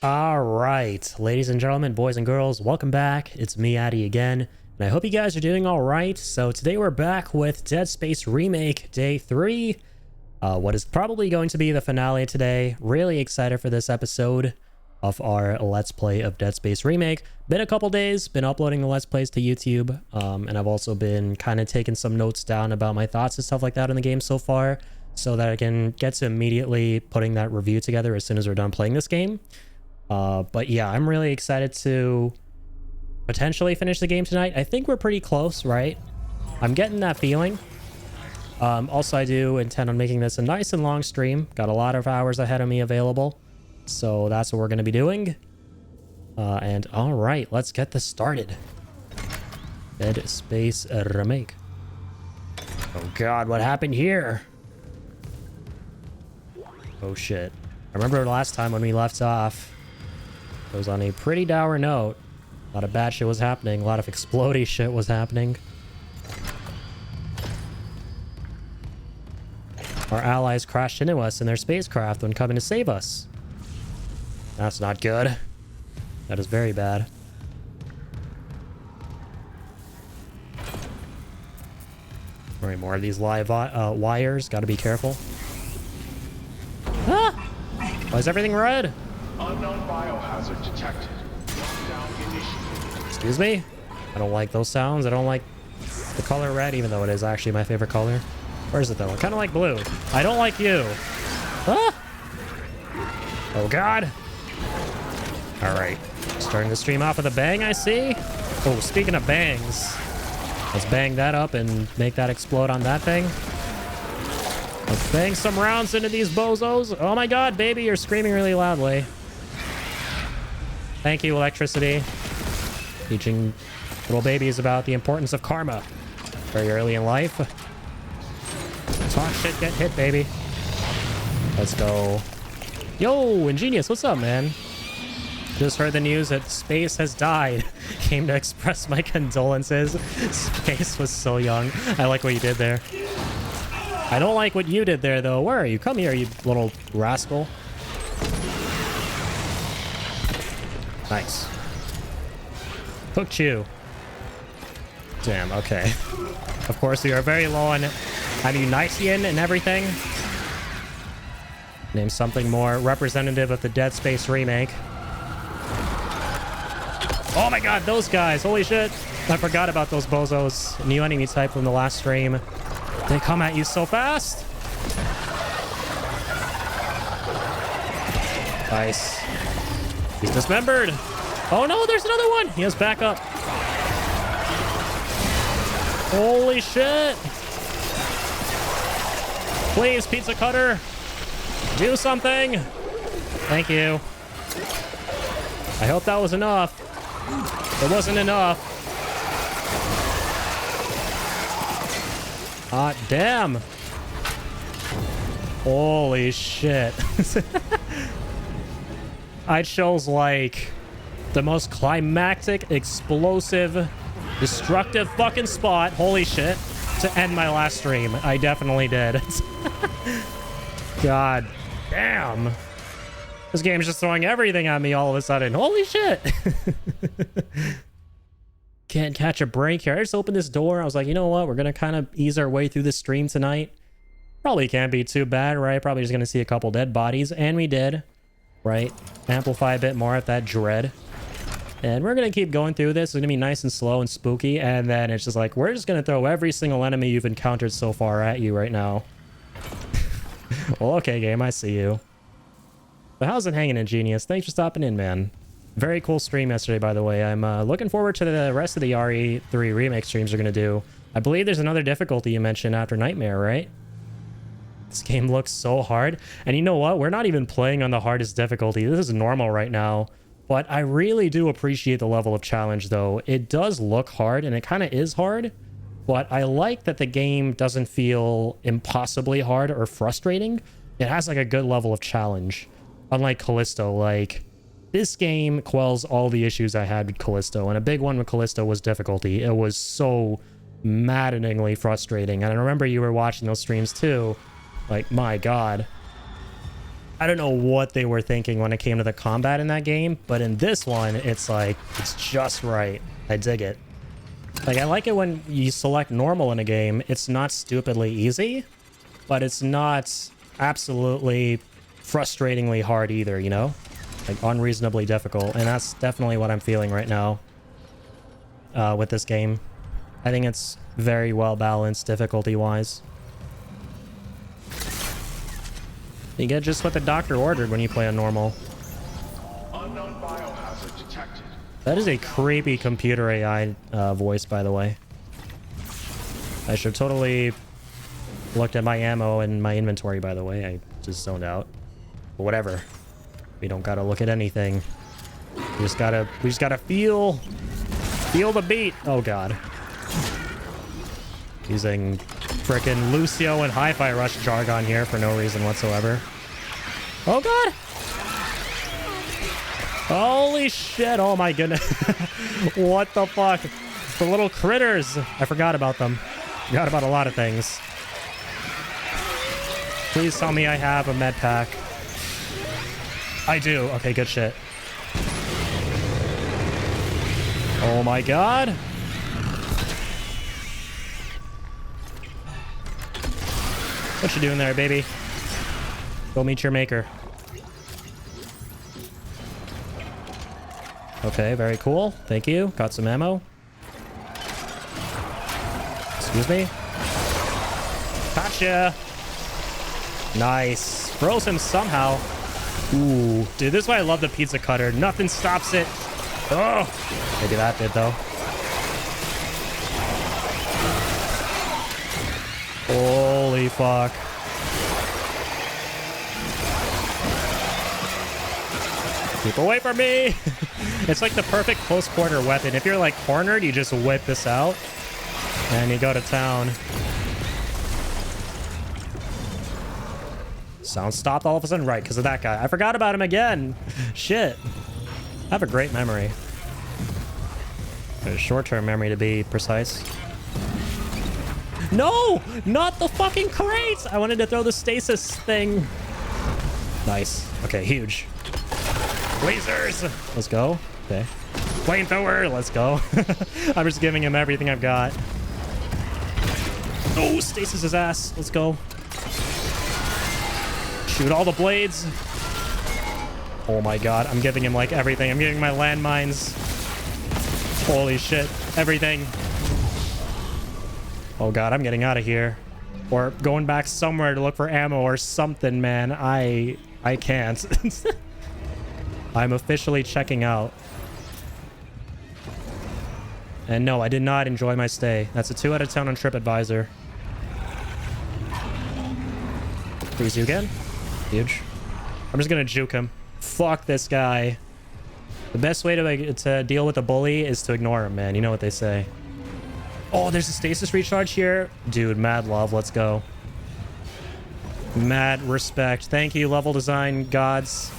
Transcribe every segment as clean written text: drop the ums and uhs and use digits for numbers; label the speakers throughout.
Speaker 1: All right, ladies and gentlemen, boys and girls, welcome back. It's me, Addy, again, and I hope you guys are doing all right. So today we're back with Dead Space Remake Day 3. What is probably going to be the finale today. Really excited for this episode of our Let's Play of Dead Space Remake. Been a couple days, been uploading the Let's Plays to YouTube, and I've also been kind of taking some notes down about my thoughts and stuff like that in the game so far, so that I can get to immediately putting that review together as soon as we're done playing this game. But yeah, I'm really excited to potentially finish the game tonight. I think we're pretty close, right? I'm getting that feeling. Also, I do intend on making this a nice and long stream. Got a lot of hours ahead of me available. So that's what we're going to be doing. And all right, let's get this started. Dead Space Remake. Oh God, what happened here? Oh shit. I remember last time when we left off, it was on a pretty dour note. A lot of bad shit was happening. A lot of explodey shit was happening. Our allies crashed into us in their spacecraft when coming to save us. That's not good. That is very bad. All right, more of these live wires. Got to be careful. Ah! Why is everything red?
Speaker 2: Unknown biohazard detected. Lockdown initiated.
Speaker 1: Excuse me? I don't like those sounds. I don't like the color red, even though it is actually my favorite color. Where is it, though? I kind of like blue. I don't like you. Ah! Oh, God. All right. Starting the stream off with a bang, I see. Oh, speaking of bangs, let's bang that up and make that explode on that thing. Let's bang some rounds into these bozos. Oh, my God, baby, you're screaming really loudly. Thank you, electricity. Teaching little babies about the importance of karma very early in life. Talk shit, get hit, baby. Let's go. Yo, Ingenious, what's up, man? Just heard the news that Space has died. Came to express my condolences. Space was so young. I like what you did there. I don't like what you did there, though. Where are you? Come here, you little rascal. Nice. Hooked you. Damn, okay. Of course, we are very low on Unitian and everything. Name something more representative of the Dead Space Remake. Oh my God, those guys. Holy shit. I forgot about those bozos. New enemy type from the last stream. They come at you so fast. Nice. He's dismembered. Oh no, there's another one. He has backup. Holy shit. Please, pizza cutter. Do something. Thank you. I hope that was enough. It wasn't enough. Hot damn. Holy shit. I chose like the most climactic, explosive, destructive fucking spot, holy shit, to end my last stream. I definitely did. God damn. This game's just throwing everything at me all of a sudden. Holy shit. Can't catch a break here. I just opened this door. I was like, you know what? We're going to kind of ease our way through this stream tonight. Probably can't be too bad, right? Probably just going to see a couple dead bodies. And we did, right? Amplify a bit more of that dread. And we're going to keep going through this. It's going to be nice and slow and spooky. And then it's just like, we're just going to throw every single enemy you've encountered so far at you right now. Well, okay, game. I see you. But how's it hanging, Ingenious? Thanks for stopping in, man. Very cool stream yesterday, by the way. I'm looking forward to the rest of the RE3 remake streams we're going to do. I believe there's another difficulty you mentioned after Nightmare, right? This game looks so hard. And you know what? We're not even playing on the hardest difficulty. This is normal right now. But I really do appreciate the level of challenge, though. It does look hard, and it kind of is hard. But I like that the game doesn't feel impossibly hard or frustrating. It has like a good level of challenge. Unlike Callisto, like, this game quells all the issues I had with Callisto, and a big one with Callisto was difficulty. It was so maddeningly frustrating, and I remember you were watching those streams too. Like, my God. I don't know what they were thinking when it came to the combat in that game, but in this one, it's like, it's just right. I dig it. Like, I like it when you select normal in a game. It's not stupidly easy, but it's not absolutely frustratingly hard either, you know? Like, unreasonably difficult. And that's definitely what I'm feeling right now with this game. I think it's very well balanced difficulty-wise. You get just what the doctor ordered when you play on normal.
Speaker 2: Unknown biohazard detected.
Speaker 1: That is a creepy computer AI voice, by the way. I should totally looked at my ammo and my inventory, by the way. I just zoned out. But whatever. We don't gotta look at anything. We just gotta feel the beat. Oh god. Using frickin' Lucio and Hi-Fi Rush jargon here for no reason whatsoever. Oh god! Holy shit, oh my goodness. What the fuck? The little critters. I forgot about them. Forgot about a lot of things. Please tell me I have a med pack. I do. Okay, good shit. Oh my god. What you doing there, baby? Go meet your maker. Okay, very cool. Thank you. Got some ammo. Excuse me. Gotcha. Nice. Froze him somehow. Ooh. Dude, this is why I love the pizza cutter. Nothing stops it. Oh. Maybe that did, though. Holy fuck. Keep away from me. It's like the perfect close quarter weapon. If you're like cornered, you just whip this out and you go to town. Sound stopped all of a sudden. Right, because of that guy. I forgot about him again. Shit. I have a great memory. A short-term memory to be precise. No! Not the fucking crates! I wanted to throw the stasis thing. Nice. Okay, huge. Lasers! Let's go. Okay. Flamethrower! Let's go. I'm just giving him everything I've got. Oh, stasis his ass. Let's go. Shoot all the blades. Oh my god. I'm giving him like everything. I'm giving my landmines. Holy shit. Everything. Oh god, I'm getting out of here. Or going back somewhere to look for ammo or something, man. I can't. I'm officially checking out. And no, I did not enjoy my stay. That's a 2 out of 10 on TripAdvisor. Freeze you again? Huge. I'm just gonna juke him. Fuck this guy. The best way to deal with a bully is to ignore him, man. You know what they say. Oh, there's a stasis recharge here. Dude, mad love. Let's go. Mad respect. Thank you, level design gods.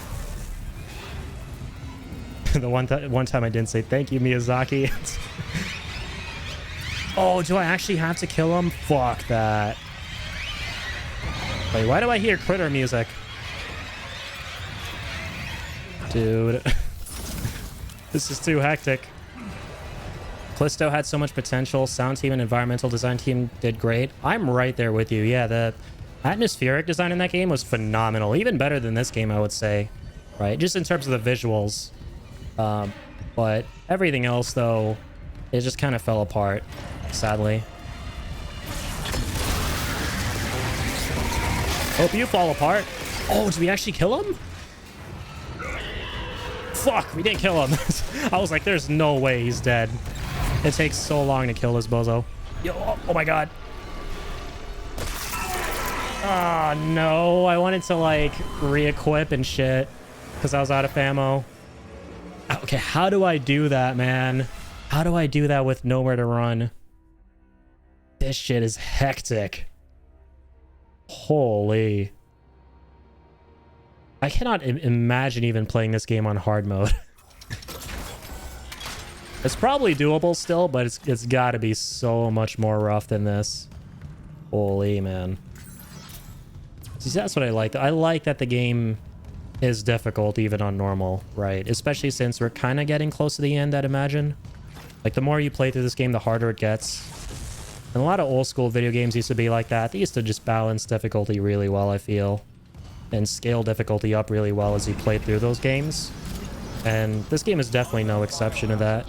Speaker 1: The one time I didn't say thank you, Miyazaki. Oh, do I actually have to kill him? Fuck that. Wait, why do I hear critter music? Dude. This is too hectic. Callisto had so much potential. Sound team and environmental design team did great. I'm right there with you. Yeah, the atmospheric design in that game was phenomenal. Even better than this game, I would say. Right? Just in terms of the visuals. But everything else, though, it just kind of fell apart, sadly. Hope you fall apart. Oh, did we actually kill him? Fuck, we didn't kill him. I was like, there's no way he's dead. It takes so long to kill this bozo. Yo, oh my god. Ah, oh, no. I wanted to, like, re-equip and shit because I was out of ammo. Okay, how do I do that, man? How do I do that with nowhere to run? This shit is hectic. Holy. I cannot imagine even playing this game on hard mode. It's probably doable still, but it's got to be so much more rough than this. Holy, man. See, that's what I like. I like that the game is difficult even on normal, right? Especially since we're kind of getting close to the end, I'd imagine. Like, the more you play through this game, the harder it gets. And a lot of old school video games used to be like that. They used to just balance difficulty really well, I feel. And scale difficulty up really well as you play through those games. And this game is definitely no exception to that.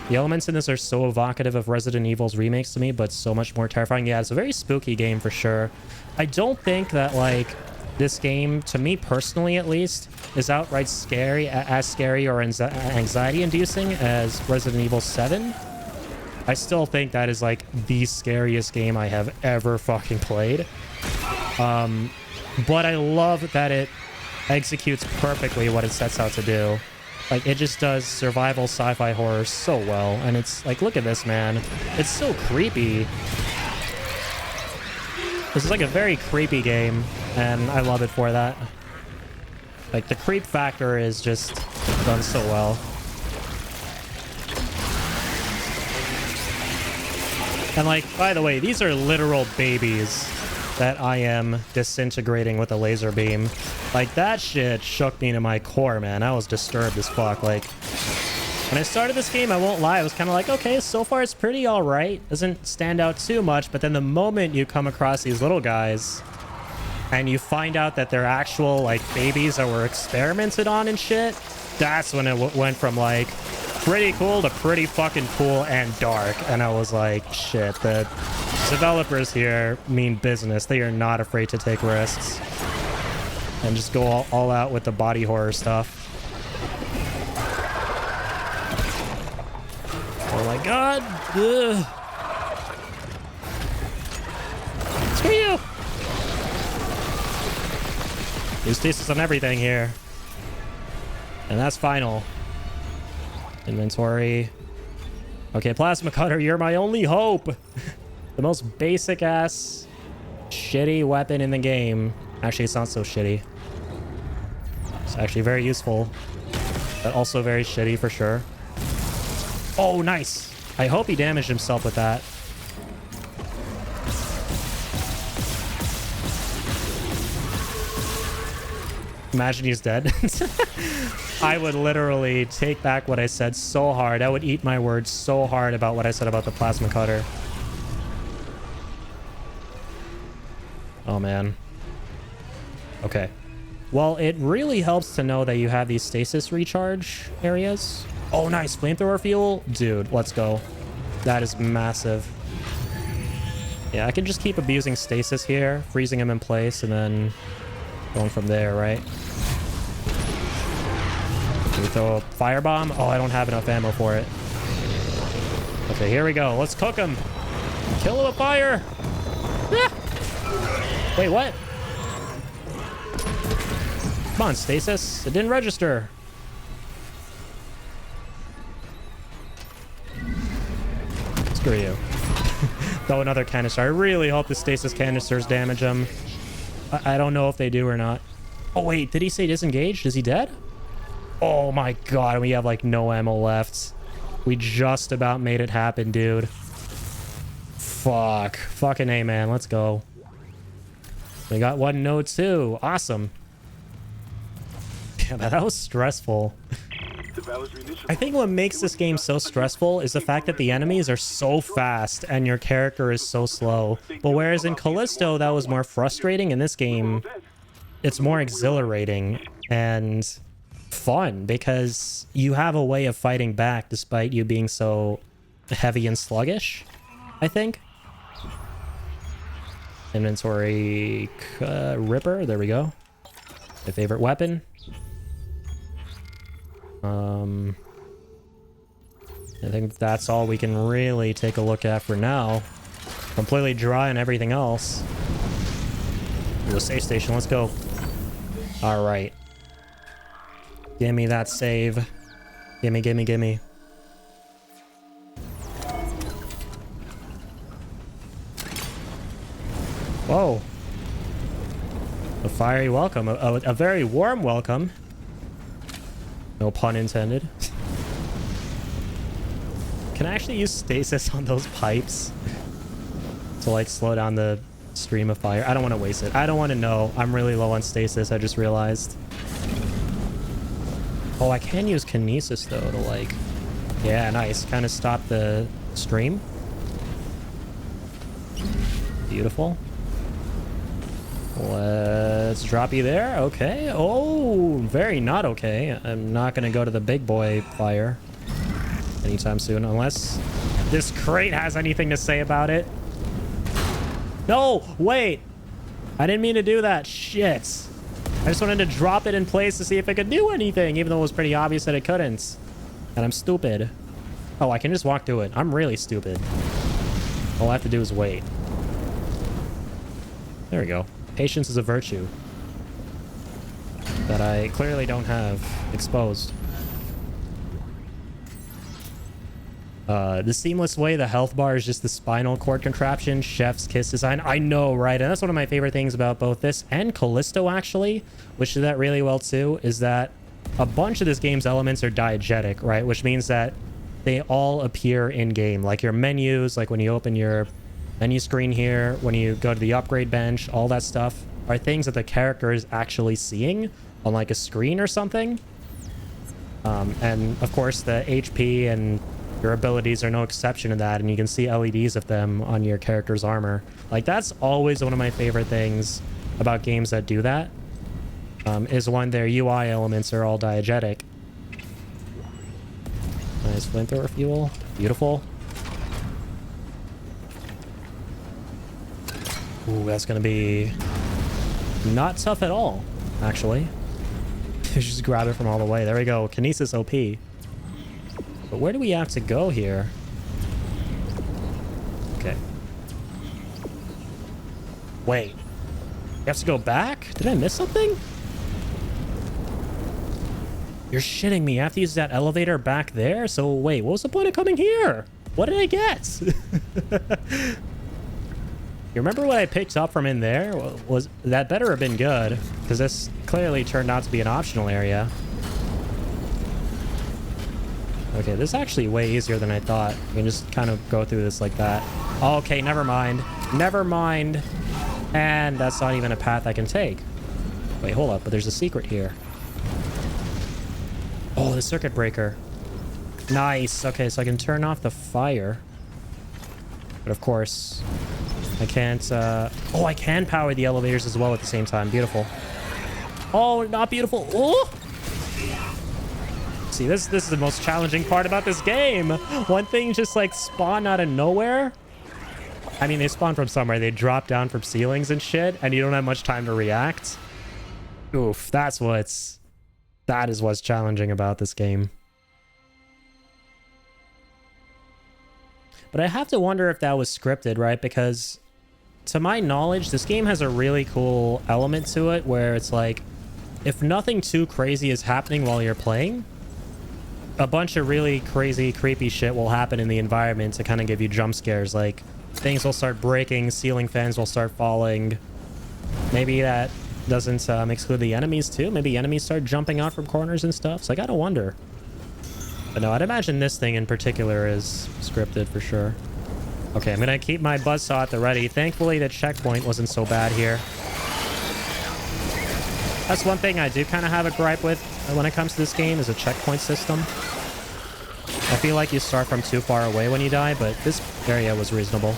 Speaker 1: The elements in this are so evocative of Resident Evil's remakes to me, but so much more terrifying. Yeah, it's a very spooky game for sure. I don't think that, like, this game, to me personally at least, is outright scary, as scary or anxiety-inducing as Resident Evil 7. I still think that is, like, the scariest game I have ever fucking played. But I love that it executes perfectly what it sets out to do. Like, it just does survival sci-fi horror so well. And it's like, look at this, man. It's so creepy. This is like a very creepy game, and I love it for that. Like, the creep factor is just done so well. And, like, by the way, these are literal babies that I am disintegrating with a laser beam. Like, that shit shook me to my core, man. I was disturbed as fuck. Like, when I started this game, I won't lie, I was kind of like, okay, so far it's pretty alright. Doesn't stand out too much, but then the moment you come across these little guys and you find out that they're actual, like, babies that were experimented on and shit, that's when it went from, like, pretty cool to pretty fucking cool and dark. And I was like, shit, the developers here mean business. They are not afraid to take risks and just go all out with the body horror stuff. Oh my god. Ugh. Screw you. Use stasis on everything here. And that's final. Inventory. Okay, plasma cutter, you're my only hope. The most basic ass shitty weapon in the game. Actually, it's not so shitty. It's actually very useful, but also very shitty for sure. Oh, nice. I hope he damaged himself with that. Imagine he's dead. I would literally take back what I said so hard. I would eat my words so hard about what I said about the plasma cutter. Oh, man. Okay. Well, it really helps to know that you have these stasis recharge areas. Oh, nice. Flamethrower fuel? Dude, let's go. That is massive. Yeah, I can just keep abusing stasis here, freezing him in place, and then going from there, right? Can we throw a firebomb? Oh, I don't have enough ammo for it. Okay, here we go. Let's cook him. Kill him with fire. Ah! Wait, what? Come on, stasis. It didn't register. Screw you. Throw another canister. I really hope the stasis canisters damage him. I don't know if they do or not. Oh, wait. Did he say disengaged? Is he dead? Oh, my God. We have, like, no ammo left. We just about made it happen, dude. Fuck. Fucking A, man. Let's go. We got one node, too. Awesome. Yeah, that was stressful. I think what makes this game so stressful is the fact that the enemies are so fast and your character is so slow. But whereas in Callisto, that was more frustrating, in this game, it's more exhilarating and fun because you have a way of fighting back despite you being so heavy and sluggish, I think. Inventory Ripper, there we go. My favorite weapon. I think that's all we can really take a look at for now. Completely dry on everything else. The save station, let's go. All right. Give me that save. Gimme, gimme, gimme. Whoa. A fiery welcome. A very warm welcome. No pun intended. Can I actually use stasis on those pipes to, like, slow down the Stream of fire. I don't want to waste it. I don't want to know. I'm really low on stasis. I just realized. Oh, I can use kinesis though to like... Yeah, nice. Kind of stop the stream. Beautiful. Let's drop you there. Okay. Oh, very not okay. I'm not going to go to the big boy fire anytime soon unless this crate has anything to say about it. No, wait. I didn't mean to do that. Shit. I just wanted to drop it in place to see if it could do anything, even though it was pretty obvious that it couldn't. And I'm stupid. Oh, I can just walk through it. I'm really stupid. All I have to do is wait. There we go. Patience is a virtue that I clearly don't have exposed. The seamless way, the health bar is just the spinal cord contraption, chef's kiss design. I know, right? And that's one of my favorite things about both this and Callisto, actually, which did that really well too, is that a bunch of this game's elements are diegetic, right? Which means that they all appear in game, like your menus, like when you open your menu screen here, when you go to the upgrade bench, all that stuff are things that the character is actually seeing on like a screen or something. And of course the HP and your abilities are no exception to that, and you can see LEDs of them on your character's armor. Like, that's always one of my favorite things about games that do that, is when their UI elements are all diegetic. Nice flamethrower fuel. Beautiful. Ooh, that's gonna be not tough at all, actually. Just grab it from all the way. There we go. Kinesis OP. But where do we have to go here? Okay. Wait. We have to go back? Did I miss something? You're shitting me. I have to use that elevator back there? So wait, what was the point of coming here? What did I get? You remember what I picked up from in there? Was that better have been good? Because this clearly turned out to be an optional area. Okay, this is actually way easier than I thought. We can just kind of go through this like that. Okay, never mind. Never mind. And that's not even a path I can take. Wait, hold up. But there's a secret here. Oh, the circuit breaker. Nice. Okay, so I can turn off the fire. But of course, I can't... Oh, I can power the elevators as well at the same time. Beautiful. Oh, not beautiful. Oh! See, this is the most challenging part about this game. One thing just like spawn out of nowhere. I mean, they spawn from somewhere. They drop down from ceilings and shit, and you don't have much time to react. Oof, that is what's challenging about this game. But I have to wonder if that was scripted, right? Because to my knowledge, this game has a really cool element to it where it's like, if nothing too crazy is happening while you're playing, a bunch of really crazy, creepy shit will happen in the environment to kind of give you jump scares. Like, things will start breaking, ceiling fans will start falling. Maybe that doesn't exclude the enemies too. Maybe enemies start jumping out from corners and stuff. So I gotta wonder. But no, I'd imagine this thing in particular is scripted for sure. Okay, I'm gonna keep my buzzsaw at the ready. Thankfully, the checkpoint wasn't so bad here. That's one thing I do kind of have a gripe with when it comes to this game, is a checkpoint system. I feel like you start from too far away when you die, but this area was reasonable.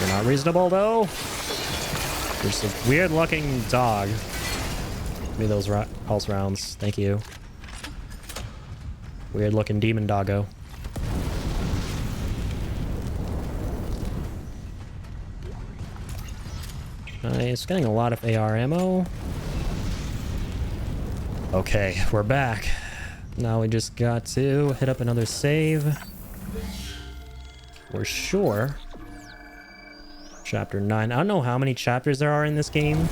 Speaker 1: You're not reasonable, though. You're just a weird-looking dog. Give me those pulse rounds. Thank you. Weird-looking demon doggo. Nice. Getting a lot of AR ammo. Okay, we're back. Now we just got to hit up another save. We're sure. Chapter 9. I don't know how many chapters there are in this game,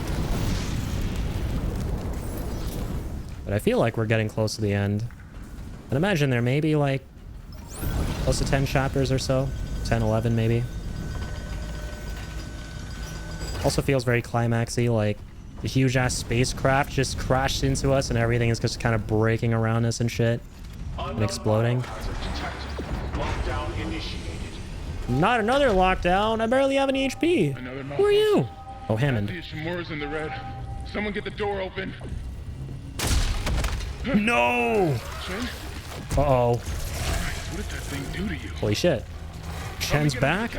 Speaker 1: but I feel like we're getting close to the end. I'd imagine there may be like close to 10 chapters or so. 10, 11 maybe. Also feels very climaxy, like the huge-ass spacecraft just crashed into us and everything is just kind of breaking around us and shit. And exploding. Not another lockdown. I barely have any HP.
Speaker 2: Another
Speaker 1: Who are you? Oh, Hammond.
Speaker 2: Shimura's in the red. Someone get the door open.
Speaker 1: No!
Speaker 2: Shen?
Speaker 1: Uh-oh.
Speaker 2: What did that thing do to you?
Speaker 1: Holy shit. Shen's back?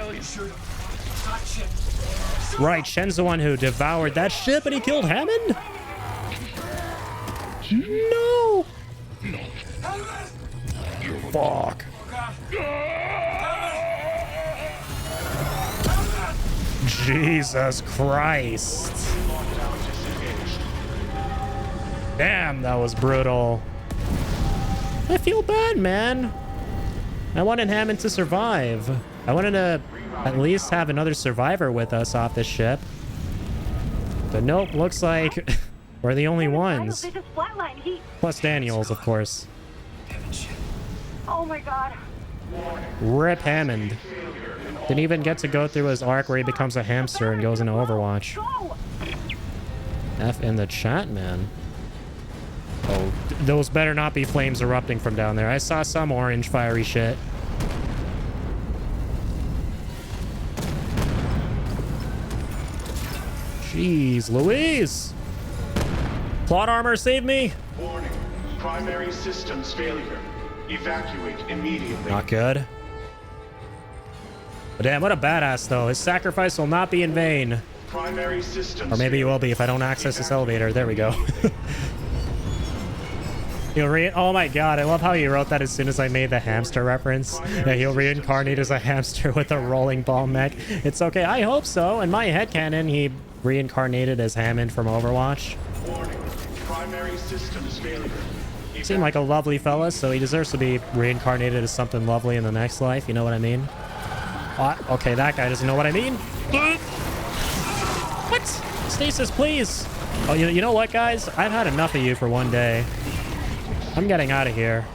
Speaker 1: Right, Shen's the one who devoured that ship and he killed Hammond? No!
Speaker 2: No.
Speaker 1: Fuck. Jesus Christ. Damn, that was brutal. I feel bad, man. I wanted Hammond to survive. I wanted to at least have another survivor with us off this ship. But nope, looks like we're the only ones. Plus Daniels, of course.
Speaker 3: Oh my god.
Speaker 1: Rip Hammond. Didn't even get to go through his arc where he becomes a hamster and goes into Overwatch. F in the chat, man. Oh, those better not be flames erupting from down there. I saw some orange fiery shit. Jeez Louise! Plot armor, save me!
Speaker 2: Warning. Primary systems failure. Evacuate immediately.
Speaker 1: Not good. But damn, what a badass, though. His sacrifice will not be in vain.
Speaker 2: Primary systems.
Speaker 1: Or maybe it will be if I don't access this elevator. There we go. Oh my god, I love how he wrote that as soon as I made the hamster reference. Yeah, he'll reincarnate as a hamster with a rolling ball mech. It's okay, I hope so. In my headcanon, he reincarnated as Hammond from Overwatch.
Speaker 2: Warning. Primary systems failure.
Speaker 1: Seemed like a lovely fella, so he deserves to be reincarnated as something lovely in the next life, you know what I mean? Okay, that guy doesn't know what I mean. What? Stasis, please. Oh, you know what, guys? I've had enough of you for one day. I'm getting out of here.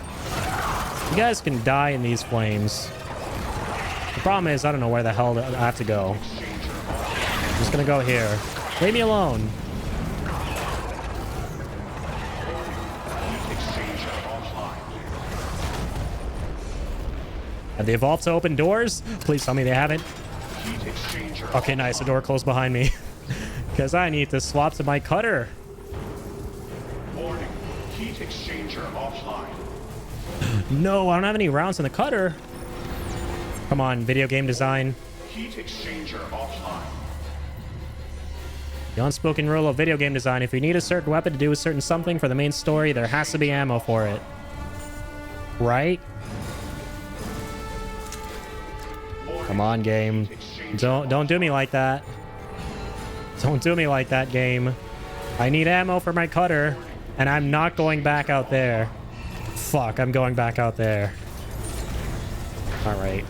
Speaker 1: You guys can die in these flames. The problem is, I don't know where the hell I have to go. I'm just gonna go here. Leave me alone. Have they evolved to open doors? Please tell me they haven't. Okay, nice. The door closed behind me. Because I need to swap to my cutter.
Speaker 2: Warning. Heat exchanger offline.
Speaker 1: No, I don't have any rounds in the cutter. Come on, video game design.
Speaker 2: Heat exchanger offline.
Speaker 1: The unspoken rule of video game design: if you need a certain weapon to do a certain something for the main story, there has to be ammo for it. Right? Come on, game. Don't do me like that. Don't do me like that, game. I need ammo for my cutter, and I'm not going back out there. Fuck, I'm going back out there. Alright.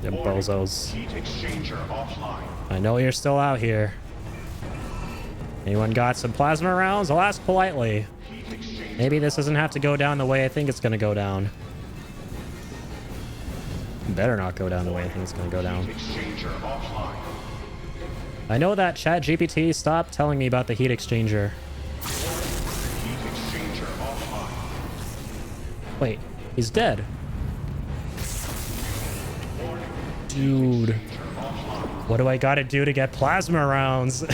Speaker 1: Them bozos.
Speaker 2: Heat exchanger offline.
Speaker 1: I know you're still out here. Anyone got some plasma rounds? I'll ask politely. Maybe this doesn't have to go down the way I think it's gonna go down. Better not go down the way I think it's gonna go down. I know that ChatGPT stopped telling me about the heat exchanger. Wait, he's dead. Dude. What do I gotta do to get plasma rounds?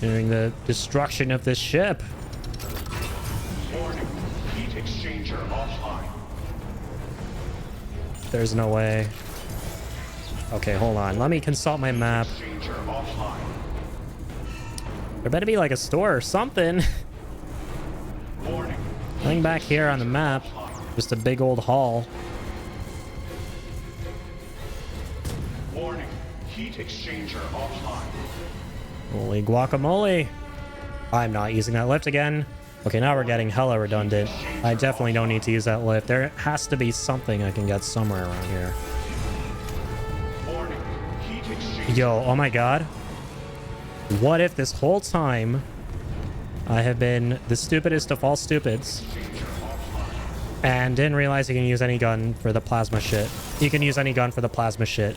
Speaker 1: During the destruction of this ship. There's no way. Okay, hold on. Let me consult my map. There better be like a store or something. Nothing back here on the map. Just a big old hall.
Speaker 2: Warning. Heat exchanger offline.
Speaker 1: Holy guacamole. I'm not using that lift again. Okay, now we're getting hella redundant. I definitely don't need to use that lift. There has to be something I can get somewhere around here. Yo, oh my god. What if this whole time I have been the stupidest of all stupids and didn't realize you can use any gun for the plasma shit? You can use any gun for the plasma shit.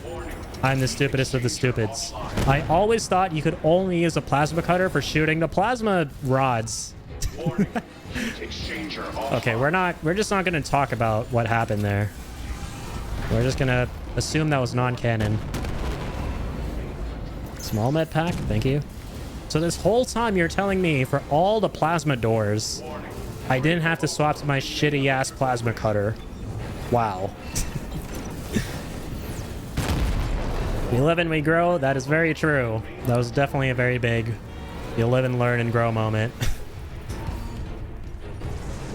Speaker 1: I'm the stupidest of the stupids. I always thought you could only use a plasma cutter for shooting the plasma rods.
Speaker 2: Warning. Heat exchanger offline.
Speaker 1: Okay, we're just not gonna talk about what happened there. We're just gonna assume that was non-canon. Small med pack, thank you. So this whole time you're telling me for all the plasma doors, I didn't have to swap to my shitty ass plasma cutter. Wow. We live and we grow. That is very true. That was definitely a very big you live and learn and grow moment.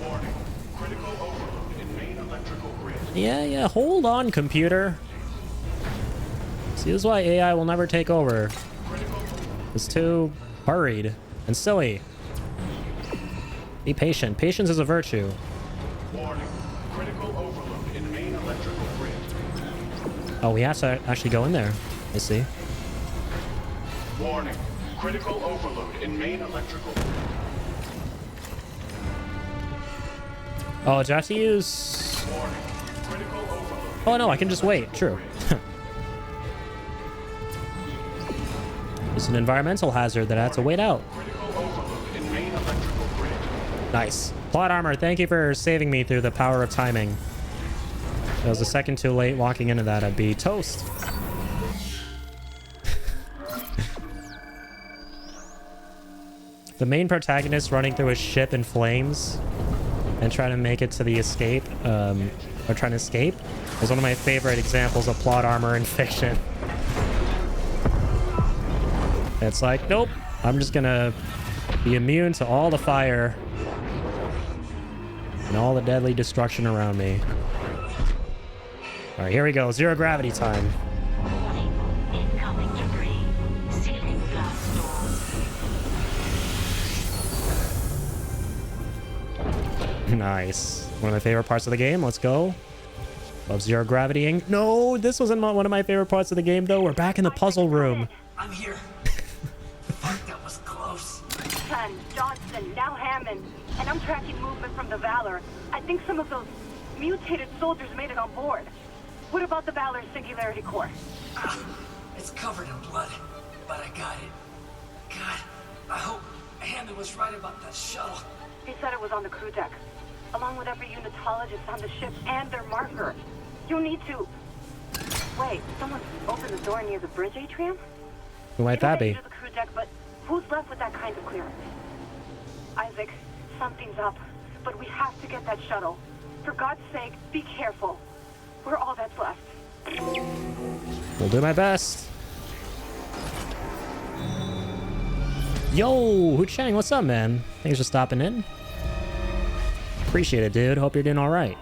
Speaker 2: Warning. Critical overload in main electrical grid.
Speaker 1: Yeah, hold on, computer. See, this is why AI will never take over. It's too hurried and silly. Be patient. Patience is a virtue.
Speaker 2: Warning. Critical overload in main electrical grid.
Speaker 1: Oh, we have to actually go in there. I see.
Speaker 2: Warning. Critical overload in main electrical grid.
Speaker 1: Oh, do I have to use...
Speaker 2: Warning. Critical overload.
Speaker 1: Oh, no, I can just wait. True. It's an environmental hazard that I have to wait out.
Speaker 2: Critical overload in main electrical grid.
Speaker 1: Nice. Plot armor, thank you for saving me through the power of timing. If I was a second too late walking into that, I'd be toast. The main protagonist running through his ship in flames and trying to make it to the escape, or trying to escape, is one of my favorite examples of plot armor in fiction. It's like, nope, I'm just gonna be immune to all the fire and all the deadly destruction around me. All right, here we go. Zero gravity time.
Speaker 3: Warning. Incoming debris. Sealing blast door.
Speaker 1: Nice. One of my favorite parts of the game. Let's go. Love zero gravitying. No, this wasn't one of my favorite parts of the game, though. We're back in the puzzle room.
Speaker 4: I'm here. Fuck, that was close.
Speaker 3: Chen, Johnson, now Hammond. And I'm tracking movement from the Valor. I think some of those mutated soldiers made it on board. What about the Valor's singularity core?
Speaker 4: It's covered in blood, but I got it. God, I hope Hammond was right about that shuttle.
Speaker 3: He said it was on the crew deck, along with every unitologist on the ship and their marker. You need to... Wait, someone opened the door near the bridge atrium?
Speaker 1: Who might that be?
Speaker 3: To the crew deck, but who's left with that kind of clearance? Isaac, something's up, but we have to get that shuttle. For God's sake, be careful. We're all that's left.
Speaker 1: Will do my best. Yo, Hu Chang, what's up, man? Thanks for stopping in. Appreciate it, dude. Hope you're doing all right.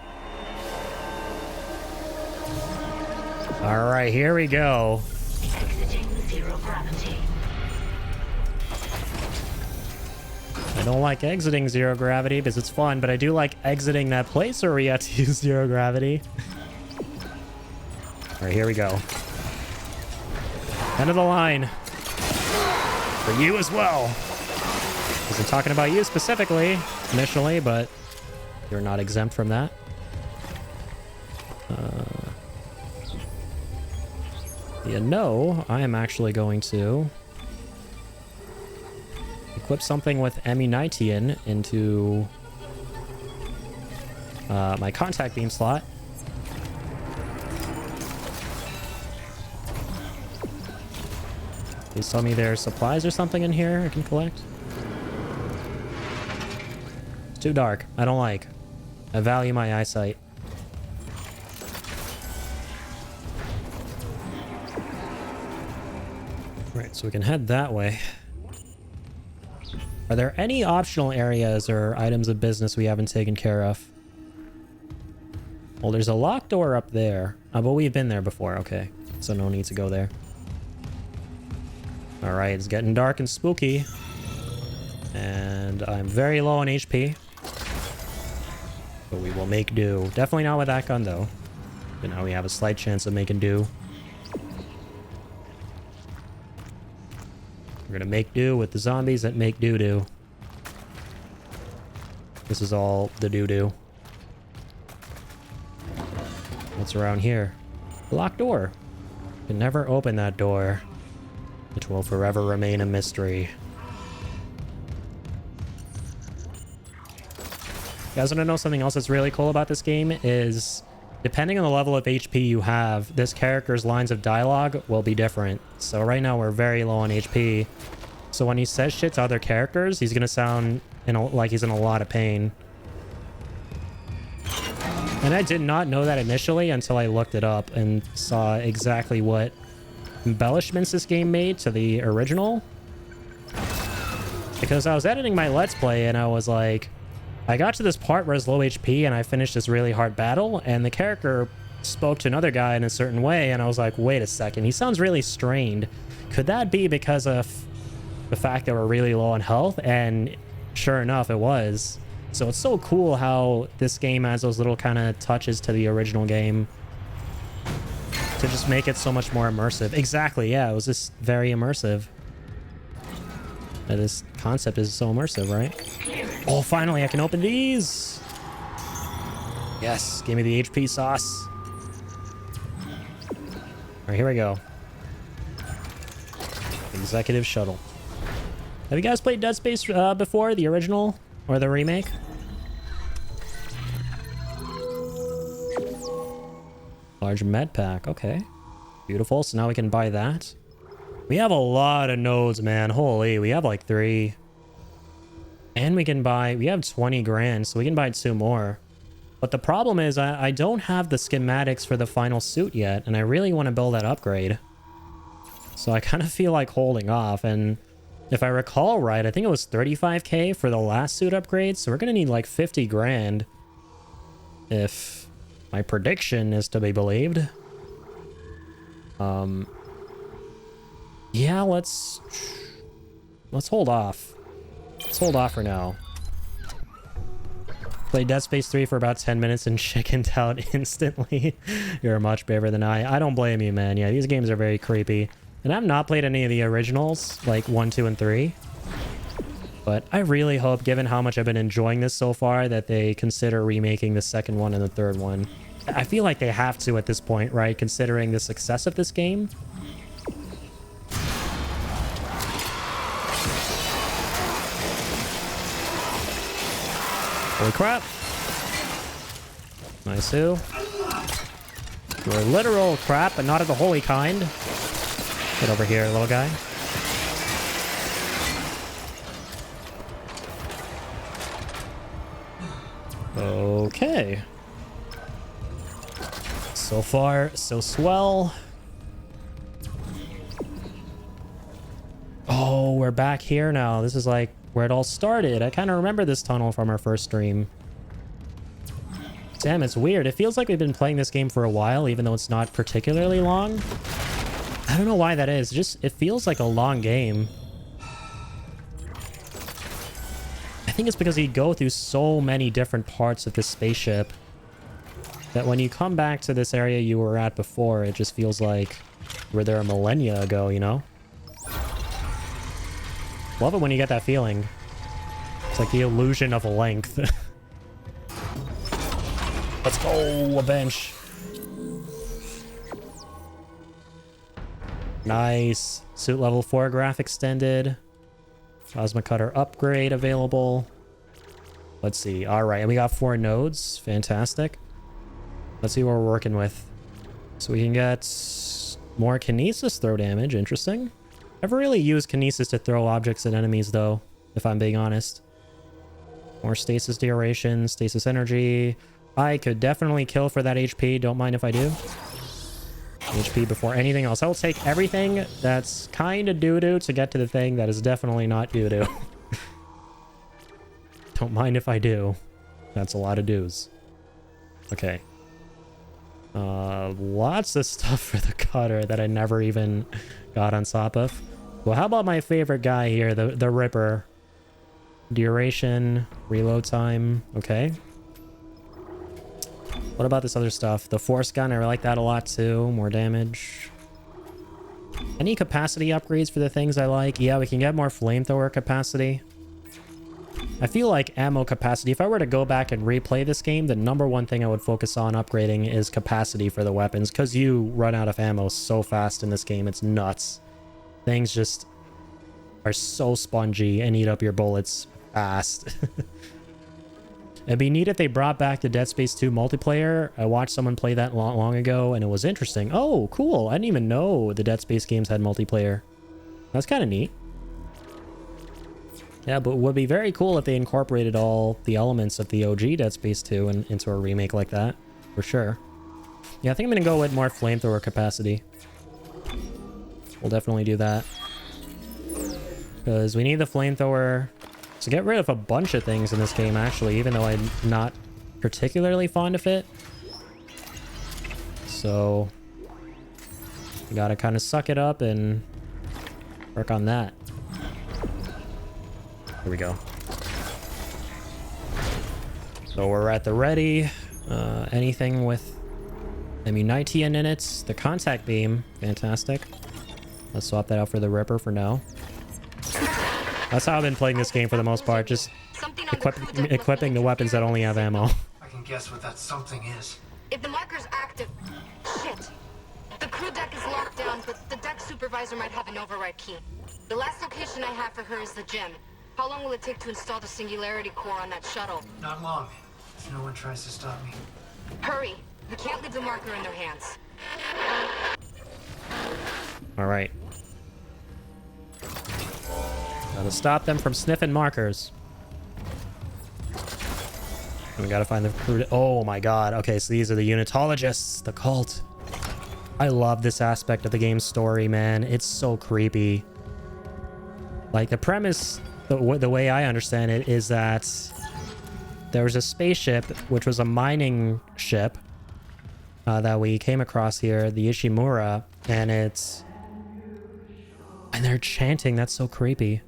Speaker 1: All right, here we go.
Speaker 3: Exiting zero gravity.
Speaker 1: I don't like exiting zero gravity because it's fun, but I do like exiting that place where we have to use zero gravity. All right, here we go. End of the line. For you as well. Wasn't talking about you specifically initially, but you're not exempt from that. Yeah, no, I am actually going to equip something with Ammunitian into my contact beam slot. Please tell me there's supplies or something in here I can collect. It's too dark. I don't like. I value my eyesight. Right, so we can head that way. Are there any optional areas or items of business we haven't taken care of? Well, there's a locked door up there. Oh, but we've been there before. Okay, so no need to go there. All right, it's getting dark and spooky. And I'm very low on HP. But we will make do. Definitely not with that gun, though. But now we have a slight chance of making do. We're gonna make do with the zombies that make doo-doo. This is all the doo-doo. What's around here? Locked door. Can never open that door. It will forever remain a mystery. You guys want to know something else that's really cool about this game is depending on the level of HP you have, this character's lines of dialogue will be different. So right now we're very low on HP. So when he says shit to other characters, he's going to sound like he's in a lot of pain. And I did not know that initially until I looked it up and saw exactly what embellishments this game made to the original. Because I was editing my Let's Play and I was like, I got to this part where it's low HP and I finished this really hard battle and the character spoke to another guy in a certain way and I was like, wait a second, he sounds really strained. Could that be because of the fact that we're really low on health? And sure enough, it was. So it's so cool how this game has those little kind of touches to the original game to just make it so much more immersive. Exactly, yeah, it was just very immersive. This concept is so immersive, right? Oh, finally, I can open these. Yes, give me the HP sauce. All right, here we go. Executive shuttle. Have you guys played Dead Space before? The original or the remake? Large med pack. Okay. Beautiful. So now we can buy that. We have a lot of nodes, man. Holy, we have like 3. And we have 20 grand, so we can buy 2 more. But the problem is I don't have the schematics for the final suit yet, and I really want to build that upgrade. So I kind of feel like holding off, and if I recall right, I think it was 35k for the last suit upgrade, so we're going to need like 50 grand. If my prediction is to be believed. Yeah, let's hold off. Let's hold off for now. Played Dead Space 3 for about 10 minutes and chickened out instantly. You're much braver than I don't blame you, man. Yeah, these games are very creepy. And I've not played any of the originals, like 1, 2, and 3. But I really hope, given how much I've been enjoying this so far, that they consider remaking the second one and the third one. I feel like they have to at this point, right? Considering the success of this game. Holy crap. Nice who. You're literal crap, but not of the holy kind. Get over here, little guy. Okay. So far, so swell. Oh, we're back here now. This is like where it all started. I kind of remember this tunnel from our first stream. Damn, it's weird. It feels like we've been playing this game for a while, even though it's not particularly long. I don't know why that is. It feels like a long game. I think it's because you go through so many different parts of this spaceship that when you come back to this area you were at before, it just feels like you were there a millennia ago, you know? Love it when you get that feeling. It's like the illusion of length. Let's go, a bench. Nice. Suit level 4 graph extended. Plasma cutter upgrade available. Let's see. All right, and we got 4 nodes. Fantastic. Let's see what we're working with. So we can get more kinesis throw damage. Interesting. Never really used kinesis to throw objects at enemies, though, if I'm being honest. More stasis duration, stasis energy. I could definitely kill for that HP. Don't mind if I do. HP before anything else. I will take everything that's kind of doo-doo to get to the thing that is definitely not doo-doo. Don't mind if I do. That's a lot of do's. Okay. Lots of stuff for the cutter that I never even got on top of. Well, how about my favorite guy here, the Ripper? Duration, reload time. Okay. What about this other stuff? The force gun, I like that a lot too. More damage. Any capacity upgrades for the things I like? Yeah, we can get more flamethrower capacity. I feel like ammo capacity, if I were to go back and replay this game, the #1 thing I would focus on upgrading is capacity for the weapons, because you run out of ammo so fast in this game. It's nuts. Things just are so spongy and eat up your bullets fast. It'd be neat if they brought back the Dead Space 2 multiplayer. I watched someone play that long ago, and it was interesting. Oh, cool. I didn't even know the Dead Space games had multiplayer. That's kind of neat. Yeah, but it would be very cool if they incorporated all the elements of the OG Dead Space 2 into a remake like that. For sure. Yeah, I think I'm going to go with more flamethrower capacity. We'll definitely do that. Because we need the flamethrower to get rid of a bunch of things in this game, actually, even though I'm not particularly fond of it. So, you gotta kind of suck it up and work on that. Here we go. So we're at the ready. Anything with immunitian in it. The contact beam, fantastic. Let's swap that out for the Ripper for now. That's how I've been playing this game for the most part, just equipping the weapons that only have ammo.
Speaker 4: I can guess what that something is.
Speaker 5: If the marker's active... Shit. The crew deck is locked down, but the deck supervisor might have an override key. The last location I have for her is the gym. How long will it take to install the singularity core on that shuttle?
Speaker 4: Not long, if no one tries to stop me.
Speaker 5: Hurry. We can't leave the marker in their hands.
Speaker 1: All right. Gotta stop them from sniffing markers. We gotta find the crew. Oh my god. Okay, so these are the unitologists, the cult. I love this aspect of the game's story, man. It's so creepy. Like, the premise, the way I understand it, is that there was a spaceship, which was a mining ship, that we came across here, the Ishimura, and it's... And they're chanting. That's so creepy.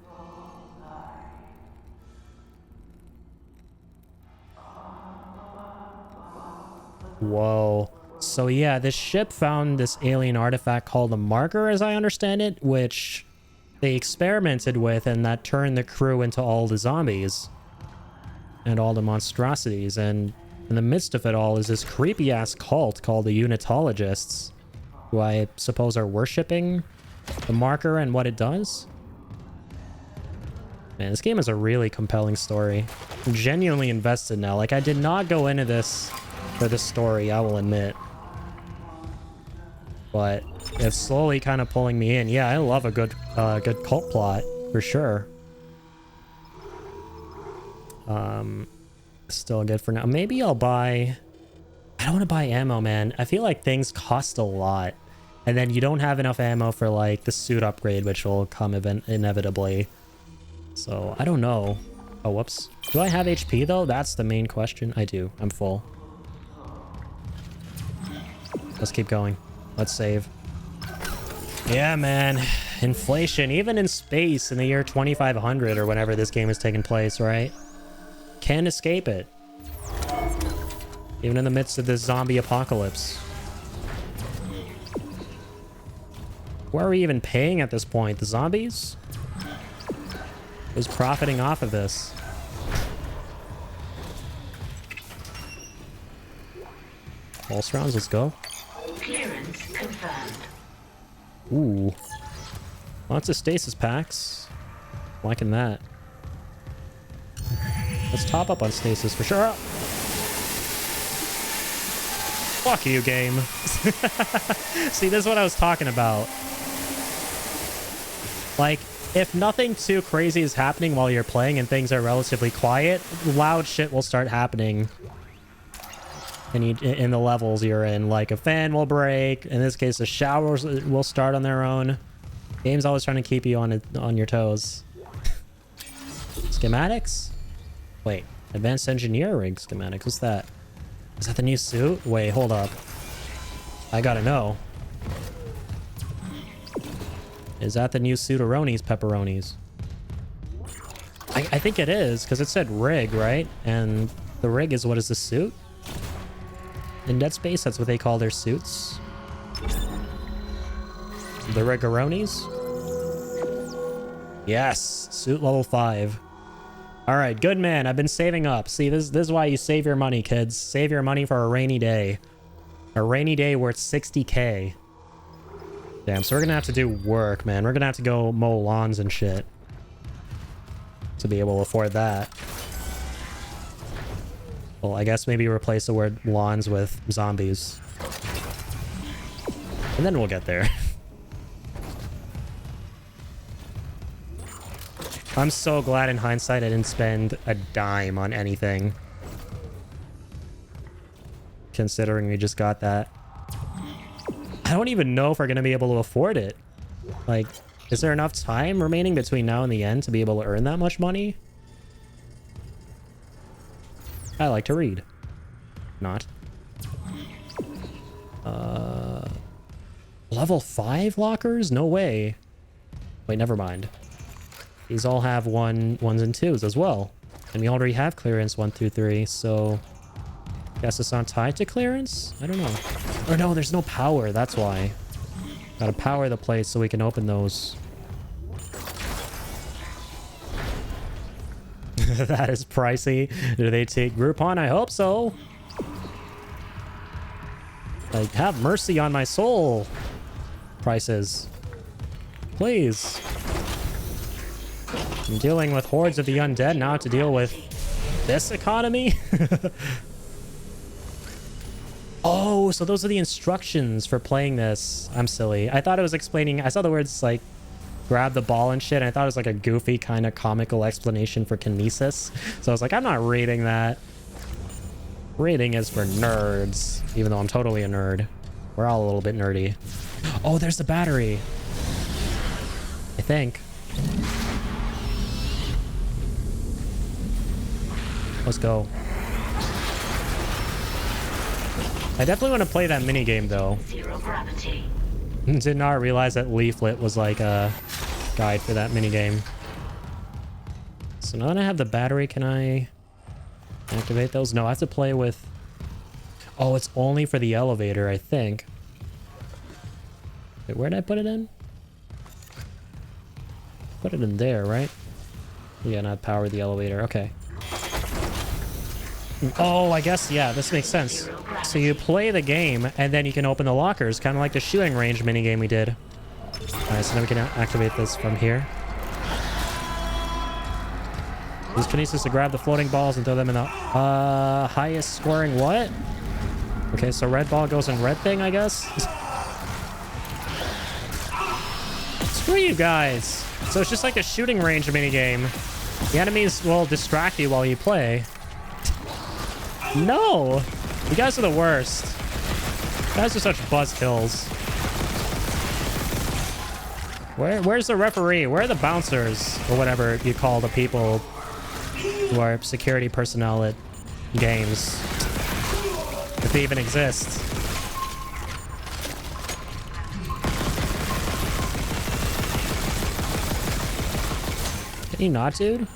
Speaker 1: Whoa. So yeah, this ship found this alien artifact called the Marker, as I understand it, which they experimented with, and that turned the crew into all the zombies and all the monstrosities. And in the midst of it all is this creepy-ass cult called the Unitologists, who I suppose are worshipping the Marker and what it does. Man, this game is a really compelling story. I'm genuinely invested now. Like, I did not go into this for the story, I will admit. But it's slowly kind of pulling me in. Yeah, I love a good cult plot, for sure. Still good for now. Maybe I'll buy... I don't want to buy ammo, man. I feel like things cost a lot. And then you don't have enough ammo for, like, the suit upgrade, which will come inevitably. So, I don't know. Oh, whoops. Do I have HP, though? That's the main question. I do. I'm full. Let's keep going. Let's save. Yeah, man. Inflation. Even in space in the year 2500 or whenever this game is taking place, right? Can't escape it. Even in the midst of this zombie apocalypse. Where are we even paying at this point? The zombies? Who's profiting off of this? Pulse rounds, let's go.
Speaker 6: Clearance confirmed.
Speaker 1: Ooh. Lots of stasis packs. Liking that. Let's top up on stasis for sure. Fuck you, game. See, this is what I was talking about. Like, if nothing too crazy is happening while you're playing and things are relatively quiet, loud shit will start happening in the levels you're in. Like, a fan will break. In this case, the showers will start on their own. Game's always trying to keep you on your toes. Schematics? Wait, advanced engineering schematics. What's that? Is that the new suit? Wait, hold up. I gotta know. Is that the new suit-aronis, pepperonis? I think it is, because it said rig, right? And the rig is what is the suit? In Dead Space, that's what they call their suits. The rigaronis? Yes, suit level 5. All right, good man. I've been saving up. See, this is why you save your money, kids. Save your money for a rainy day. A rainy day worth 60K. Damn, so we're gonna have to do work, man. We're gonna have to go mow lawns and shit to be able to afford that. Well, I guess maybe replace the word lawns with zombies. And then we'll get there. I'm so glad in hindsight I didn't spend a dime on anything. Considering we just got that. I don't even know if we're going to be able to afford it. Like, is there enough time remaining between now and the end to be able to earn that much money? I like to read. Not. Level 5 lockers? No way. Wait, never mind. These all have ones and twos as well. And we already have clearance 1 through 3, so... Guess it's not tied to clearance? I don't know. Or no, there's no power, that's why. Gotta power the place so we can open those. That is pricey. Do they take Groupon? I hope so. Like, have mercy on my soul. Prices. Please. I'm dealing with hordes of the undead now to deal with this economy? Oh, so those are the instructions for playing this. I'm silly. I thought it was explaining... I saw the words, like, grab the ball and shit, and I thought it was like a goofy kind of comical explanation for kinesis. So I was like, I'm not reading that. Reading is for nerds, even though I'm totally a nerd. We're all a little bit nerdy. Oh, there's the battery. I think. Let's go. I definitely want to play that minigame, though.
Speaker 6: Zero gravity.
Speaker 1: Did not realize that Leaflet was like a guide for that minigame. So now that I have the battery, can I activate those? No, I have to play with... Oh, it's only for the elevator, I think. Wait, where did I put it in? Put it in there, right? Yeah, not power the elevator. Okay. Oh, I guess, yeah, this makes sense. So you play the game, and then you can open the lockers, kind of like the shooting range minigame we did. Alright, so now we can activate this from here. Use kinesis to grab the floating balls and throw them in the highest scoring what? Okay, so red ball goes in red thing, I guess? Screw you guys! So it's just like a shooting range minigame. The enemies will distract you while you play. No! You guys are the worst. You guys are such buzzkills. Where's the referee? Where are the bouncers? Or whatever you call the people who are security personnel at games. If they even exist. Can you not, dude?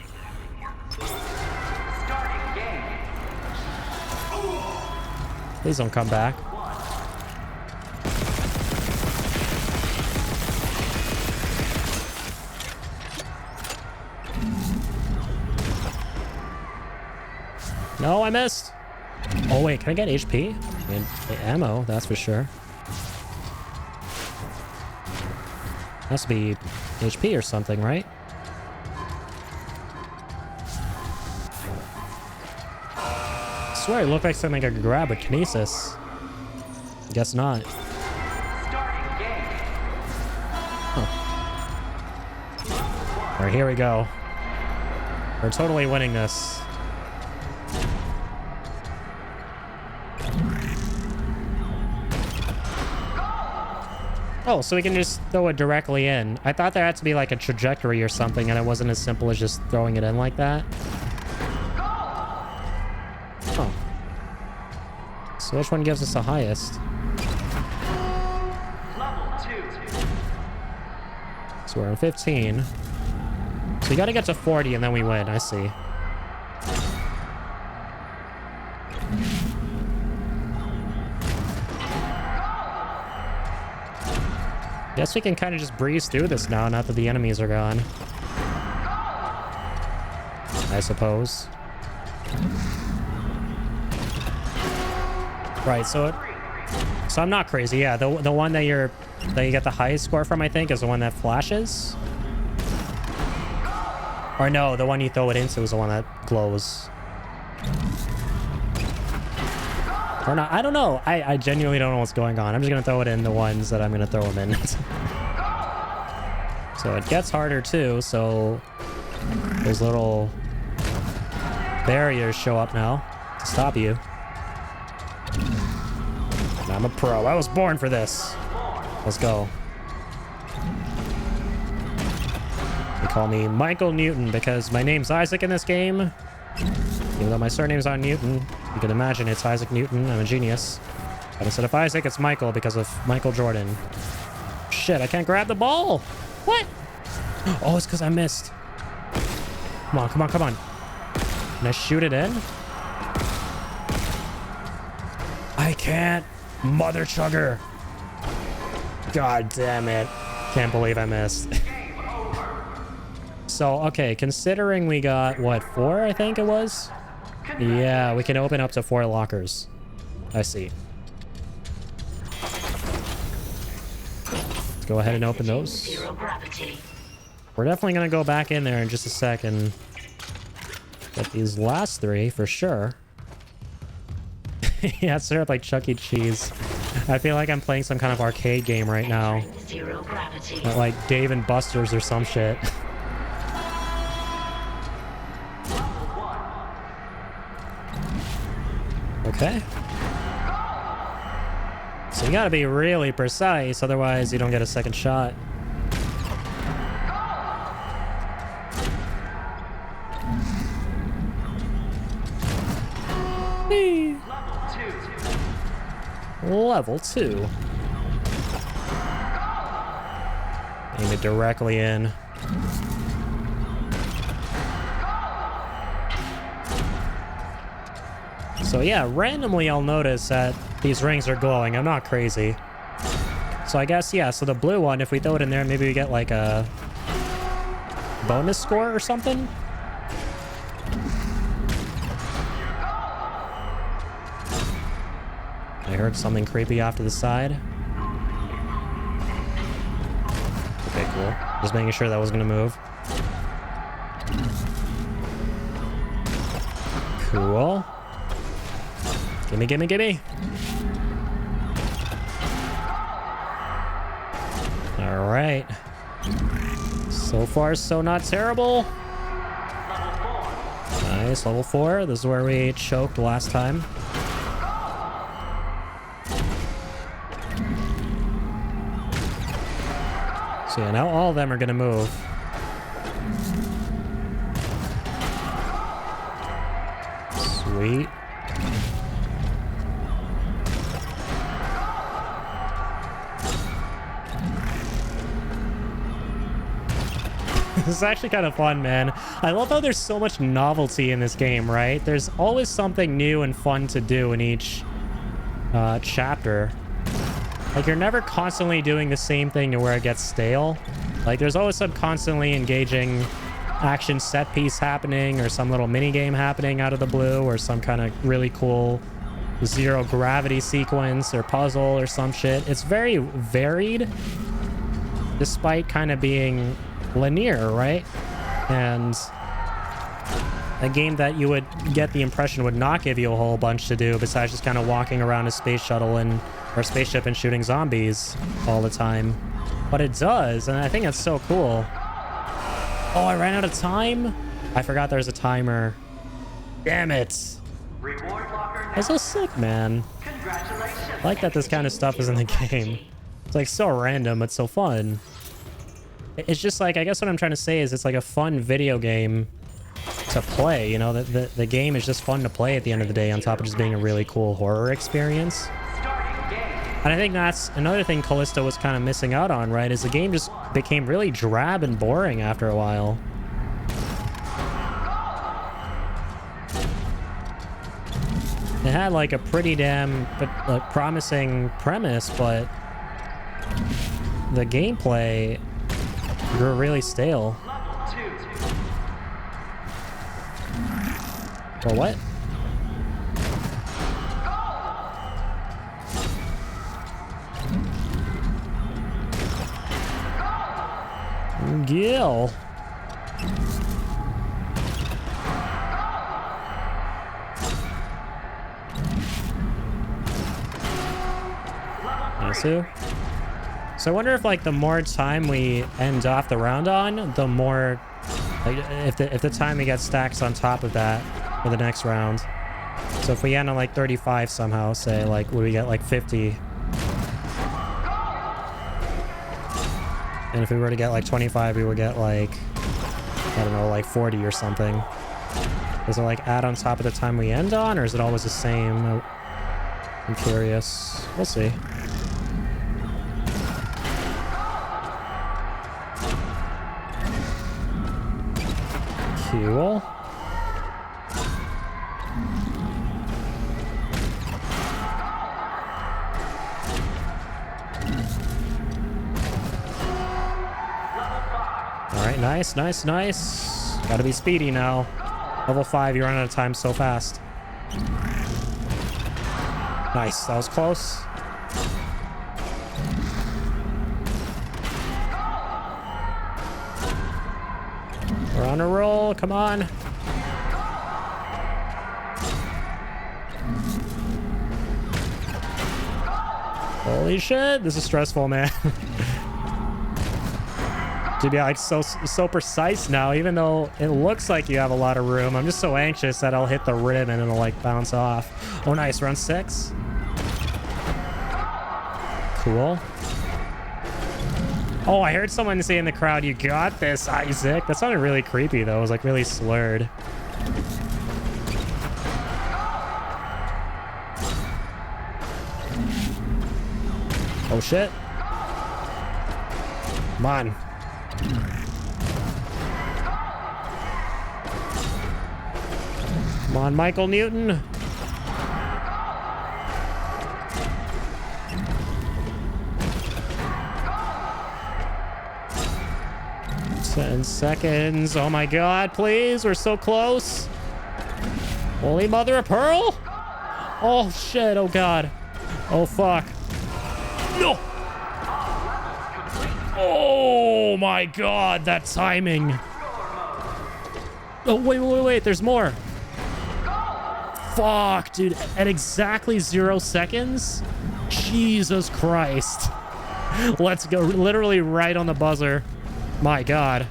Speaker 1: Please don't come back. No, I missed. Oh, wait, can I get HP? And ammo, that's for sure. Has to be HP or something, right? I swear it looked like something I could grab with kinesis. Guess not. Huh. Alright, here we go. We're totally winning this. Oh, so we can just throw it directly in. I thought there had to be like a trajectory or something, and it wasn't as simple as just throwing it in like that. Oh. So which one gives us the highest? So we're in 15. So we gotta get to 40 and then we win. I see. Guess we can kind of just breeze through this now that the enemies are gone. I suppose. Right, so I'm not crazy. Yeah, the one that you get the highest score from, I think, is the one that flashes. Or no, the one you throw it into is the one that glows. Or not. I don't know. I genuinely don't know what's going on. I'm just going to throw it in the ones that I'm going to throw them in. So it gets harder too. So those little barriers show up now to stop you. And I'm a pro. I was born for this. Let's go. They call me Michael Newton because my name's Isaac in this game. Even though my surname's on Newton, you can imagine it's Isaac Newton. I'm a genius. But instead of Isaac, it's Michael because of Michael Jordan. Shit, I can't grab the ball. What? Oh, it's because I missed. Come on, come on, come on. Can I shoot it in? I can't. Mother chugger. God damn it. Can't believe I missed. So, okay, considering we got, what, 4, I think it was? Yeah, we can open up to 4 lockers. I see. Let's go ahead and open those.
Speaker 6: Zero gravity.
Speaker 1: We're definitely going to go back in there in just a sec and get these last 3 for sure. Yeah, it's sort of like Chuck E. Cheese. I feel like I'm playing some kind of arcade game right now.
Speaker 6: Zero gravity.
Speaker 1: Like Dave and Buster's or some shit. Okay. So you gotta be really precise, otherwise you don't get a second shot. Level 2. Aim it directly in. So yeah, randomly I'll notice that these rings are glowing. I'm not crazy. So I guess, yeah, so the blue one, if we throw it in there, maybe we get like a bonus score or something? I heard something creepy off to the side. Okay, cool. Just making sure that was gonna move. Cool. Gimme, gimme, gimme. All right. So far, so not terrible. Nice, level 4. This is where we choked last time. So yeah, now all of them are gonna move. Sweet. This is actually kind of fun, man. I love how there's so much novelty in this game, right? There's always something new and fun to do in each chapter. Like, you're never constantly doing the same thing to where it gets stale. Like, there's always some constantly engaging action set piece happening, or some little mini game happening out of the blue, or some kind of really cool zero gravity sequence or puzzle or some shit. It's very varied, despite kind of being linear, right? And a game that you would get the impression would not give you a whole bunch to do besides just kind of walking around a space shuttle and or spaceship and shooting zombies all the time. But it does, and I think that's so cool. Oh, I ran out of time? I forgot there's a timer. Damn it. That's so sick, man. I like that this kind of stuff is in the game. It's like so random, but so fun. It's just like, I guess what I'm trying to say is it's like a fun video game to play, you know? The game is just fun to play at the end of the day, on top of just being a really cool horror experience. And I think that's another thing Callisto was kind of missing out on, right? Is the game just became really drab and boring after a while. It had like a pretty damn promising premise, but the gameplay grew really stale. Or what? Gil. too. So I wonder if like the more time we end off the round on, the more like if the time we get stacks on top of that for the next round. So if we end on like 35 somehow, say like would we get like 50? And if we were to get like 25, we would get like, I don't know, like 40 or something. Does it like add on top of the time we end on, or is it always the same? I'm curious. We'll see. Cool. Alright, nice, nice, nice. Gotta be speedy now. Level 5, you run out of time so fast. Nice, that was close. We're on a roll, come on. Holy shit, this is stressful, man. To be like so precise now, even though it looks like you have a lot of room. I'm just so anxious that I'll hit the rim and it'll like bounce off. Oh, nice, round 6. Cool. Oh, I heard someone say in the crowd, "You got this, Isaac." That sounded really creepy though. It was like really slurred. Oh shit. Come on. Come on, Michael Newton. Ten seconds. Oh my god, please. We're so close. Holy mother of pearl. Oh shit. Oh god. Oh fuck. No. Oh my god, that timing. Oh, wait. There's more. Fuck, dude. At exactly 0 seconds? Jesus Christ. Let's go. Literally right on the buzzer. My god.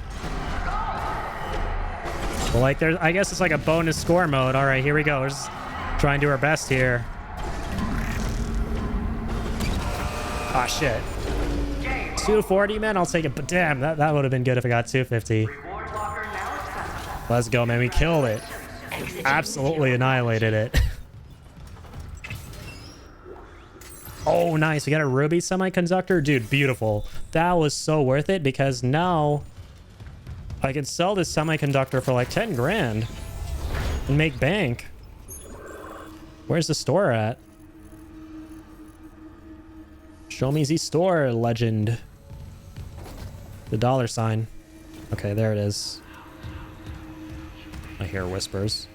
Speaker 1: Well, like, there's, I guess it's like a bonus score mode. All right, here we go. We're just trying to do our best here. Ah, shit. 240, man. I'll take it. But damn, that would have been good if I got 250. Let's go, man. We killed it. Absolutely annihilated it. Oh, nice. We got a ruby semiconductor. Dude, beautiful. That was so worth it because now I can sell this semiconductor for like 10 grand and make bank. Where's the store at? Show me the store, legend. The dollar sign. Okay, there it is. I hear whispers.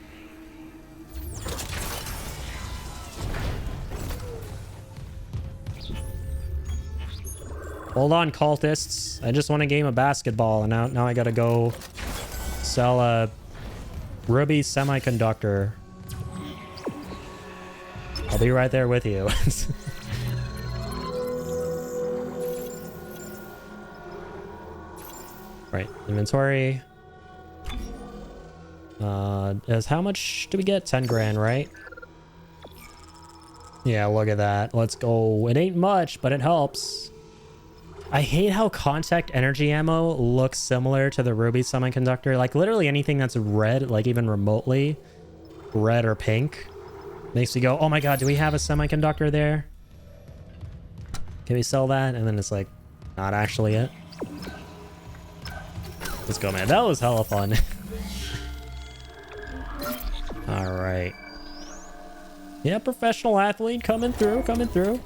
Speaker 1: Hold on, cultists. I just won a game of basketball, and now I gotta go sell a ruby semiconductor. I'll be right there with you. Right, inventory. Is how much do we get? 10 grand, right? Yeah, look at that. Let's go. It ain't much, but it helps. I hate how contact energy ammo looks similar to the ruby semiconductor. Like literally anything that's red, like even remotely red or pink, makes me go, oh my god, do we have a semiconductor there? Can we sell that? And then it's like, not actually it. Let's go, man. That was hella fun. All right. Yeah, professional athlete coming through, coming through.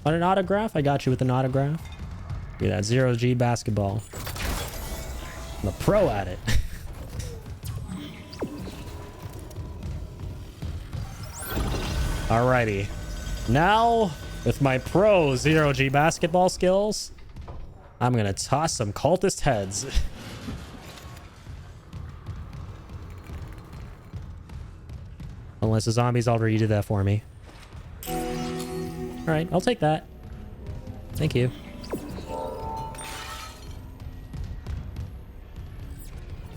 Speaker 1: Want an autograph? I got you with an autograph. Look at that, 0G basketball. I'm a pro at it. Alrighty. Now, with my pro 0G basketball skills, I'm gonna toss some cultist heads. Unless the zombies already did that for me. Alright, I'll take that. Thank you.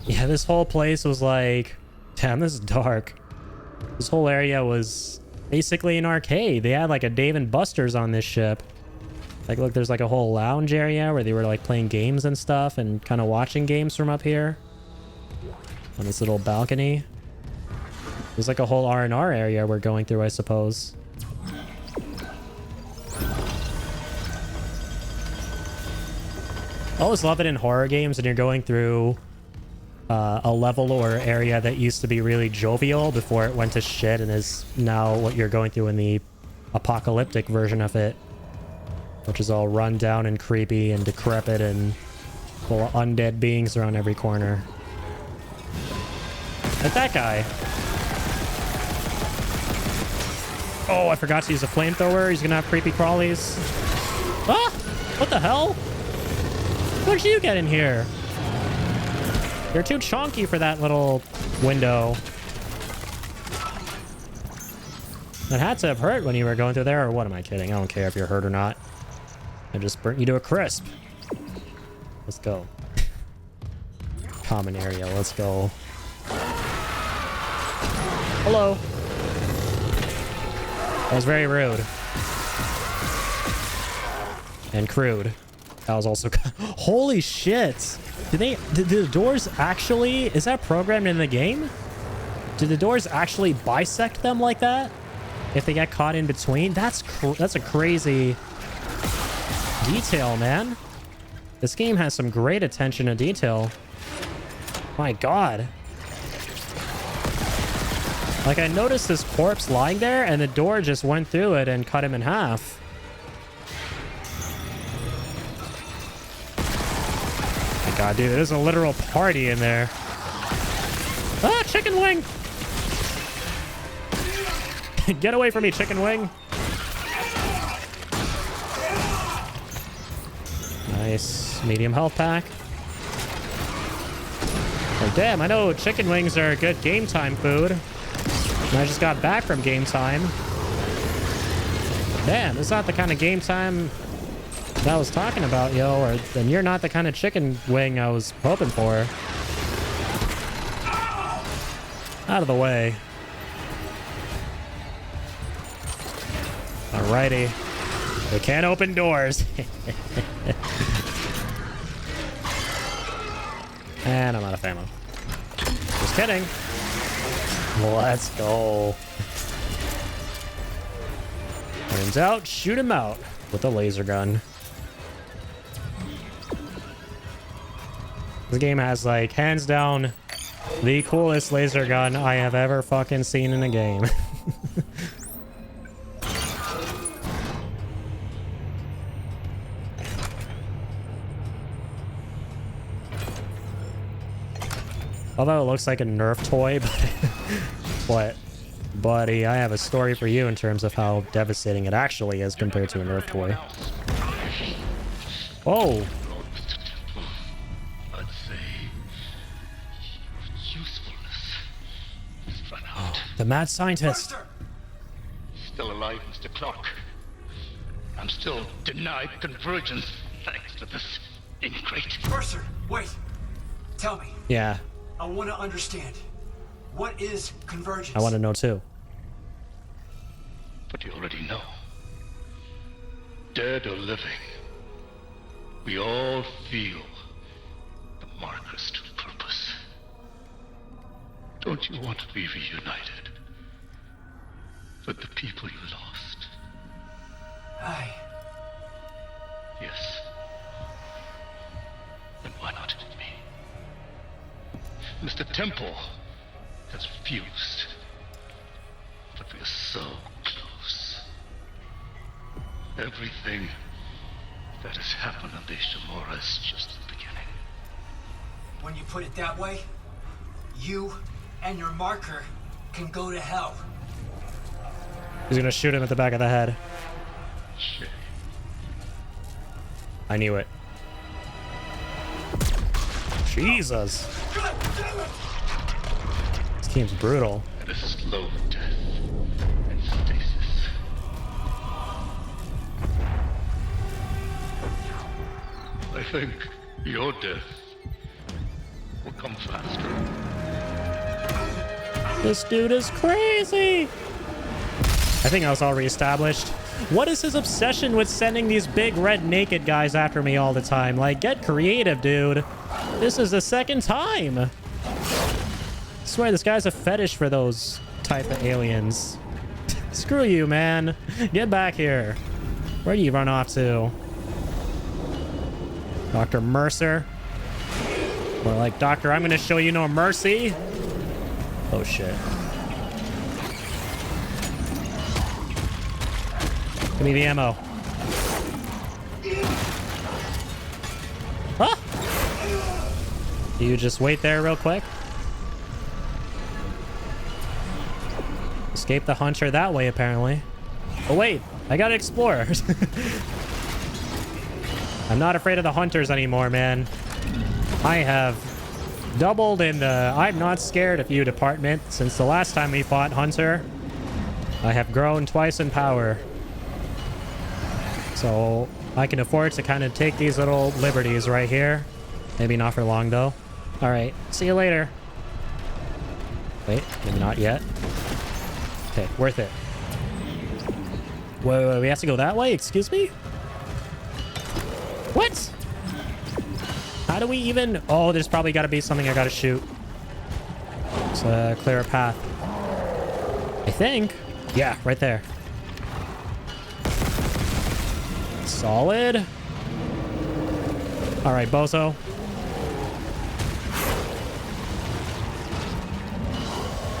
Speaker 1: Yeah, this whole place was like... Damn, this is dark. This whole area was basically an arcade. They had like a Dave & Buster's on this ship. Like, look, there's like a whole lounge area where they were like playing games and stuff and kind of watching games from up here. On this little balcony. There's like a whole R&R area we're going through, I suppose. I always love it in horror games when you're going through a level or area that used to be really jovial before it went to shit and is now what you're going through in the apocalyptic version of it, which is all run down and creepy and decrepit and full of undead beings around every corner. Like that guy. Oh, I forgot to use a flamethrower. He's gonna have creepy crawlies. Ah! What the hell? Where'd you get in here? You're too chonky for that little window. That had to have hurt when you were going through there, or what am I kidding? I don't care if you're hurt or not. I just burnt you to a crisp. Let's go. Common area, let's go. Hello. That was very rude. And crude. That was also... Holy shit! Did the doors actually... Is that programmed in the game? Do the doors actually bisect them like that? If they get caught in between? That's a crazy detail, man. This game has some great attention to detail. My god. Like, I noticed this corpse lying there, and the door just went through it and cut him in half. My god, dude, there's a literal party in there. Ah, chicken wing! Get away from me, chicken wing! Nice. Medium health pack. Oh, damn, I know chicken wings are good game time food. And I just got back from game time. Damn, it's not the kind of game time that I was talking about, yo. And you're not the kind of chicken wing I was hoping for. Out of the way. Alrighty. We can't open doors. And I'm out of ammo. Just kidding. Let's go. Turns out, shoot him out with a laser gun. This game has, like, hands down, the coolest laser gun I have ever fucking seen in a game. Although it looks like a Nerf toy, but buddy, I have a story for you in terms of how devastating it actually is compared to a Nerf toy. Whoa!
Speaker 7: I'd say your usefulness has run out.
Speaker 1: The mad scientist.
Speaker 4: Buster!
Speaker 7: Still alive, Mr. Clark. I'm still denied convergence thanks to this ingrate.
Speaker 4: Mercer, wait. Tell me.
Speaker 1: Yeah,
Speaker 4: I want to understand. What is convergence?
Speaker 1: I want to know too.
Speaker 7: But you already know. Dead or living, we all feel the marker's true purpose. Don't you want to be reunited with the people you lost?
Speaker 4: Aye.
Speaker 7: Yes. Then why not me? Mr. Temple has refused. But we are so close. Everything that has happened on the Ishimura is just the beginning.
Speaker 4: When you put it that way, you and your marker can go to hell.
Speaker 1: He's gonna shoot him at the back of the head.
Speaker 7: Shit.
Speaker 1: I knew it. Jesus.
Speaker 4: God damn it!
Speaker 1: This game's brutal.
Speaker 7: And a slow death in stasis. I think your death will come faster.
Speaker 1: This dude is crazy. I think I was all reestablished. What is his obsession with sending these big red naked guys after me all the time? Like, get creative, dude. This is the second time. I swear this guy's a fetish for those type of aliens. Screw you, man. Get back here. Where do you run off to? Dr. Mercer. More like, Doctor, I'm gonna show you no mercy. Oh, shit. Give me the ammo. Huh? You just wait there real quick. Escape the hunter that way, apparently. Oh, wait. I gotta explore. I'm not afraid of the hunters anymore, man. I have doubled in the I'm not scared of you department since the last time we fought Hunter. I have grown twice in power. So I can afford to kind of take these little liberties right here. Maybe not for long, though. All right. See you later. Wait, maybe not yet. Okay, worth it. Wait, we have to go that way? Excuse me? What? How do we even... Oh, there's probably got to be something I got to shoot. To clear a path. I think. Yeah, right there. Solid. All right, bozo.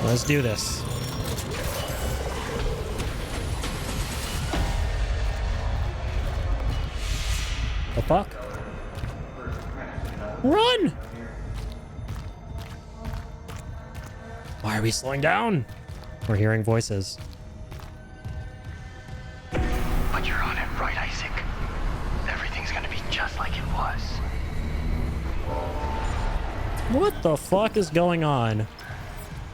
Speaker 1: Let's do this. The fuck? Run! Why are we slowing down? We're hearing voices.
Speaker 8: But you're on it right, Isaac. Everything's gonna be just like it was.
Speaker 1: What the fuck is going on?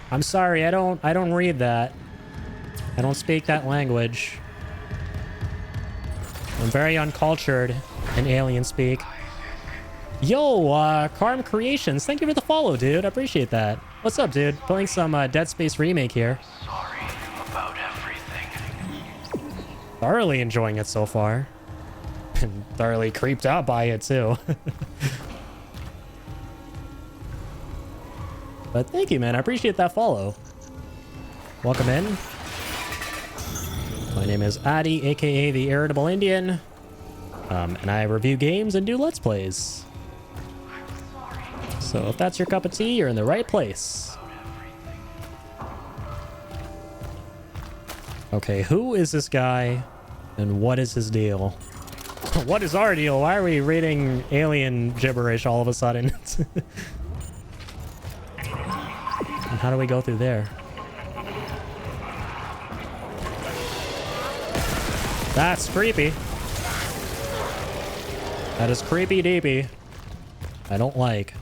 Speaker 1: I'm sorry, I don't read that. I don't speak that language. I'm very uncultured in alien speak. Yo, Karm Creations, thank you for the follow, dude. I appreciate that. What's up, dude? Playing some Dead Space Remake here.
Speaker 8: Sorry about everything.
Speaker 1: Thoroughly enjoying it so far. And thoroughly creeped out by it, too. But thank you, man. I appreciate that follow. Welcome in. My name is Addy, aka the Irritable Indian. And I review games and do Let's Plays. So if that's your cup of tea, you're in the right place. Okay, who is this guy? And what is his deal? What is our deal? Why are we reading alien gibberish all of a sudden? And how do we go through there? That's creepy. That is creepy deepy. I don't like.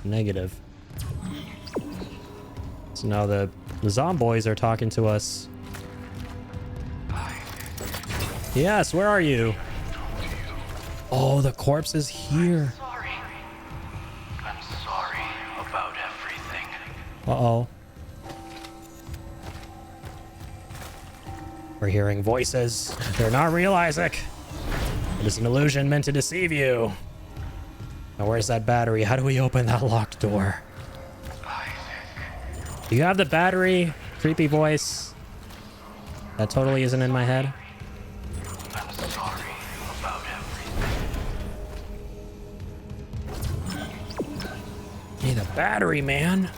Speaker 1: Negative. So now the zomboys are talking to us. Yes, where are you? Oh, the corpse is here.
Speaker 8: Sorry. I'm sorry about everything.
Speaker 1: Uh-oh. We're hearing voices. They're not real, Isaac. It is an illusion meant to deceive you. Now, where's that battery? How do we open that locked door? Do you have the battery? Creepy voice. That totally isn't in my head.
Speaker 8: I'm sorry about everything.
Speaker 1: Need a battery, man.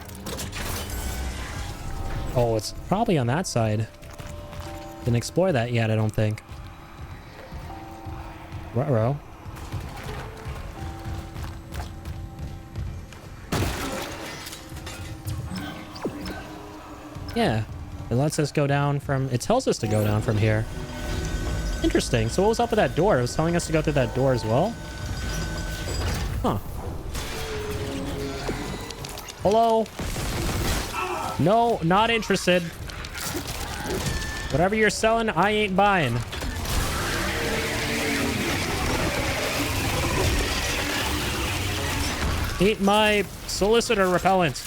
Speaker 1: Oh, it's probably on that side. Didn't explore that yet, I don't think. Ruh-roh. Yeah, it lets us go down from... It tells us to go down from here. Interesting. So what was up with that door? It was telling us to go through that door as well? Huh. Hello? No, not interested. Whatever you're selling, I ain't buying. Eat my solicitor repellent.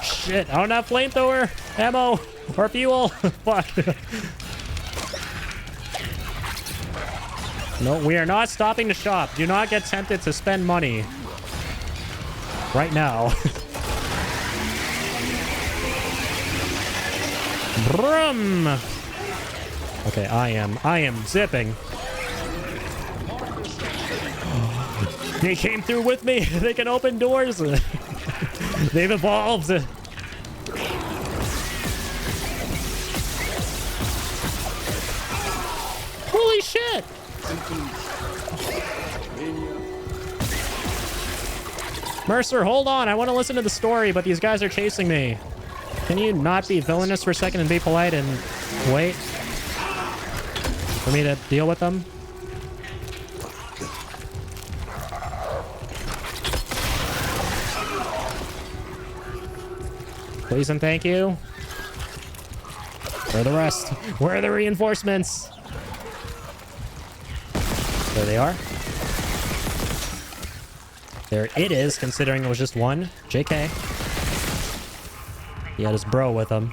Speaker 1: Shit, I don't have flamethrower ammo or fuel. Fuck. No, we are not stopping to shop. Do not get tempted to spend money right now. Brum. Okay, I am zipping. They came through with me. They can open doors. They've evolved. Holy shit. Mercer, hold on. I want to listen to the story, but these guys are chasing me. Can you not be villainous for a second and be polite and wait for me to deal with them? Please and thank you. Where are the rest? Where are the reinforcements? There they are. There it is, considering it was just one. JK. He had his bro with him,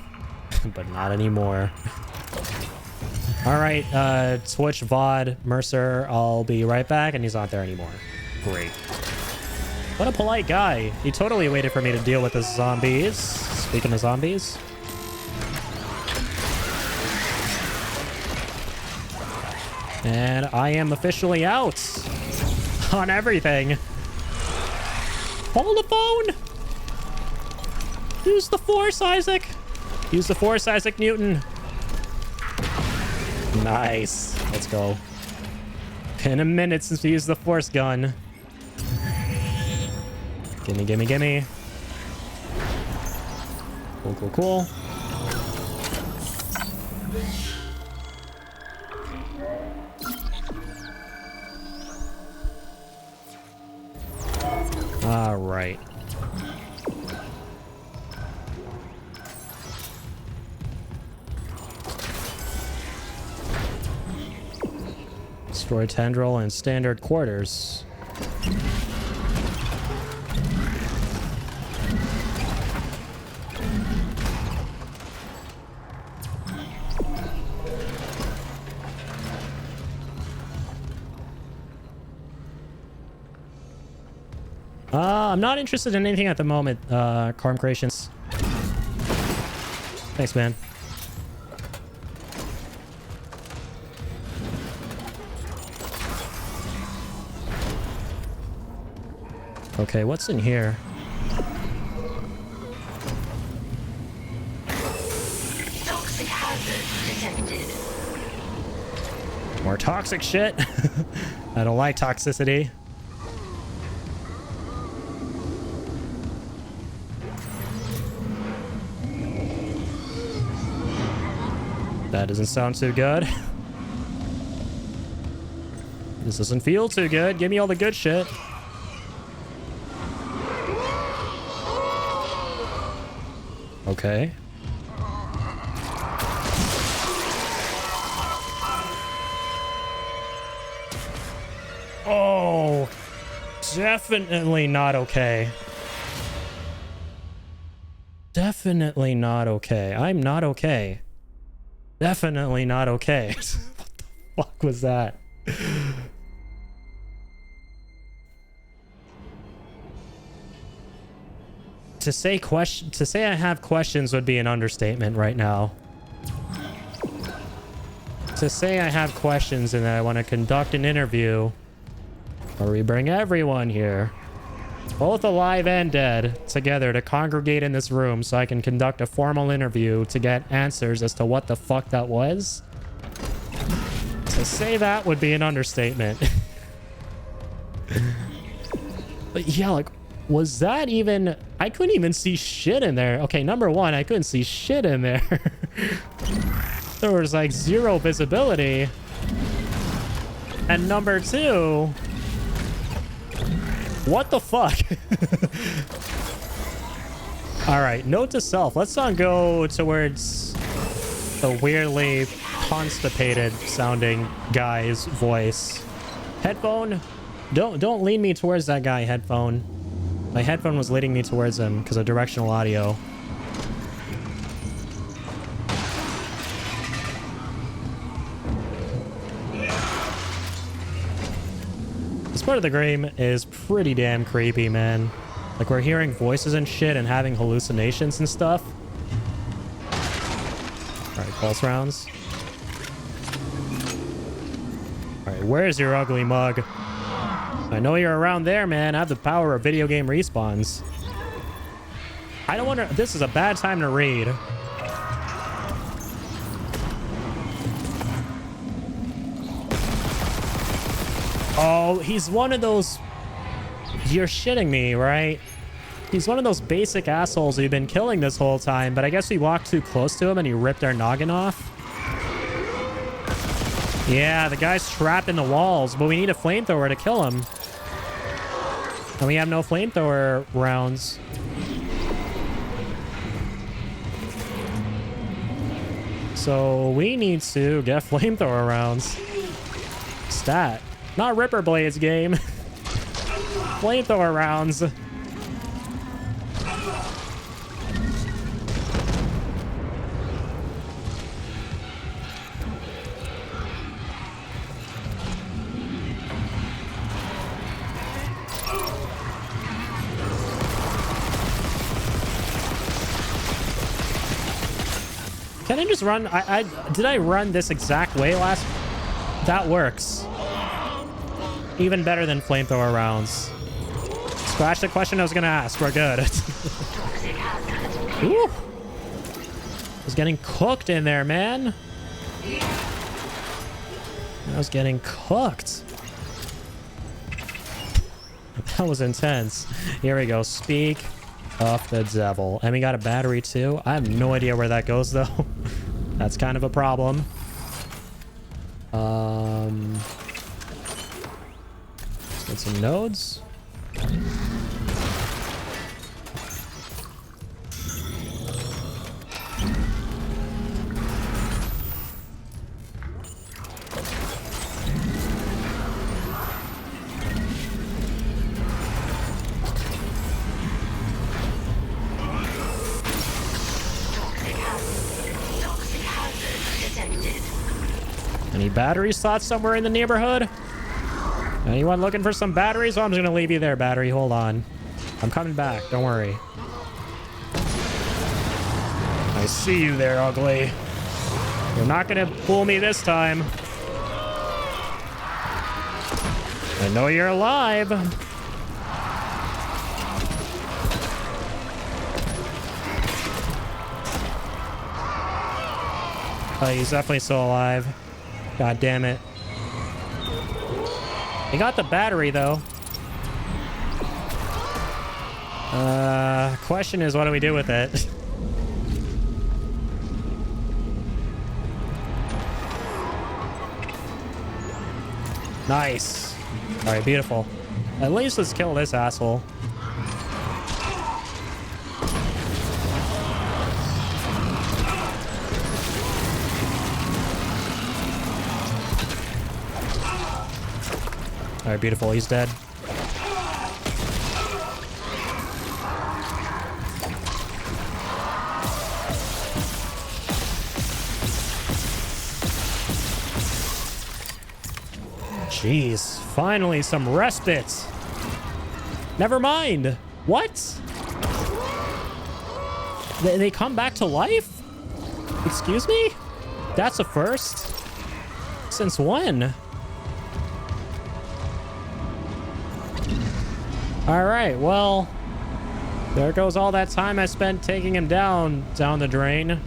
Speaker 1: but not anymore. All right, Twitch, VOD, Mercer, I'll be right back, and he's not there anymore. Great. What a polite guy. He totally waited for me to deal with the zombies. Speaking of zombies. And I am officially out on everything. Hold the phone! Use the Force, Isaac! Use the Force, Isaac Newton. Nice. Let's go. Been a minute since we used the Force gun. Gimme, gimme, gimme. Cool, cool, cool. All right. Destroy tendril and standard quarters. I'm not interested in anything at the moment, Carm Creations. Thanks, man. Okay, what's in here?
Speaker 6: Toxic hazard detected.
Speaker 1: More toxic shit. I don't like toxicity. That doesn't sound too good. This doesn't feel too good. Give me all the good shit. Okay. Oh, definitely not okay. Definitely not okay. I'm not okay. Definitely not okay. What the fuck was that? To say I have questions would be an understatement right now. To say I have questions and that I want to conduct an interview where we bring everyone here, both alive and dead, together to congregate in this room so I can conduct a formal interview to get answers as to what the fuck that was. To say that would be an understatement. But yeah, like, was that even... I couldn't even see shit in there. Okay, number one, I couldn't see shit in there. There was like zero visibility. And number two... What the fuck? All right, note to self. Let's not go towards the weirdly constipated sounding guy's voice. Headphone, don't lead me towards that guy, headphone. My headphone was leading me towards him because of directional audio. This part of the game is pretty damn creepy, man. Like, we're hearing voices and shit and having hallucinations and stuff. Alright, pulse rounds. Alright, where's your ugly mug? I know you're around there, man. I have the power of video game respawns. I don't wonder... This is a bad time to read. Oh, he's one of those... You're shitting me, right? He's one of those basic assholes we've been killing this whole time, but I guess we walked too close to him and he ripped our noggin off. Yeah, the guy's trapped in the walls, but we need a flamethrower to kill him. And we have no flamethrower rounds. So we need to get flamethrower rounds. Stat. Not Ripper Blades, game. Flamethrower rounds. Can I just run? Did I run this exact way last? That works. Even better than flamethrower rounds. Scratch the question I was gonna ask. We're good. Ooh. I was getting cooked in there, man. I was getting cooked. That was intense. Here we go. Speak of the devil. And we got a battery too. I have no idea where that goes though. That's kind of a problem. Let's get some nodes. Any battery slots somewhere in the neighborhood? Anyone looking for some batteries? Oh, I'm just gonna leave you there, battery. Hold on. I'm coming back. Don't worry. I see you there, ugly. You're not gonna fool me this time. I know you're alive. Oh, he's definitely still alive. God damn it. He got the battery, though. Question is, what do we do with it? Nice. All right, beautiful. At least let's kill this asshole. All right, beautiful. He's dead. Jeez, finally some respite. Never mind. What? They come back to life? Excuse me? That's a first? Since when? All right, well, there goes all that time I spent taking him down the drain.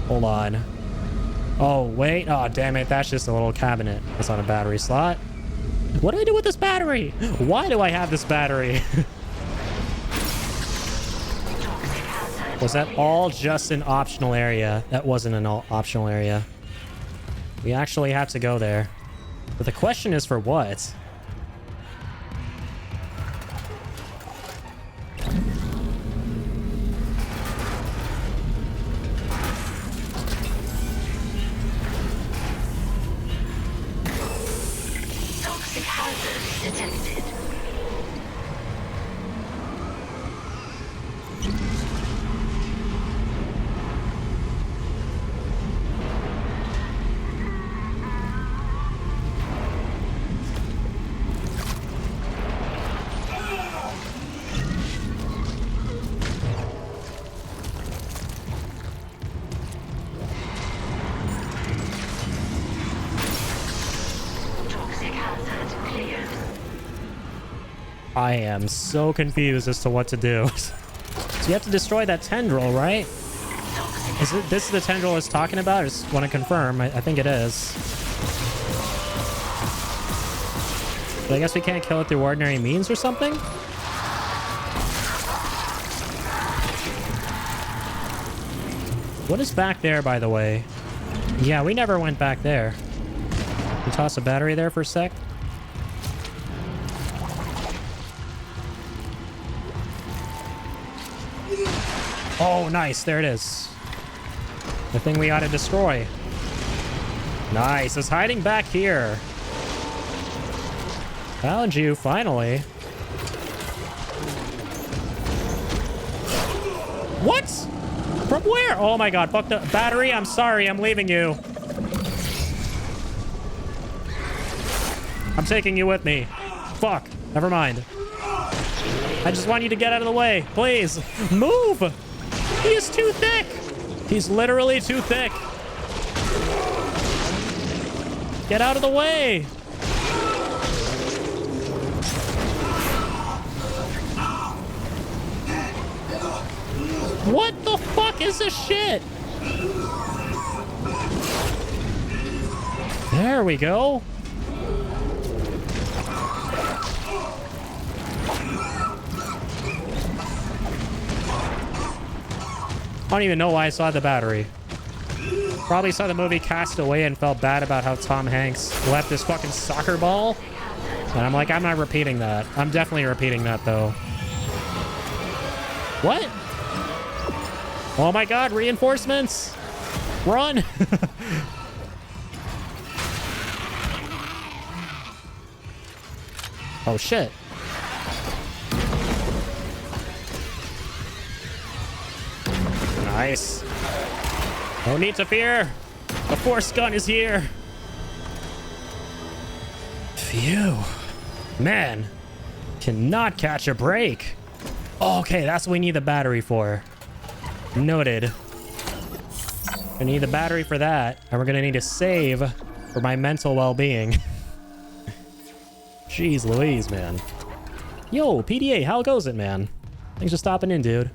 Speaker 1: Hold on. Oh, wait. Oh, damn it. That's just a little cabinet. That's on a battery slot. What do I do with this battery? Why do I have this battery? Was that all just an optional area? That wasn't an optional area. We actually have to go there. But the question is for what?
Speaker 6: detected. Toxic hazard cleared.
Speaker 1: I am so confused as to what to do. So you have to destroy that tendril, right? Is it this is the tendril I was talking about? I just want to confirm. I think it is. But I guess we can't kill it through ordinary means or something? What is back there, by the way? Yeah, we never went back there. You toss a battery there for a sec? Oh, nice. There it is. The thing we ought to destroy. Nice. It's hiding back here. Found you, finally. What? From where? Oh my god. Fuck the battery. I'm sorry. I'm leaving you. I'm taking you with me. Fuck. Never mind. I just want you to get out of the way. Please. Move. He is too thick. He's literally too thick. Get out of the way. What the fuck is this shit? There we go. I don't even know why I saw the battery. Probably saw the movie Castaway and felt bad about how Tom Hanks left this fucking soccer ball. And I'm like, I'm not repeating that. I'm definitely repeating that, though. What? Oh my god, reinforcements! Run! Oh shit. Nice. No need to fear. The force gun is here. Phew. Man. Cannot catch a break. Okay, that's what we need the battery for. Noted. I need the battery for that. And we're gonna need a save for my mental well-being. Jeez Louise, man. Yo, PDA, how goes it, man? Thanks for stopping in, dude.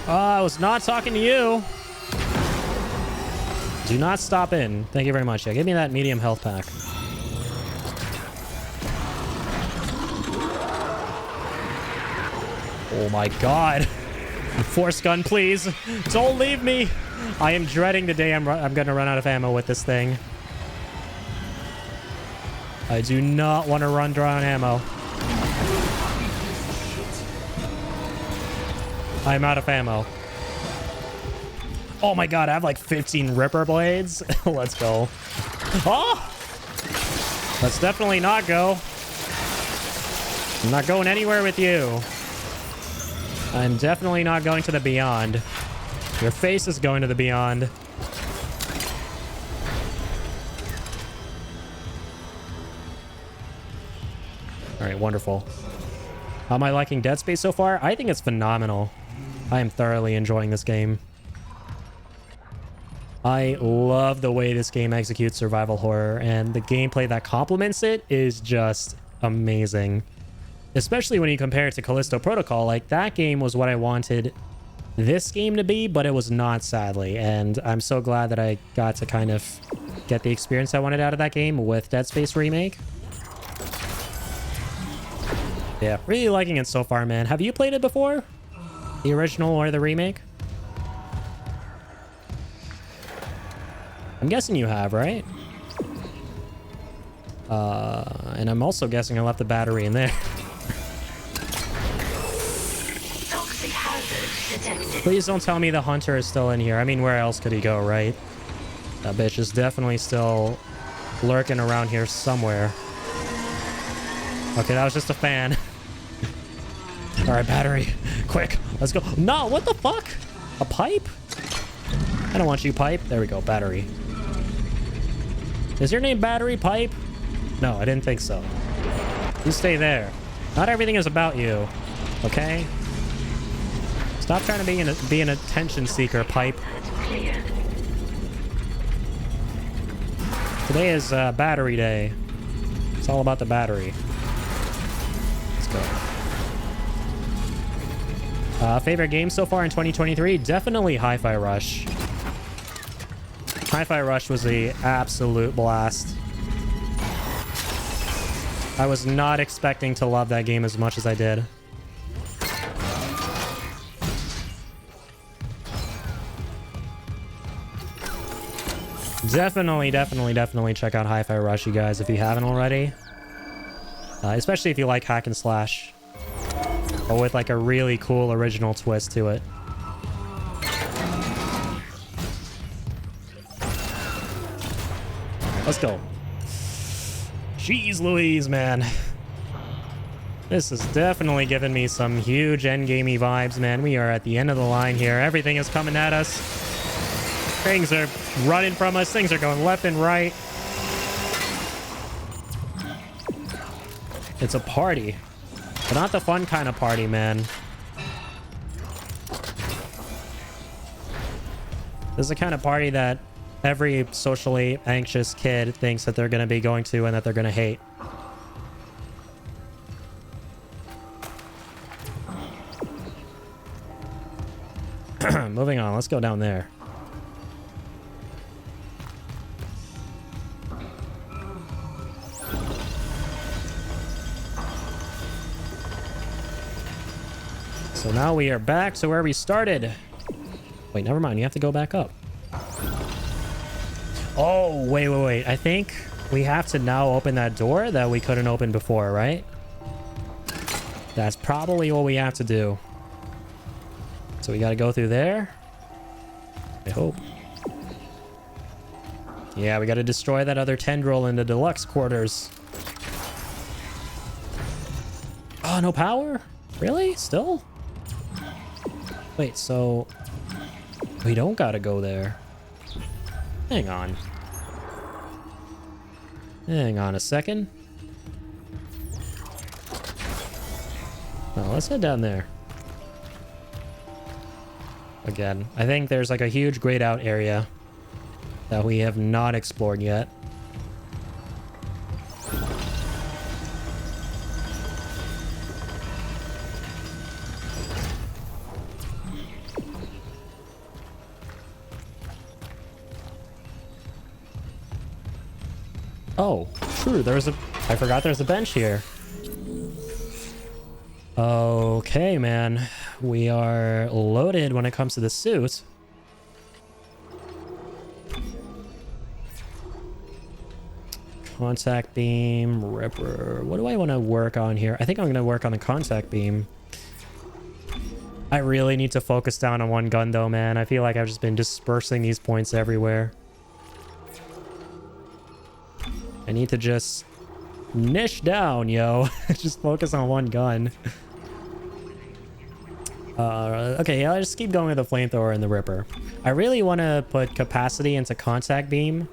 Speaker 1: I was not talking to you. Do not stop in. Thank you very much. Yeah, give me that medium health pack. Oh my god. Force gun, please. Don't leave me. I am dreading the day I'm gonna run out of ammo with this thing. I do not want to run dry on ammo. I'm out of ammo. Oh my god, I have like 15 Ripper blades. Let's go. Oh! Let's definitely not go. I'm not going anywhere with you. I'm definitely not going to the beyond. Your face is going to the beyond. All right, wonderful. How am I liking Dead Space so far? I think it's phenomenal. I am thoroughly enjoying this game. I love the way this game executes survival horror, and the gameplay that complements it is just amazing. Especially when you compare it to Callisto Protocol. Like, that game was what I wanted this game to be, but it was not, sadly. And I'm so glad that I got to kind of get the experience I wanted out of that game with Dead Space Remake. Yeah, really liking it so far, man. Have you played it before? The original or the remake? I'm guessing you have, right? And I'm also guessing I left the battery in there.
Speaker 6: Toxic hazard detected.
Speaker 1: Please don't tell me the hunter is still in here. I mean, where else could he go, right? That bitch is definitely still lurking around here somewhere. Okay, that was just a fan. All right, battery. Quick, let's go. No, what the fuck? A pipe? I don't want you, pipe. There we go, battery. Is your name Battery Pipe? No, I didn't think so. You stay there. Not everything is about you, okay? Stop trying to be an attention seeker, Pipe. Today is battery day. It's all about the battery. Let's go. Favorite game so far in 2023? Definitely Hi-Fi Rush. Hi-Fi Rush was the absolute blast. I was not expecting to love that game as much as I did. Definitely check out Hi-Fi Rush, you guys, if you haven't already. Especially if you like hack and slash. But with like a really cool original twist to it. Let's go. Jeez Louise, man. This is definitely giving me some huge endgamey vibes, man. We are at the end of the line here. Everything is coming at us. Things are running from us. Things are going left and right. It's a party. But not the fun kind of party, man. This is the kind of party that every socially anxious kid thinks that they're going to be going to and that they're going to hate. Moving on. Let's go down there. So now we are back to where we started. Wait, never mind. You have to go back up. Oh, wait. I think we have to now open that door that we couldn't open before, right? That's probably what we have to do. So we got to go through there. I hope. Yeah, we got to destroy that other tendril in the deluxe quarters. Oh, no power? Really? Still? Wait, so we don't got to go there. Hang on. Hang on a second. Well, let's head down there. Again, I think there's like a huge grayed out area that we have not explored yet. Oh, true. I forgot there's a bench here. Okay, man. We are loaded when it comes to the suit. Contact beam, Ripper. What do I want to work on here? I think I'm going to work on the contact beam. I really need to focus down on one gun though, man. I feel like I've just been dispersing these points everywhere. I need to just niche down, yo. Just focus on one gun. Okay, I'll just keep going with the flamethrower and the Ripper. I really want to put capacity into contact beam,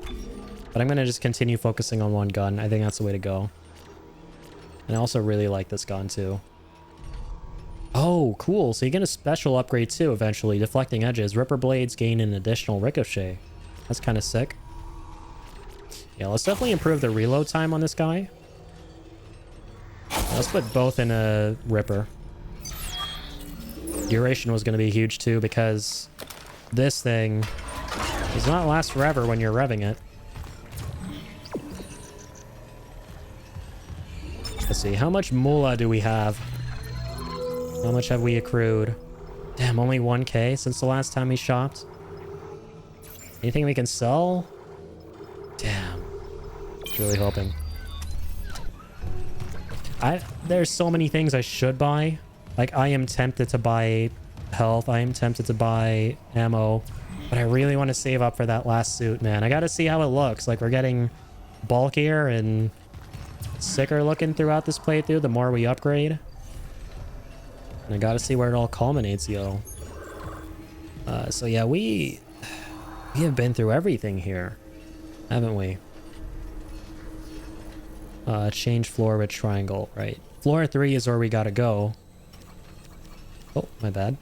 Speaker 1: but I'm going to just continue focusing on one gun. I think that's the way to go. And I also really like this gun too. Oh, cool. So you get a special upgrade too eventually. Deflecting edges. Ripper blades gain an additional ricochet. That's kind of sick. Yeah, let's definitely improve the reload time on this guy. Let's put both in a Ripper. Duration was going to be huge too because this thing does not last forever when you're revving it. Let's see, how much moolah do we have? How much have we accrued? Damn, only 1k since the last time we shopped. Anything we can sell? Damn. Really hoping. There's so many things I should buy. Like, I am tempted to buy health. I am tempted to buy ammo. But I really want to save up for that last suit, man. I gotta see how it looks. Like, we're getting bulkier and sicker looking throughout this playthrough, the more we upgrade. And I gotta see where it all culminates, yo. So yeah, we have been through everything here, haven't we? Change floor with triangle, right? Floor 3 is where we gotta go. Oh, my bad.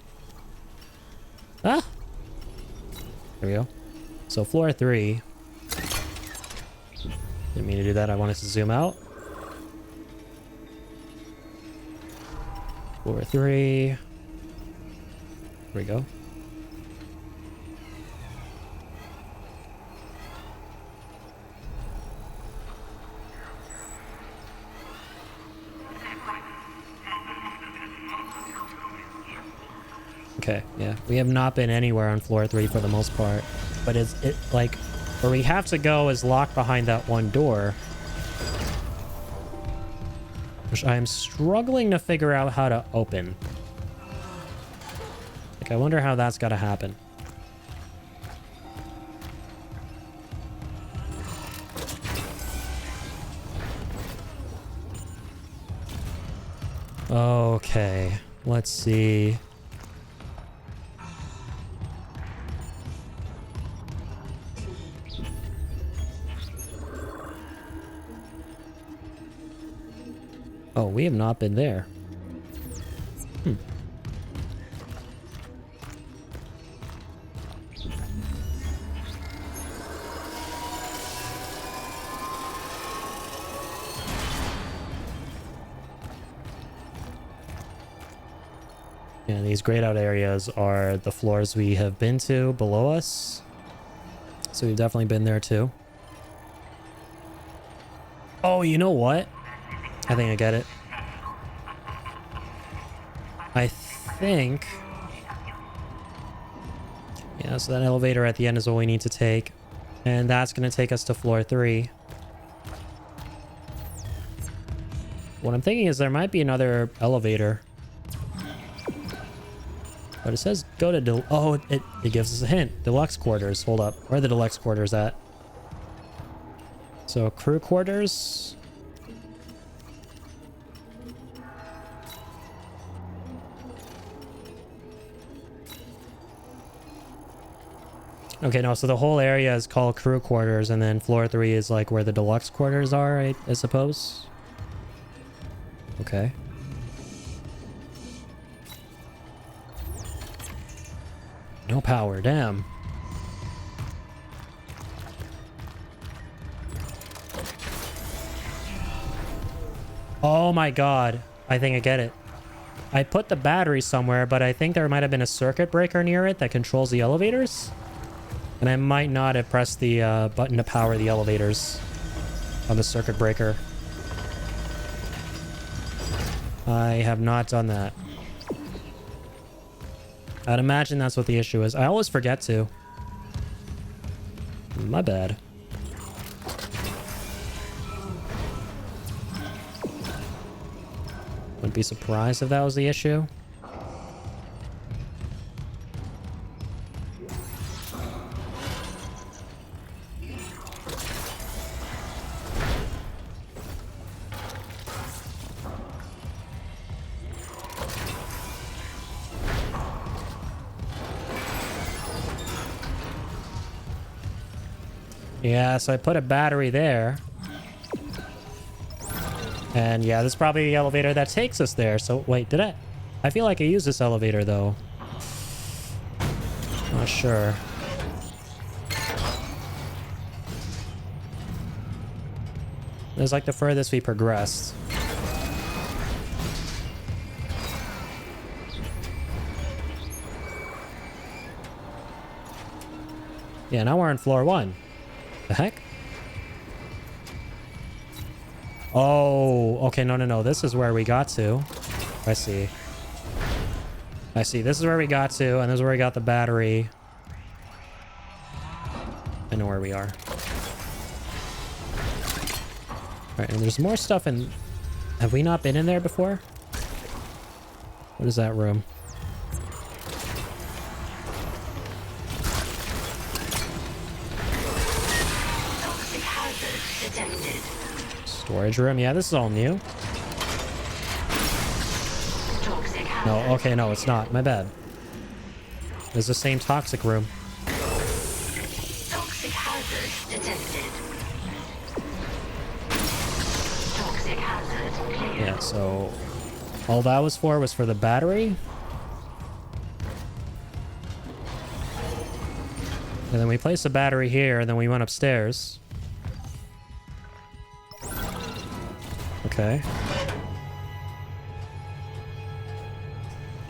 Speaker 1: Ah! There we go. So floor 3. Didn't mean to do that. I wanted to zoom out. Floor 3. Here we go. Okay, yeah. We have not been anywhere on floor 3 for the most part. But it like where we have to go is locked behind that one door. Which I am struggling to figure out how to open. Like, I wonder how that's gotta happen. Okay, let's see. Oh, we have not been there. Yeah, these grayed out areas are the floors we have been to below us. So we've definitely been there too. Oh, you know what? I think I get it. I think... Yeah, so that elevator at the end is what we need to take. And that's going to take us to floor 3. What I'm thinking is there might be another elevator. But it says go to... Oh, it gives us a hint. Deluxe quarters. Hold up. Where are the deluxe quarters at? So crew quarters... Okay, no, so the whole area is called crew quarters, and then floor 3 is like where the deluxe quarters are, I suppose. Okay. No power, damn. Oh my god, I think I get it. I put the battery somewhere, but I think there might have been a circuit breaker near it that controls the elevators. And I might not have pressed the button to power the elevators on the circuit breaker. I have not done that. I'd imagine that's what the issue is. I always forget to. My bad. Wouldn't be surprised if that was the issue. Yeah, so I put a battery there. And yeah, this is probably the elevator that takes us there. So wait, did I? I feel like I used this elevator though. Not sure. It was like the furthest we progressed. Yeah, now we're on floor 1. The heck? Oh, okay, no. This is where we got to. I see. This is where we got to, and this is where we got the battery. I know where we are. Alright, and there's more stuff in... Have we not been in there before? What is that room?
Speaker 6: detected.
Speaker 1: Storage room. Yeah, this is all new.
Speaker 6: Toxic
Speaker 1: No,
Speaker 6: hazard.
Speaker 1: okay, no, it's not. My bad. It's the same toxic room.
Speaker 6: Toxic hazard detected. Toxic hazard clear.
Speaker 1: Yeah, so all that was for the battery. And then we placed the battery here, and then we went upstairs. Okay.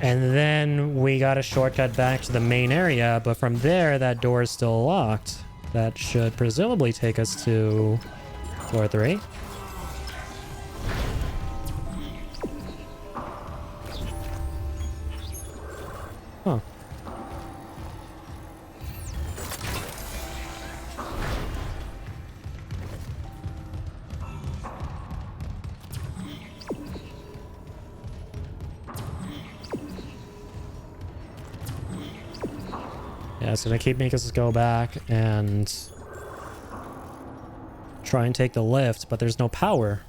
Speaker 1: And then we got a shortcut back to the main area, but from there, that door is still locked. That should presumably take us to floor 3. Huh. Yeah, it's gonna keep making us go back and try and take the lift, but there's no power.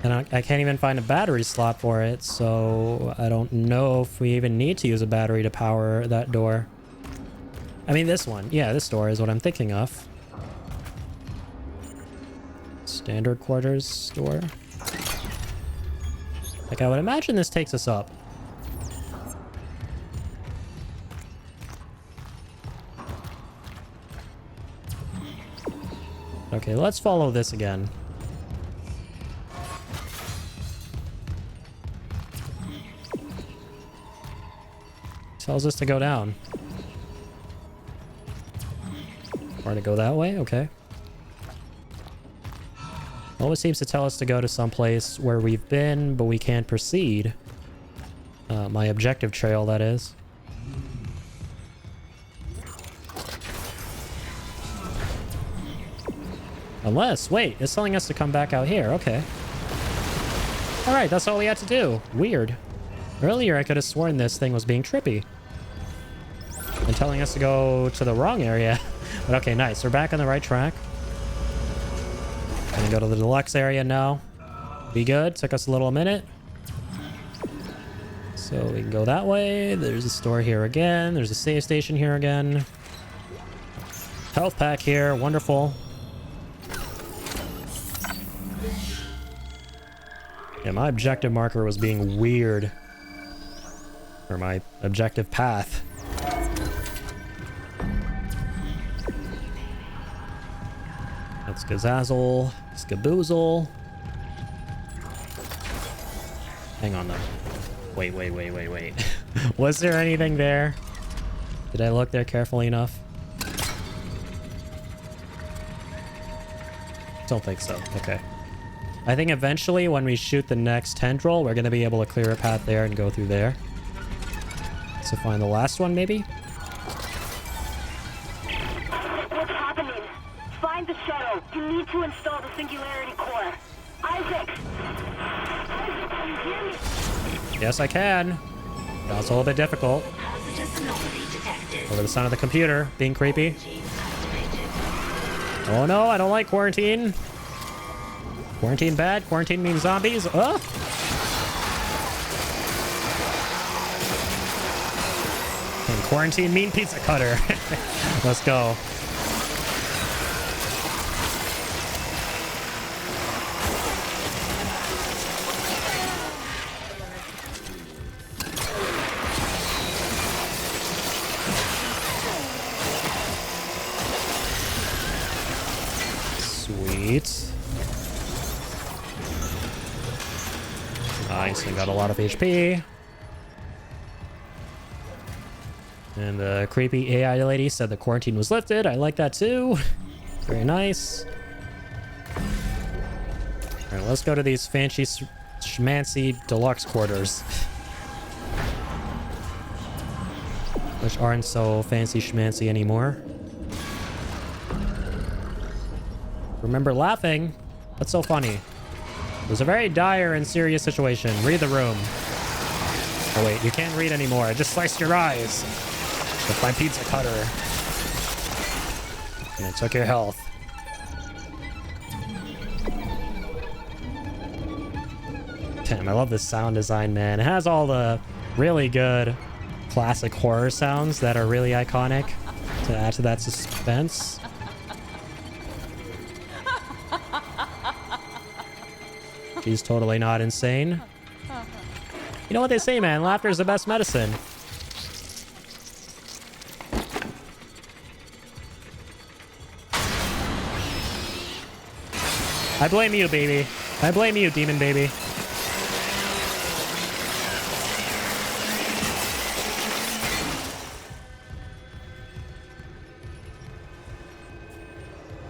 Speaker 1: And I can't even find a battery slot for it, so I don't know if we even need to use a battery to power that door. I mean, this one. Yeah, this door is what I'm thinking of. Standard quarters door. Like, I would imagine this takes us up. Okay, let's follow this again. Tells us to go down. Or to go that way? Okay. Always seems to tell us to go to some place where we've been, but we can't proceed. My objective trail, that is. Unless, wait, it's telling us to come back out here. Okay. Alright, that's all we had to do. Weird. Earlier, I could have sworn this thing was being trippy. And telling us to go to the wrong area. But okay, nice. We're back on the right track. Gonna go to the deluxe area now. Be good. Took us a little minute. So we can go that way. There's a store here again. There's a save station here again. Health pack here. Wonderful. Yeah, my objective marker was being weird. Or my objective path. That's Gazazzle. Skaboozle. Hang on though. Wait. Was there anything there? Did I look there carefully enough? Don't think so. Okay. I think eventually when we shoot the next tendril, we're going to be able to clear a path there and go through there. So find the last one, maybe?
Speaker 3: What's happening? Find the shuttle. You need to install the singularity core. Isaac! Isaac, can you hear me?
Speaker 1: Yes, I can. That's a little bit difficult.
Speaker 6: Hazardous anomaly detected.
Speaker 1: Over the sound of the computer being creepy.
Speaker 6: Gene activated.
Speaker 1: Oh no, I don't like quarantine. Quarantine bad. Quarantine means zombies. And quarantine mean pizza cutter. Let's go. Sweet. Nice, I got a lot of HP. And the creepy AI lady said the quarantine was lifted. I like that too. Very nice. Alright, let's go to these fancy schmancy deluxe quarters. Which aren't so fancy schmancy anymore. Remember laughing? That's so funny. It was a very dire and serious situation. Read the room. Oh wait, you can't read anymore. I just sliced your eyes with my pizza cutter. And it took your health. Damn, I love this sound design, man. It has all the really good classic horror sounds that are really iconic to add to that suspense. She's totally not insane. You know what they say, man? Laughter is the best medicine. I blame you, baby. I blame you, demon baby.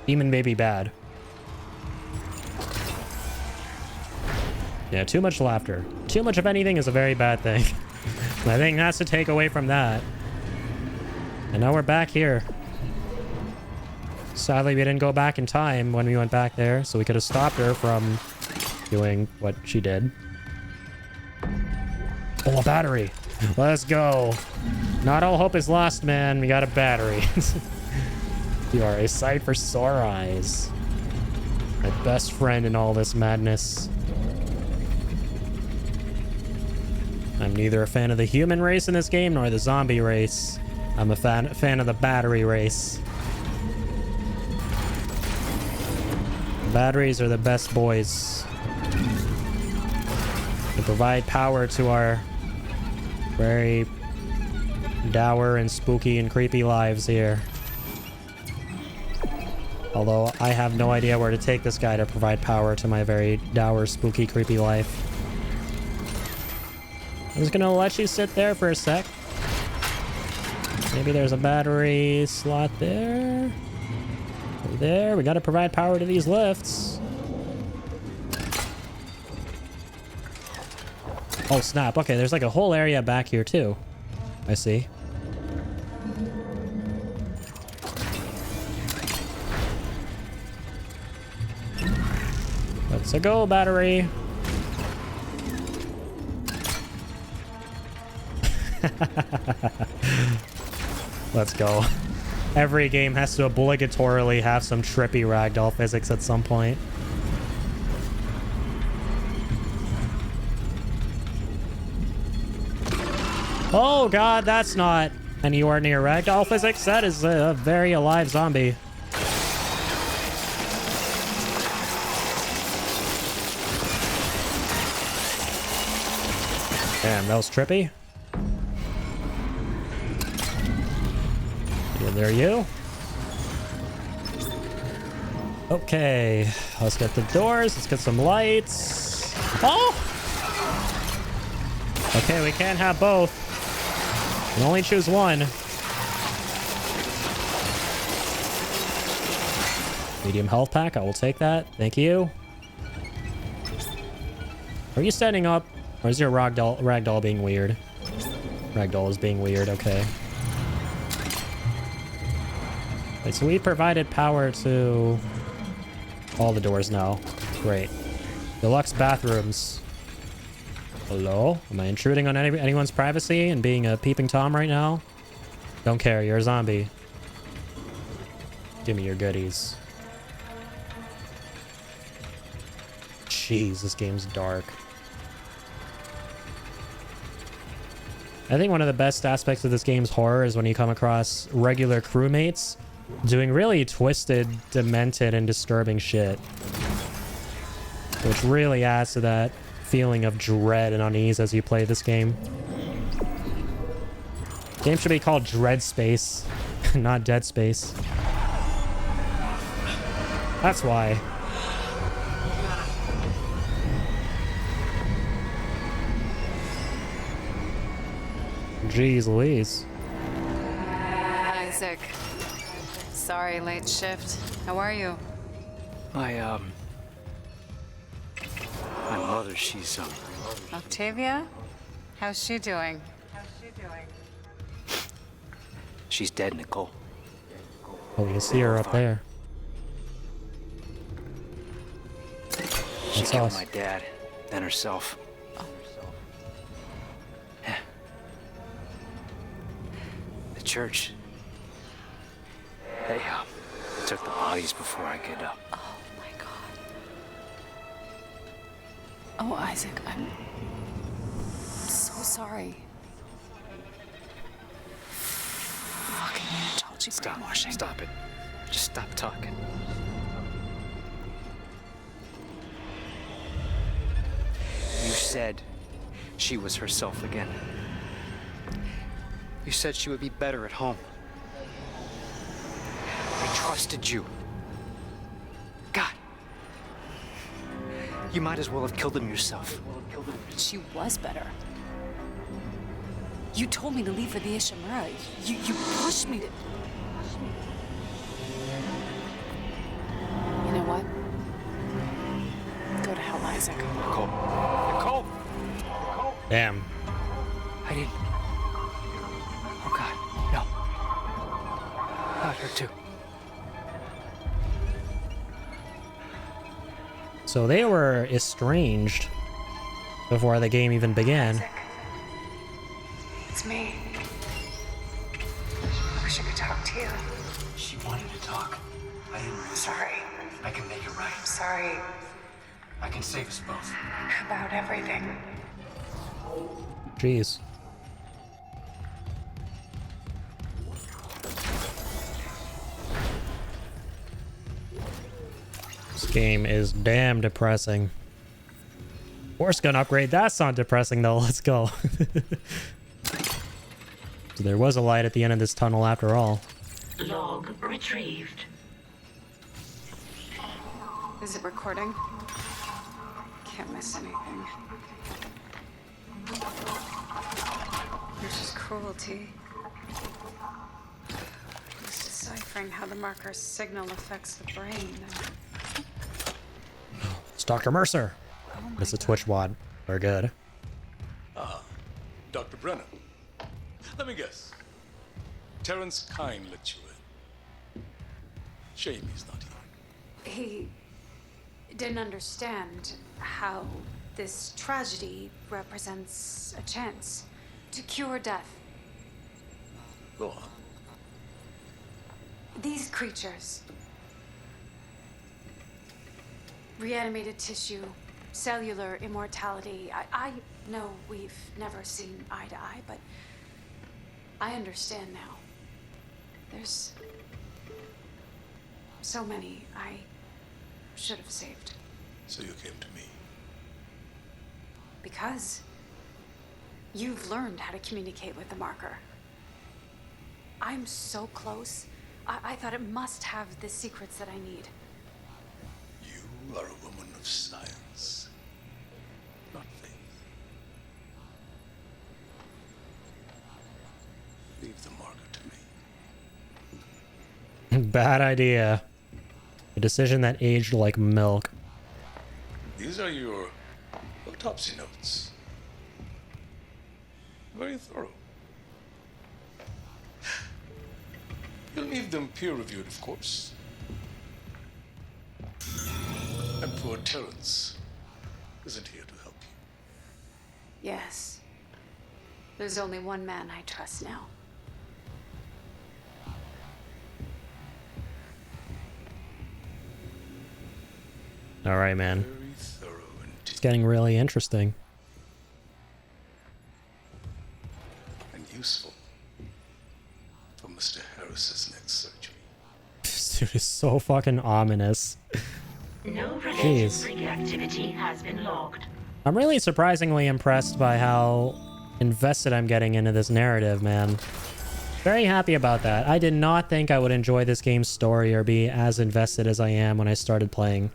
Speaker 1: Demon baby bad. Yeah, too much laughter. Too much of anything is a very bad thing. I think that's to take away from that. And now we're back here. Sadly, we didn't go back in time when we went back there, so we could have stopped her from doing what she did. Oh, a battery. Let's go. Not all hope is lost, man. We got a battery. You are a sight for sore eyes. My best friend in all this madness. I'm neither a fan of the human race in this game nor the zombie race. I'm a fan of the battery race. Batteries are the best boys. They provide power to our very dour and spooky and creepy lives here. Although I have no idea where to take this guy to provide power to my very dour, spooky, creepy life. I'm just gonna let you sit there for a sec. Maybe there's a battery slot there. Over there. We gotta provide power to these lifts. Oh, snap. Okay, there's like a whole area back here, too. I see. Let's go, battery. Let's go. Every game has to obligatorily have some trippy ragdoll physics at some point. Oh god, that's not anywhere near ragdoll physics. That is a very alive zombie. Damn, that was trippy. And there you. Okay, let's get the doors. Let's get some lights. Oh! Okay, we can't have both. We can only choose one. Medium health pack. I will take that. Thank you. Are you standing up? Or is your ragdoll being weird? Ragdoll is being weird. Okay. Wait, so we provided power to all the doors now. Great. Deluxe bathrooms. Hello? Am I intruding on anyone's privacy and being a peeping Tom right now? Don't care, you're a zombie. Give me your goodies. Jeez, this game's dark. I think one of the best aspects of this game's horror is when you come across regular crewmates doing really twisted, demented, and disturbing shit. Which really adds to that feeling of dread and unease as you play this game. Game should be called Dread Space, not Dead Space. That's why. Jeez Louise.
Speaker 9: Isaac. Sorry, late shift. How are you?
Speaker 8: My mother, she's,
Speaker 9: Octavia? How's she doing?
Speaker 8: she's dead, Nicole.
Speaker 1: Oh, you see her up there.
Speaker 8: She
Speaker 1: That's
Speaker 8: killed
Speaker 1: awesome.
Speaker 8: my dad and herself. Yeah. The church. They took the bodies before I could,
Speaker 9: Oh my god. Oh, Isaac, I'm so sorry. Fucking Unitology brainwashing.
Speaker 8: Stop it. Just stop talking. You said she was herself again. You said she would be better at home. I trusted you. God. You might as well have killed him yourself.
Speaker 9: She was better. You told me to leave for the Ishimura. You pushed me to... You know what? Go to hell, Isaac.
Speaker 8: Nicole. Nicole! Nicole!
Speaker 1: Damn.
Speaker 8: I didn't. Oh, God. No. Not her, too.
Speaker 1: So they were estranged before the game even began.
Speaker 9: Isaac. It's me. I wish I could talk to you.
Speaker 8: She wanted to talk. I didn't.
Speaker 9: Sorry.
Speaker 8: I can make it right.
Speaker 9: I'm sorry
Speaker 8: I can save us both.
Speaker 9: about everything.
Speaker 1: Jeez. This game is damn depressing. Force gun upgrade, that's not depressing though. Let's go. So there was a light at the end of this tunnel after all.
Speaker 6: Log retrieved.
Speaker 9: Is it recording? Can't miss anything. This is cruelty. He's deciphering how the marker's signal affects the brain.
Speaker 1: It's Dr. Mercer. It's a Twitch wad. We're good.
Speaker 2: Dr. Brennan. Let me guess. Terrence Kine let you in. Shame he's not here.
Speaker 9: He didn't understand how this tragedy represents a chance to cure death.
Speaker 2: Go on.
Speaker 9: These creatures, reanimated tissue, cellular immortality. I know we've never seen eye to eye, but I understand now. There's so many I should have saved.
Speaker 2: So you came to me.
Speaker 9: Because you've learned how to communicate with the marker. I'm so close. I thought it must have the secrets that I need.
Speaker 2: You are a woman of science, not faith. Leave the marker to me.
Speaker 1: Bad idea. A decision that aged like milk.
Speaker 2: These are your autopsy notes. Very thorough. You'll need them peer-reviewed, of course. And poor Terrence isn't here to help you.
Speaker 9: Yes. There's only one man I trust now.
Speaker 1: All right, man.
Speaker 2: Very thorough indeed.
Speaker 1: It's getting really interesting.
Speaker 2: And useful for Mr. Harris's next surgery.
Speaker 1: This dude is so fucking ominous.
Speaker 6: No related
Speaker 1: Jeez.
Speaker 6: freak activity has been logged.
Speaker 1: I'm really surprisingly impressed by how invested I'm getting into this narrative, man. Very happy about that. I did not think I would enjoy this game's story or be as invested as I am when I started playing.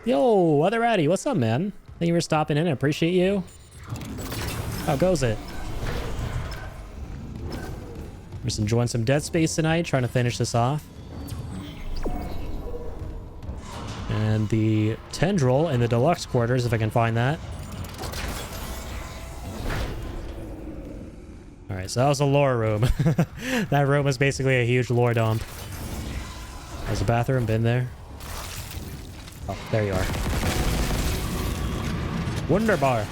Speaker 1: Yo, Other Addy, what's up, man? Thank you for stopping in. I appreciate you. How goes it? Just enjoying some Dead Space tonight, trying to finish this off. And the tendril in the deluxe quarters, if I can find that. Alright, so that was a lore room. That room was basically a huge lore dump. There's a bathroom, been there. Oh, there you are. Wunderbar.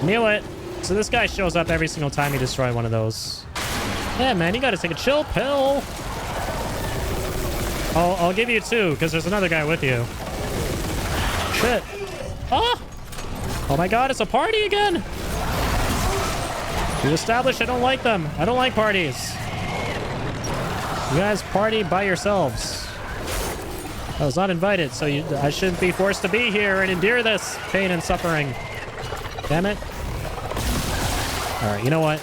Speaker 1: Knew it. So this guy shows up every single time you destroy one of those. Yeah, man, you gotta take a chill pill. I'll give you two, because there's another guy with you. shit. Oh! Oh my god, it's a party again! You established I don't like them. I don't like parties. You guys party by yourselves. I was not invited, so I shouldn't be forced to be here and endure this pain and suffering. Damn it. Alright, you know what?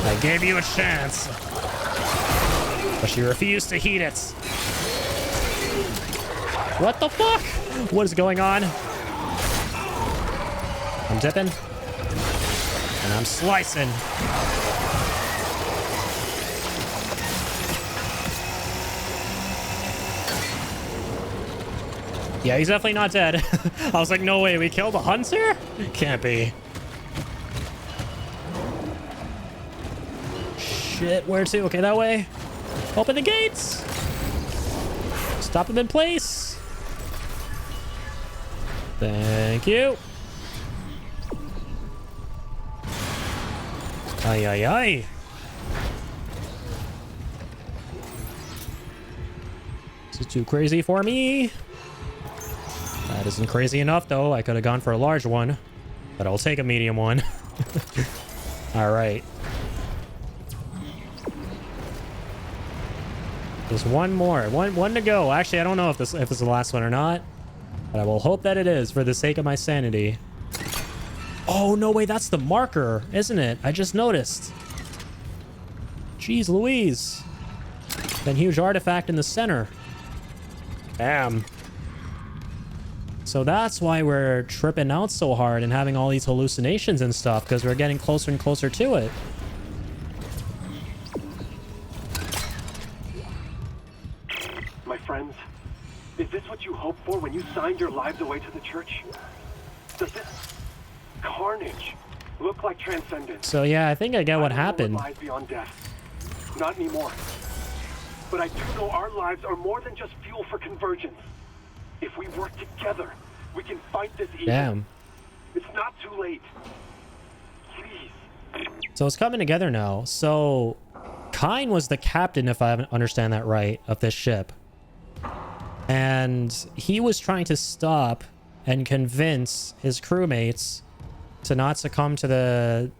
Speaker 1: I gave you a chance. But you refused to heed it. What the fuck? What is going on? I'm dipping. And I'm slicing. Yeah, he's definitely not dead. I was like, no way, we killed a hunter? Can't be. Shit, where to? Okay, that way. Open the gates. Stop him in place. Thank you. Ay, ay, ay. This is too crazy for me. That isn't crazy enough, though. I could have gone for a large one, but I'll take a medium one. All right. There's one more. One to go. Actually, I don't know if this is the last one or not, but I will hope that it is for the sake of my sanity. Oh, no way. That's the marker, isn't it? I just noticed. Jeez Louise. That huge artifact in the center. Damn. So that's why we're tripping out so hard and having all these hallucinations and stuff, because we're getting closer and closer to it.
Speaker 8: My friends, is this what you hoped for when you signed your lives away to the church? Does this carnage look like transcendence?
Speaker 1: So yeah, I think I get what happened.
Speaker 8: Lies beyond death. Not anymore. But I do know our lives are more than just fuel for convergence. If we work together, we can fight this evil.
Speaker 1: Damn.
Speaker 8: It's not too late. Please.
Speaker 1: So it's coming together now. So Kyne was the captain, if I understand that right, of this ship. And he was trying to stop and convince his crewmates to not succumb to the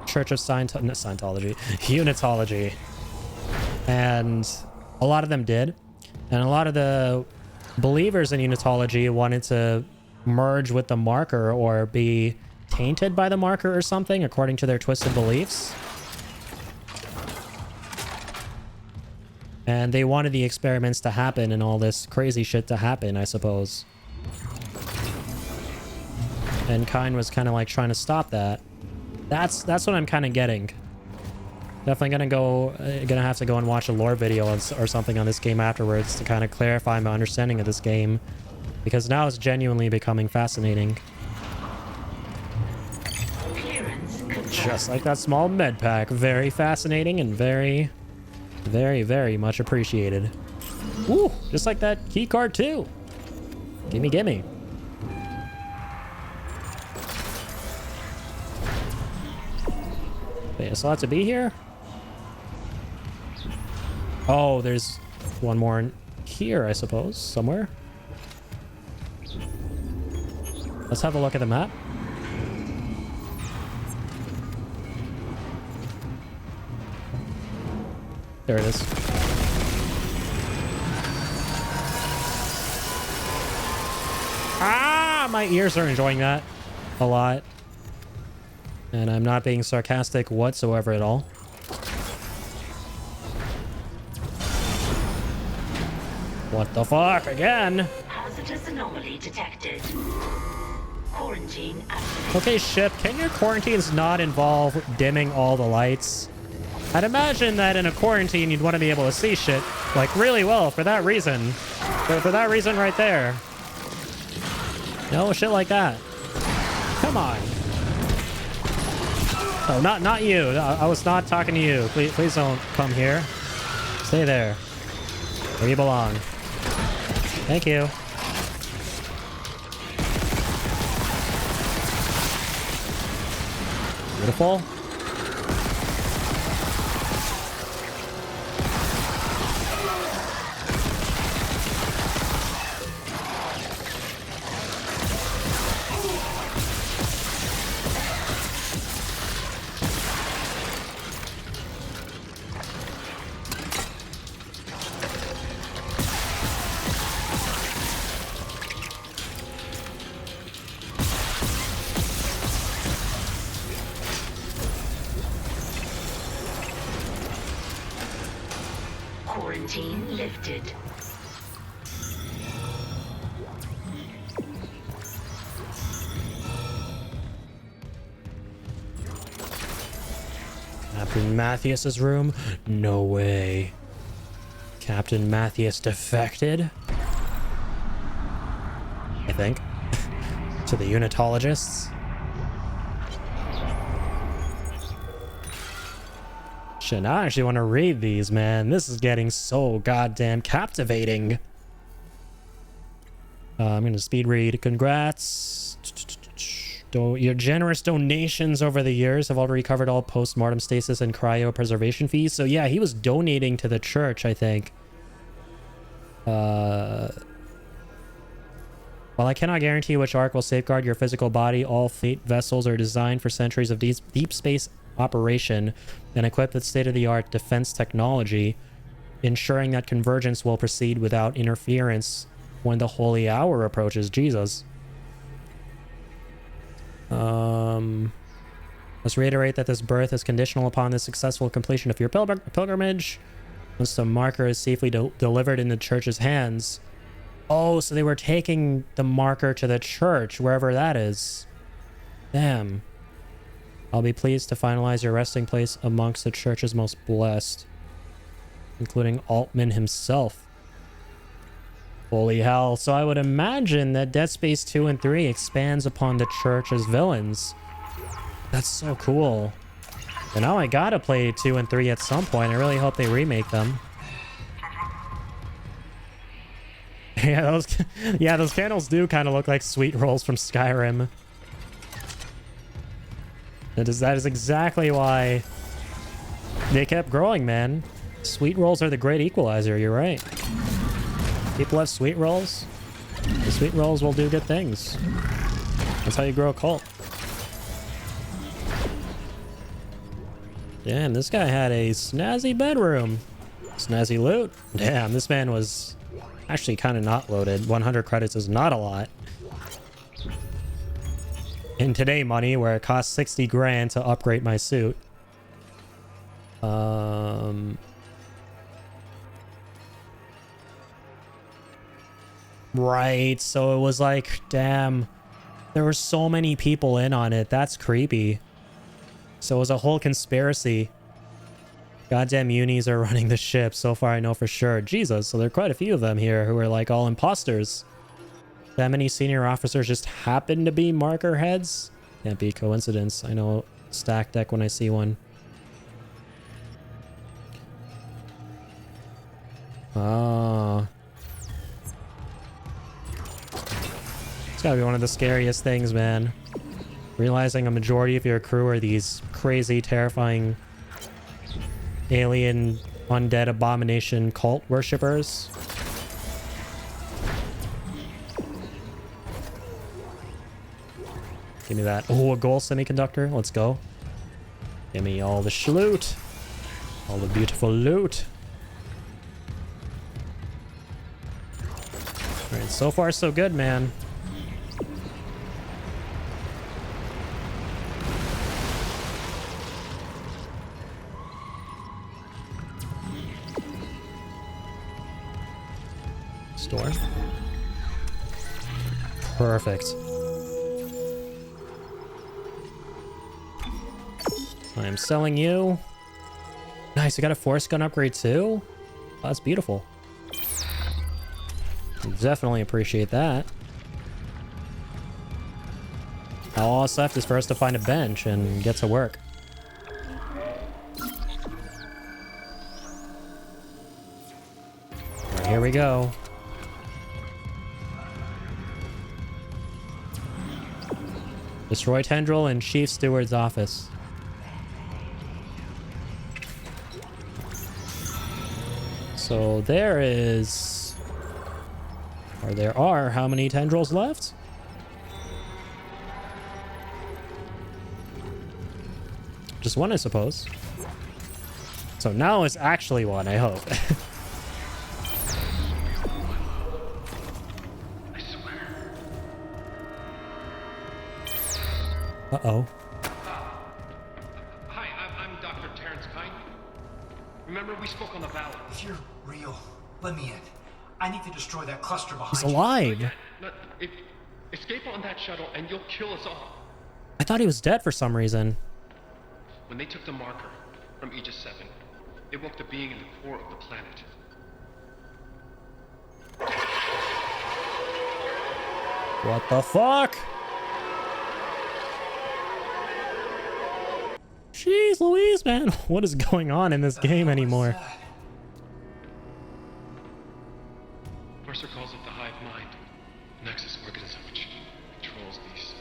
Speaker 1: Church of Scientology, Unitology. And a lot of them did. And a lot of the believers in Unitology wanted to merge with the marker or be tainted by the marker or something, according to their twisted beliefs. And they wanted the experiments to happen and all this crazy shit to happen, I suppose. And Kyne was kind of like trying to stop that. That's what I'm kind of getting. Definitely gonna have to go and watch a lore video or something on this game afterwards to kind of clarify my understanding of this game, because now it's genuinely becoming fascinating. Just like that small med pack, very fascinating and very, very, very much appreciated. Woo! Just like that key card too. Gimme, gimme. Wait, I still have to be here? Oh, there's one more in here, I suppose, somewhere. Let's have a look at the map. There it is. Ah, my ears are enjoying that a lot. And I'm not being sarcastic whatsoever at all. What the fuck? Again?
Speaker 6: Hazardous anomaly detected. Quarantine activated.
Speaker 1: Okay, ship, can your quarantines not involve dimming all the lights? I'd imagine that in a quarantine you'd want to be able to see shit, like, really well for that reason. For that reason right there. No, shit like that. Come on. Oh, not you. I was not talking to you. Please don't come here. Stay there. Where you belong. Thank you. Beautiful.
Speaker 6: Quarantine lifted.
Speaker 1: Captain Matthias's room? No way. Captain Matthias defected? I think. To the unitologists. Shit, now I actually want to read these, man. This is getting so goddamn captivating. I'm gonna speed read. Congrats. Your generous donations over the years have already covered all post-mortem stasis and cryopreservation fees. So yeah, he was donating to the church, I think. While I cannot guarantee which arc will safeguard your physical body, all fleet vessels are designed for centuries of deep space operation and equipped with state-of-the-art defense technology, ensuring that convergence will proceed without interference when the holy hour approaches. Jesus. Let's reiterate that this birth is conditional upon the successful completion of your pilgrimage. Once the marker is safely delivered in the church's hands. Oh, so they were taking the marker to the church, wherever that is. Damn. I'll be pleased to finalize your resting place amongst the church's most blessed, including Altman himself. Holy hell. So I would imagine that Dead Space 2 and 3 expands upon the church as villains. That's so cool. And now I gotta play 2 and 3 at some point. I really hope they remake them. Yeah, those candles do kind of look like sweet rolls from Skyrim. That is exactly why they kept growing, man. Sweet rolls are the great equalizer, you're right. People have sweet rolls. The sweet rolls will do good things. That's how you grow a cult. Damn, this guy had a snazzy bedroom. Snazzy loot. Damn, this man was actually kind of not loaded. 100 credits is not a lot. In today money, where it costs 60 grand to upgrade my suit. Right, so it was like, damn, there were so many people in on it. That's creepy. So it was a whole conspiracy. Goddamn unis are running the ship. So far I know for sure. Jesus, so there are quite a few of them here who are like all imposters. That many senior officers just happen to be marker heads? Can't be a coincidence. I know stack deck when I see one. Ah. It's gotta be one of the scariest things, man. Realizing a majority of your crew are these crazy, terrifying alien undead abomination cult worshippers. Give me that. Oh, a gold semiconductor. Let's go. Give me all the schloot. All the beautiful loot. Alright, so far so good, man. Store. Perfect. I am selling you. Nice, I got a force gun upgrade too? Oh, that's beautiful. Definitely appreciate that. Now all that's left is for us to find a bench and get to work. Right, here we go. Destroy Tendril in Chief Steward's office. So there is... Or there are how many tendrils left? Just one, I suppose. So now it's actually one, I hope.
Speaker 10: Hi, I'm Dr. Terrence Kine. Remember we spoke on the Valor.
Speaker 4: If you're real, let me in. I need to destroy that cluster behind
Speaker 1: He's alive.
Speaker 10: No, escape on that shuttle and you'll kill us all.
Speaker 1: I thought he was dead for some reason.
Speaker 10: When they took the marker from Aegis 7, it woke the being in the core of the planet.
Speaker 1: What the fuck? Jeez Louise, man. What is going on in this game anymore?
Speaker 10: Mercer calls it the hive mind, a nexus organism which controls these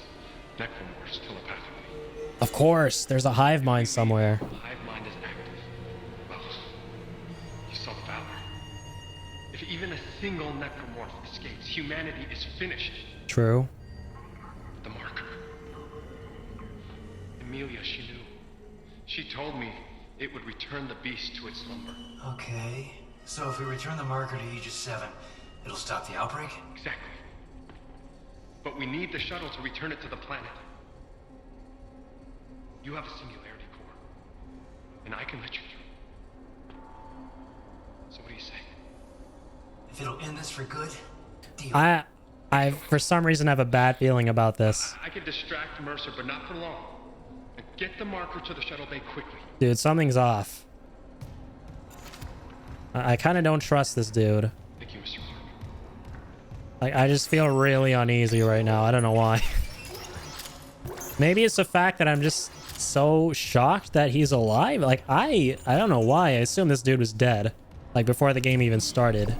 Speaker 10: necromorphs telepathically.
Speaker 1: Of course, there's a hive mind somewhere.
Speaker 10: The hive mind is active. Well, you saw the Valor. If even a single necromorph escapes, humanity is finished.
Speaker 1: True.
Speaker 10: The marker. Emilia, she knew. She told me it would return the beast to its slumber.
Speaker 4: Okay. So if we return the marker to Aegis 7, it'll stop the outbreak?
Speaker 10: Exactly. But we need the shuttle to return it to the planet. You have a singularity core, and I can let you through. So what do you say?
Speaker 4: If it'll end this for good, deal.
Speaker 1: I for some reason have a bad feeling about this.
Speaker 10: I can distract Mercer, but not for long. And get the marker to the shuttle bay quickly.
Speaker 1: Dude, something's off. I kind of don't trust this dude.
Speaker 10: Thank you, Mr. Clark.
Speaker 1: Like, I just feel really uneasy right now. I don't know why. Maybe it's the fact that I'm just so shocked that he's alive. Like, I don't know why. I assume this dude was dead. Like, before the game even started.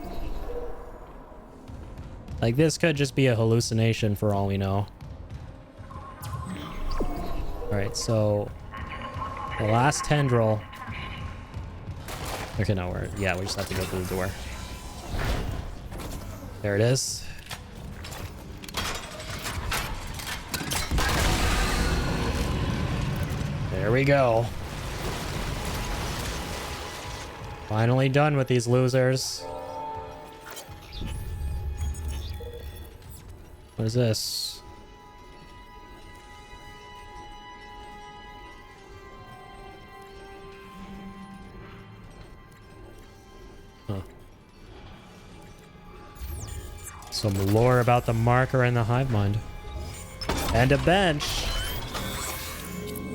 Speaker 1: Like, this could just be a hallucination for all we know. Alright, so... the last tendril... Okay, no, we just have to go through the door. There it is. There we go. Finally done with these losers. What is this? Huh. Some lore about the marker and the hive mind. And a bench.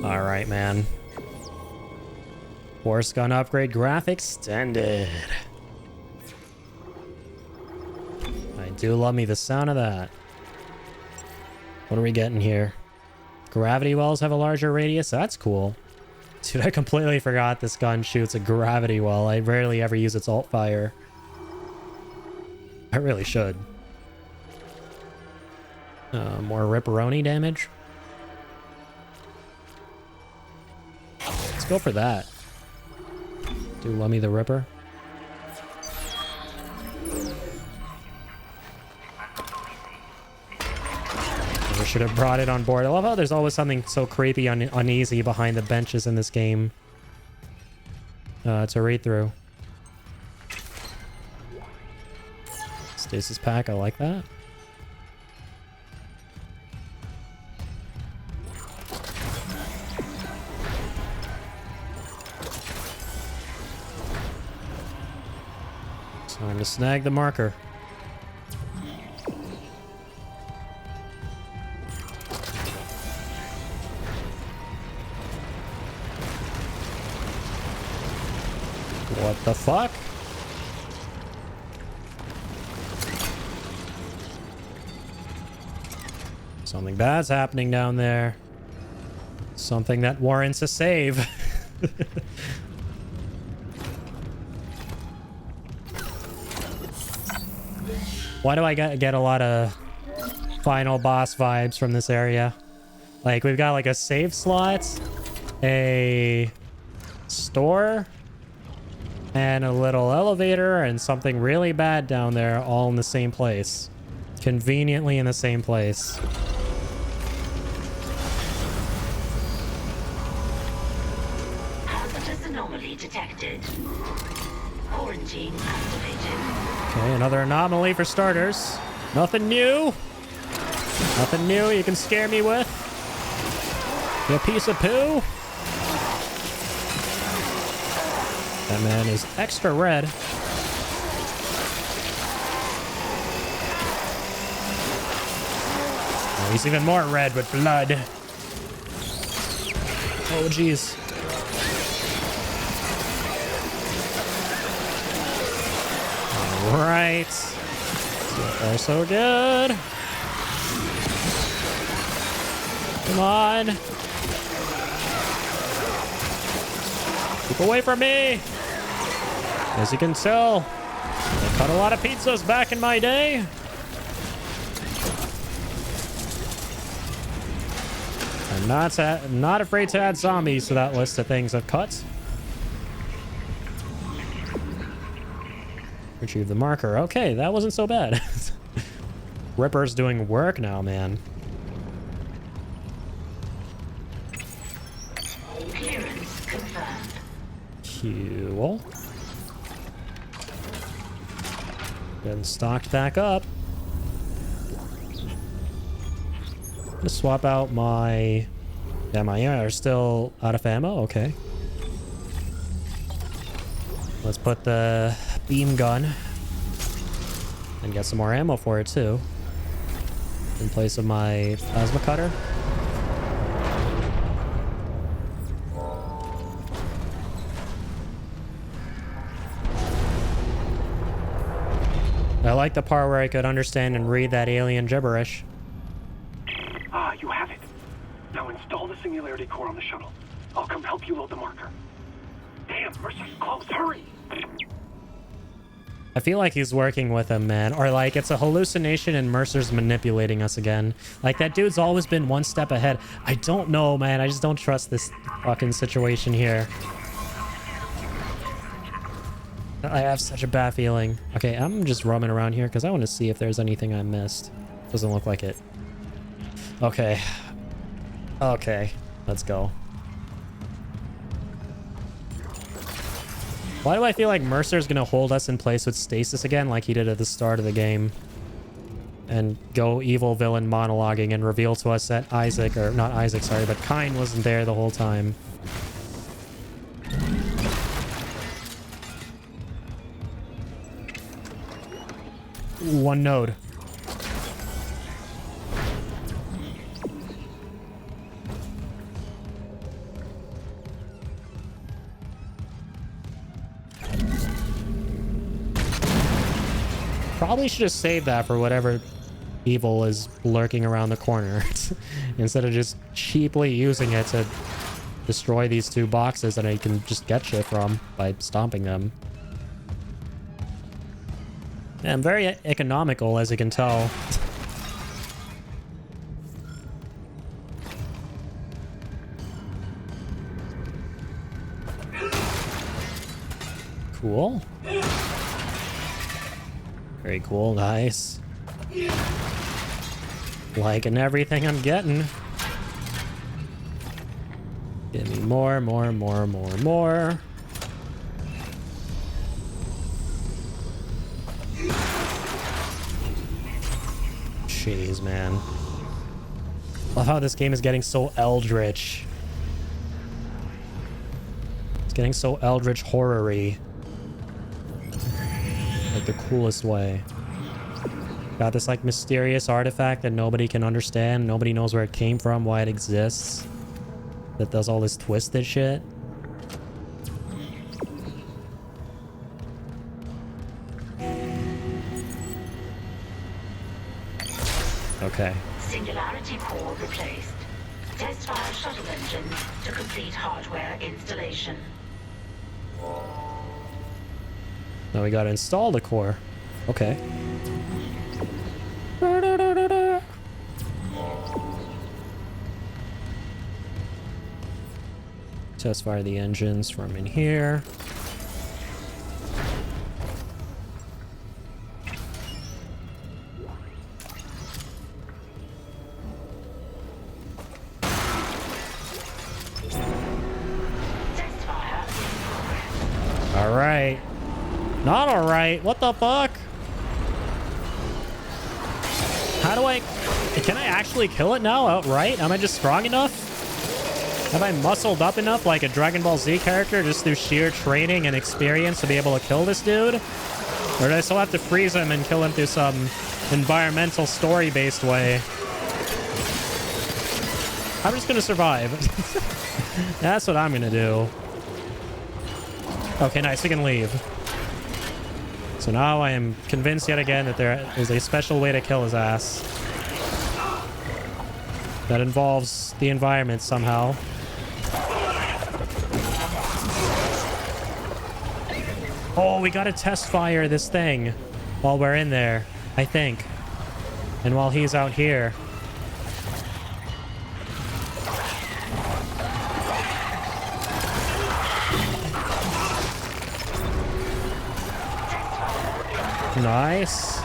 Speaker 1: Alright, man. Force gun upgrade graphics extended. I do love me the sound of that. What are we getting here? Gravity wells have a larger radius? That's cool. Dude, I completely forgot this gun shoots a gravity well. I rarely ever use its alt fire. I really should. More ripperoni damage. Let's go for that. Do love me the Ripper. I should have brought it on board. I love how there's always something so creepy and uneasy behind the benches in this game. It's a read-through. Stasis pack, I like that. Time to snag the marker. What the fuck? Something bad's happening down there. Something that warrants a save. Why do I get a lot of final boss vibes from this area? Like, we've got like a save slot, a store, and a little elevator, and something really bad down there, all in the same place. Conveniently in the same place.
Speaker 6: Hazardous anomaly detected. Quarantine activated.
Speaker 1: Okay, another anomaly for starters. Nothing new. Nothing new you can scare me with. You piece of poo. That man is extra red. Oh, he's even more red with blood. Oh, jeez. All right. So far, so good. Come on. Keep away from me. As you can tell, I cut a lot of pizzas back in my day. I'm not afraid to add zombies to that list of things I've cut. Retrieve the marker. Okay, that wasn't so bad. Ripper's doing work now, man.
Speaker 6: Clearance confirmed.
Speaker 1: Cool. Getting stocked back up. Gonna swap out my... Yeah, my are still out of ammo. Okay. Let's put the beam gun and get some more ammo for it too. In place of my plasma cutter. I like the part where I could understand and read that alien gibberish.
Speaker 8: Ah, you have it. Now install the singularity core on the shuttle. I'll come help you load the marker. Damn, Mercer's close. Hurry!
Speaker 1: I feel like he's working with him, man. Or like it's a hallucination and Mercer's manipulating us again. Like that dude's always been one step ahead. I don't know, man. I just don't trust this fucking situation here. I have such a bad feeling. Okay, I'm just roaming around here because I want to see if there's anything I missed. Doesn't look like it. Okay. Okay, let's go. Why do I feel like Mercer's gonna hold us in place with stasis again like he did at the start of the game? And go evil villain monologuing and reveal to us that Isaac, or not Isaac, sorry, but Kyne wasn't there the whole time. One node. Probably should have saved that for whatever evil is lurking around the corner instead of just cheaply using it to destroy these two boxes that I can just get shit from by stomping them. Yeah, I'm very economical, as you can tell. Cool. Very cool, nice. Liking everything I'm getting. Give me more. Jeez, man. Love how this game is getting so eldritch. It's getting so eldritch horror-y. Like the coolest way. Got this like mysterious artifact that nobody can understand. Nobody knows where it came from, why it exists. That does all this twisted shit. Okay.
Speaker 6: Singularity core replaced. Test fire shuttle engine to complete hardware installation.
Speaker 1: Now we gotta install the core. Okay. Test fire the engines from in here. Alright. Not alright. What the fuck? How do I... Can I actually kill it now outright? Am I just strong enough? Have I muscled up enough like a Dragon Ball Z character just through sheer training and experience to be able to kill this dude? Or do I still have to freeze him and kill him through some environmental story-based way? I'm just gonna survive. That's what I'm gonna do. Okay, nice. We can leave. So now I am convinced yet again that there is a special way to kill his ass. That involves the environment somehow. Oh, we gotta test fire this thing while we're in there, I think. And while he's out here. Nice.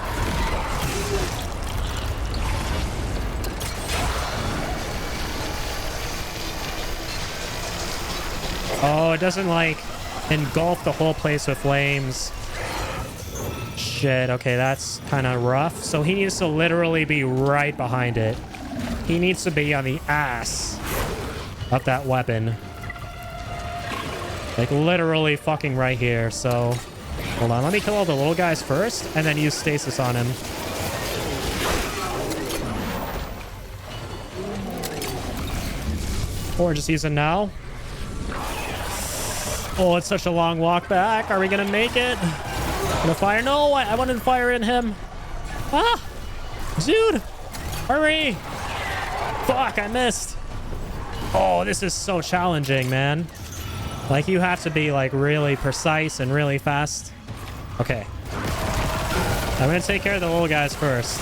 Speaker 1: Oh, it doesn't like engulf the whole place with flames. Shit, okay, that's kind of rough. So he needs to literally be right behind it. He needs to be on the ass of that weapon. Like literally fucking right here. So hold on, let me kill all the little guys first and then use stasis on him. Or just use it now. Oh, it's such a long walk back. Are we gonna make it? Gonna fire? No, I wanted to fire in him. Ah! Dude! Hurry! Fuck, I missed. Oh, this is so challenging, man. Like, you have to be, like, really precise and really fast. Okay. I'm gonna take care of the little guys first.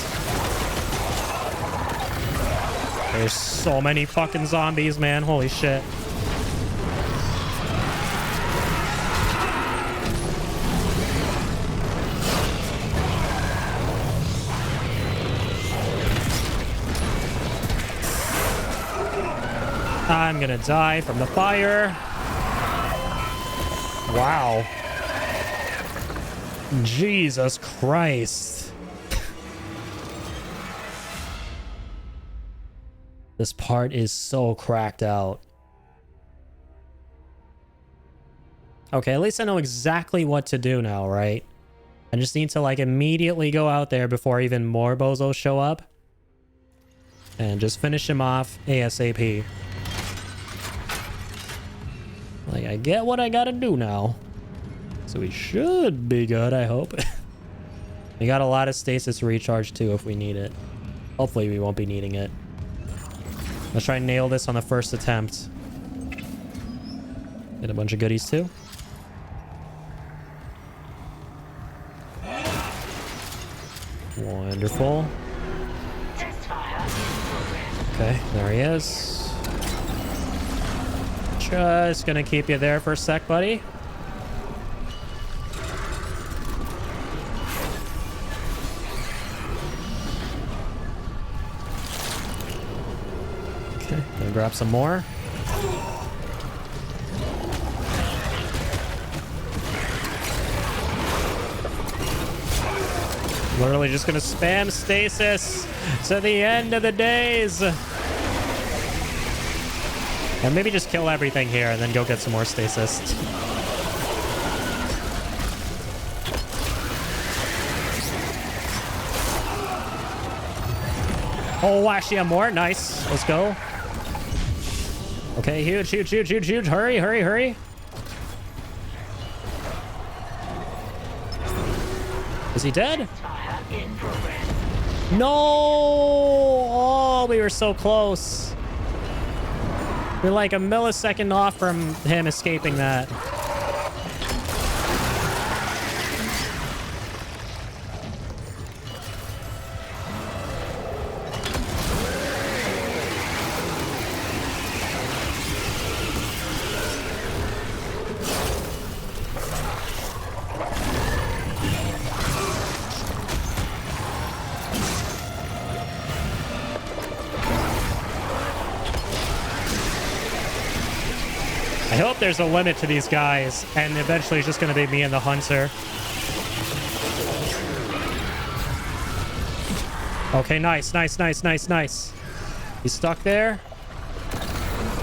Speaker 1: There's so many fucking zombies, man. Holy shit. I'm gonna die from the fire. Wow. Jesus Christ. This part is so cracked out. Okay, at least I know exactly what to do now, right? I just need to like immediately go out there before even more bozos show up. And just finish him off ASAP. Like, I get what I gotta do now. So we should be good, I hope. We got a lot of stasis recharge too if we need it. Hopefully we won't be needing it. Let's try and nail this on the first attempt. Get a bunch of goodies too. Wonderful. Okay, there he is. Just gonna keep you there for a sec, buddy. Okay, gonna grab some more. Literally just gonna spam stasis to the end of the days. And maybe just kill everything here and then go get some more stasis. Oh, actually, I'm more. Nice. Let's go. Okay, huge, huge, huge, huge, huge. Hurry, hurry, hurry. Is he dead? No! Oh, we were so close. We're like a millisecond off from him escaping that. I hope there's a limit to these guys, and eventually it's just going to be me and the hunter. Okay, nice, nice, nice, nice, nice. He's stuck there.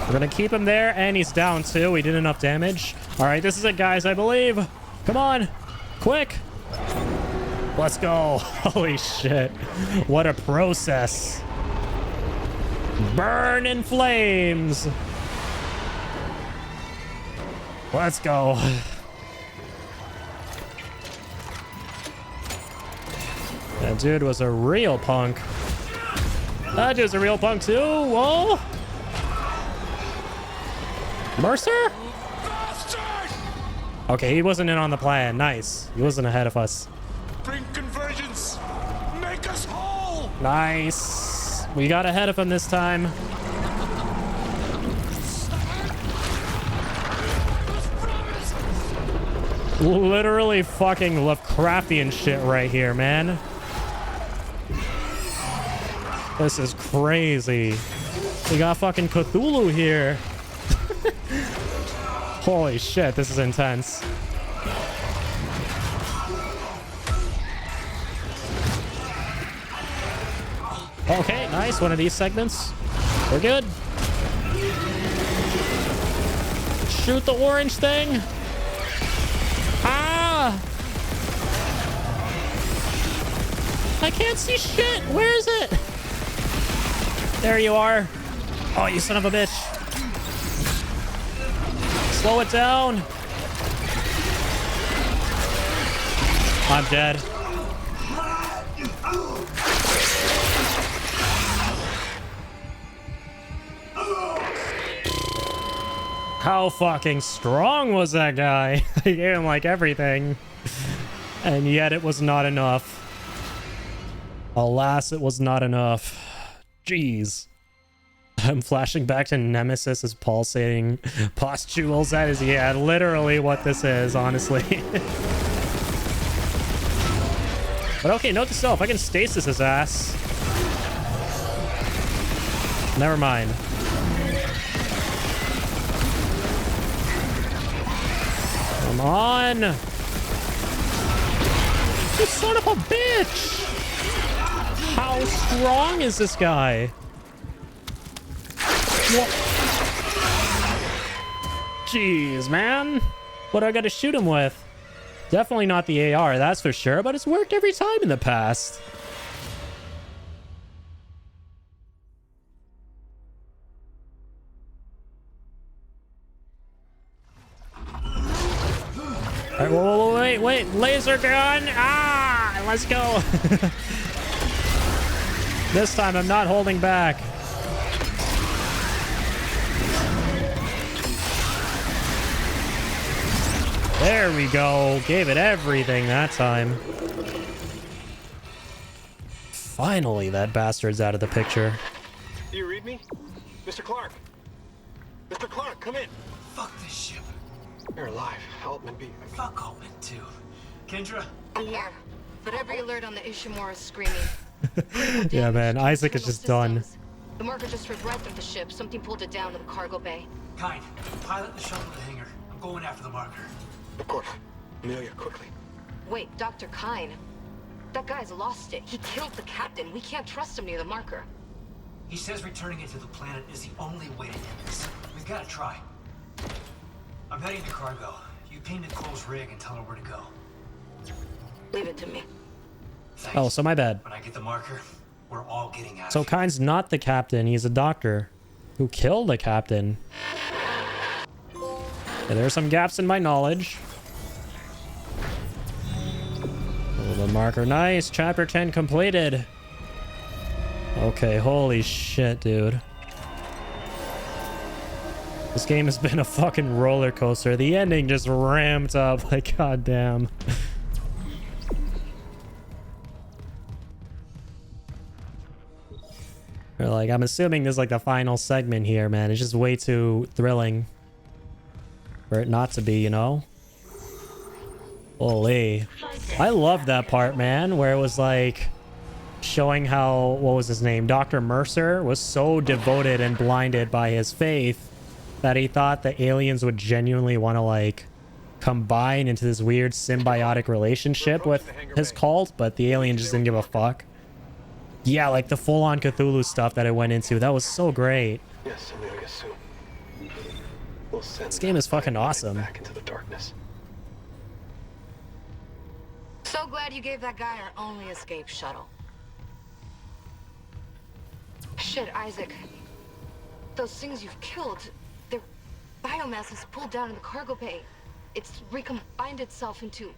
Speaker 1: We're gonna keep him there, and he's down too. We did enough damage. All right, this is it, guys, I believe. Come on, quick. Let's go. Holy shit. What a process. Burn in flames. Let's go. That dude was a real punk. That dude's a real punk too. Whoa. Mercer? Okay, he wasn't in on the plan. Nice. He wasn't ahead of us.
Speaker 2: Bring convergence. Make us whole.
Speaker 1: Nice. We got ahead of him this time. Literally fucking Lovecraftian shit right here, man. This is crazy. We got fucking Cthulhu here. Holy shit, this is intense. Okay, nice. One of these segments. We're good. Shoot the orange thing. Ah! I can't see shit. Where is it? There you are. Oh, you son of a bitch. Slow it down. I'm dead. How fucking strong was that guy? I gave him like everything. And yet it was not enough. Alas, it was not enough. Jeez. I'm flashing back to Nemesis' pulsating pustules. That is, yeah, literally what this is, honestly. But okay, note to self, I can stasis his ass. Never mind. Come on! You son of a bitch! How strong is this guy? What? Jeez, man. What do I gotta shoot him with? Definitely not the AR, that's for sure, but it's worked every time in the past. All right, whoa, wait, laser gun! Ah, let's go. This time I'm not holding back. There we go. Gave it everything that time. Finally, that bastard's out of the picture.
Speaker 10: Do you read me? Mr. Clark! Mr. Clark, come in!
Speaker 4: Fuck this ship.
Speaker 10: You're alive. Altman be...
Speaker 4: Fuck Altman, too. Kendra?
Speaker 5: I'm here, but every alert on the Ishimura is screaming.
Speaker 1: Yeah, man. Isaac is just done.
Speaker 5: The marker just heard right of the ship. Something pulled it down to the cargo bay.
Speaker 4: Kind, pilot the shuttle to the hangar. I'm going after the marker.
Speaker 10: Of course. Amelia, quickly.
Speaker 5: Wait, Dr. Kine. That guy's lost it. He killed the captain. We can't trust him near the marker.
Speaker 4: He says returning it to the planet is the only way to end this. We've got to try. I'm heading to cargo. You ping Nicole's rig and tell her where to go.
Speaker 5: Leave it to me.
Speaker 4: Thanks.
Speaker 1: Oh, so my bad.
Speaker 4: When I get the marker, we're all getting out
Speaker 1: So
Speaker 4: of here.
Speaker 1: Kine's not the captain. He's a doctor who killed the captain. Yeah, there are some gaps in my knowledge. Oh, the marker. Nice. Chapter 10 completed. Okay, holy shit, dude. This game has been a fucking roller coaster. The ending just ramped up. Like, goddamn. Or like, I'm assuming this is like the final segment here, man. It's just way too thrilling for it not to be, you know? Holy. I love that part, man, where it was like showing how, what was his name? Dr. Mercer was so devoted and blinded by his faith that he thought the aliens would genuinely want to like combine into this weird symbiotic relationship with his cult, but the alien just didn't give a fuck. Yeah, like the full-on Cthulhu stuff that it went into. That was so great.
Speaker 10: Yes, Amelia, soon.
Speaker 8: send
Speaker 1: This game is fucking awesome.
Speaker 8: back into the darkness.
Speaker 5: So glad you gave that guy our only escape shuttle. Shit, Isaac. Those things you've killed, their biomass is pulled down in the cargo bay. It's recombined itself into...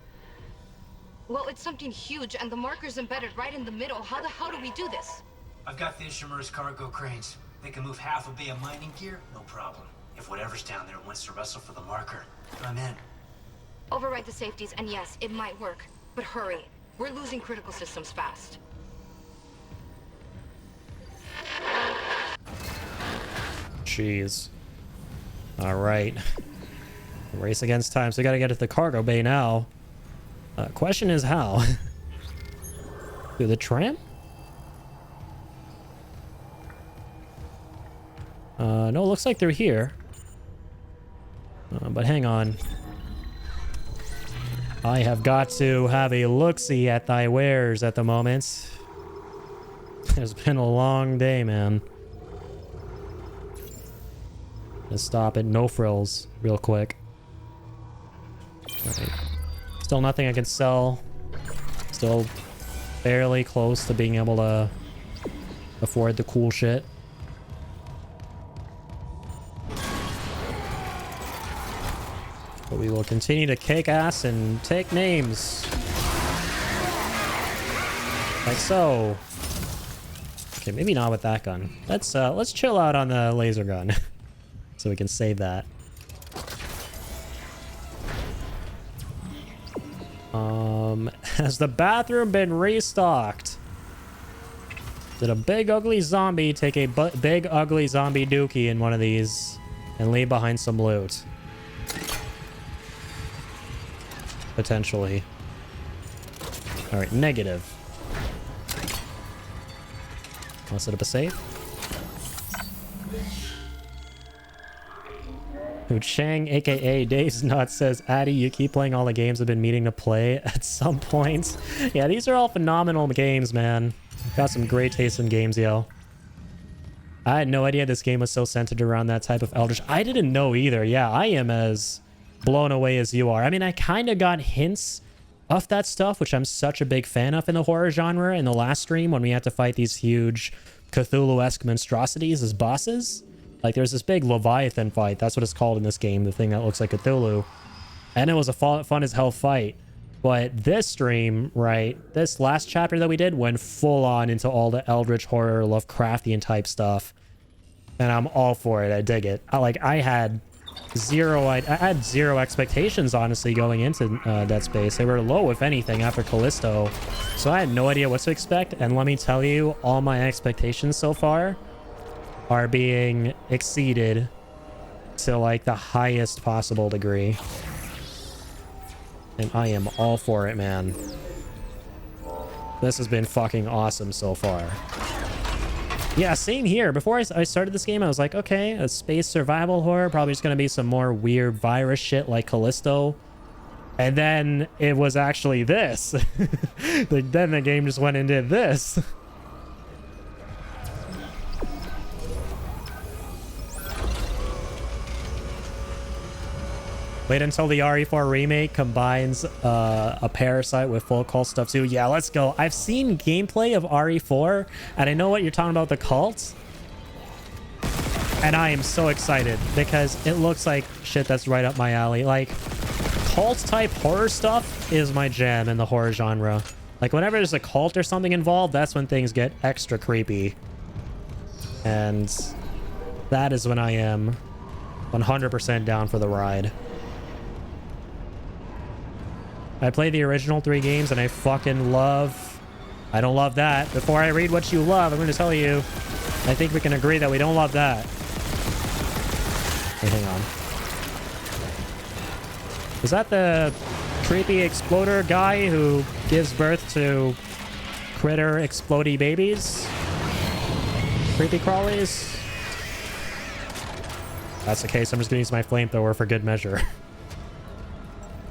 Speaker 5: Well, it's something huge, and the marker's embedded right in the middle. How the hell do we do this?
Speaker 4: I've got the Ishimura's cargo cranes. They can move half a bay of mining gear, no problem. If whatever's down there wants to wrestle for the marker, I'm in.
Speaker 5: Override the safeties, and yes, it might work. But hurry. We're losing critical systems fast.
Speaker 1: Jeez. Alright. Race against time, so we gotta get to the cargo bay now. Question is how? Through the tram? No, it looks like they're here. But hang on. I have got to have a look-see at thy wares at the moment. It's been a long day, man. Let's stop at No Frills real quick. Alright. Still nothing I can sell. Still fairly close to being able to afford the cool shit. But we will continue to kick ass and take names. Like so. Okay, maybe not with that gun. Let's chill out on the laser gun. So we can save that. Has the bathroom been restocked? Did a big ugly zombie take a big ugly zombie dookie in one of these and leave behind some loot? Potentially. Alright, negative. I'll set up a safe. Who Chang, aka Dave's Nuts, says, Addy, you keep playing all the games I've been meaning to play at some point. Yeah, these are all phenomenal games, man. Got some great taste in games, yo. I had no idea this game was so centered around that type of Eldritch. I didn't know either. Yeah, I am as blown away as you are. I mean, I kind of got hints of that stuff, which I'm such a big fan of in the horror genre in the last stream when we had to fight these huge Cthulhu-esque monstrosities as bosses. Like, there's this big Leviathan fight. That's what it's called in this game, the thing that looks like Cthulhu. And it was a fun as hell fight. But this stream, right, this last chapter that we did went full on into all the Eldritch horror, Lovecraftian type stuff. And I'm all for it. I dig it. I had zero expectations, honestly, going into Dead Space. They were low, if anything, after Callisto. So I had no idea what to expect. And let me tell you, all my expectations so far are being exceeded to like the highest possible degree. And I am all for it, man. This has been fucking awesome so far. Yeah, same here. Before I started this game, I was like, okay, a space survival horror, probably just gonna be some more weird virus shit like Callisto. And then it was actually this. Then the game just went and did this. Wait until the RE4 remake combines a Parasite with full cult stuff too. Yeah, let's go. I've seen gameplay of RE4, and I know what you're talking about, the cult. And I am so excited because it looks like shit that's right up my alley. Like, cult-type horror stuff is my jam in the horror genre. Like, whenever there's a cult or something involved, that's when things get extra creepy. And that is when I am 100% down for the ride. I played the original 3 games and I fucking love... I don't love that. Before I read what you love, I'm going to tell you, I think we can agree that we don't love that. Wait, hang on. Is that the creepy exploder guy who gives birth to critter explodey babies? Creepy crawlies? If that's the case, I'm just going to use my flamethrower for good measure.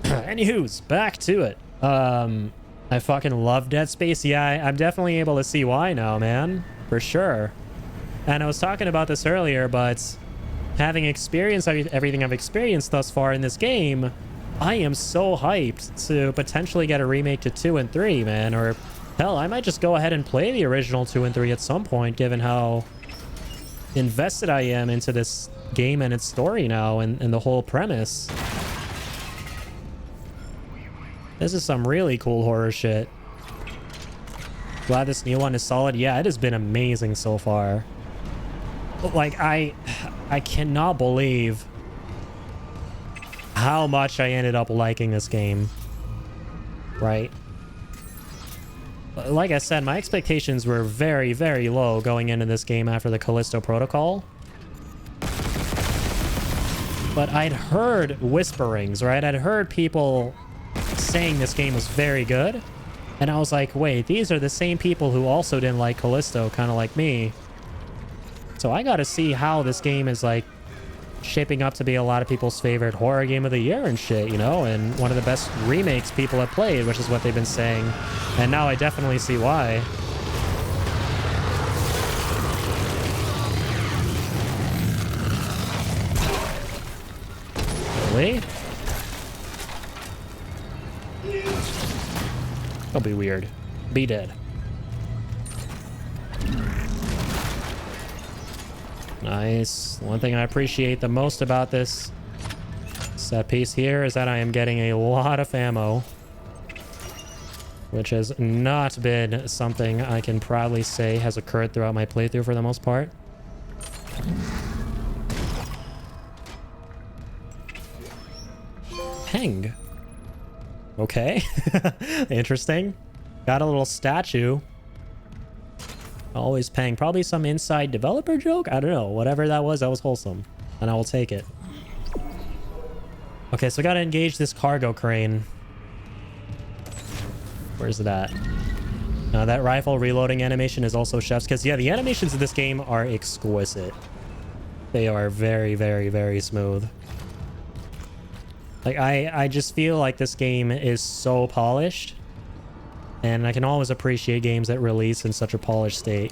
Speaker 1: Anywho's, back to it. I fucking love Dead Space. Yeah, I'm definitely able to see why now, man. For sure. And I was talking about this earlier, but having experienced everything I've experienced thus far in this game, I am so hyped to potentially get a remake to 2 and 3, man. Or hell, I might just go ahead and play the original 2 and 3 at some point, given how invested I am into this game and its story now, and the whole premise. This is some really cool horror shit. Glad this new one is solid. Yeah, it has been amazing so far. Like, I cannot believe how much I ended up liking this game. Right? Like I said, my expectations were very, very low going into this game after the Callisto Protocol. But I'd heard whisperings, right? I'd heard people saying this game was very good. And I was like, wait, these are the same people who also didn't like Callisto, kind of like me. So I got to see how this game is, like, shaping up to be a lot of people's favorite horror game of the year and shit, you know? And one of the best remakes people have played, which is what they've been saying. And now I definitely see why. Really? Don't be weird. Be dead. Nice. One thing I appreciate the most about this set piece here is that I am getting a lot of ammo, which has not been something I can proudly say has occurred throughout my playthrough for the most part. Peng. Okay. Interesting. Got a little statue. Always Peng. Probably some inside developer joke? I don't know. Whatever that was wholesome. And I will take it. Okay, so we gotta engage this cargo crane. Where's it at? That rifle reloading animation is also chef's kiss. Yeah, the animations in this game are exquisite. They are very, very, very smooth. Like, I just feel like this game is so polished. And I can always appreciate games that release in such a polished state.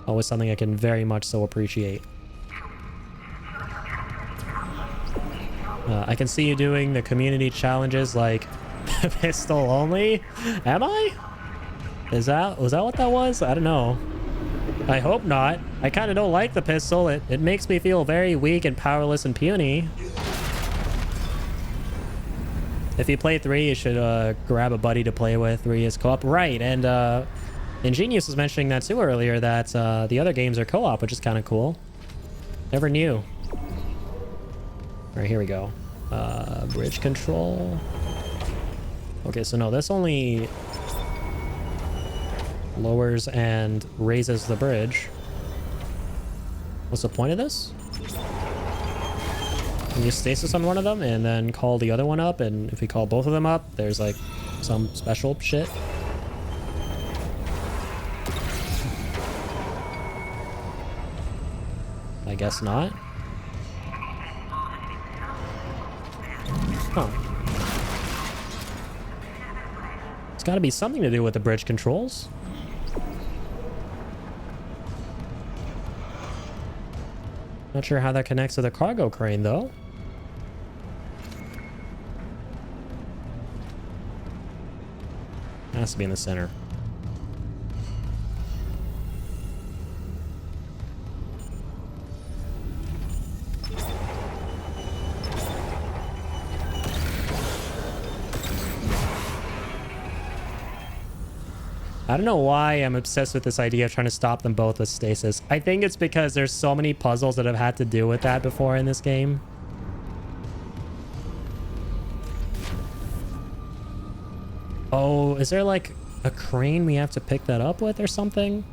Speaker 1: Always something I can very much so appreciate. I can see you doing the community challenges like pistol only. Am I? Was that what that was? I don't know. I hope not. I kind of don't like the pistol. It makes me feel very weak and powerless and puny. If you play 3, you should grab a buddy to play with. 3 is co-op. Right, and Ingenious was mentioning that too earlier, that the other games are co-op, which is kind of cool. Never knew. Alright, here we go. Bridge control. Okay, so no, this only lowers and raises the bridge. What's the point of this? Can you stasis on one of them and then call the other one up, and if we call both of them up, there's like some special shit? I guess not. Huh. It's got to be something to do with the bridge controls. Not sure how that connects to the cargo crane, though. Has to be in the center. I don't know why I'm obsessed with this idea of trying to stop them both with stasis. I think it's because there's so many puzzles that have had to do with that before in this game. Oh, is there like a crane we have to pick that up with or something?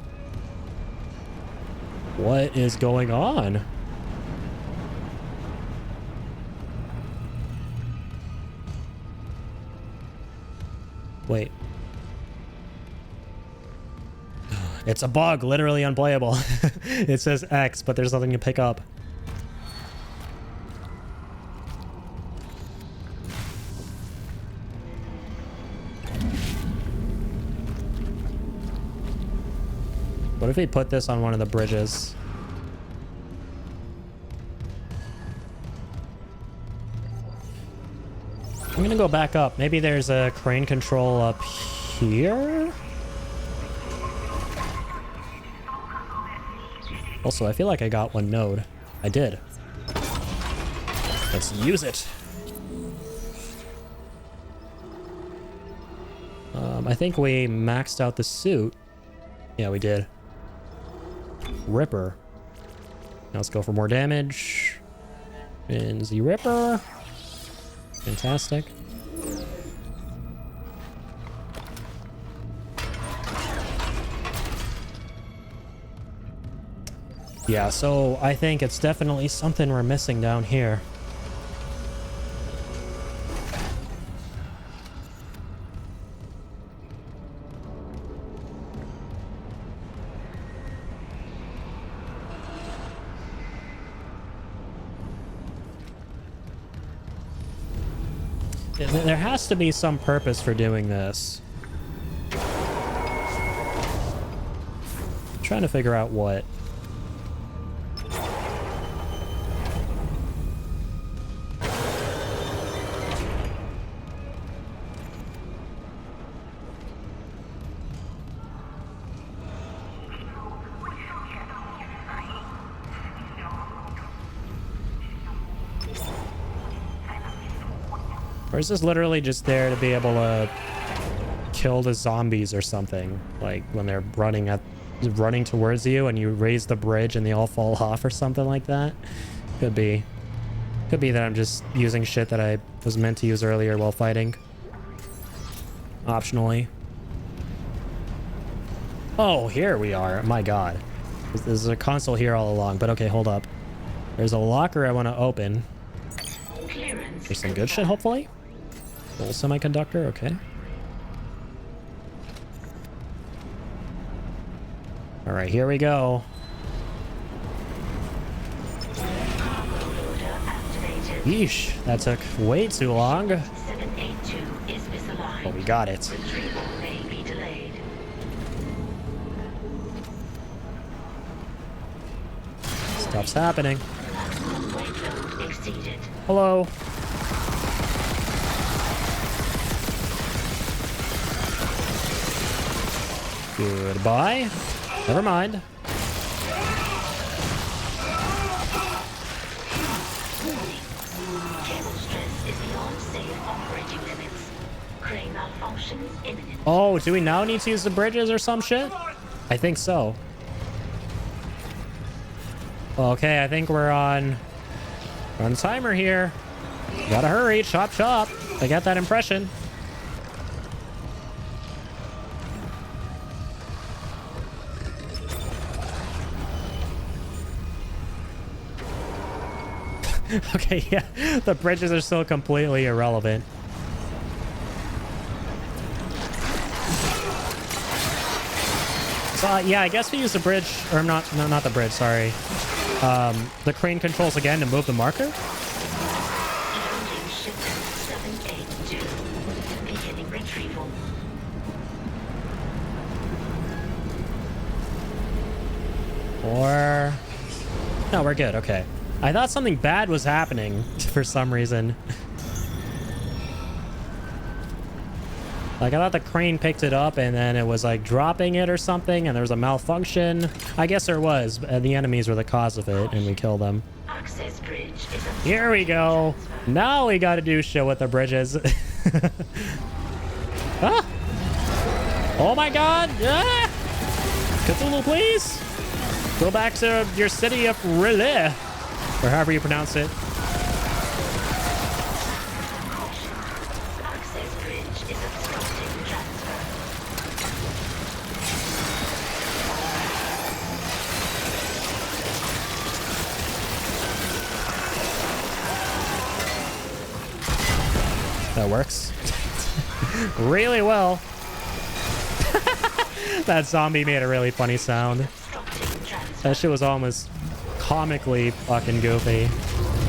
Speaker 1: What is going on? Wait. It's a bug, literally unplayable. It says X, but there's nothing to pick up. What if we put this on one of the bridges? gonna go back up. Maybe there's a crane control up here? Also, I feel like I got one node. I did. Let's use it. I think we maxed out the suit. Yeah, we did. Ripper. Now let's go for more damage. And the Ripper. Fantastic. Yeah, so I think it's definitely something we're missing down here. There has to be some purpose for doing this. I'm trying to figure out what. Or is this literally just there to be able to kill the zombies or something? Like when they're running towards you and you raise the bridge and they all fall off or something like that? Could be. Could be that I'm just using shit that I was meant to use earlier while fighting. Optionally. Oh, here we are. My god. There's a console here all along, but okay, hold up. There's a locker I want to open. There's some good shit, hopefully. Full semiconductor, okay. All right, here we go. Yeesh, that took way too long.
Speaker 6: 782 is misaligned.
Speaker 1: But we got it.
Speaker 6: Retrieval may be delayed.
Speaker 1: Stuff's happening.
Speaker 6: Weight load exceeded.
Speaker 1: Hello. Goodbye. Never mind.
Speaker 6: Cable stress is beyond safe operating limits. Crane malfunction imminent.
Speaker 1: Oh, do we now need to use the bridges or some shit? I think so. Okay, I think we're on timer here. Gotta hurry. Chop, chop. I got that impression. Okay, yeah. The bridges are still completely irrelevant. So, yeah, I guess we use the bridge, or not the bridge, sorry. The crane controls again to move the marker.
Speaker 6: Loading shipment 782. Beginning retrieval.
Speaker 1: Or... No, we're good, okay. I thought something bad was happening for some reason. Like, I thought the crane picked it up and then it was like dropping it or something and there was a malfunction. I guess there was. The enemies were the cause of it and we killed them.
Speaker 6: Access bridge is
Speaker 1: Here we go. Now we gotta do shit with the bridges. Ah! Oh my god! Ah! Cthulhu, please! Go back to your city of Relais. Or however you pronounce it.
Speaker 6: Access bridge is obstructing transfer.
Speaker 1: That works. Really well. That zombie made a really funny sound. That shit was almost comically fucking goofy.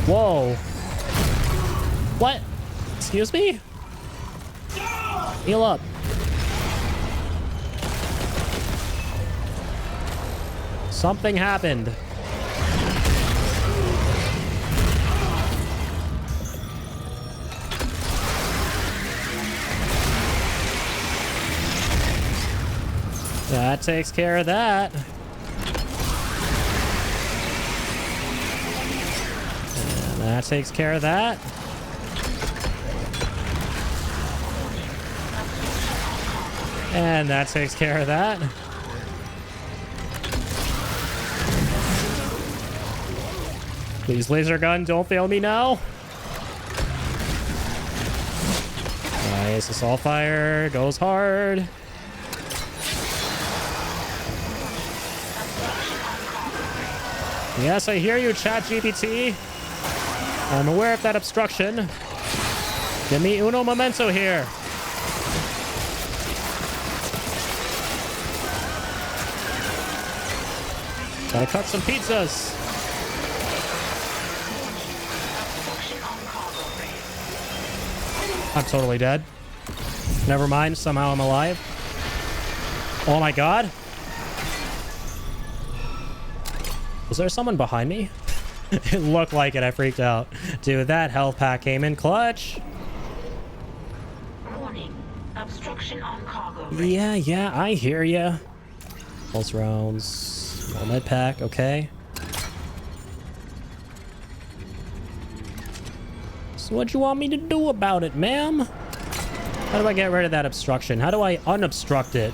Speaker 1: Whoa. What? Excuse me? Heal up. Something happened. That takes care of that. And that takes care of that. And that takes care of that. Please, laser gun, don't fail me now. Nice, assault fire goes hard. Yes, I hear you, ChatGPT. I'm aware of that obstruction. Give me uno momento here. Gotta cut some pizzas. I'm totally dead. Never mind, somehow I'm alive. Oh my god. Was there someone behind me? It looked like it. I freaked out. Dude, that health pack came in clutch.
Speaker 6: Warning. Obstruction on cargo.
Speaker 1: Yeah, I hear ya. Pulse rounds. Small med pack, okay. So what you want me to do about it, ma'am? How do I get rid of that obstruction? How do I unobstruct it?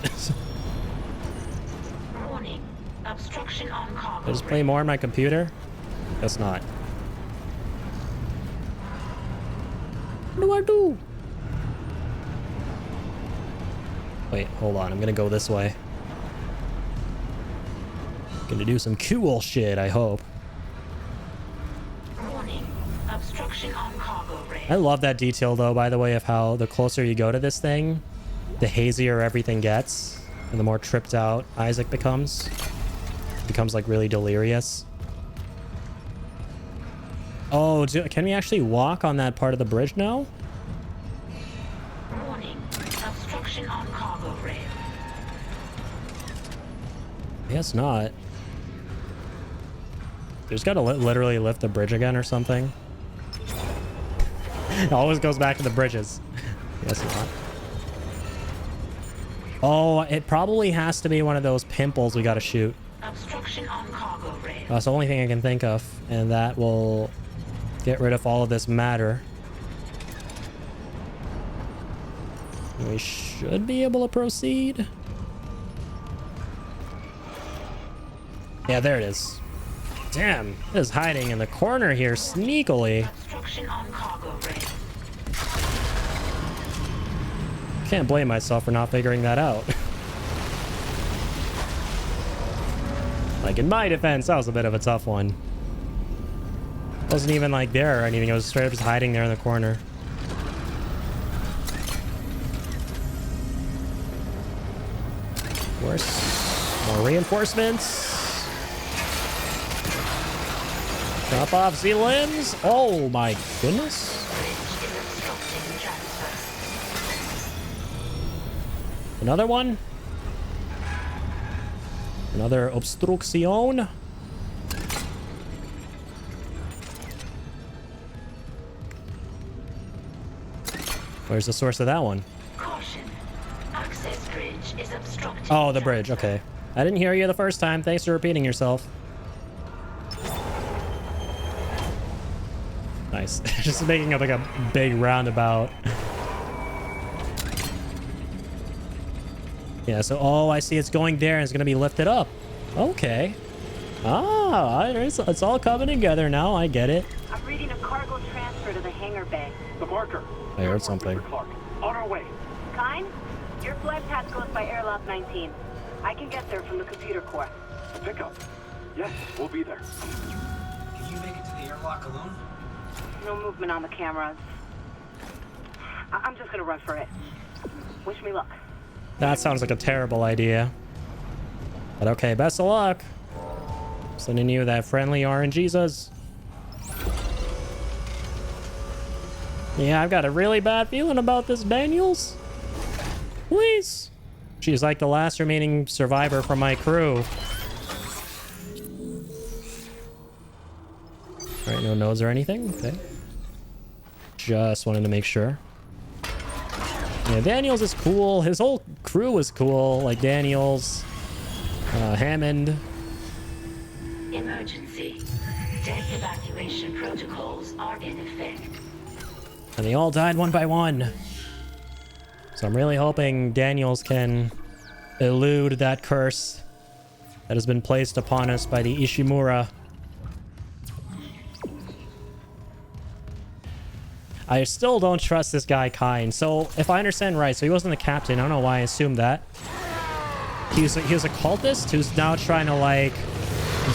Speaker 6: Warning. Obstruction on cargo.
Speaker 1: Did I just play more on my computer? Guess not. What do I do? Wait, hold on. I'm gonna go this way. Gonna do some cool shit, I hope.
Speaker 6: Warning. Obstruction on cargo rail.
Speaker 1: I love that detail, though, by the way, of how the closer you go to this thing, the hazier everything gets, and the more tripped out Isaac becomes. Becomes, like, really delirious. Oh, can we actually walk on that part of the bridge now?
Speaker 6: Warning. Obstruction on cargo rail.
Speaker 1: I guess not. Just gotta literally lift the bridge again or something. It always goes back to the bridges. Guess not. Oh, it probably has to be one of those pimples we gotta shoot.
Speaker 6: Obstruction on cargo rail.
Speaker 1: That's the only thing I can think of, and that will get rid of all of this matter. We should be able to proceed. Yeah, there it is. Damn, it is hiding in the corner here sneakily.
Speaker 6: Obstruction on cargo rail.
Speaker 1: Can't blame myself for not figuring that out. Like, in my defense, that was a bit of a tough one. Wasn't even like there or anything. It was straight up just hiding there in the corner. Of course, more reinforcements. Drop off the limbs. Oh my goodness. Another one. Another obstruction. Where's the source of that one?
Speaker 6: Caution. Access bridge is obstructed.
Speaker 1: Oh, the bridge. Okay. I didn't hear you the first time. Thanks for repeating yourself. Nice. Just making up like a big roundabout. Yeah, so, oh, I see it's going there and it's going to be lifted up. Okay. Ah, it's all coming together now. I get it.
Speaker 3: I'm reading a cargo transfer to the hangar bay.
Speaker 8: The marker.
Speaker 1: I heard something.
Speaker 8: Mr. Clark. On our way.
Speaker 3: Kine, your flight path goes by airlock 19. I can get there from the computer core.
Speaker 8: The pickup. Yes, we'll be there.
Speaker 4: Can you make it to the airlock alone?
Speaker 3: No movement on the cameras. I'm just gonna run for it. Wish me luck.
Speaker 1: That sounds like a terrible idea. But okay, best of luck. Sending you that friendly RNGesus. Yeah, I've got a really bad feeling about this, Daniels. Please. She's like the last remaining survivor from my crew. Alright, no nodes or anything? Okay. Just wanted to make sure. Yeah, Daniels is cool. His whole crew was cool. Like Daniels, Hammond.
Speaker 6: Emergency. Deck evacuation protocols are in effect.
Speaker 1: And they all died one by one. So I'm really hoping Daniels can elude that curse that has been placed upon us by the Ishimura. I still don't trust this guy, Kain. So if I understand right, so he wasn't the captain. I don't know why I assumed that. He was a cultist who's now trying to like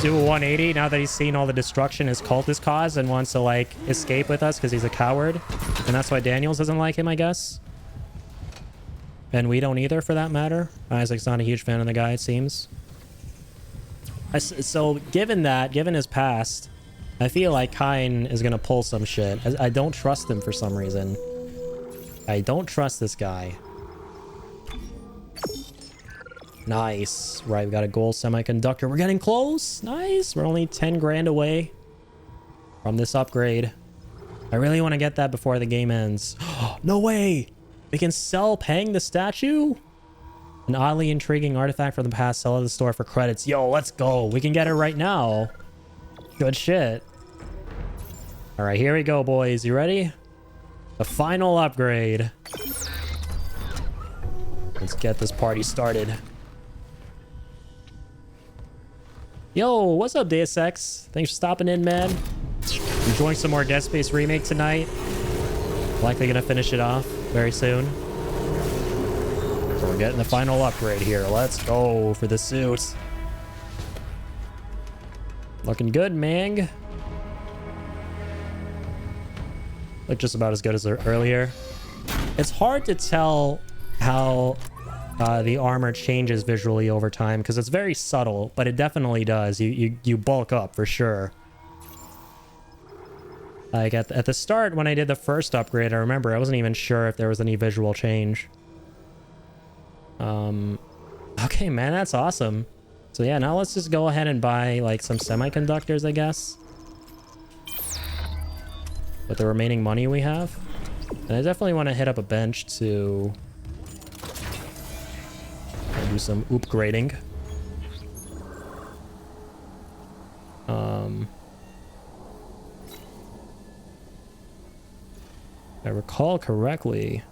Speaker 1: do a 180 now that he's seen all the destruction his cult has caused and wants to like escape with us because he's a coward. And that's why Daniels doesn't like him, I guess. And we don't either, for that matter. Isaac's not a huge fan of the guy, it seems. So given his past, I feel like Kain is gonna pull some shit. I don't trust him for some reason. I don't trust this guy. Nice. Right, we got a gold semiconductor. We're getting close. Nice. We're only 10 grand away from this upgrade. I really want to get that before the game ends. No way. We can sell Peng the statue? An oddly intriguing artifact from the past. Sell at the store for credits. Yo, let's go. We can get it right now. Good shit. All right, here we go, boys. You ready? The final upgrade. Let's get this party started. Yo, what's up, Deus Ex? Thanks for stopping in, man. Enjoying some more Dead Space Remake tonight. Likely gonna finish it off very soon. So we're getting the final upgrade here. Let's go for the suit. Looking good, Mang. Look just about as good as earlier. It's hard to tell how the armor changes visually over time because it's very subtle, but it definitely does. You bulk up for sure. Like at the start when I did the first upgrade, I remember I wasn't even sure if there was any visual change. Okay, man, that's awesome. So yeah, now let's just go ahead and buy like some semiconductors, I guess, with the remaining money we have. And I definitely want to hit up a bench to do some upgrading. If I recall correctly,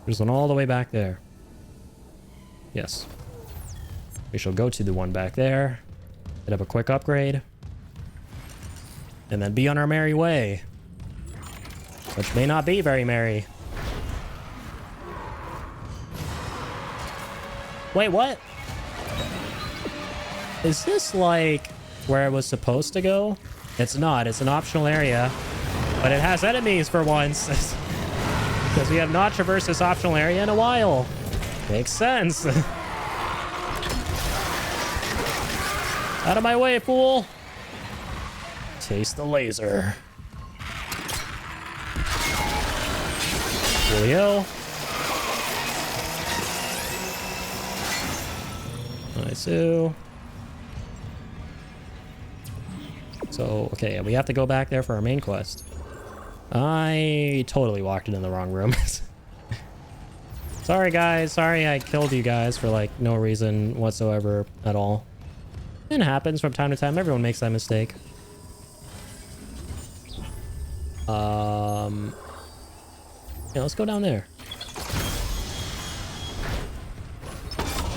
Speaker 1: there's one all the way back there. Yes. We shall go to the one back there, hit up a quick upgrade, and then be on our merry way. Which may not be very merry. Wait, what? Is this like where it was supposed to go? It's not. It's an optional area, but it has enemies for once. Because we have not traversed this optional area in a while. Makes sense. Out of my way, fool. Taste the laser. Julio. Nice. So, okay, we have to go back there for our main quest. I totally walked it in the wrong room. Sorry, guys. Sorry I killed you guys for, like, no reason whatsoever at all. It happens from time to time. Everyone makes that mistake. Yeah, let's go down there.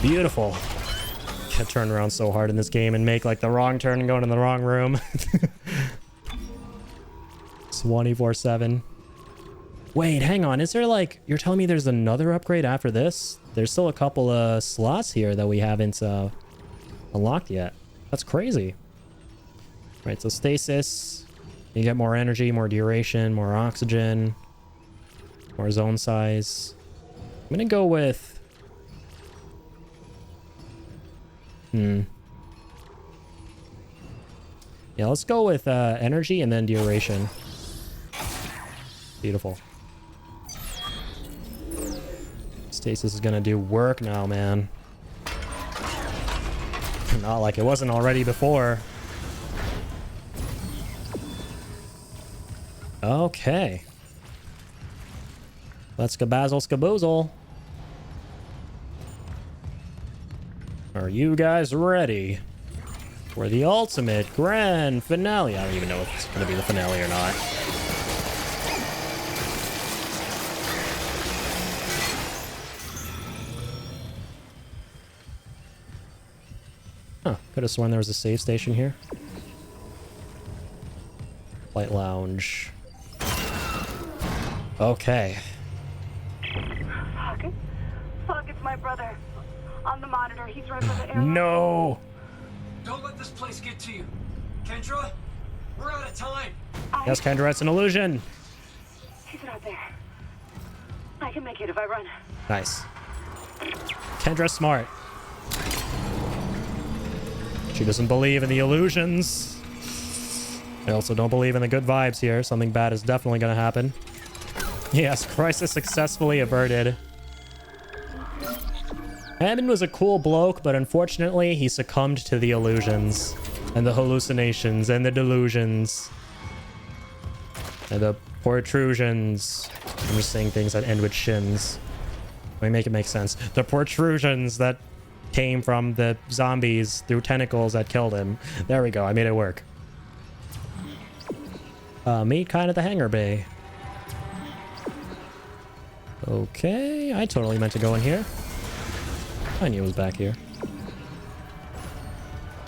Speaker 1: Beautiful. Can't turn around so hard in this game and make, like, the wrong turn and go into the wrong room. 24/7. Wait, hang on. Is there like... You're telling me there's another upgrade after this? There's still a couple of slots here that we haven't unlocked yet. That's crazy. Right, so stasis. You get more energy, more duration, more oxygen, more zone size. I'm gonna go with... Yeah, let's go with energy and then duration. Beautiful. Stasis is gonna do work now, man. Not like it wasn't already before. Okay. Let's skabazzle skaboozle. Are you guys ready for the ultimate grand finale? I don't even know if it's going to be the finale or not. Huh, could have sworn there was a save station here. Light lounge. Okay.
Speaker 3: Fuck, it's my brother. On the monitor, he's right by the air.
Speaker 1: No!
Speaker 4: Don't let this place get to you. Kendra, we're out of time.
Speaker 1: Yes, Kendra, it's an illusion.
Speaker 3: He's not there. I can make it if I run.
Speaker 1: Nice. Kendra's smart. She doesn't believe in the illusions. I also don't believe in the good vibes here. Something bad is definitely going to happen. Yes, crisis successfully averted. Hammond was a cool bloke, but unfortunately he succumbed to the illusions and the hallucinations and the delusions and the protrusions. I'm just saying things that end with shins. Let me make it make sense. The protrusions that came from the zombies through tentacles that killed him. There we go. I made it work. Meet kind of the hangar bay. Okay, I totally meant to go in here. I knew it was back here.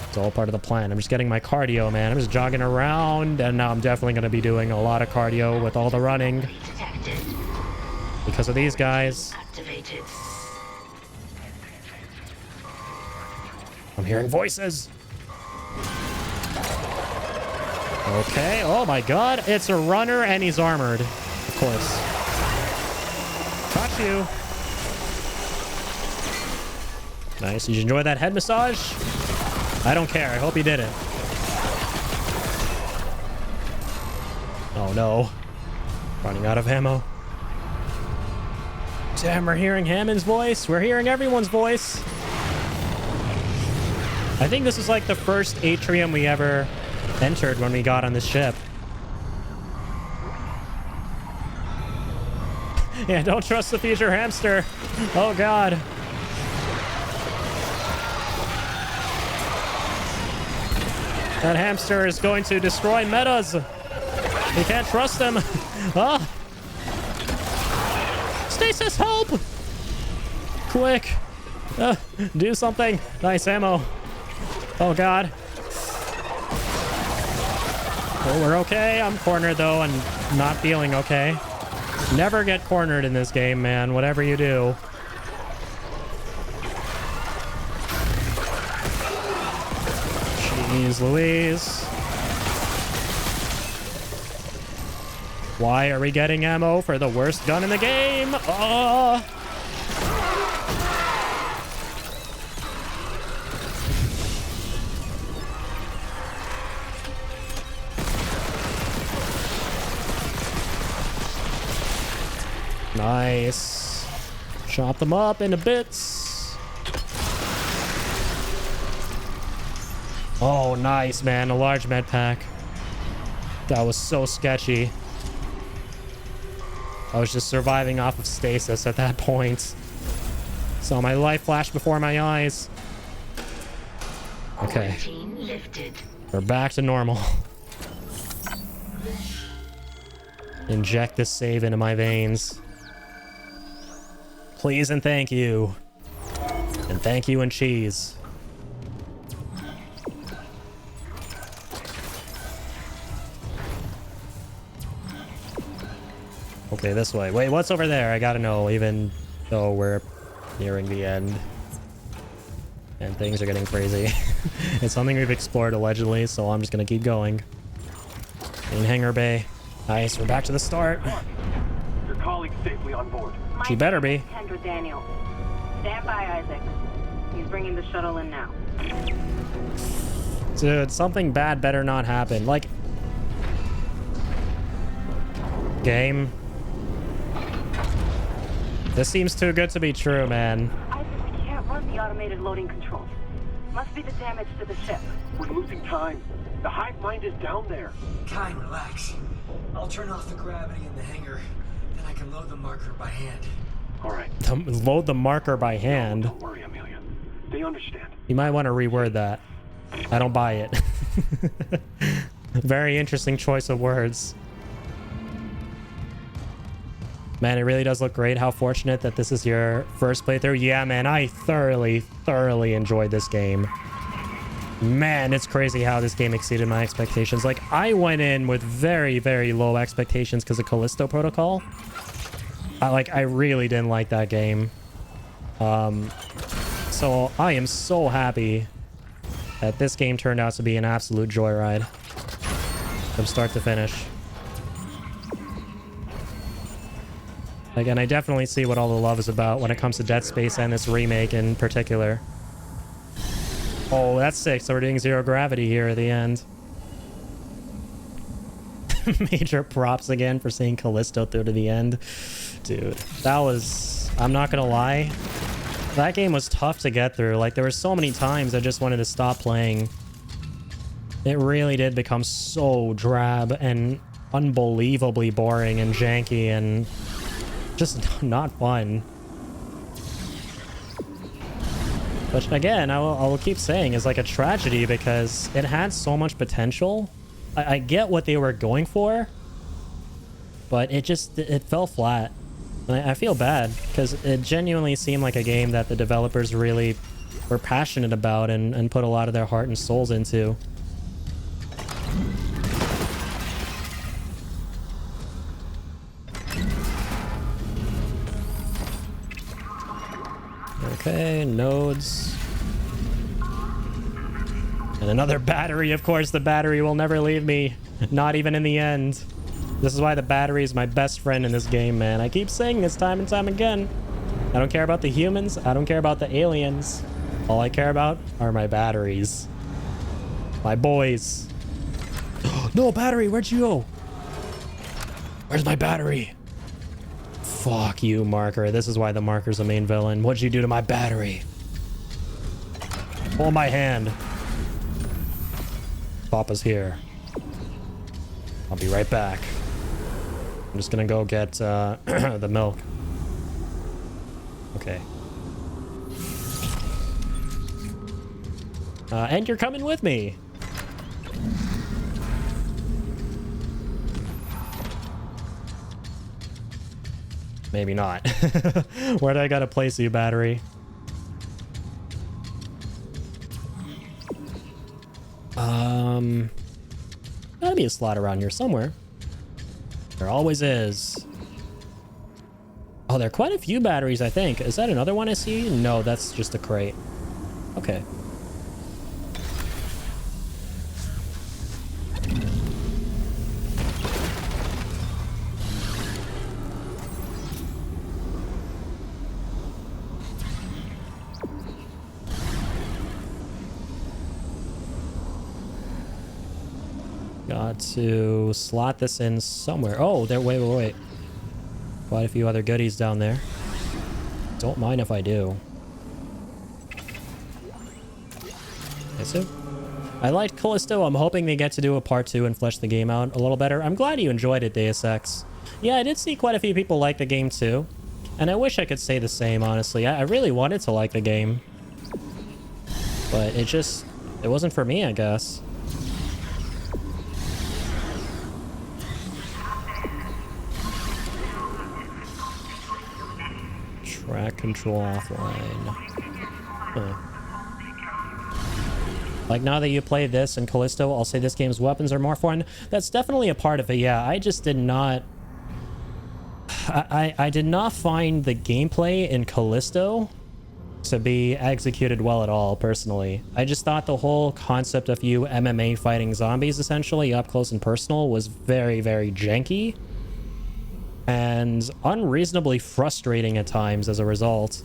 Speaker 1: It's all part of the plan. I'm just getting my cardio, man. I'm just jogging around, and now I'm definitely going to be doing a lot of cardio with all the running. Because of these guys.
Speaker 6: Activated.
Speaker 1: I'm hearing voices. Okay, oh my god. It's a runner, and he's armored. Of course. Caught you. Nice. Did you enjoy that head massage? I don't care. I hope you did it. Oh no. Running out of ammo. Damn, we're hearing Hammond's voice. We're hearing everyone's voice. I think this is like the first atrium we ever entered when we got on this ship. Yeah, don't trust the future hamster. Oh god. That hamster is going to destroy metas. You can't trust them. Ah. Stasis, help! Quick. Do something. Nice ammo. Oh, God. Oh, we're okay. I'm cornered, though, and not feeling okay. Never get cornered in this game, man. Whatever you do. Jeez Louise. Why are we getting ammo for the worst gun in the game? Oh! Nice. Chop them up into bits. Oh, nice, man. A large med pack. That was so sketchy. I was just surviving off of stasis at that point. Saw my life flash before my eyes. Okay. We're back to normal. Inject this save into my veins. Please and thank you. And thank you and cheese. Okay, this way. Wait, what's over there? I gotta know, even though we're nearing the end. And things are getting crazy. It's something we've explored, allegedly, so I'm just gonna keep going. In hangar bay. Nice, we're back to the start.
Speaker 8: Your colleague's safely on board.
Speaker 1: She better be.
Speaker 3: Kendra Daniel. Stand by, Isaac. He's bringing the shuttle in now.
Speaker 1: Dude, something bad better not happen. Like... Game. This seems too good to be true, man.
Speaker 3: Isaac, we can't run the automated loading controls. Must be the damage to the ship.
Speaker 8: We're losing time. The hive mind is down there.
Speaker 4: Kai, relax. I'll turn off the gravity in the hangar. Then I can load the marker by hand.
Speaker 8: All right.
Speaker 1: Load the marker by hand.
Speaker 8: Don't worry, Amelia. They understand.
Speaker 1: You might want to reword that. I don't buy it. Very interesting choice of words. Man, it really does look great. How fortunate that this is your first playthrough. Yeah, man, I thoroughly enjoyed this game. Man, it's crazy how this game exceeded my expectations. Like, I went in with very low expectations because of Callisto Protocol. I really didn't like that game. So I am so happy that this game turned out to be an absolute joyride from start to finish. Again, I definitely see what all the love is about when it comes to Dead Space and this remake in particular. Oh, that's sick. So we're doing zero gravity here at the end. Major props again for seeing Callisto through to the end. Dude, that was... I'm not gonna lie. That game was tough to get through. Like, there were so many times I just wanted to stop playing. It really did become so drab and unbelievably boring and janky and just not fun. Which, again, I will keep saying is like a tragedy because it had so much potential. I get what they were going for, but it fell flat. And I feel bad because it genuinely seemed like a game that the developers really were passionate about and put a lot of their heart and souls into. Okay, nodes. And another battery, of course. The battery will never leave me. Not even in the end. This is why the battery is my best friend in this game, man. I keep saying this time and time again. I don't care about the humans. I don't care about the aliens. All I care about are my batteries. My boys. No, battery, where'd you go? Where's my battery? Fuck you, Marker. This is why the Marker's the main villain. What'd you do to my battery? Hold my hand. Papa's here. I'll be right back. I'm just gonna go get the milk. Okay. And you're coming with me. Maybe not. Where do I gotta place you, battery? Gotta be a slot around here somewhere. There always is. Oh, there are quite a few batteries, I think. Is that another one I see? No, that's just a crate. Okay. Got to slot this in somewhere. Oh, there. Wait. Quite a few other goodies down there. Don't mind if I do. Okay, so I liked Callisto. I'm hoping they get to do a part 2 and flesh the game out a little better. I'm glad you enjoyed it, Deus Ex. Yeah, I did see quite a few people like the game too. And I wish I could say the same, honestly. I really wanted to like the game. But it wasn't for me, I guess. Track control offline. Huh. Like, now that you play this and Callisto, I'll say this game's weapons are more fun. That's definitely a part of it, yeah. I just did not... I did not find the gameplay in Callisto to be executed well at all, personally. I just thought the whole concept of you MMA fighting zombies, essentially, up close and personal, was very janky. And unreasonably frustrating at times as a result.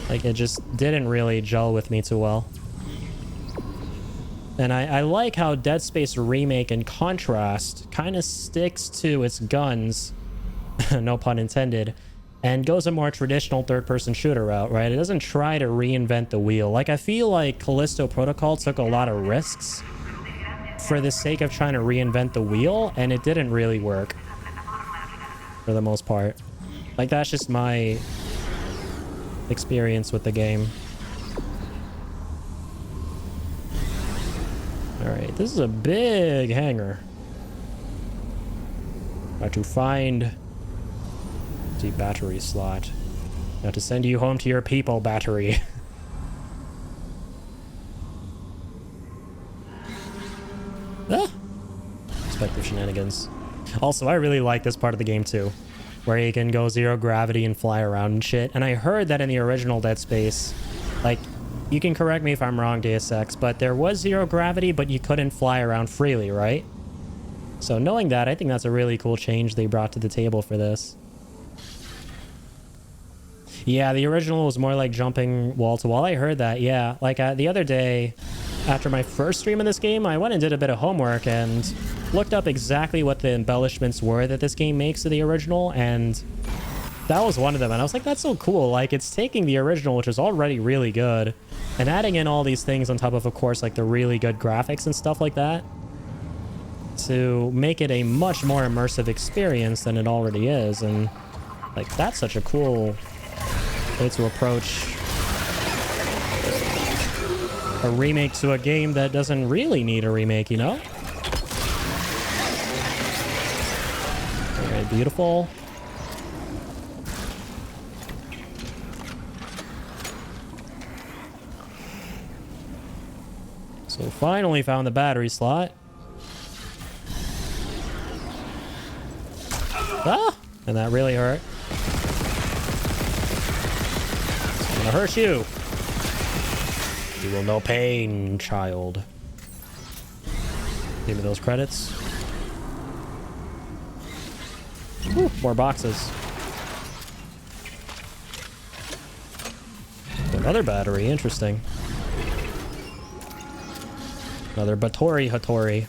Speaker 1: Like, it just didn't really gel with me too well. And I like how Dead Space Remake, in contrast, kind of sticks to its guns, no pun intended, and goes a more traditional third-person shooter route, right? It doesn't try to reinvent the wheel. Like, I feel like Callisto Protocol took a lot of risks for the sake of trying to reinvent the wheel, and it didn't really work. for the most part. Like, that's just my experience with the game. Alright, this is a big hangar. Got to find the battery slot. Got to send you home to your people, battery. Ah! Spectre shenanigans. Also, I really like this part of the game too, where you can go zero gravity and fly around and shit. And I heard that in the original Dead Space, like, you can correct me if I'm wrong, Deus Ex, but there was zero gravity, but you couldn't fly around freely, right? So knowing that, I think that's a really cool change they brought to the table for this. Yeah, the original was more like jumping wall to wall. I heard that, yeah. Like, the other day, after my first stream in this game, I went and did a bit of homework and looked up exactly what the embellishments were that this game makes to the original, and that was one of them. And I was like, that's so cool. Like, it's taking the original, which is already really good, and adding in all these things on top of course, like the really good graphics and stuff like that, to make it a much more immersive experience than it already is. And, like, that's such a cool way to approach a remake to a game that doesn't really need a remake, you know? Alright, beautiful. So finally found the battery slot. Ah! And that really hurt. It's gonna hurt you. You will know pain, child. Give me those credits. Whew, more boxes. Another battery, interesting. Another Batori Hattori.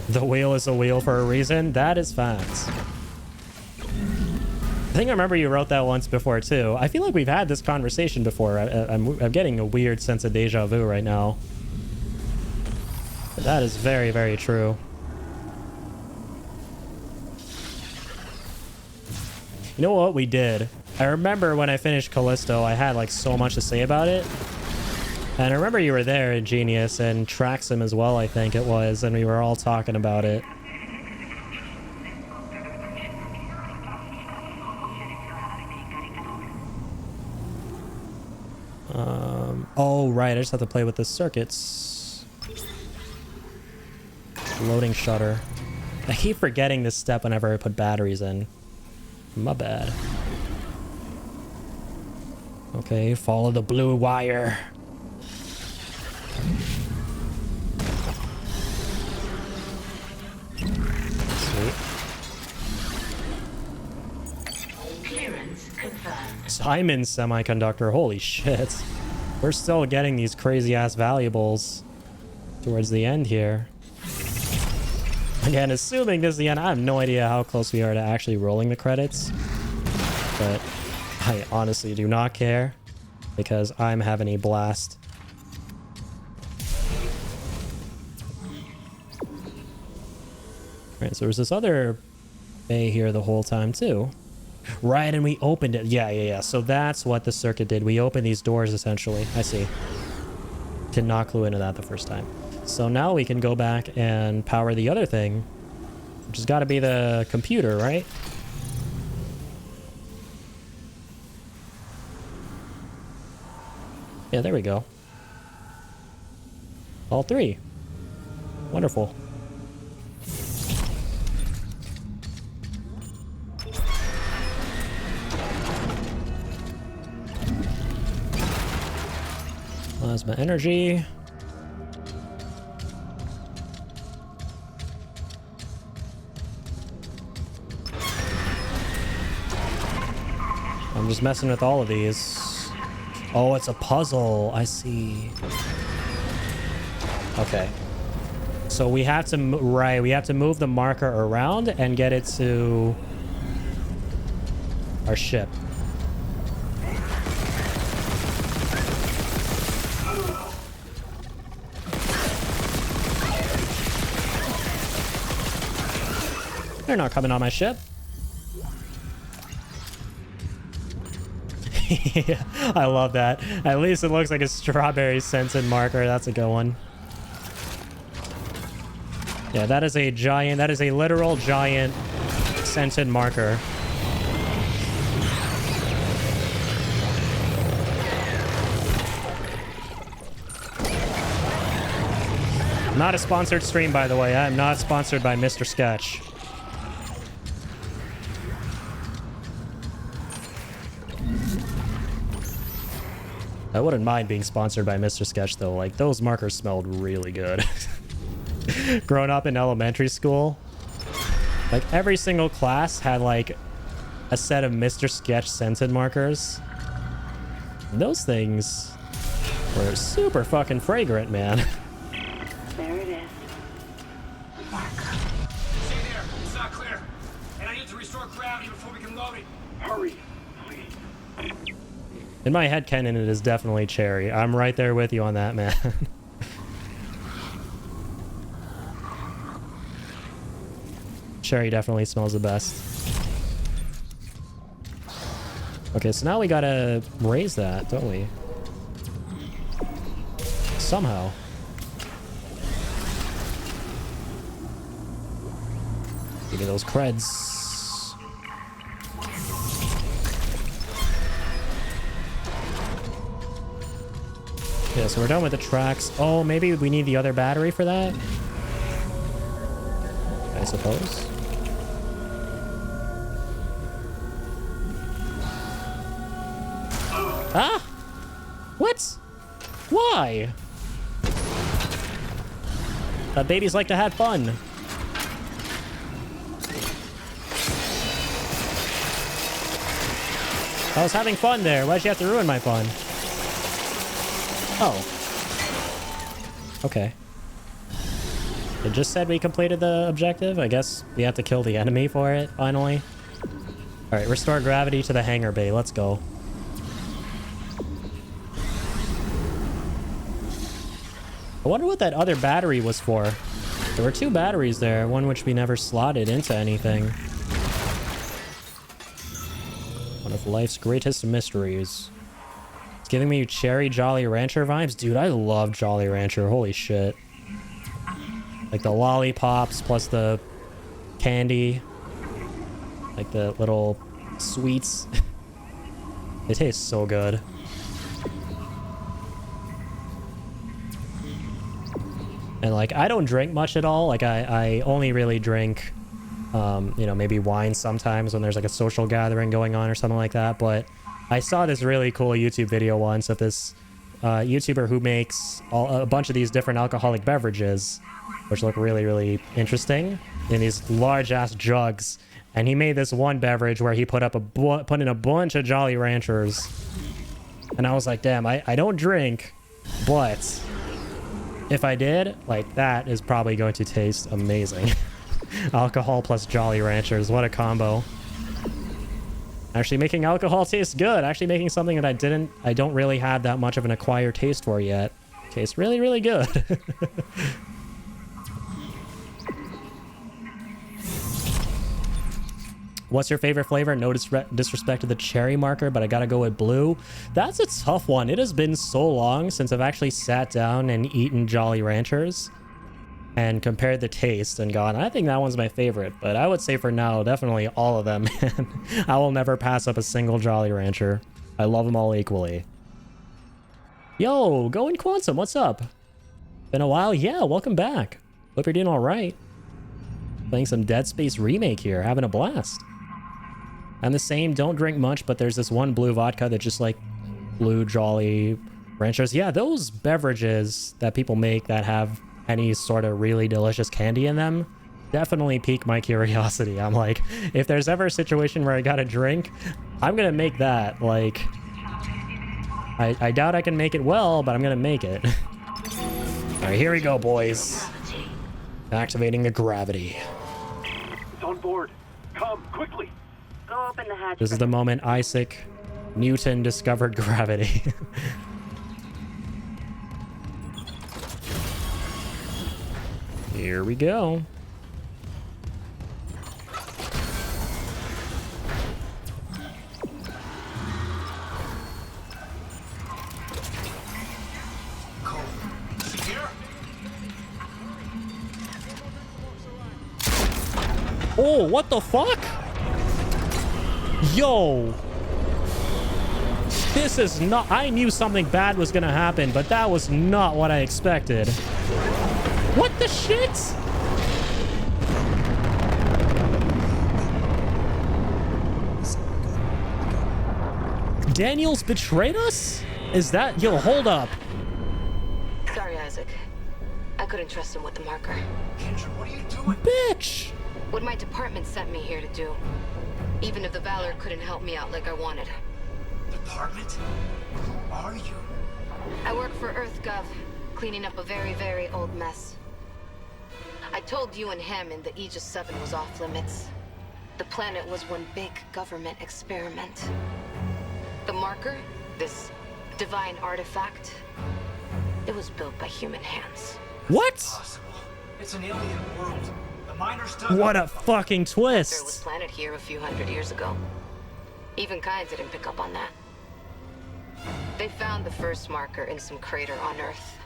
Speaker 1: The wheel is a wheel for a reason. That is facts. I think I remember you wrote that once before too. I feel like we've had this conversation before. I'm getting a weird sense of deja vu right now. But that is very, very true. You know what we did? I remember when I finished Callisto, I had like so much to say about it. And I remember you were there, Genius, and Traxum as well, I think it was, and we were all talking about it. Oh, right, I just have to play with the circuits. Loading shutter. I keep forgetting this step whenever I put batteries in. My bad. Okay, follow the blue wire. Sweet.
Speaker 6: Clearance confirmed.
Speaker 1: Simon's semiconductor, holy shit. We're still getting these crazy ass valuables towards the end here. Again, assuming this is the end, I have no idea how close we are to actually rolling the credits. But I honestly do not care because I'm having a blast. Right, so there's this other bay here the whole time too. Right, and we opened it. Yeah. So that's what the circuit did. We opened these doors, essentially. I see. Did not clue into that the first time. So now we can go back and power the other thing, which has got to be the computer, right? Yeah, there we go. All three. Wonderful. Plasma energy. I'm just messing with all of these. Oh, it's a puzzle. I see. Okay. So we have to, right, we have to move the marker around and get it to our ship. They're not coming on my ship. Yeah, I love that. At least it looks like a strawberry scented marker. That's a good one. Yeah, that is a giant, that is a literal giant scented marker. Not a sponsored stream, by the way. I am not sponsored by Mr. Sketch. I wouldn't mind being sponsored by Mr. Sketch, though. Like, those markers smelled really good. Growing up in elementary school, like, every single class had, like, a set of Mr. Sketch scented markers. And those things were super fucking fragrant, man.
Speaker 3: There it is. Marker.
Speaker 4: Stay there. It's not clear. And I need to restore gravity before we can load it.
Speaker 8: Hurry, please.
Speaker 1: In my headcanon, it is definitely cherry. I'm right there with you on that, man. Cherry definitely smells the best. Okay, so now we gotta raise that, don't we? Somehow. Give me those creds. Yeah, so we're done with the tracks. Oh, maybe we need the other battery for that? I suppose. Ah! What? Why? Babies like to have fun. I was having fun there. Why'd you have to ruin my fun? Oh. Okay. It just said we completed the objective. I guess we have to kill the enemy for it, finally. Alright, restore gravity to the hangar bay. Let's go. I wonder what that other battery was for. There were two batteries there, one which we never slotted into anything. One of life's greatest mysteries. It's giving me cherry Jolly Rancher vibes. Dude, I love Jolly Rancher. Holy shit. Like the lollipops plus the candy. Like the little sweets. They taste so good. And like, I don't drink much at all. Like I only really drink, you know, maybe wine sometimes when there's like a social gathering going on or something like that. But I saw this really cool YouTube video once of this YouTuber who makes a bunch of these different alcoholic beverages, which look really, really interesting, in these large ass jugs. And he made this one beverage where he put in a bunch of Jolly Ranchers. And I was like, damn, I don't drink, but if I did, like, that is probably going to taste amazing. Alcohol plus Jolly Ranchers, what a combo. Actually making alcohol taste good. Actually making something that I don't really have that much of an acquired taste for yet. Tastes really, really good. What's your favorite flavor? No disrespect to the cherry marker, but I gotta go with blue. That's a tough one. It has been so long since I've actually sat down and eaten Jolly Ranchers and compared the taste and gone, I think that one's my favorite. But I would say for now, definitely all of them, man. I will never pass up a single Jolly Rancher. I love them all equally. Yo, Going Quantum, what's up? Been a while? Yeah, welcome back. Hope you're doing all right. Playing some Dead Space Remake here, having a blast. I'm the same, don't drink much, but there's this one blue vodka that just like blue Jolly Ranchers. Yeah, those beverages that people make that have any sort of really delicious candy in them definitely pique my curiosity. I'm like, if there's ever a situation where I gotta drink, I'm gonna make that. Like, I doubt I can make it well, but I'm gonna make it. All right, here we go, boys. Activating the gravity.
Speaker 8: It's on board. Come, quickly.
Speaker 3: Go open the hatch.
Speaker 1: This is the moment Isaac Newton discovered gravity. Here we go. Oh, what the fuck? Yo. This is not... I knew something bad was gonna happen, but that was not what I expected. What the shit? Daniels betrayed us? Is that... Yo, hold up.
Speaker 5: Sorry, Isaac. I couldn't trust him with the marker.
Speaker 4: Kendra, what are you doing?
Speaker 1: Bitch!
Speaker 5: What my department sent me here to do. Even if the Valor couldn't help me out like I wanted.
Speaker 4: Department? Who are you?
Speaker 5: I work for EarthGov, cleaning up a very, very old mess. I told you and him and the Aegis 7 was off limits. The planet was one big government experiment. The marker, this divine artifact, it was built by human hands.
Speaker 1: What?
Speaker 4: Possible. It's an alien world. The miners dug
Speaker 1: What
Speaker 4: up-
Speaker 1: a fucking
Speaker 5: There was
Speaker 1: twist.
Speaker 5: planet here a few hundred years ago. Even Kind didn't pick up on that. They found the first marker in some crater on Earth.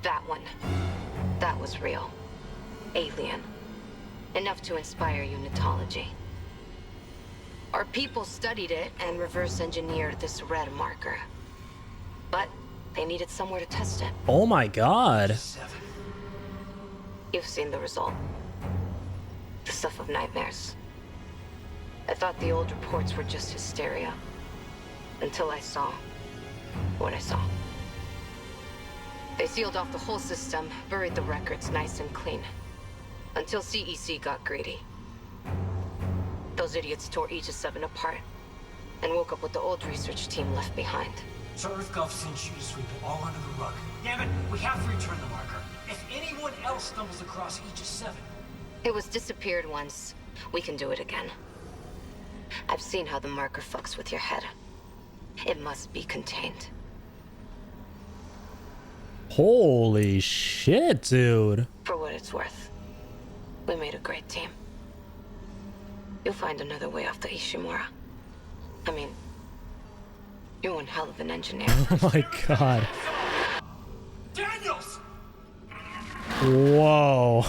Speaker 5: That one. That was real. Alien. Enough to inspire unitology. Our people studied it and reverse engineered this red marker. But they needed somewhere to test it.
Speaker 1: Oh my god.
Speaker 4: 7.
Speaker 5: You've seen the result. The stuff of nightmares. I thought the old reports were just hysteria. Until I saw what I saw. They sealed off the whole system, buried the records nice and clean. Until CEC got greedy. Those idiots tore Aegis 7 apart. And woke up with the old research team left behind.
Speaker 4: So EarthGov sent you to sweep it all under the rug. Damn it, we have to return the marker. If anyone else stumbles across Aegis 7...
Speaker 5: It was disappeared once. We can do it again. I've seen how the marker fucks with your head. It must be contained.
Speaker 1: Holy shit, dude.
Speaker 5: For what it's worth, we made a great team. You'll find another way off the Ishimura. I mean, you're one hell of an engineer.
Speaker 1: Oh my god.
Speaker 4: Daniels!
Speaker 1: Whoa.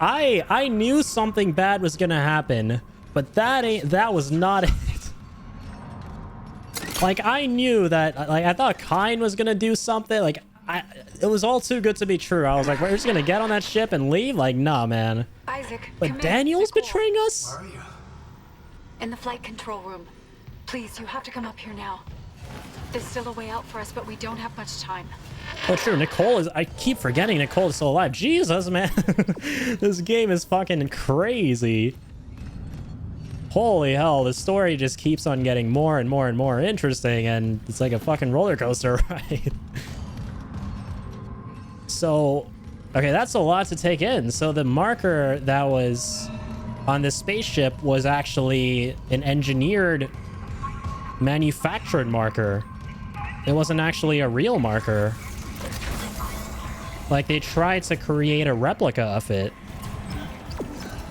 Speaker 1: I knew something bad was gonna happen, but that was not it. Like, I knew that, like, I thought Kine was gonna do something, like, it was all too good to be true. I was like, we're just gonna get on that ship and leave? Like, nah, man.
Speaker 9: Isaac,
Speaker 1: But
Speaker 9: come in.
Speaker 1: Daniel's
Speaker 9: Nicole.
Speaker 1: betraying us?
Speaker 4: Where are you?
Speaker 9: In the flight control room. Please, you have to come up here now. There's still a way out for us, but we don't have much time.
Speaker 1: Oh, true. Nicole is... I keep forgetting Nicole is still alive. Jesus, man. This game is fucking crazy. Holy hell. The story just keeps on getting more and more and more interesting, and it's like a fucking roller coaster ride. So, okay, that's a lot to take in. So the marker that was on this spaceship was actually an engineered, manufactured marker. It wasn't actually a real marker. Like, they tried to create a replica of it.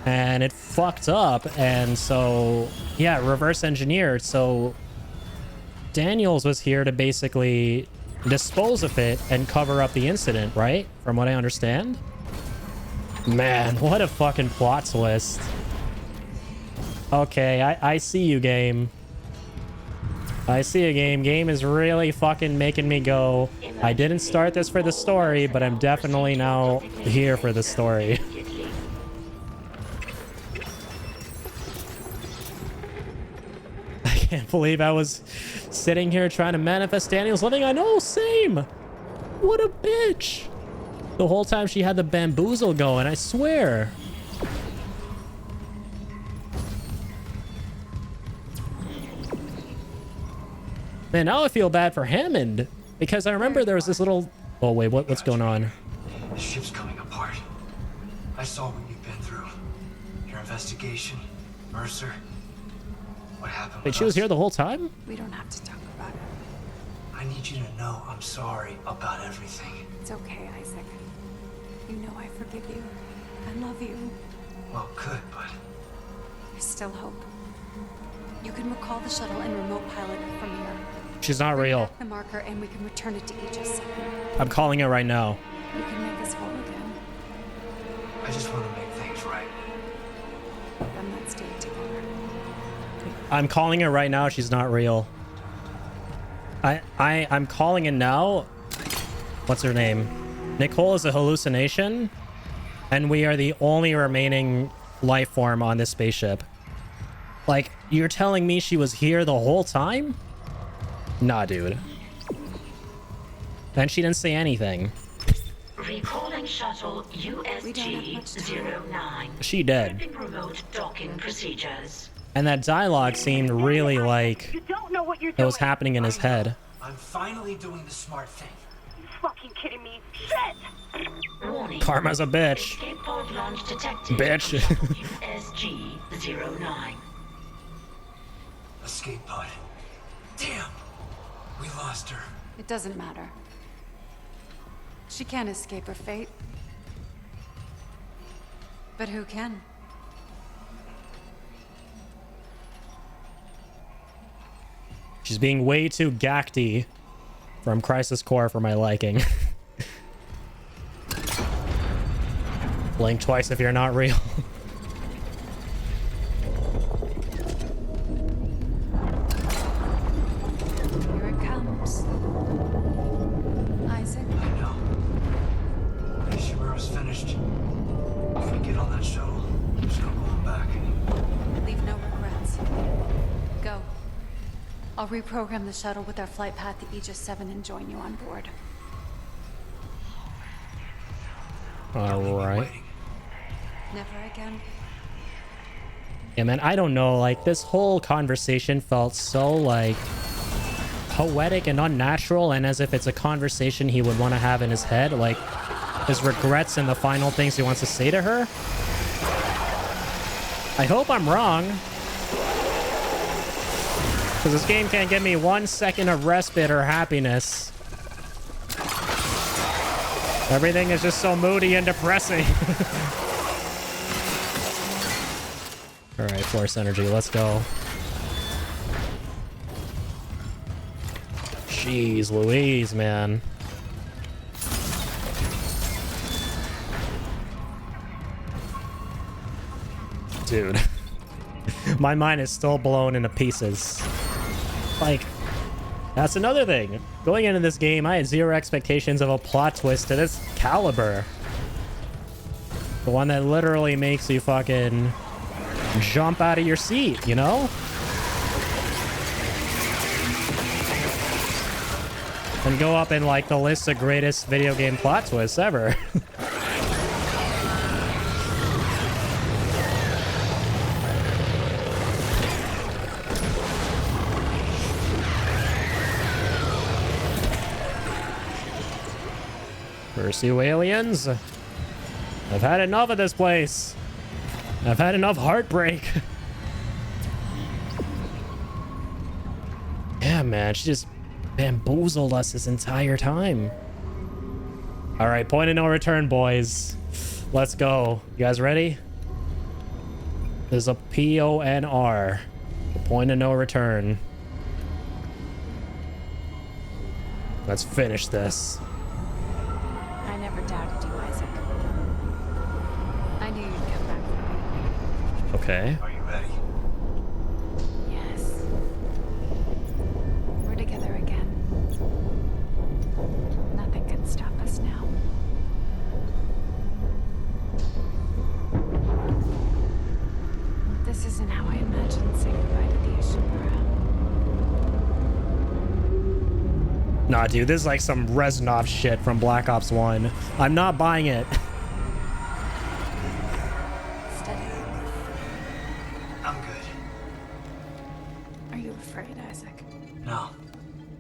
Speaker 1: And it fucked up, and so, yeah, reverse engineered. So Daniels was here to basically dispose of it and cover up the incident, right? From what I understand. Man, what a fucking plot twist. Okay, I see you, game. I see you, game. Game is really fucking making me go, I didn't start this for the story, but I'm definitely now here for the story. I can't believe I was sitting here trying to manifest Daniel's living. I know, same. What a bitch. The whole time she had the bamboozle going, I swear. Man, now I feel bad for Hammond, because I remember there was this little... Oh, wait, what's going on?
Speaker 4: The ship's coming apart. I saw what you've been through. Your investigation, Mercer. What happened
Speaker 1: Wait,
Speaker 4: with
Speaker 1: she was
Speaker 4: us?
Speaker 1: here the whole time?
Speaker 9: We don't have to talk about it.
Speaker 4: I need you to know I'm sorry about everything.
Speaker 9: It's okay, Isaac. You know I forgive you. I love you.
Speaker 4: Well, good, but
Speaker 9: There's still hope. You can recall the shuttle and remote pilot it from here.
Speaker 1: She's not
Speaker 9: Bring
Speaker 1: real.
Speaker 9: back the marker and we can return it to Aegis.
Speaker 1: I'm calling it right now.
Speaker 9: You can make us whole again.
Speaker 4: I just want to make things
Speaker 1: I'm calling her right now. She's not real. I'm calling it now. What's her name? Nicole is a hallucination, and we are the only remaining life form on this spaceship. Like, you're telling me she was here the whole time? Nah, dude. And she didn't say anything.
Speaker 6: Recalling shuttle USG-09.
Speaker 1: She dead.
Speaker 6: Remote docking procedures.
Speaker 1: And that dialogue seemed really like
Speaker 3: You don't know what you're
Speaker 1: it
Speaker 3: doing.
Speaker 1: was happening in his head.
Speaker 4: I'm finally doing the smart thing.
Speaker 3: You fucking kidding me? Shit!
Speaker 6: Warning.
Speaker 1: Karma's a bitch.
Speaker 6: Escape pod launch detected.
Speaker 1: Bitch.
Speaker 6: USG-09.
Speaker 4: Escape pod. Damn! We lost her.
Speaker 9: It doesn't matter. She can't escape her fate. But who can?
Speaker 1: She's being way too gacty from Crisis Core for my liking. Blink twice if you're not real.
Speaker 9: Here it comes. Isaac?
Speaker 4: I know. Ishimura's finished. If we get on that shuttle, there's no going back.
Speaker 9: Leave no regrets. Go. I'll reprogram the shuttle with our flight path to Aegis 7 and join you on board.
Speaker 1: Alright.
Speaker 9: Never again.
Speaker 1: Yeah, man, I don't know. Like, this whole conversation felt so, like, poetic and unnatural, and as if it's a conversation he would want to have in his head. Like, his regrets and the final things he wants to say to her. I hope I'm wrong. Because this game can't give me 1 second of respite or happiness. Everything is just so moody and depressing. Alright, Force Energy, let's go. Jeez Louise, man. Dude. My mind is still blown into pieces. Like, that's another thing. Going into this game, I had zero expectations of a plot twist to this caliber. The one that literally makes you fucking jump out of your seat, you know? And go up in, like, the list of greatest video game plot twists ever. Curse you, aliens. I've had enough of this place. I've had enough heartbreak. Yeah, man, she just bamboozled us this entire time. All right, point of no return, boys. Let's go. You guys ready? There's a PONR. The point of no return. Let's finish this.
Speaker 9: I never doubted you, Isaac. I knew you'd come back for me.
Speaker 1: Okay.
Speaker 4: Are you ready?
Speaker 9: Yes. We're together again. Nothing can stop us now. This isn't how I imagined saying goodbye to the Ishimura.
Speaker 1: Nah, dude, this is like some Reznov shit from Black Ops 1. I'm not buying it.
Speaker 9: Steady.
Speaker 4: I'm good.
Speaker 9: Are you afraid, Isaac?
Speaker 4: No.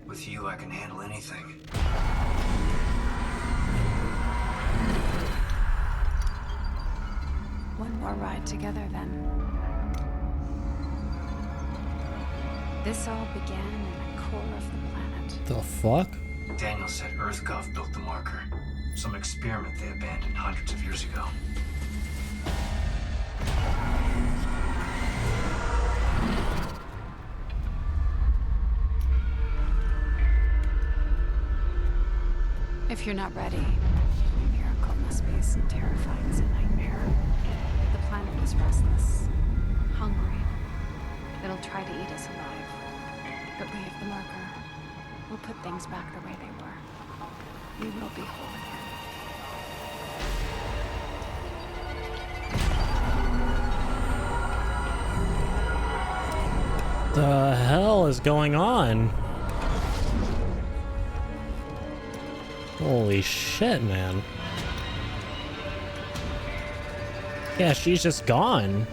Speaker 4: With you, I can handle anything.
Speaker 9: One more ride together, then. This all began in the core of the planet.
Speaker 1: The fuck?
Speaker 4: Daniel said EarthGov built the marker. Some experiment they abandoned hundreds of years ago.
Speaker 9: If you're not ready, a miracle must be as terrifying as a nightmare. The planet is restless, hungry, It'll try to eat us alive. But we have the marker. We'll put things back the way they were. We will be whole again.
Speaker 1: The hell is going on? Holy shit, man. Yeah, she's just gone.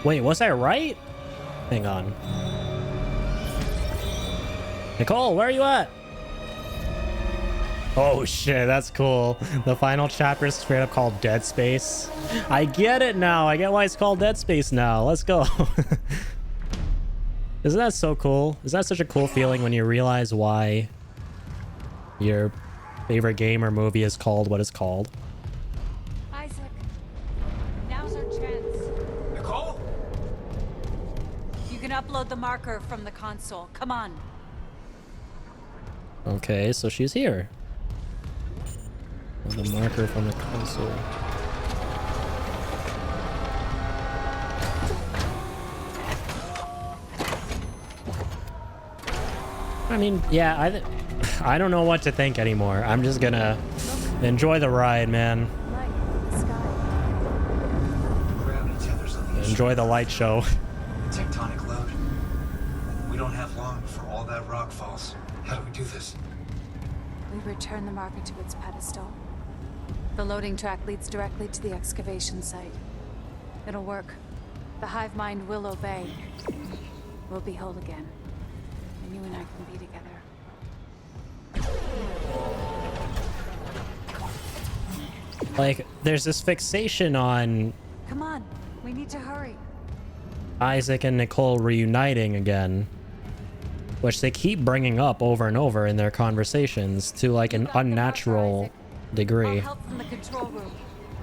Speaker 1: Wait, was I right? Hang on. Nicole, where are you at? Oh shit, that's cool. The final chapter is straight up called Dead Space. I get it now. I get why it's called Dead Space now. Let's go. Isn't that so cool? Is that such a cool feeling when you realize why your favorite game or movie is called what it's called?
Speaker 9: Isaac, now's our chance.
Speaker 4: Nicole?
Speaker 9: You can upload the marker from the console. Come on.
Speaker 1: Okay, so she's here. The marker from the console. I mean, yeah, I don't know what to think anymore. I'm just gonna enjoy the ride, man.
Speaker 9: Light in the sky.
Speaker 4: Gravity tethers on the
Speaker 1: Enjoy the light show.
Speaker 4: tectonic load. We don't have long before all that rock falls. How do we do this?
Speaker 9: We return the marker to its pedestal. The loading track leads directly to the excavation site. It'll work. The hive mind will obey. We'll be whole again. And you and I can be together.
Speaker 1: Like, there's this fixation on
Speaker 9: Come on, we need to hurry.
Speaker 1: Isaac and Nicole reuniting again, which they keep bringing up over and over in their conversations to like an unnatural degree.
Speaker 9: I'll help from the control room.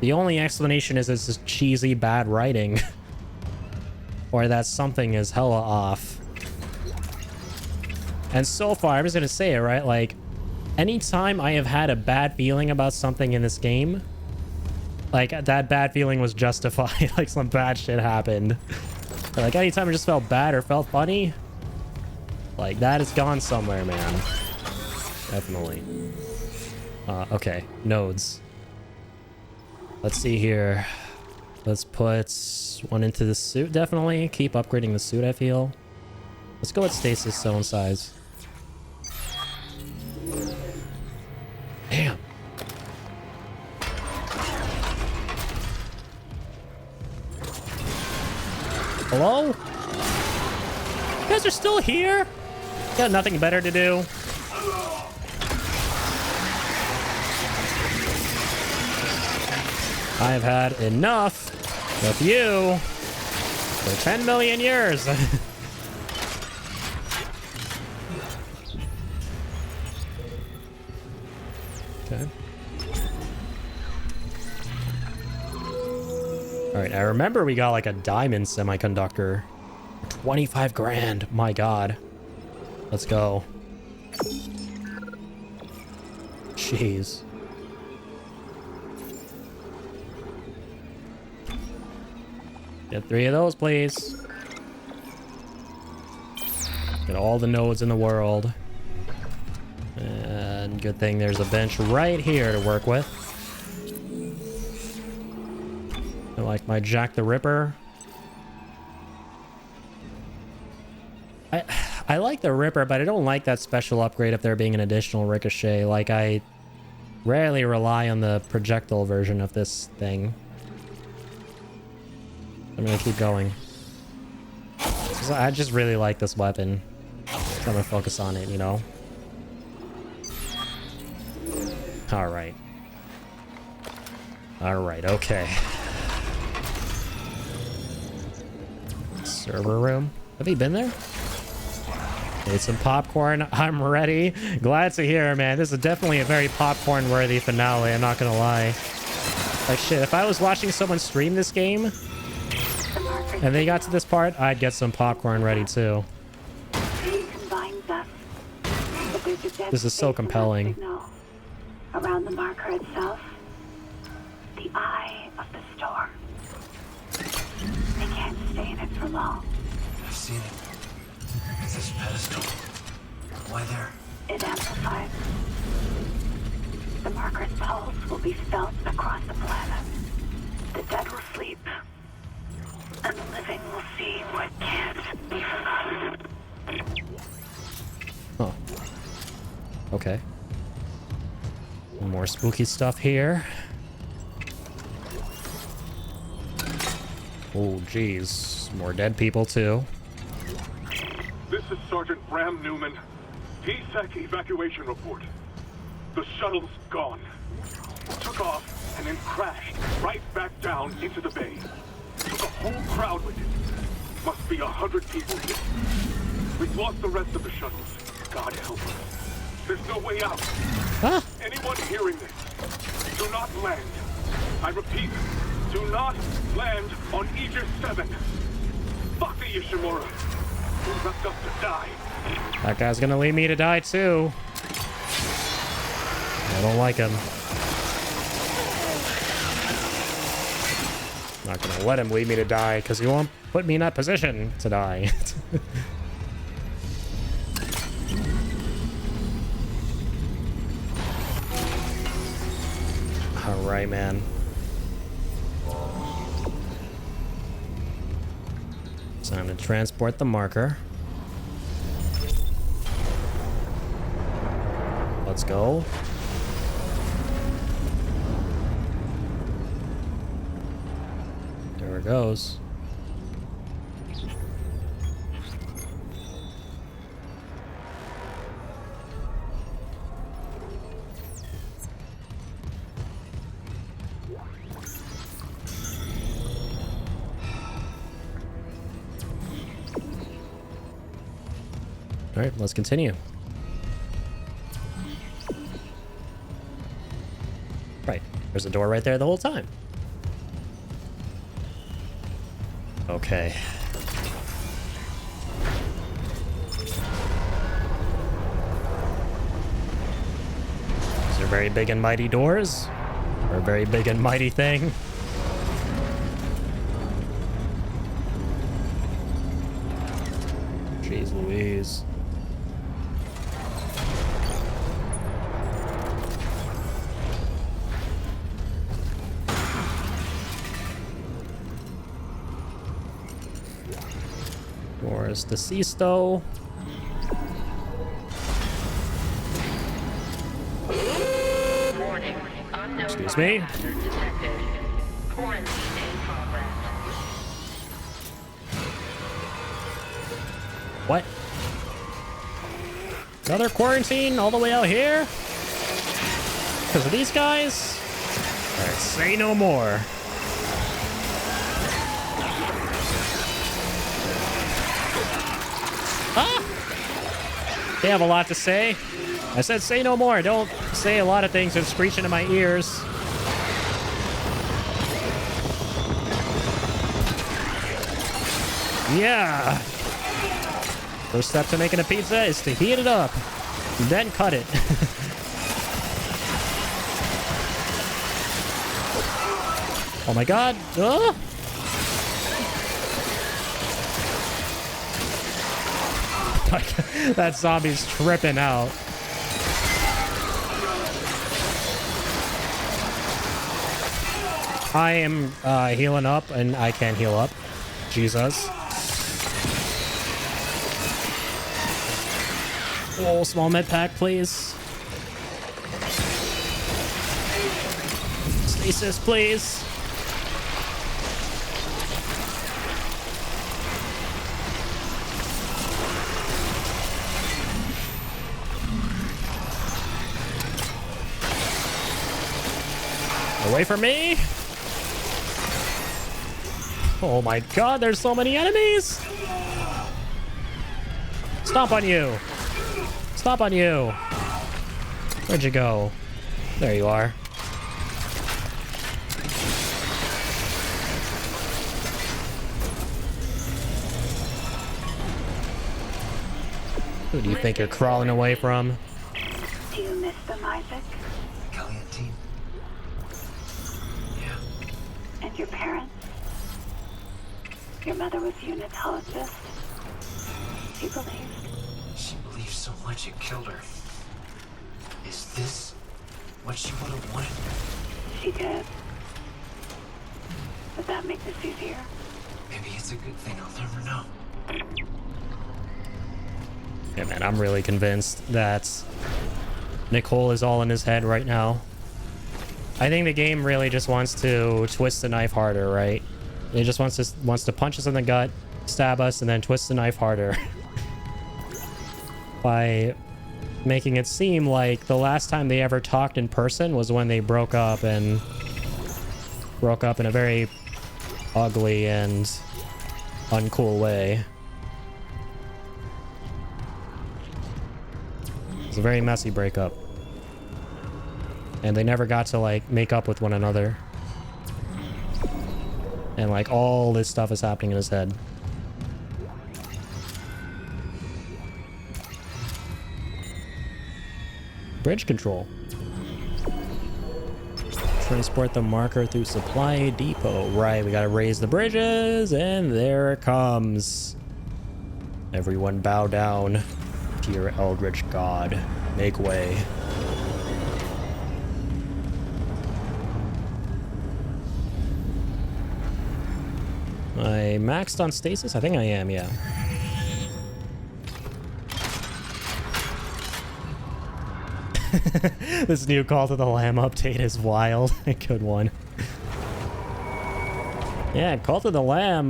Speaker 1: The only explanation is it's just cheesy bad writing. Or that something is hella off. And so far, I'm just gonna say it, right? Like, anytime I have had a bad feeling about something in this game, like, that bad feeling was justified. Like, some bad shit happened. But, like, anytime I just felt bad or felt funny, like, that has gone somewhere, man. Definitely. Okay, nodes. Let's see here. Let's put one into the suit, definitely. Keep upgrading the suit, I feel. Let's go with stasis zone size. Damn. Hello? You guys are still here? Got nothing better to do? I've had enough of you for 10 million years. Okay. All right, I remember we got like a diamond semiconductor. 25 grand, my God. Let's go. Jeez. Get 3 of those, please. Get all the nodes in the world. And good thing there's a bench right here to work with. I like my Jack the Ripper. I like the Ripper, but I don't like that special upgrade of there being an additional ricochet. Like, I rarely rely on the projectile version of this thing. I'm gonna keep going. I just really like this weapon. So I'm gonna focus on it, you know? Alright. Alright, okay. Server room. Have you been there? Ate some popcorn. I'm ready. Glad to hear, man. This is definitely a very popcorn-worthy finale, I'm not gonna lie. Like, shit, if I was watching someone stream this game, and they got to this part, I'd get some popcorn ready, too. This is so compelling.
Speaker 3: Around the marker itself, the eye of the storm. They can't for long.
Speaker 4: I've seen it. This pedestal. Why there?
Speaker 3: It amplifies. The marker's pulse will be felt across the planet. The dead will sleep, and the living will see what can't be forgotten.
Speaker 1: Huh. Okay. More spooky stuff here. Oh, geez. More dead people, too.
Speaker 8: This is Sergeant Bram Newman. DSEC evacuation report. The shuttle's gone. Took off and then crashed right back down into the bay. Took a whole crowd with it. Must be 100 people here. We've lost the rest of the shuttles. God help us. There's no way out.
Speaker 1: Huh?
Speaker 8: Anyone hearing this, do not land. I repeat, do not land on Aegis 7. Fuck the Ishimura. Who left us to die?
Speaker 1: That guy's gonna leave me to die, too. I don't like him. Not gonna let him leave me to die, because he won't put me in that position to die. Alright, man. Time to transport the marker. Let's go. There it goes. All right, let's continue. Right, there's a door right there the whole time. Okay. These are very big and mighty doors, or a very big and mighty thing. Jeez Louise. Doors deceased-o.
Speaker 6: Warning. Unknown
Speaker 1: Excuse me?
Speaker 6: biohazard detected. Quarantine in progress.
Speaker 1: What? Another quarantine all the way out here? Because of these guys? Alright, say no more. Ah! They have a lot to say. I said say no more. Don't say a lot of things that are screeching in my ears. Yeah. First step to making a pizza is to heat it up, then cut it. Oh my god. Ah! That zombie's tripping out. I am healing up, and I can't heal up. Jesus. Oh, small med pack, please. Stasis, please. Away from me! Oh my god, there's so many enemies! Stomp on you! Stomp on you! Where'd you go? There you are. Who do you think you're crawling away from?
Speaker 3: Do you miss them, Isaac?
Speaker 4: Galleon team. Yeah.
Speaker 3: And your parents? Your mother was a unitologist. She believed.
Speaker 4: She believed so much it killed her. Is this what she would have wanted?
Speaker 3: She did. Would that make this easier?
Speaker 4: Maybe it's a good thing. I'll never know.
Speaker 1: Yeah, man, I'm really convinced that Nicole is all in his head right now. I think the game really just wants to twist the knife harder, right? It just wants to punch us in the gut, stab us, and then twist the knife harder. By making it seem like the last time they ever talked in person was when they broke up, and broke up in a very ugly and uncool way. It's a very messy breakup. And they never got to, like, make up with one another. And, like, all this stuff is happening in his head. Bridge control. Transport the marker through supply depot. Right, we gotta raise the bridges, and there it comes. Everyone bow down to your eldritch god. Make way. I maxed on stasis? I think I am, yeah. This new Call to the Lamb update is wild. A good one. Yeah, Call to the Lamb,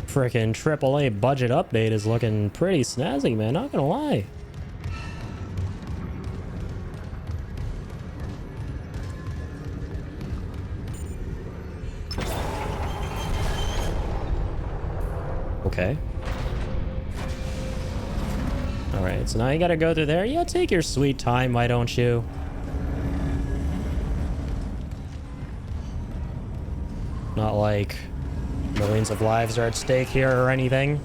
Speaker 1: frickin' AAA budget update is looking pretty snazzy, man. Not gonna lie. Okay. Alright, so now you gotta go through there. Yeah, take your sweet time, why don't you? Not like millions of lives are at stake here or anything.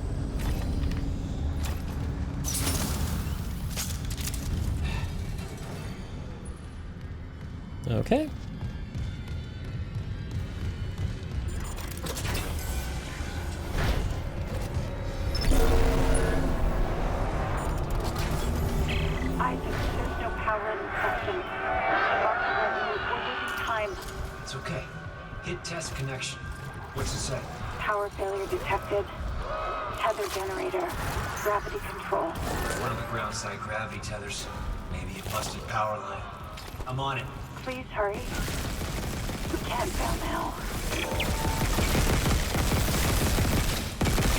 Speaker 1: Okay.
Speaker 4: It's okay. Hit test connection. What's it say?
Speaker 3: Power failure detected. Tether generator. Gravity control.
Speaker 4: One of the ground side gravity tethers. Maybe a busted power line. I'm on it.
Speaker 3: Please hurry. We can't fail now.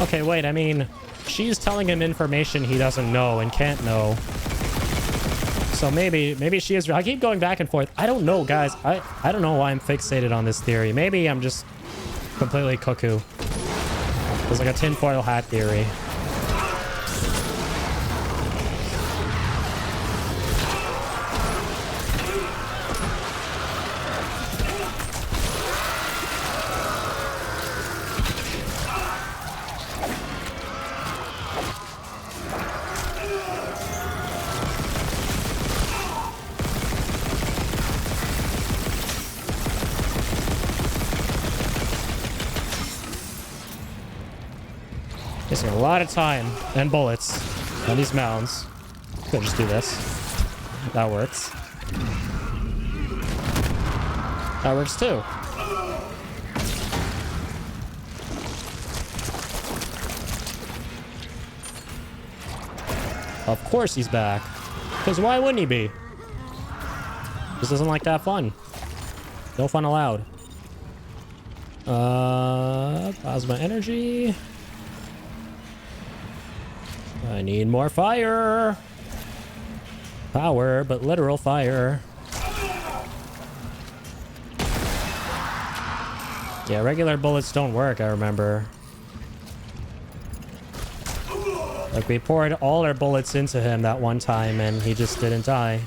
Speaker 1: Okay, wait, I mean, she's telling him information he doesn't know and can't know. So maybe she is. I keep going back and forth. I don't know, guys. I don't know why I'm fixated on this theory. Maybe I'm just completely cuckoo. There's like a tinfoil hat theory. Wasting a lot of time and bullets on these mounds. Could just do this. That works. That works too. Of course he's back. Because why wouldn't he be? This doesn't like that fun. No fun allowed. Plasma energy. I need more fire. Power, but literal fire. Yeah, regular bullets don't work, I remember. Like, we poured all our bullets into him that one time, and he just didn't die.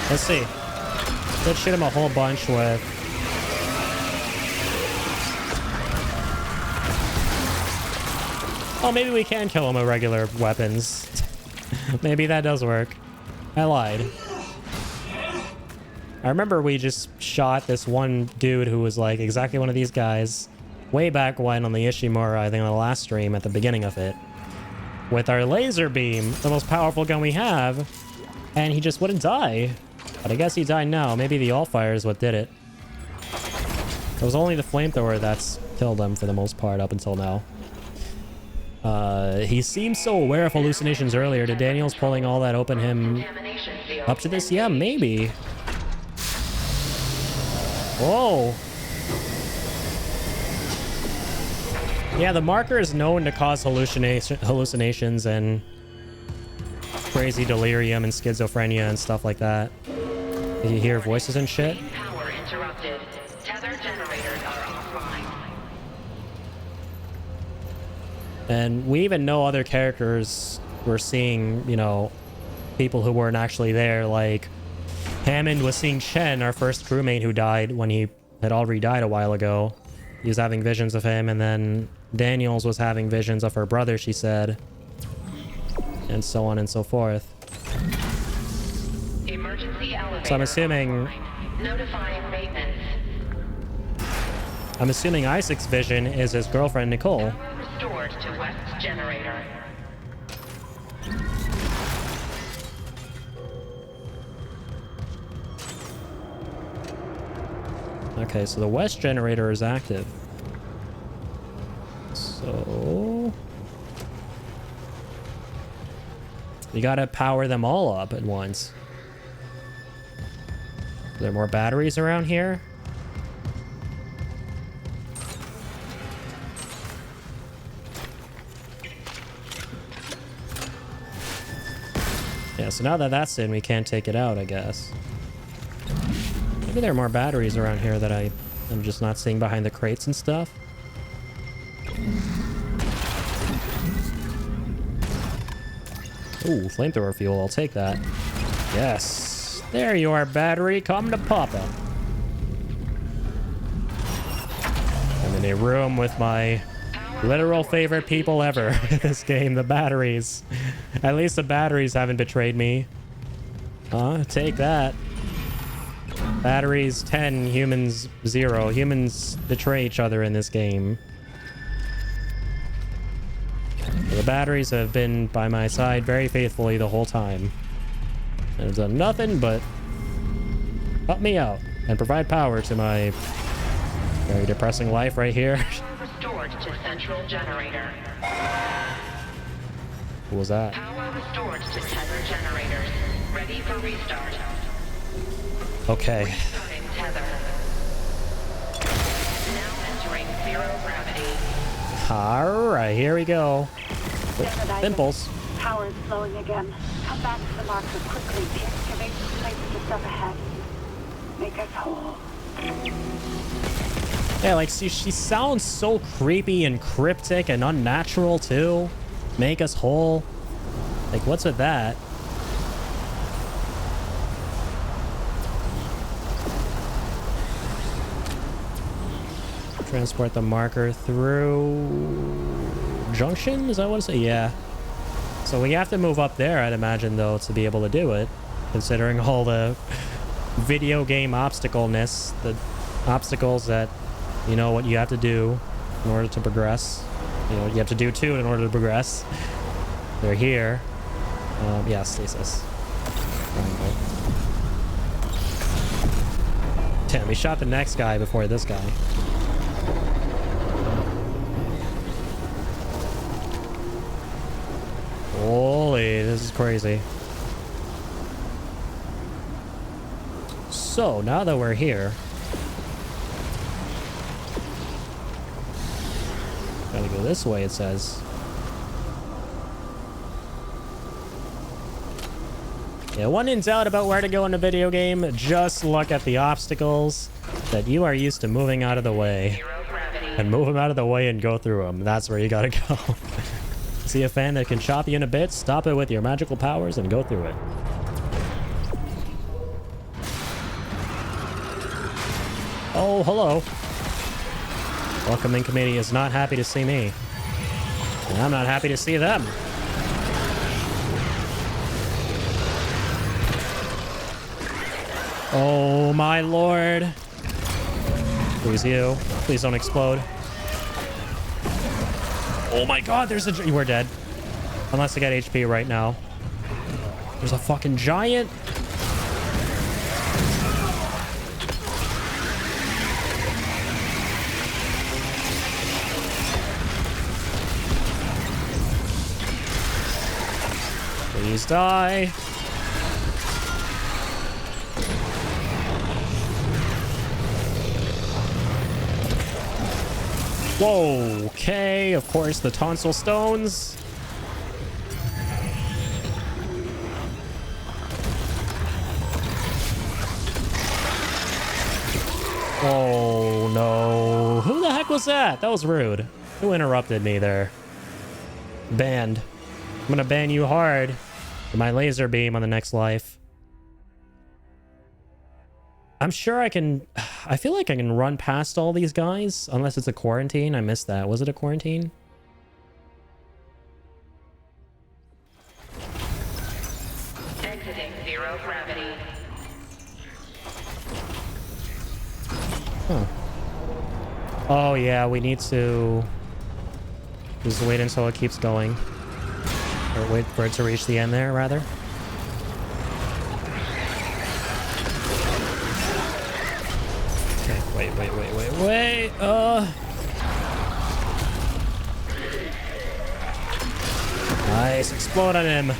Speaker 1: Let's see. Let's shoot him a whole bunch with... Oh, maybe we can kill him with regular weapons. Maybe that does work. I lied. I remember we just shot this one dude who was like exactly one of these guys way back when on the Ishimura, I think on the last stream at the beginning of it, with our laser beam, the most powerful gun we have, and he just wouldn't die. But I guess he died now. Maybe the all-fire is what did it. It was only the flamethrower that's killed him for the most part up until now. He seemed so aware of hallucinations earlier. Did Daniels pulling all that open him up to this? Yeah, maybe. Whoa. Yeah, the marker is known to cause hallucinations and crazy delirium and schizophrenia and stuff like that. You hear voices and shit.
Speaker 6: Power interrupted. Tether generators are offline.
Speaker 1: And we even know other characters were seeing, you know, people who weren't actually there. Like Hammond was seeing Chen, our first crewmate who died when he had already died a while ago. He was having visions of him, and then Daniels was having visions of her brother, she said. And so on and so forth.
Speaker 6: Emergency elevator
Speaker 1: So I'm assuming...
Speaker 6: notifying maintenance.
Speaker 1: I'm assuming Isaac's vision is his girlfriend, Nicole.
Speaker 6: Power restored to West generator.
Speaker 1: Okay, so the West generator is active. So... you gotta power them all up at once. Are there more batteries around here? Yeah, so now that that's in, we can't take it out, I guess. Maybe there are more batteries around here that I'm just not seeing behind the crates and stuff. Ooh, flamethrower fuel, I'll take that. Yes. There you are, battery. Come to Papa. I'm in a room with my literal favorite people ever in this game, the batteries. At least the batteries haven't betrayed me. Take that. Batteries 10, humans 0. Humans betray each other in this game. The batteries have been by my side very faithfully the whole time. And have done nothing but help me out and provide power to my very depressing life right here.
Speaker 6: Restored to central generator.
Speaker 1: What was that?
Speaker 6: Power restored to tether generators. Ready for restart.
Speaker 1: Okay.
Speaker 6: Restarting tether. Now entering zero gravity.
Speaker 1: Alright, here we go. Pimples.
Speaker 3: Power is flowing again. Come back to the marker quickly. The excavation site is just up ahead. Make us whole.
Speaker 1: Yeah, like, she sounds so creepy and cryptic and unnatural, too. Make us whole. Like, what's with that? Transport the marker through... junction? Is that what it's... yeah. So we have to move up there, I'd imagine, though, to be able to do it. Considering all the video game obstacle-ness. The obstacles that, you know, what you have to do in order to progress. You know, you have to do too in order to progress. They're here. Yeah, stasis. Damn, we shot the next guy before this guy. Holy, this is crazy. So, now that we're here... gotta go this way, it says. Yeah, when in doubt about where to go in a video game, just look at the obstacles that you are used to moving out of the way. And move them out of the way and go through them. That's where you gotta go. See a fan that can chop you into bits? Stop it with your magical powers and go through it. Oh, hello. Welcoming committee is not happy to see me. And I'm not happy to see them. Oh my lord. Who's you? Please don't explode. Oh my god, there's a... We're dead. Unless I get HP right now. There's a fucking giant. Please die. Whoa, okay, of course, the tonsil stones. Oh, no. Who the heck was that? That was rude. Who interrupted me there? Banned. I'm gonna ban you hard with my laser beam on the next life. I'm sure I can... I feel like I can run past all these guys. Unless it's a quarantine. I missed that. Was it a quarantine?
Speaker 6: Exiting zero gravity.
Speaker 1: Huh. Oh, yeah. We need to... just wait until it keeps going. Or wait for it to reach the end there, rather. Okay, wait. Nice, explode on him.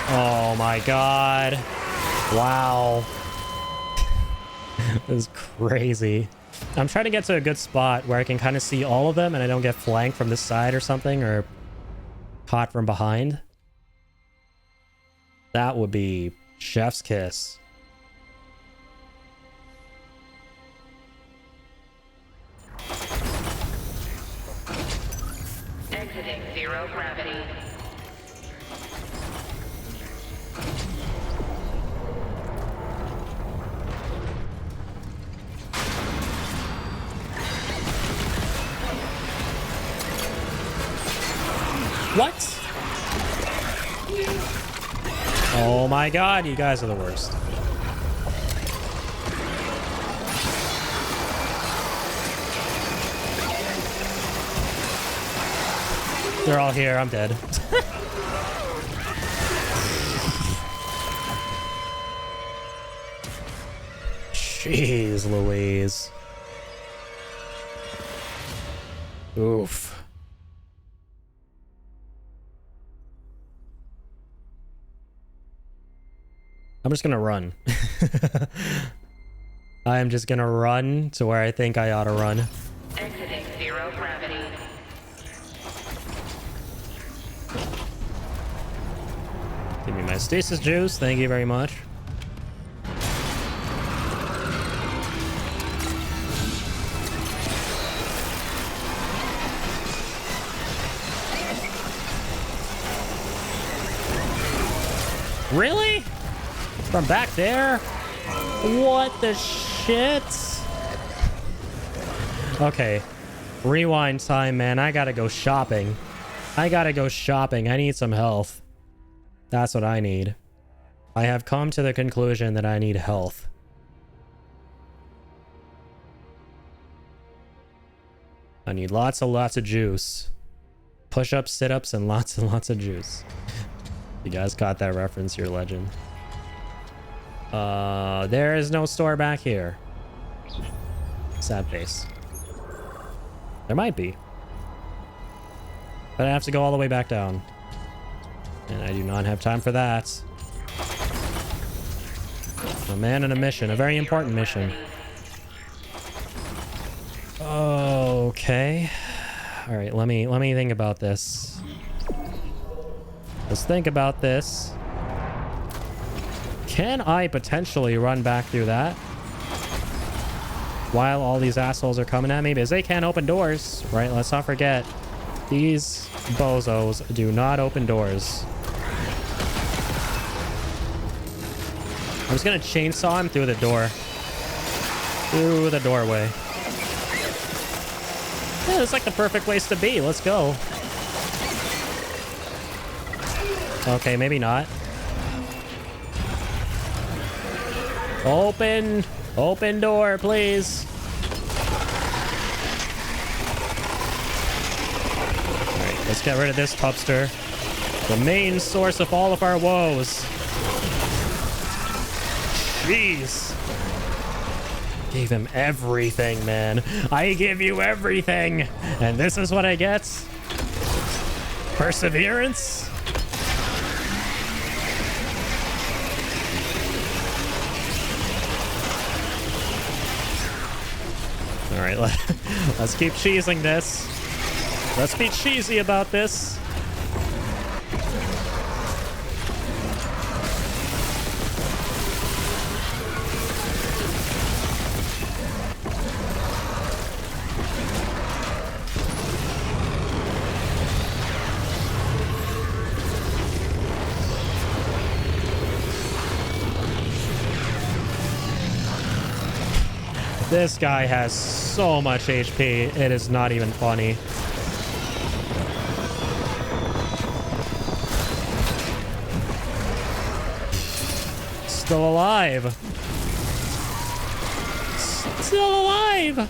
Speaker 1: Oh my god. Wow. This is crazy. I'm trying to get to a good spot where I can kind of see all of them and I don't get flanked from this side or something, or caught from behind. That would be chef's kiss.
Speaker 6: Exiting zero gravity.
Speaker 1: What? Oh my god, you guys are the worst. They're all here, I'm dead. Jeez Louise. Oof. I'm just gonna run. I am just gonna run to where I think I ought to run.
Speaker 6: Exiting zero gravity.
Speaker 1: Give me my stasis juice. Thank you very much. Really? From back there? What the shit? Okay. Rewind time, man. I gotta go shopping. I need some health. That's what I need. I have come to the conclusion that I need health. I need lots of juice. Push-ups, sit-ups, and lots of juice. You guys caught that reference, you're a legend. There is no store back here. Sad face. There might be. But I have to go all the way back down. And I do not have time for that. A man on a mission, a very important mission. Okay. All right, let me think about this. Let's think about this. Can I potentially run back through that while all these assholes are coming at me? Because they can't open doors, right? Let's not forget. These bozos do not open doors. I'm just gonna chainsaw him through the door. Through the doorway. Yeah, it's like the perfect place to be. Let's go. Okay, maybe not. Open door, please. All right, let's get rid of this pupster. The main source of all of our woes. Jeez. Gave him everything, man. I give you everything. And this is what I get? Perseverance? All right, let's keep cheesing this. Let's be cheesy about this. This guy has so much HP, it is not even funny. Still alive. Still alive.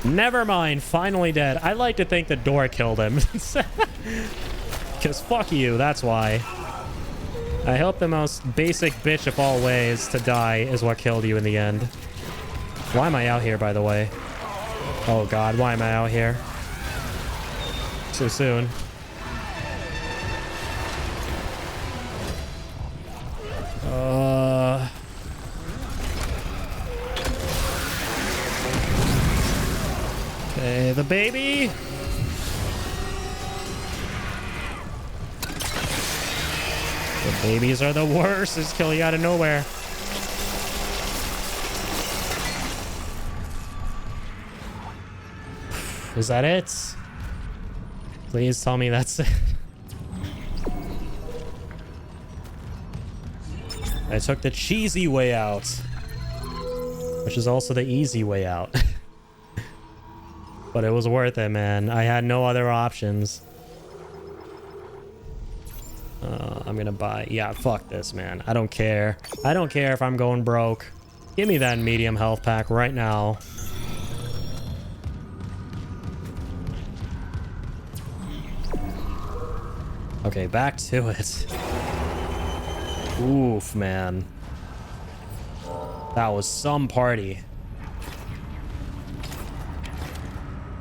Speaker 1: Never mind, finally dead. I like to think the door killed him. Because fuck you, that's why. I hope the most basic bitch of all ways to die is what killed you in the end. Why am I out here, by the way? Oh god, why am I out here? So soon. Okay, the baby. The babies are the worst. Just kill you out of nowhere. Is that it? Please tell me that's it. I took the cheesy way out, which is also the easy way out. But it was worth it, man. I had no other options. I'm gonna buy... Yeah, fuck this, man. I don't care. I don't care if I'm going broke. Give me that medium health pack right now. Okay, back to it. Oof, man. That was some party.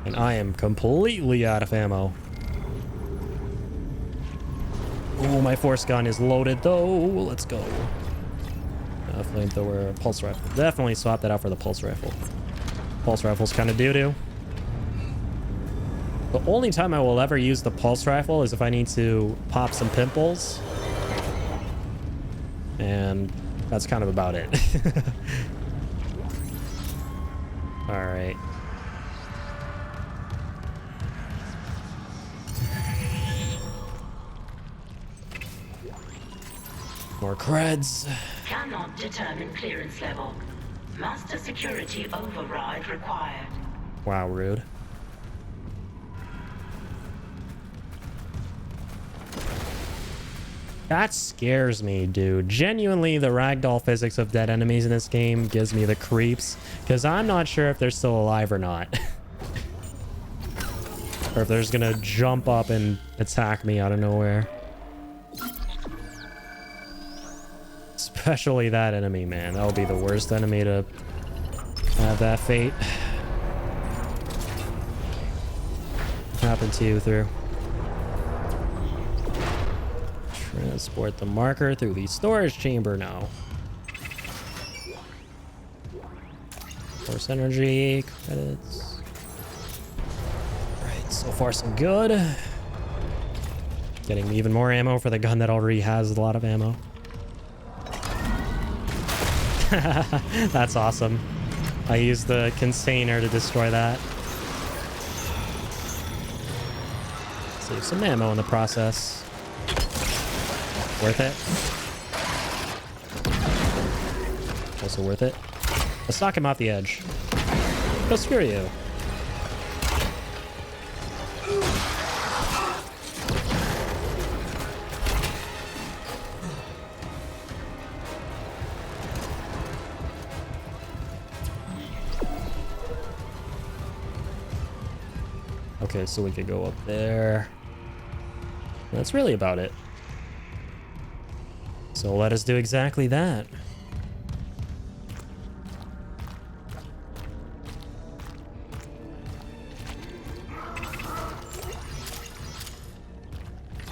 Speaker 1: And I am completely out of ammo. Oh, my force gun is loaded, though. Let's go. Flamethrower, pulse rifle. Definitely swap that out for the pulse rifle. Pulse rifle's kind of doo-doo. The only time I will ever use the pulse rifle is if I need to pop some pimples. And that's kind of about it. All right. More creds.
Speaker 6: Cannot determine clearance level. Master security override required.
Speaker 1: Wow, rude. That scares me, dude. Genuinely, the ragdoll physics of dead enemies in this game gives me the creeps, because I'm not sure if they're still alive or not. Or if they're just gonna jump up and attack me out of nowhere. Especially that enemy, man. That would be the worst enemy to have that fate happen to you through. Transport the marker through the storage chamber now. Force energy, credits. Alright, so far so good. Getting even more ammo for the gun that already has a lot of ammo. That's awesome. I used the container to destroy that. Save some ammo in the process. Worth it. Also worth it. Let's knock him off the edge. Go screw you. Okay, so we could go up there. That's really about it. So let us do exactly that.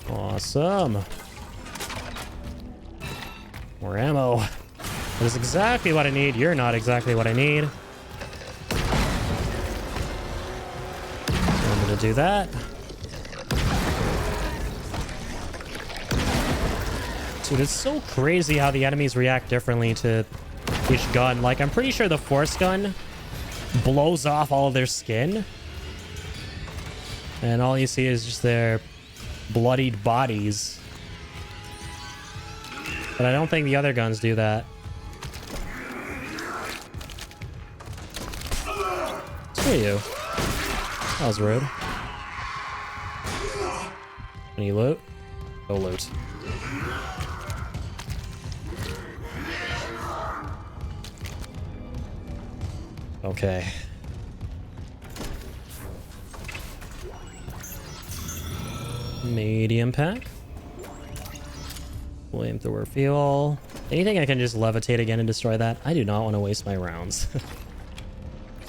Speaker 1: Awesome. More ammo. That is exactly what I need. You're not exactly what I need. So I'm gonna do that. Dude, it's so crazy how the enemies react differently to each gun. Like, I'm pretty sure the force gun blows off all of their skin. And all you see is just their bloodied bodies. But I don't think the other guns do that. Screw you. That was rude. Any loot? No loot. Okay. Medium pack. Flamethrower fuel. Anything I can just levitate again and destroy that? I do not want to waste my rounds.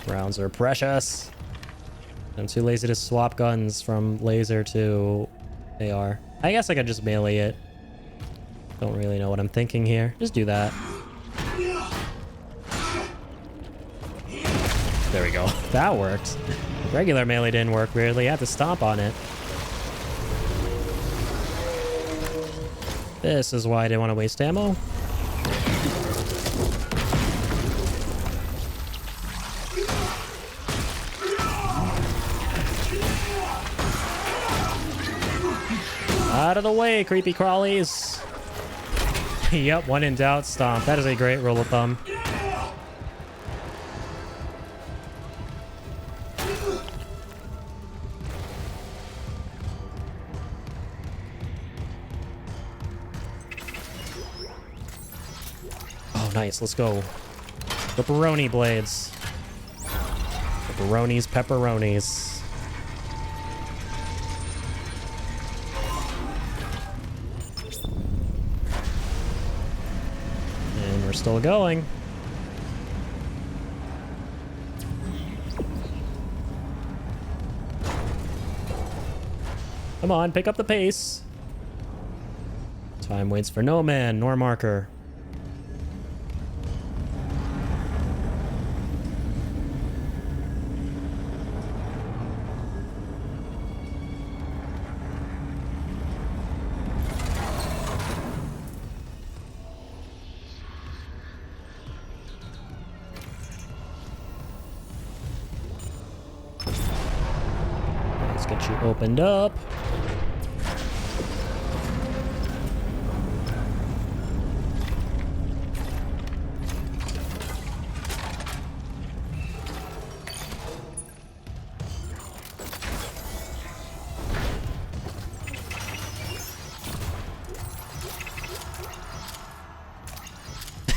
Speaker 1: Rounds are precious. I'm too lazy to swap guns from laser to AR. I guess I could just melee it. Don't really know what I'm thinking here. Just do that. There we go. That worked. Regular melee didn't work weirdly. I had to stomp on it. This is why I didn't want to waste ammo. Out of the way, creepy crawlies. Yep, when in doubt, stomp. That is a great rule of thumb. Nice, let's go. Pepperoni blades. Pepperonis, pepperonis. And we're still going. Come on, pick up the pace. Time waits for no man nor marker. Get you opened up.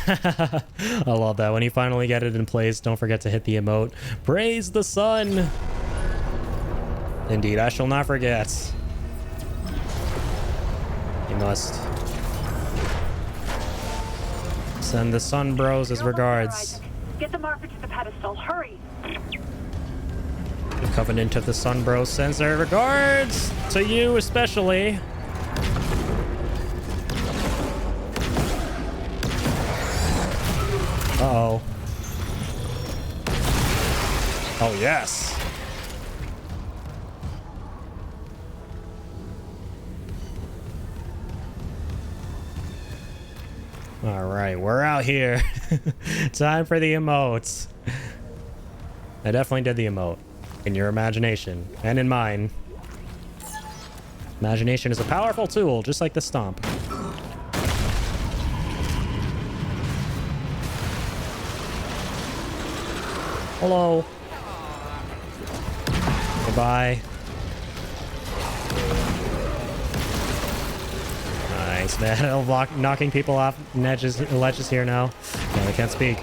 Speaker 1: I love that. When you finally get it in place, don't forget to hit the emote. Praise the sun! Indeed, I shall not forget. You must send the Sun Bros his regards.
Speaker 3: Get the marker to the pedestal. Hurry!
Speaker 1: The Covenant of the Sun Bros sends their regards to you especially. Uh-oh. Oh, yes. All right, we're out here. Time for the emotes. I definitely did the emote. In your imagination. And in mine. Imagination is a powerful tool, just like the stomp. Hello. Goodbye. Nice, man. Knocking people off ledges here now. No, I can't speak.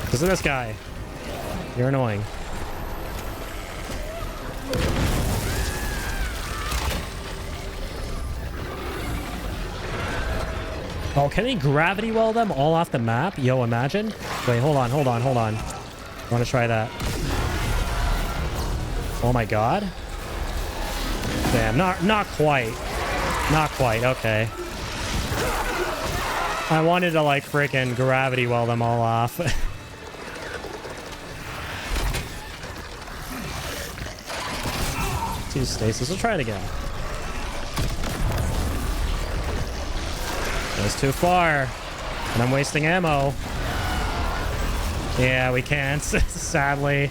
Speaker 1: Because of this guy. You're annoying. Oh, can they gravity well them all off the map? Yo, imagine. Wait, hold on. I want to try that. Oh my god. Damn, not quite. Not quite, okay. I wanted to like freaking gravity well them all off. Two stasis. We'll try it again. That's too far. And I'm wasting ammo. Yeah, we can't, sadly.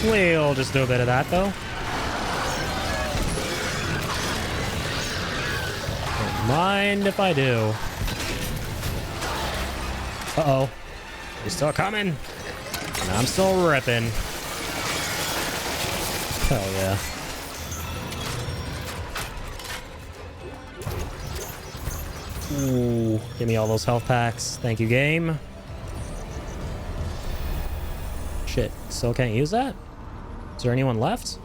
Speaker 1: We'll just do a bit of that, though. Don't mind if I do. Uh-oh. He's still coming. And I'm still ripping. Hell yeah. Ooh, give me all those health packs. Thank you, game. Shit, still can't use that? Is there anyone left?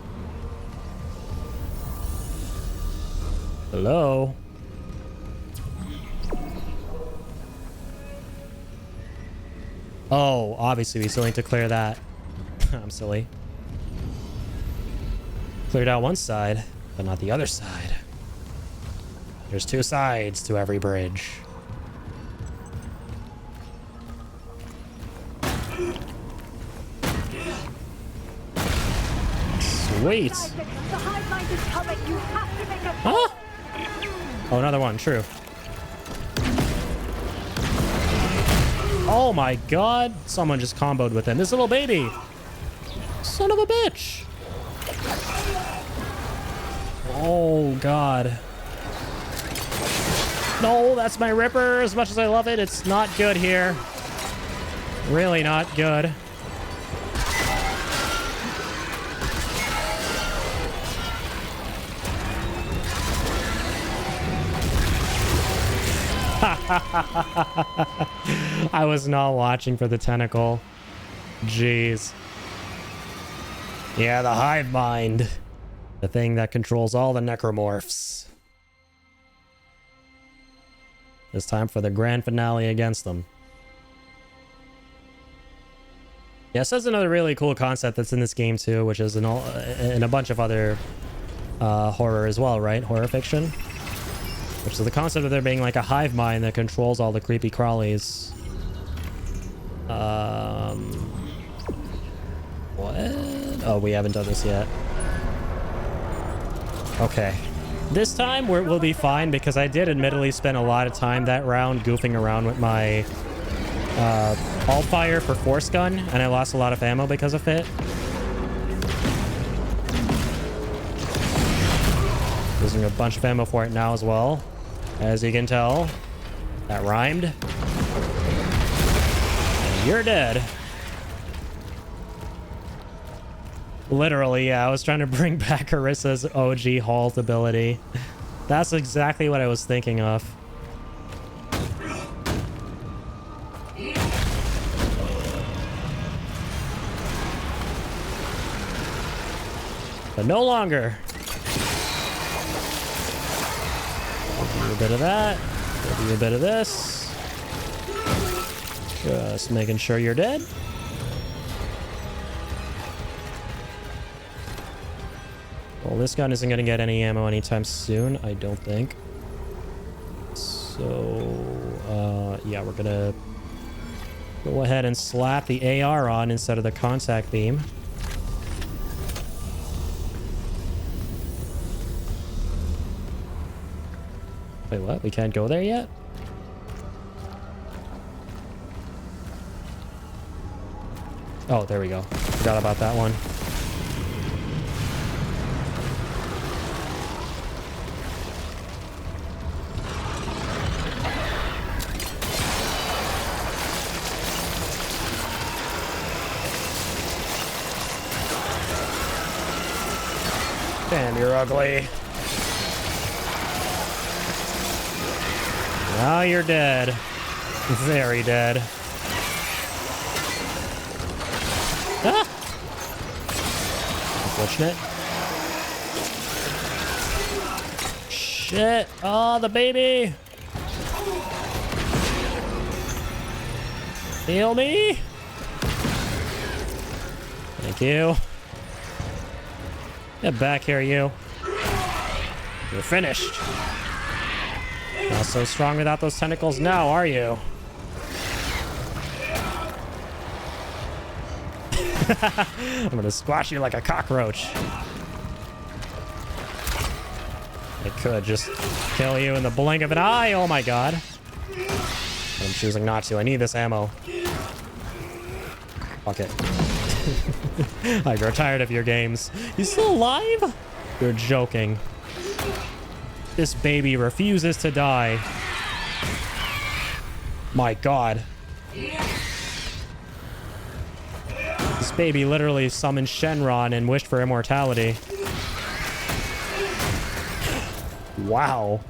Speaker 1: Hello? Oh, obviously we still need to clear that. I'm silly. Cleared out one side, but not the other side. There's two sides to every bridge. Sweet. Huh? Oh, another one. True. Oh my god. Someone just comboed with him. This little baby. Son of a bitch. Oh god. No, that's my Ripper. As much as I love it, it's not good here. Really not good. I was not watching for the tentacle. Jeez. Yeah, the hive mind. The thing that controls all the necromorphs. It's time for the grand finale against them. Yes, that's another really cool concept that's in this game too, which is in a bunch of other horror as well, right? Horror fiction. Which is the concept of there being like a hive mind that controls all the creepy crawlies. What? Oh, we haven't done this yet. Okay. This time we'll be fine because I did admittedly spend a lot of time that round goofing around with my alt fire for force gun, and I lost a lot of ammo because of it. Losing a bunch of ammo for it now as well. As you can tell, that rhymed. And you're dead. Literally, yeah, I was trying to bring back Carissa's OG halt ability. That's exactly what I was thinking of. But no longer. Do a bit of that. Do a bit of this. Just making sure you're dead. Well, this gun isn't going to get any ammo anytime soon, I don't think. So, yeah, we're going to go ahead and slap the AR on instead of the contact beam. Wait, what? We can't go there yet? Oh, there we go. Forgot about that one. Damn, you're ugly. Now you're dead. Very dead. Ah! Unfortunate. shit. Oh, the baby. Heal me. Thank you. Get back here, you. You're finished. Not so strong without those tentacles now, are you? I'm gonna squash you like a cockroach. I could just kill you in the blink of an eye. Oh my god. I'm choosing not to. I need this ammo. Fuck it. I grow tired of your games. He's still alive? You're joking. This baby refuses to die. My god. This baby literally summoned Shenron and wished for immortality. Wow.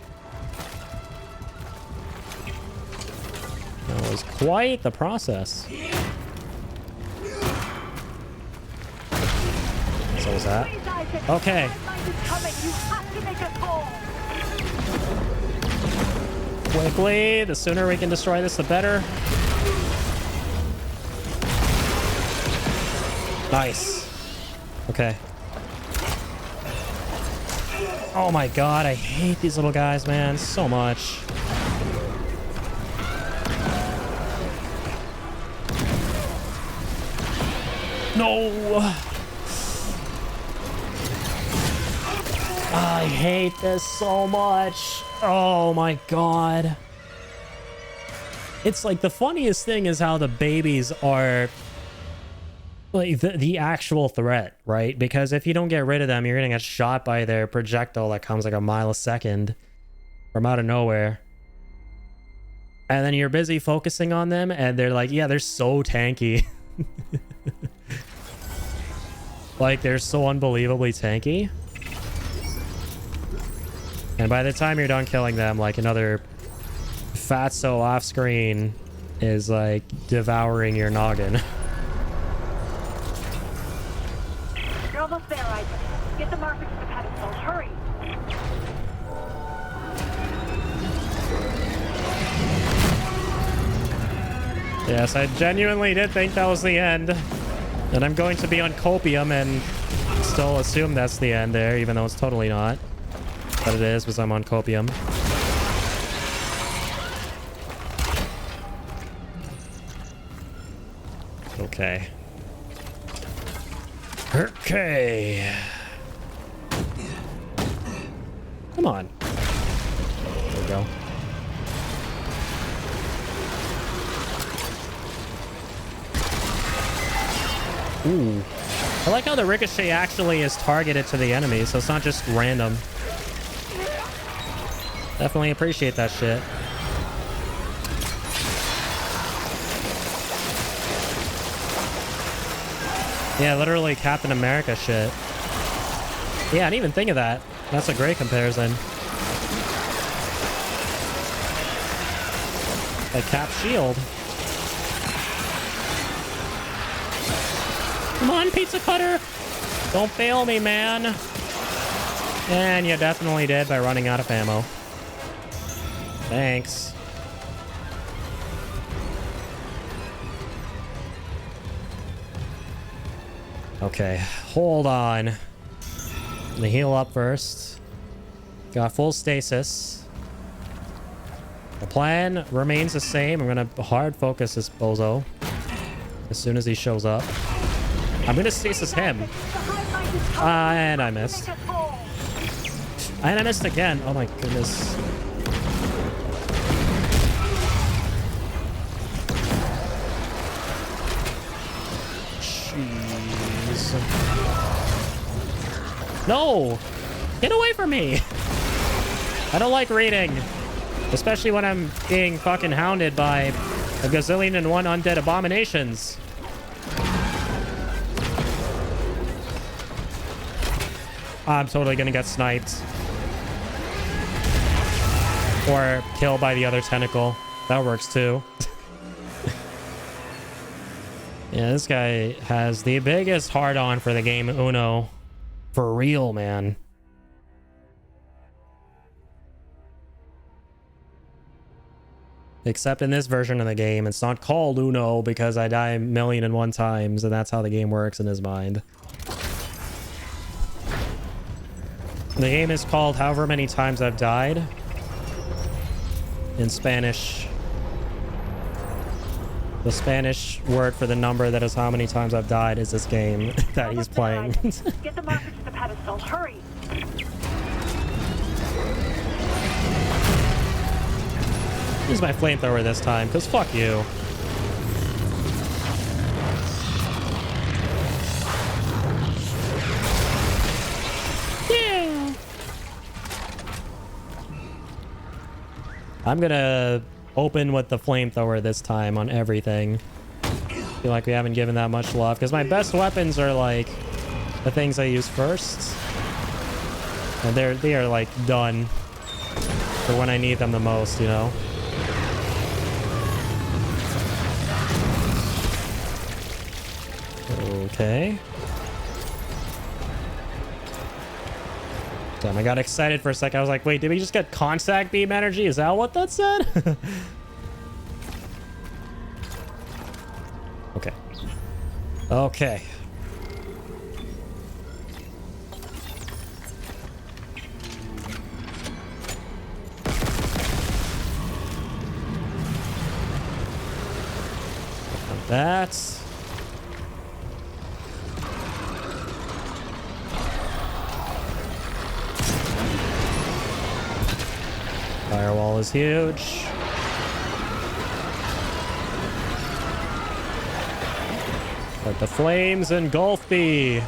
Speaker 1: That was quite the process. So was that? Okay. Quickly, the sooner we can destroy this, the better. Nice. Okay. Oh my god, I hate these little guys, man, so much. No! I hate this so much. Oh my god. It's like the funniest thing is how the babies are like the actual threat, right? Because if you don't get rid of them, you're gonna get shot by their projectile that comes like a mile a second from out of nowhere. And then you're busy focusing on them and they're like, yeah, they're so tanky. Like, they're so unbelievably tanky. And by the time you're done killing them, like another fatso off screen is like devouring your noggin.
Speaker 3: You're almost there, Isaac. Get the marker to the pedestal. Hurry.
Speaker 1: Yes, I genuinely did think that was the end. And I'm going to be on copium and still assume that's the end there, even though it's totally not. But it is, because I'm on copium. Okay. Okay. Come on. There we go. Ooh. I like how the ricochet actually is targeted to the enemy, so it's not just random. Definitely appreciate that shit. Yeah, literally Captain America shit. Yeah, I didn't even think of that. That's a great comparison. Like Cap Shield. Come on, pizza cutter! Don't fail me, man! And you definitely did by running out of ammo. Thanks. Okay, hold on. I'm gonna heal up first. Got full stasis. The plan remains the same. I'm gonna hard focus this bozo as soon as he shows up. I'm gonna stasis him. And I missed. And I missed again. Oh my goodness. Jeez. No! Get away from me! I don't like reading. Especially when I'm being fucking hounded by a gazillion and one undead abominations. I'm totally gonna get sniped. Or killed by the other tentacle. That works too. Yeah, this guy has the biggest hard-on for the game Uno. For real, man. Except in this version of the game, it's not called Uno because I die 1,000,001 times, and that's how the game works in his mind. The game is called however many times I've died. In Spanish. The Spanish word for the number that is how many times I've died is this game that he's playing.
Speaker 3: Get the marker to the pedestal. Hurry!
Speaker 1: Use my flamethrower this time, because fuck you. Yeah. I'm gonna open with the flamethrower this time on everything. Feel like we haven't given that much love, because my best weapons are like the things I use first. And they are like done for when I need them the most, you know? Okay. Damn, I got excited for a second. I was like, wait, did we just get contact beam energy? Is that what that said? Okay. Okay. That's... Firewall is huge. Let the flames engulf me.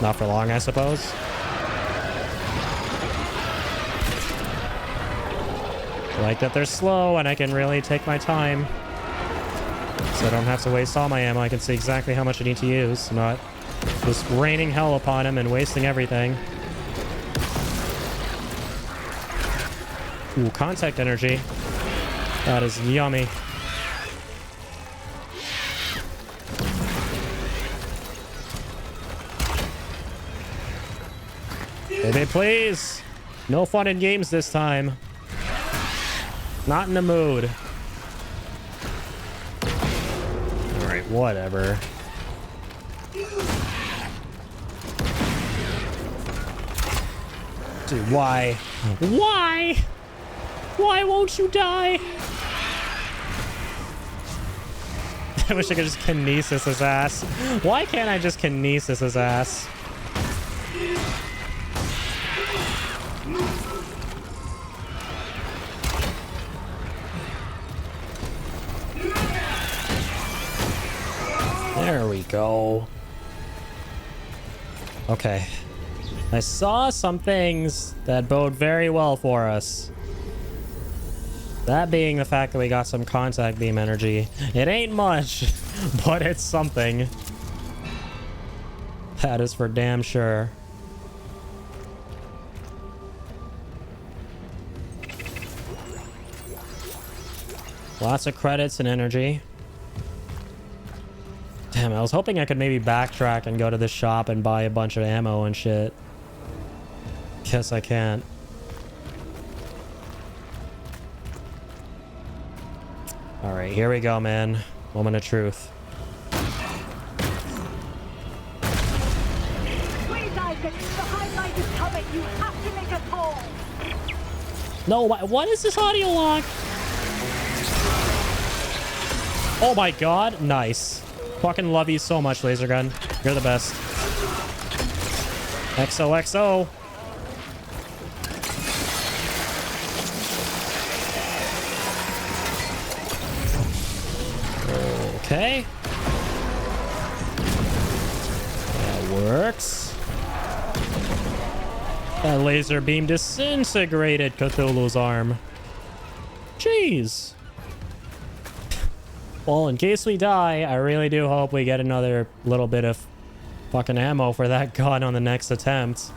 Speaker 1: Not for long, I suppose. I like that they're slow and I can really take my time. So I don't have to waste all my ammo. I can see exactly how much I need to use. Not just raining hell upon him and wasting everything. Ooh, contact energy. That is yummy. Baby, please. No fun in games this time. Not in the mood. Alright, whatever. Dude, why? Why? Why won't you die? I wish I could just kinesis his ass. Why can't I just kinesis his ass? There we go. Okay. I saw some things that bode very well for us. That being the fact that we got some contact beam energy. It ain't much, but it's something. That is for damn sure. Lots of credits and energy. Damn, I was hoping I could maybe backtrack and go to the shop and buy a bunch of ammo and shit. Guess I can't. Alright, here we go, man. Moment of truth.
Speaker 3: Please, Isaac! The highlight is coming! You have to make us whole!
Speaker 1: No, what is this audio log? Oh my god, nice. Fucking love you so much, laser gun. You're the best. XOXO. Okay. That works. That laser beam disintegrated Cthulhu's arm. Jeez. Well, in case we die, I really do hope we get another little bit of fucking ammo for that gun on the next attempt.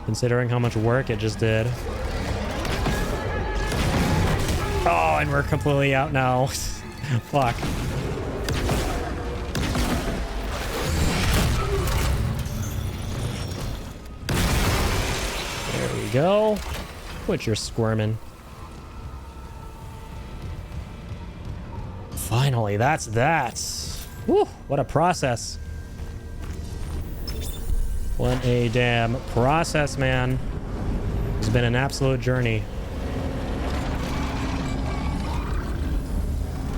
Speaker 1: Considering how much work it just did. Oh, and we're completely out now. Fuck. There we go. Quit your squirming. Finally, that's that. Whew, what a process. What a damn process, man. It's been an absolute journey.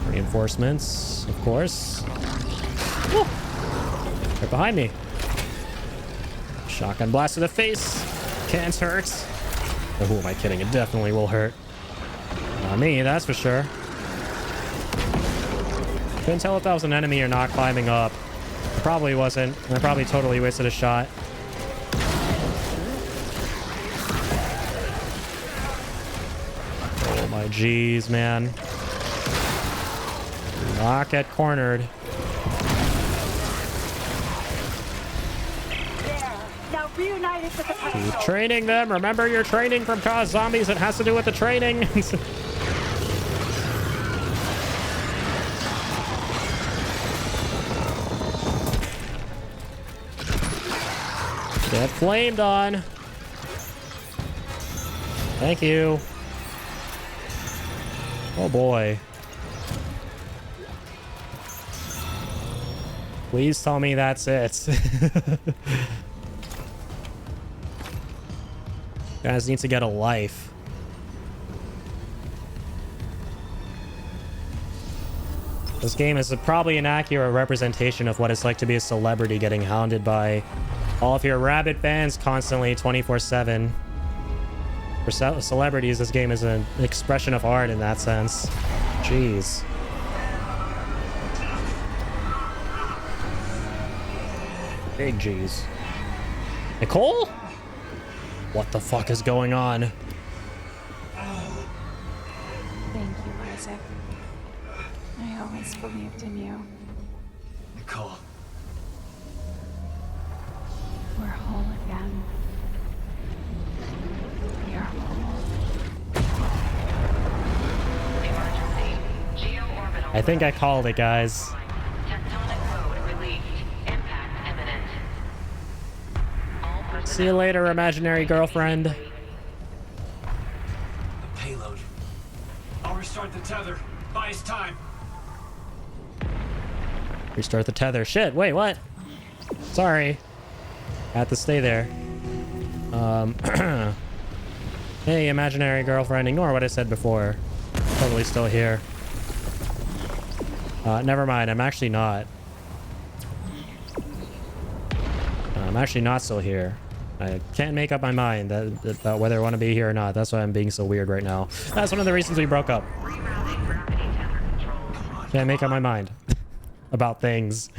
Speaker 1: Reinforcements, of course. Woo! Right behind me. Shotgun blast to the face. Can't hurt. Oh, who am I kidding? It definitely will hurt. Not me, that's for sure. Couldn't tell if that was an enemy or not climbing up. It probably wasn't. I probably totally wasted a shot. Oh my jeez, man. Do not get cornered.
Speaker 3: Now reunited with the
Speaker 1: Keep training them. Remember your training from Cause Zombies. It has to do with the training. Get flamed on. Thank you. Oh boy. Please tell me that's it. Guys need to get a life. This game is probably an accurate representation of what it's like to be a celebrity getting hounded by all of your rabid fans constantly 24/7. For celebrities, this game is an expression of art in that sense. Jeez. Big G's. Nicole? What the fuck is going on?
Speaker 9: Thank you, Isaac. I always believed in you.
Speaker 4: Nicole.
Speaker 9: We're whole again. We are whole.
Speaker 6: Emergency. Geo-orbital.
Speaker 1: I think I called it, guys.
Speaker 6: Tectonic load released. Impact imminent. All personnel.
Speaker 1: See you later, imaginary girlfriend.
Speaker 4: The payload. I'll restart the tether. Buy us time.
Speaker 1: Restart the tether. Shit, wait, what? Sorry. Had to stay there. Hey, imaginary girlfriend, ignore what I said before. Totally still here. Never mind, I'm actually not. I'm actually not still here. I can't make up my mind about whether I want to be here or not. That's why I'm being so weird right now. That's one of the reasons we broke up. Can't make up my mind about things.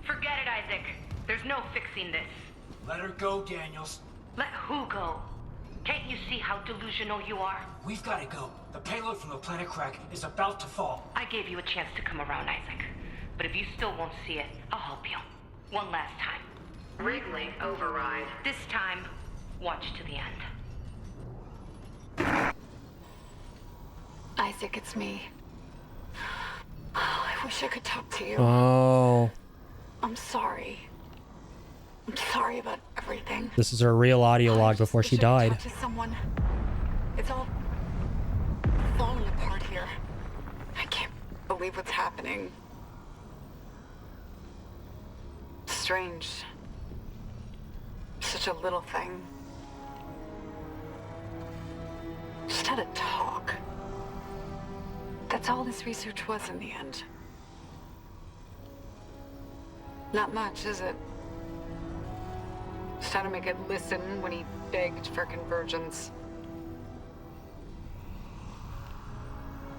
Speaker 6: Forget it, Isaac. There's no fixing this.
Speaker 4: Let her go, Daniels.
Speaker 6: Let who go? Can't you see how delusional you are?
Speaker 4: We've got to go. The payload from the planet Crack is about to fall.
Speaker 6: I gave you a chance to come around, Isaac. But if you still won't see it, I'll help you. One last time. Wrigley override. This time, watch to the end.
Speaker 5: Isaac, it's me. Oh, I wish I could talk to you.
Speaker 1: Oh.
Speaker 5: I'm sorry. I'm sorry about everything.
Speaker 1: This is her real audio log before she died.
Speaker 5: Talk to someone. It's all falling apart here. I can't believe what's happening. Strange. Such a little thing. Just had a talk. That's all this research was in the end. Not much, is it? Just had to make it listen when he begged for convergence.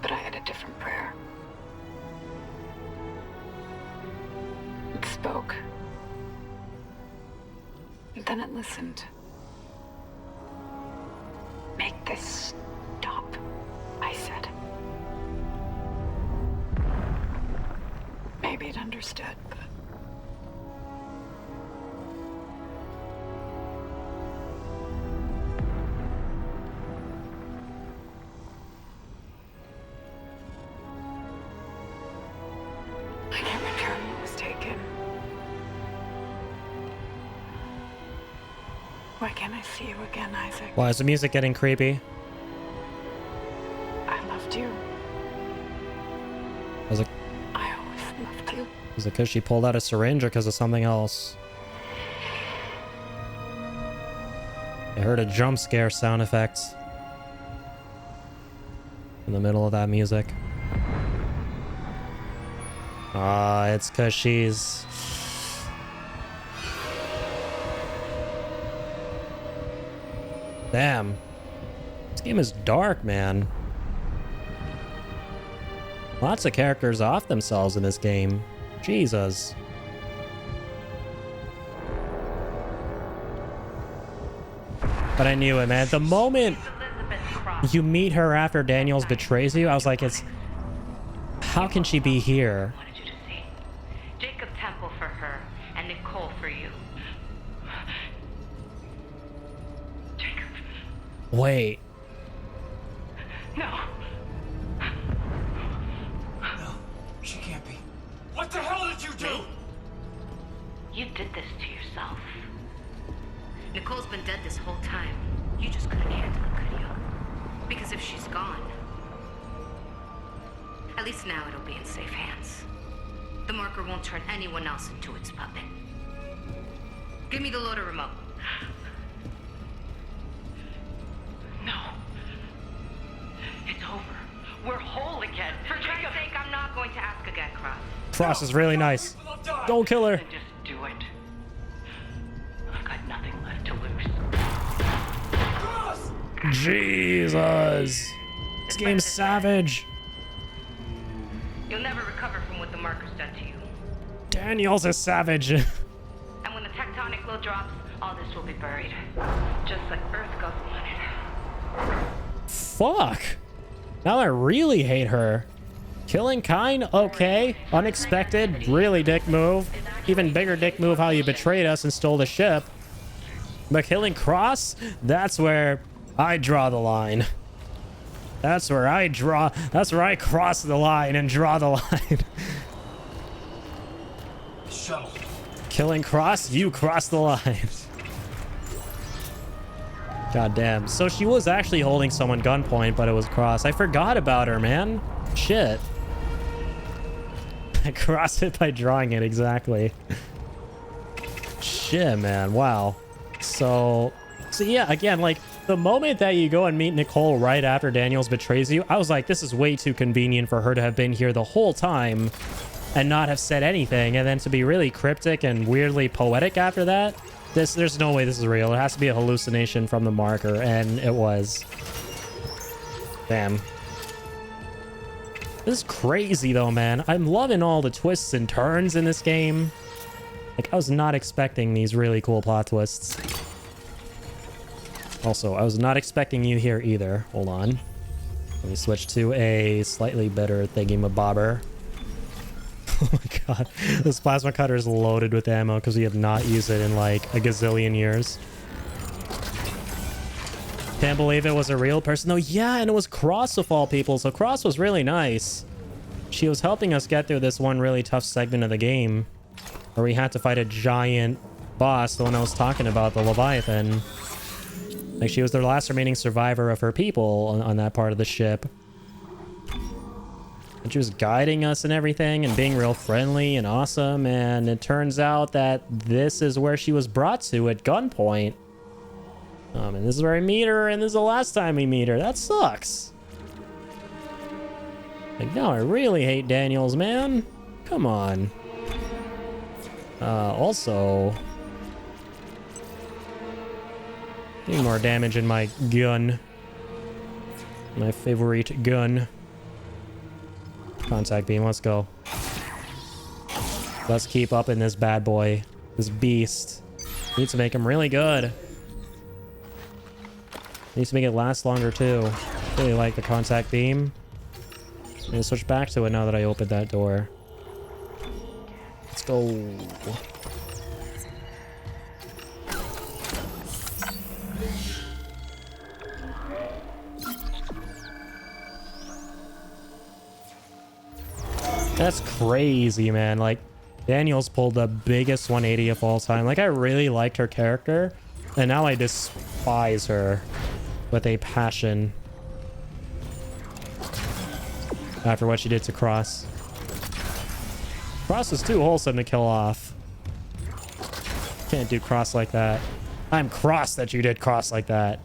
Speaker 5: But I had a different prayer. It spoke. And then it listened. Make this stop, I said. Maybe it understood, but... I can't return what was taken. Why can't I see you again, Isaac?
Speaker 1: Why is the music getting creepy? Was it
Speaker 5: I always loved you.
Speaker 1: because she pulled out a syringe or because of something else? I heard a jump scare sound effect in the middle of that music. Ah, it's because she's... Damn. This game is dark, man. Lots of characters off themselves in this game. Jesus. But I knew it, man. The moment you meet her after Daniels betrays you, I was like, it's... How can she be here?
Speaker 6: Wanted you to see. Jacob Temple for her, and Nicole for you. Jacob.
Speaker 1: Wait.
Speaker 6: No.
Speaker 4: No, she can't be. What the hell did you do?
Speaker 6: You did this to yourself. Nicole's been dead this whole time. You just couldn't handle it, could you? Because if she's gone, at least now it'll be in safe hands. The marker won't turn anyone else into its puppet. Give me the loader remote. No. It's over. We're whole again. For Christ's sake, I'm not going to ask again, Cross.
Speaker 1: Cross is really nice. Don't kill her.
Speaker 6: Then just do it. I've got nothing left to lose.
Speaker 1: Jesus. This game's savage.
Speaker 6: You'll never recover from what the marker's done to you.
Speaker 1: Daniels is savage.
Speaker 6: And when the tectonic load drops, all this will be buried. Just like Earth goes wanted.
Speaker 1: Fuck. Now I really hate her. Killing Kine? Okay. Unexpected. Really dick move. Even bigger dick move how you betrayed us and stole the ship. But killing Cross? That's where I draw the line. That's where I cross the line and draw the line.
Speaker 4: Shuttle.
Speaker 1: Killing Cross, you cross the line. God damn. So she was actually holding someone gunpoint, but it was Cross. I forgot about her, man. Shit. I crossed it by drawing it, exactly. Shit, man. Wow. So yeah, again, like, the moment that you go and meet Nicole right after Daniels betrays you, I was like, this is way too convenient for her to have been here the whole time and not have said anything, and then to be really cryptic and weirdly poetic after that. There's no way this is real. It has to be a hallucination from the marker, and it was. Damn. This is crazy though, man. I'm loving all the twists and turns in this game. Like, I was not expecting these really cool plot twists. Also, I was not expecting you here either. Hold on. Let me switch to a slightly better thingy-mabobber. Oh my god. This plasma cutter is loaded with ammo because we have not used it in like a gazillion years. Can't believe it was a real person though. Yeah, and it was Cross of all people. So Cross was really nice. She was helping us get through this one really tough segment of the game where we had to fight a giant boss, the one I was talking about, the Leviathan. Like, she was the last remaining survivor of her people on that part of the ship. And she was guiding us and everything and being real friendly and awesome. And it turns out that this is where she was brought to at gunpoint. And this is where I meet her, and this is the last time we meet her. That sucks. Like, no, I really hate Daniels, man. Come on. Also... Need more damage in my gun. My favorite gun. Contact beam, let's go. Let's keep up in this bad boy. This beast. Need to make him really good. Needs to make it last longer too. Really like the contact beam. I'm gonna switch back to it now that I opened that door. Let's go. That's crazy, man. Like, Daniels pulled the biggest 180 of all time. Like, I really liked her character, and now I despise her with a passion after what she did to Cross. Cross is too wholesome to kill off. Can't do cross like that. I'm cross that you did cross like that.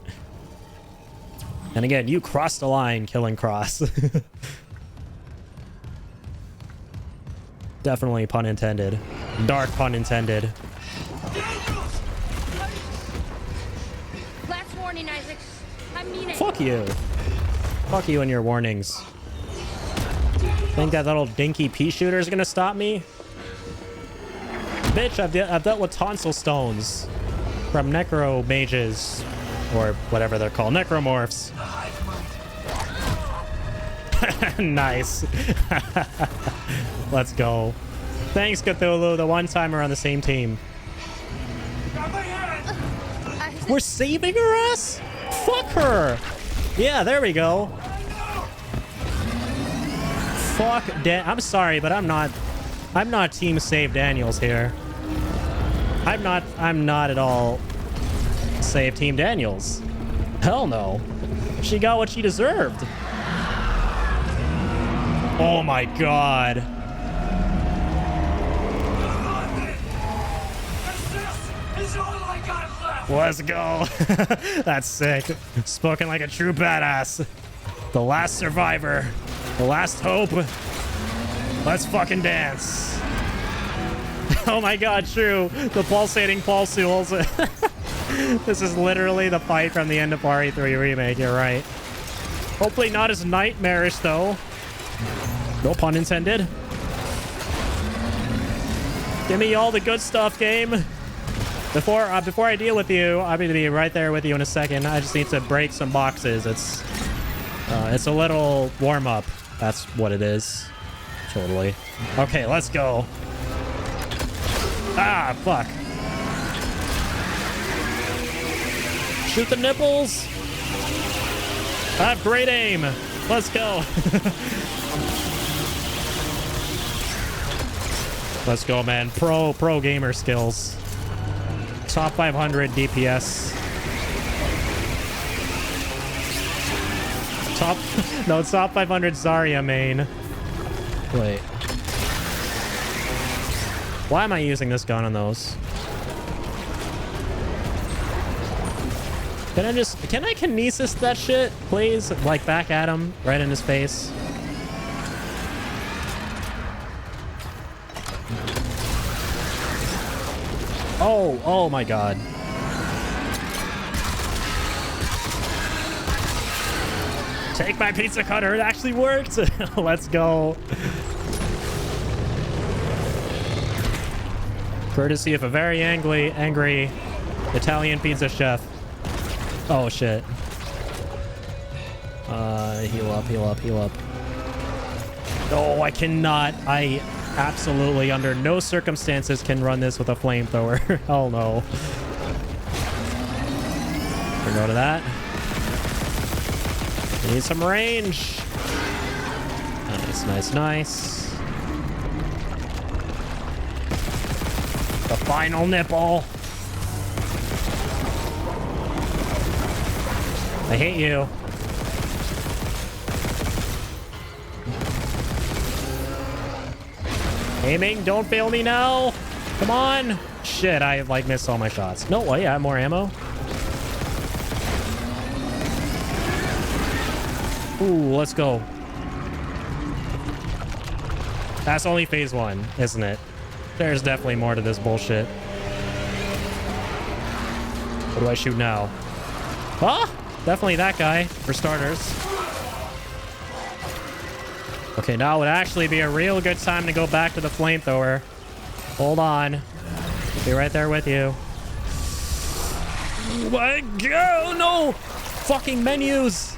Speaker 1: And again, you crossed the line killing cross. Definitely pun intended. Dark pun intended.
Speaker 5: Last warning, Isaac. I mean it.
Speaker 1: Fuck you. Fuck you and your warnings. Think that little dinky pea shooter is gonna stop me? Bitch, I've dealt with tonsil stones from necro mages, or whatever they're called, necromorphs. Nice. Let's go. Thanks, Cthulhu, the one time we're on the same team. We're saving her ass? Fuck her. Yeah, there we go. Fuck I'm sorry, but I'm not team save Daniels here. I'm not at all save team Daniels. Hell no. She got what she deserved. Oh my god. Let's go. That's sick. Spoken like a true badass. The last survivor. The last hope. Let's fucking dance. Oh my god, true. The pulsating pulsules. This is literally the fight from the end of RE3 Remake, you're right. Hopefully not as nightmarish, though. No pun intended. Give me all the good stuff, game. Before I deal with you, I'm going to be right there with you in a second. I just need to break some boxes. It's a little warm-up. That's what it is. Totally. Okay, let's go. Ah, fuck. Shoot the nipples. I have great aim. Let's go. Let's go, man. Pro gamer skills. Top 500 DPS. Top 500 Zarya main. Wait. Why am I using this gun on those? Can I kinesis that shit, please? Like back at him, right in his face. Oh my god. Take my pizza cutter, it actually worked. Let's go. Courtesy of a very angry Italian pizza chef. Oh shit. Heal up. No, I cannot. I absolutely under no circumstances can run this with a flamethrower. Hell no. We'll go to that. We need some range. Nice. The final nipple. I hate you. Aiming, don't fail me now. Come on. Shit, I like missed all my shots. No way, I have more ammo. Ooh, let's go. That's only phase 1, isn't it? There's definitely more to this bullshit. What do I shoot now? Ah! Definitely that guy, for starters. Okay, now would actually be a real good time to go back to the flamethrower. Hold on. Be right there with you. Oh my god, no! Fucking menus!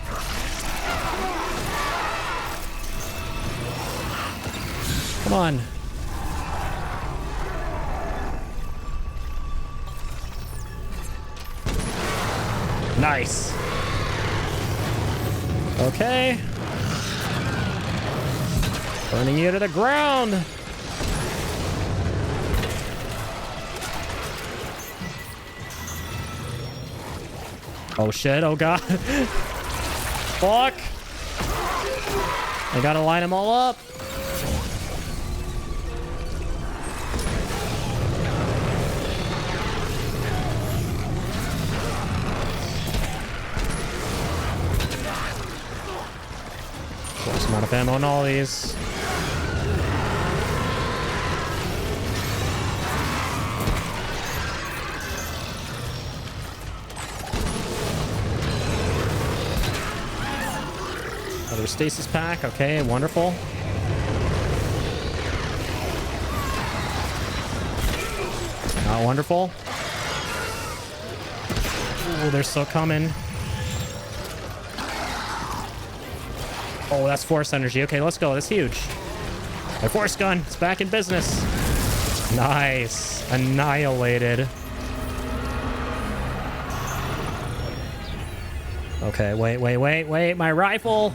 Speaker 1: Come on. Nice. Okay. Burning you to the ground. Oh shit, oh god. Fuck. I gotta line them all up. Course amount of ammo on all these. Another stasis pack. Okay, wonderful. Not wonderful. Ooh, they're still coming. Oh, that's force energy. Okay, let's go. That's huge. My force gun. It's back in business. Nice. Annihilated. Okay, wait. My rifle.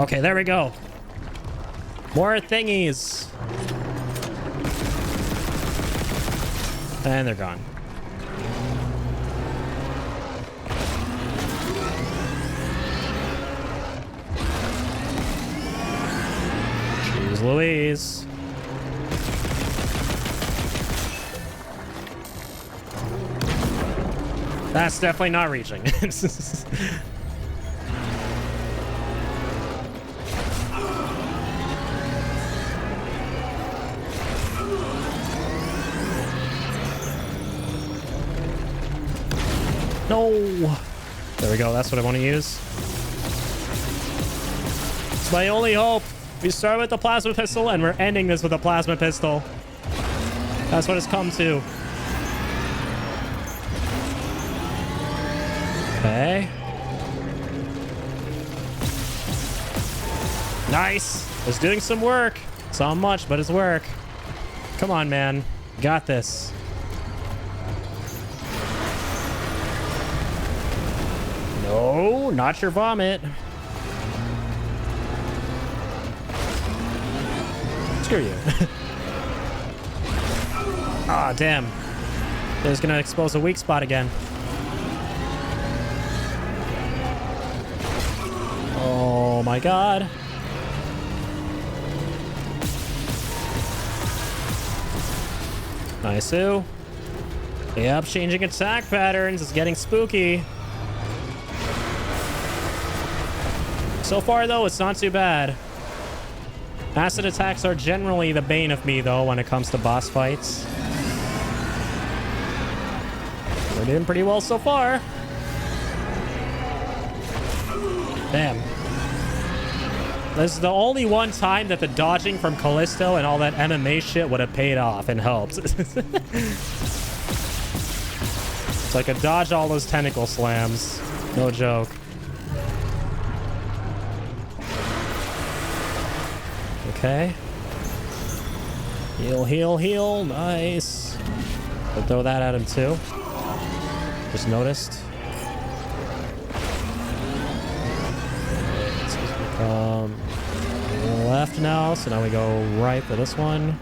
Speaker 1: Okay, there we go. More thingies. And they're gone. Jeez Louise. That's definitely not reaching. No. There we go. That's what I want to use. It's my only hope. We start with the plasma pistol and we're ending this with a plasma pistol. That's what it's come to. Okay. Nice. It's doing some work. It's not much, but it's work. Come on, man. Got this. No, not your vomit. Screw you. Ah, damn. It's gonna expose a weak spot again. Oh my god. Nice-oo. Yep, changing attack patterns is getting spooky. So far, though, it's not too bad. Acid attacks are generally the bane of me, though, when it comes to boss fights. We're doing pretty well so far. Damn. This is the only one time that the dodging from Callisto and all that MMA shit would have paid off and helped. So I could dodge all those tentacle slams. No joke. Okay. Heal, heal, heal. Nice. I'll throw that at him too. Just noticed. Let's become left now. So now we go right for this one.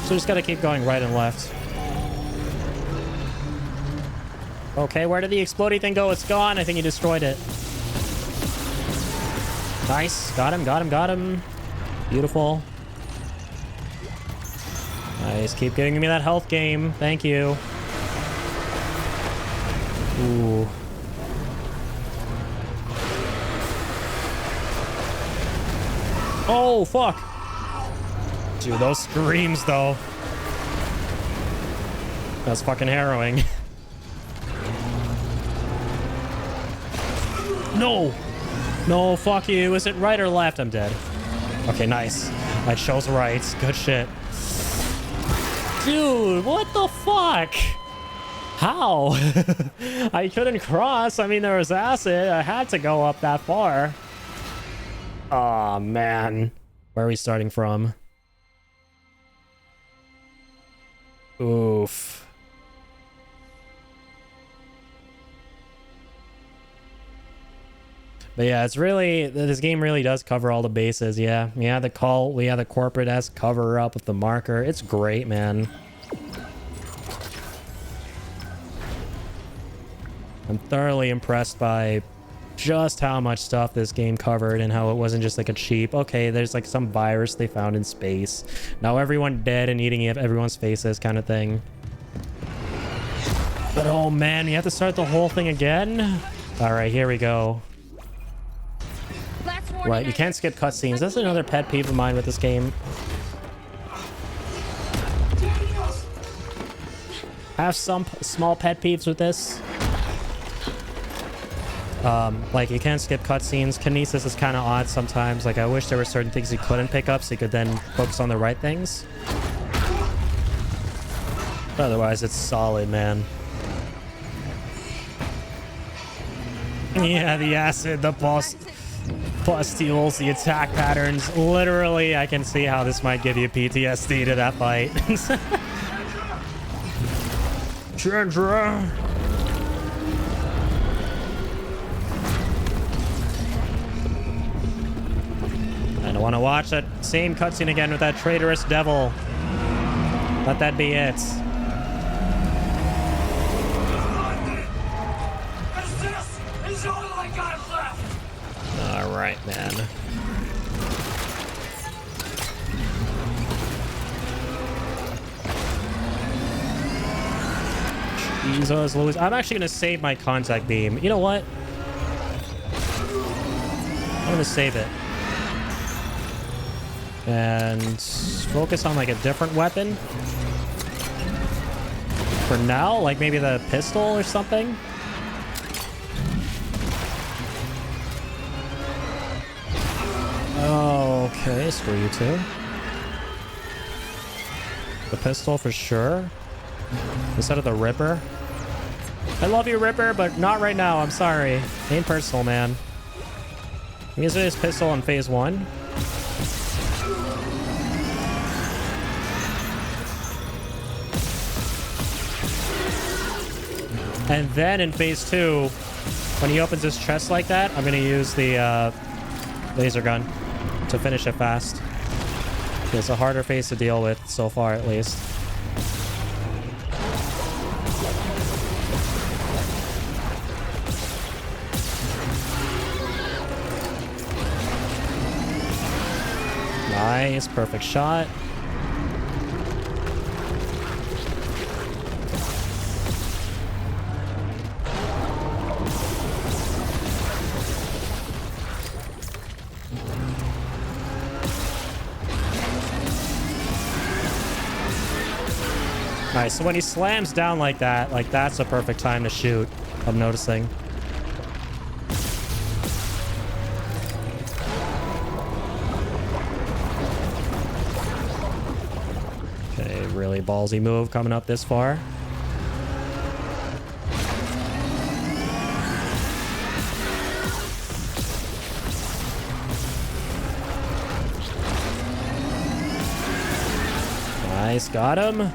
Speaker 1: So we just gotta keep going right and left. Okay, where did the exploding thing go? It's gone. I think he destroyed it. Nice. Got him, got him, got him. Beautiful. Nice. Keep giving me that health game. Thank you. Ooh. Oh, fuck. Dude, those screams, though. That's fucking harrowing. No! No, fuck you. Is it right or left? I'm dead. Okay, nice. I chose right. Good shit. Dude, what the fuck? How? I couldn't cross. I mean, there was acid. I had to go up that far. Oh, man. Where are we starting from? Oof. But yeah, it's really, this game really does cover all the bases. Yeah, the cult, the corporate-esque cover up with the marker. It's great, man. I'm thoroughly impressed by just how much stuff this game covered and how it wasn't just like a cheap, okay, there's like some virus they found in space. Now everyone dead and eating everyone's faces kind of thing. But oh man, you have to start the whole thing again? All right, here we go. Right, you can't skip cutscenes. That's another pet peeve of mine with this game. I have some small pet peeves with this. Like you can't skip cutscenes. Kinesis is kind of odd sometimes. Like I wish there were certain things you couldn't pick up so you could then focus on the right things. But otherwise, it's solid, man. Yeah, the acid, the pustules, the attack patterns. Literally, I can see how this might give you PTSD to that fight. Chandra. I don't want to watch that same cutscene again with that traitorous devil. Let that be it. All right, man. Jesus, Louis. I'm actually going to save my contact beam. You know what? I'm going to save it. And focus on like a different weapon. For now, like maybe the pistol or something. Okay, screw you too. The pistol for sure. Instead of the Ripper. I love you, Ripper, but not right now. I'm sorry. Ain't personal, man. I'm using this pistol in phase 1. And then in phase 2, when he opens his chest like that, I'm going to use the laser gun to finish it fast. It's a harder phase to deal with so far, at least. Nice, perfect shot. Nice, so when he slams down like that, like that's a perfect time to shoot, I'm noticing. Okay, really ballsy move coming up this far. Nice, got him.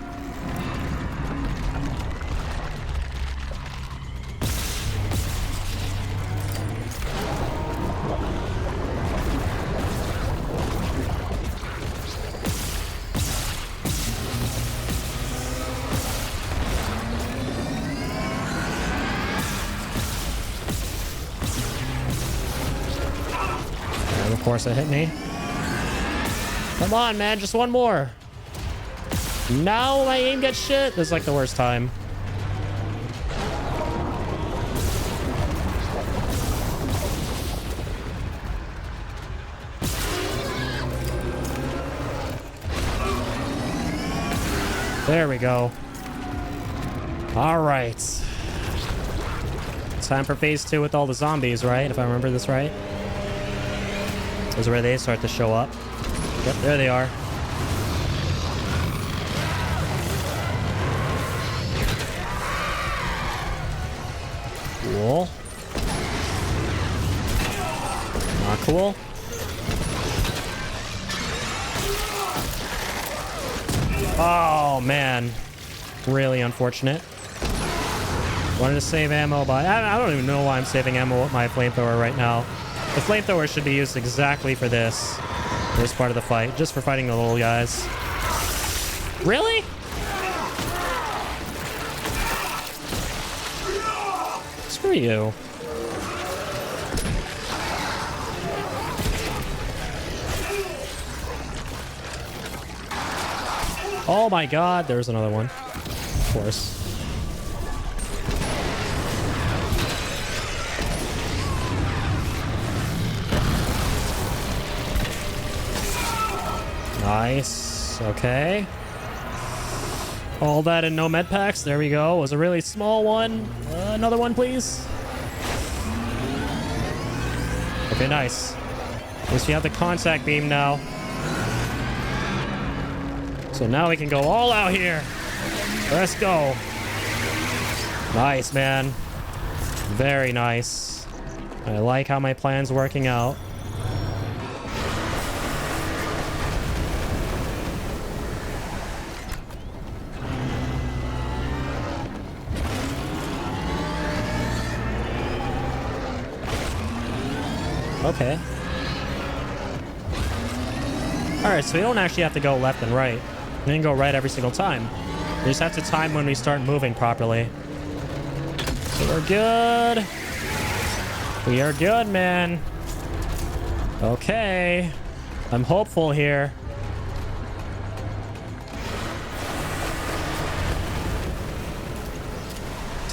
Speaker 1: And of course it hit me. Come on, man, just one more. Now my aim gets shit. This is like the worst time. There we go. All right. Time for phase 2 with all the zombies, right? If I remember this right. This is where they start to show up. Yep, there they are. Cool. Not cool. Oh, man. Really unfortunate. Wanted to save ammo, but I don't even know why I'm saving ammo with my flamethrower right now. The flamethrower should be used exactly for this part of the fight, just for fighting the little guys. Really? Screw you. Oh my god, there's another one. Of course. Nice. Okay. All that and no med packs. There we go. Was a really small one. Another one, please. Okay, nice. At least we have the contact beam now. So now we can go all out here. Let's go. Nice, man. Very nice. I like how my plan's working out. Okay. Alright, so we don't actually have to go left and right. We can go right every single time. We just have to time when we start moving properly. So we're good. We are good, man. Okay. I'm hopeful here.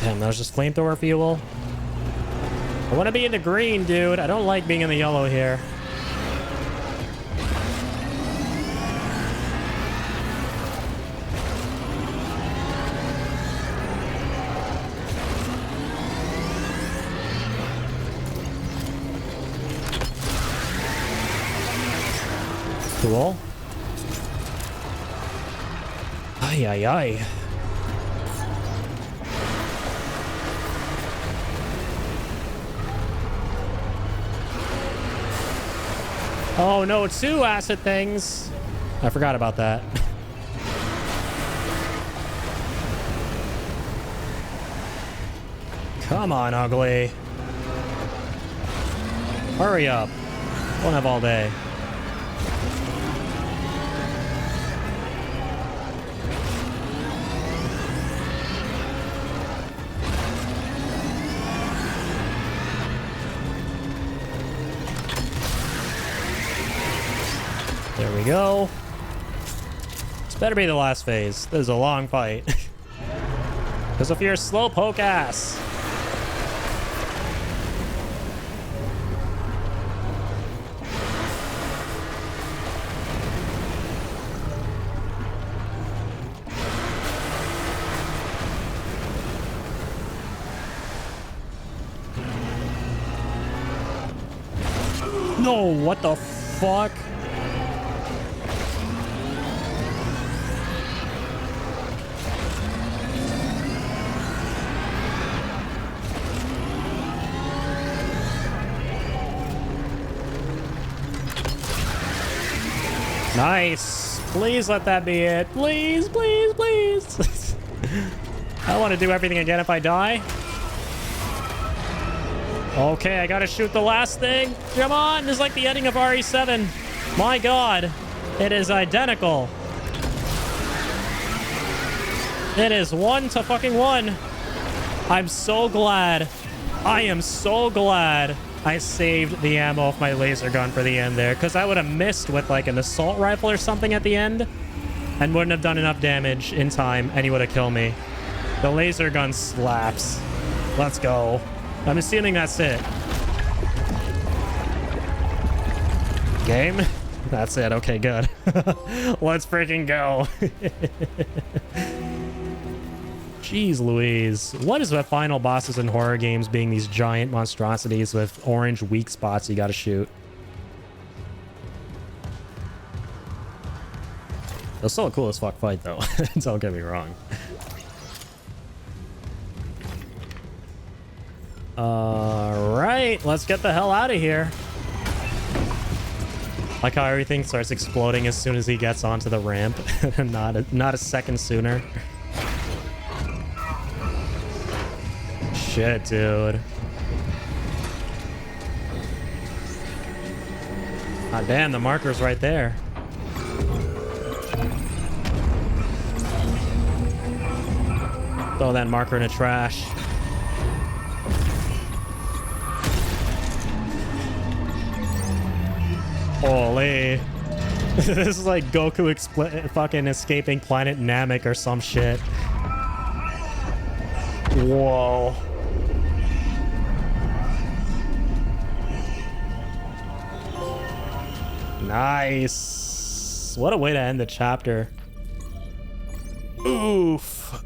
Speaker 1: Damn, that was just flamethrower fuel. I want to be in the green, dude. I don't like being in the yellow here. Cool. Ay, ay, ay. Oh no, 2 acid things. I forgot about that. Come on, ugly. Hurry up. Won't have all day. There we go. This better be the last phase. This is a long fight. Because if you're a slowpoke ass. No, what the fuck? Nice. Please let that be it. Please, please, please. I want to do everything again if I die. Okay, I gotta shoot the last thing. Come on, this is like the ending of RE7. My god, it is identical. It is 1 to fucking 1. I'm so glad. I am so glad I saved the ammo of my laser gun for the end there, because I would have missed with like an assault rifle or something at the end and wouldn't have done enough damage in time and he would have killed me. The laser gun slaps. Let's go. I'm assuming that's it. Game? That's it. Okay, good. Let's freaking go. Jeez Louise. What is with final bosses in horror games being these giant monstrosities with orange weak spots you gotta shoot? It was still a cool as fuck fight though. Don't get me wrong. Alright, let's get the hell out of here. Like how everything starts exploding as soon as he gets onto the ramp. not a second sooner. Shit, dude. Ah, damn, the marker's right there. Throw that marker in the trash. Holy. This is like Goku fucking escaping planet Namek or some shit. Whoa. Nice. What a way to end the chapter. Oof.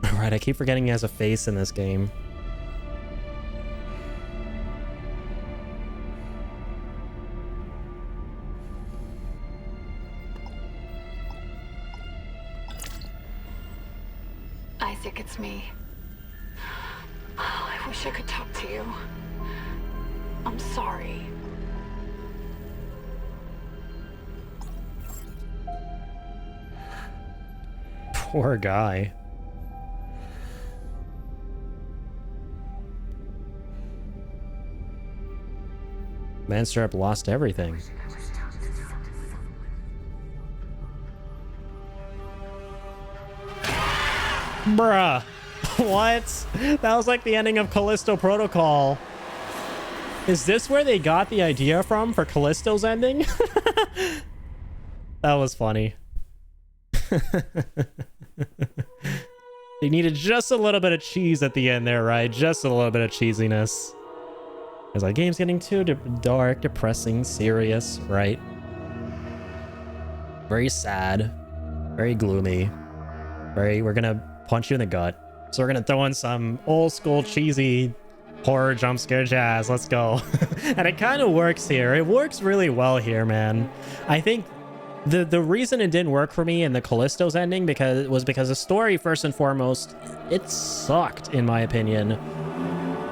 Speaker 1: Alright, I keep forgetting he has a face in this game.
Speaker 5: Isaac, it's me. Oh, I wish I could talk to you. I'm sorry.
Speaker 1: Poor guy. Man straight up lost everything. Bruh. What? That was like the ending of Callisto Protocol. Is this where they got the idea from for Callisto's ending? That was funny. They needed just a little bit of cheese at the end there, right? Just a little bit of cheesiness. It's like, game's getting too dark, depressing, serious, right? Very sad. Very gloomy. We're gonna punch you in the gut. So we're gonna throw in some old school cheesy horror jump scare jazz. Let's go. And it kind of works here. It works really well here, man. I think the reason it didn't work for me in the Callisto's ending because the story, first and foremost, it sucked in my opinion.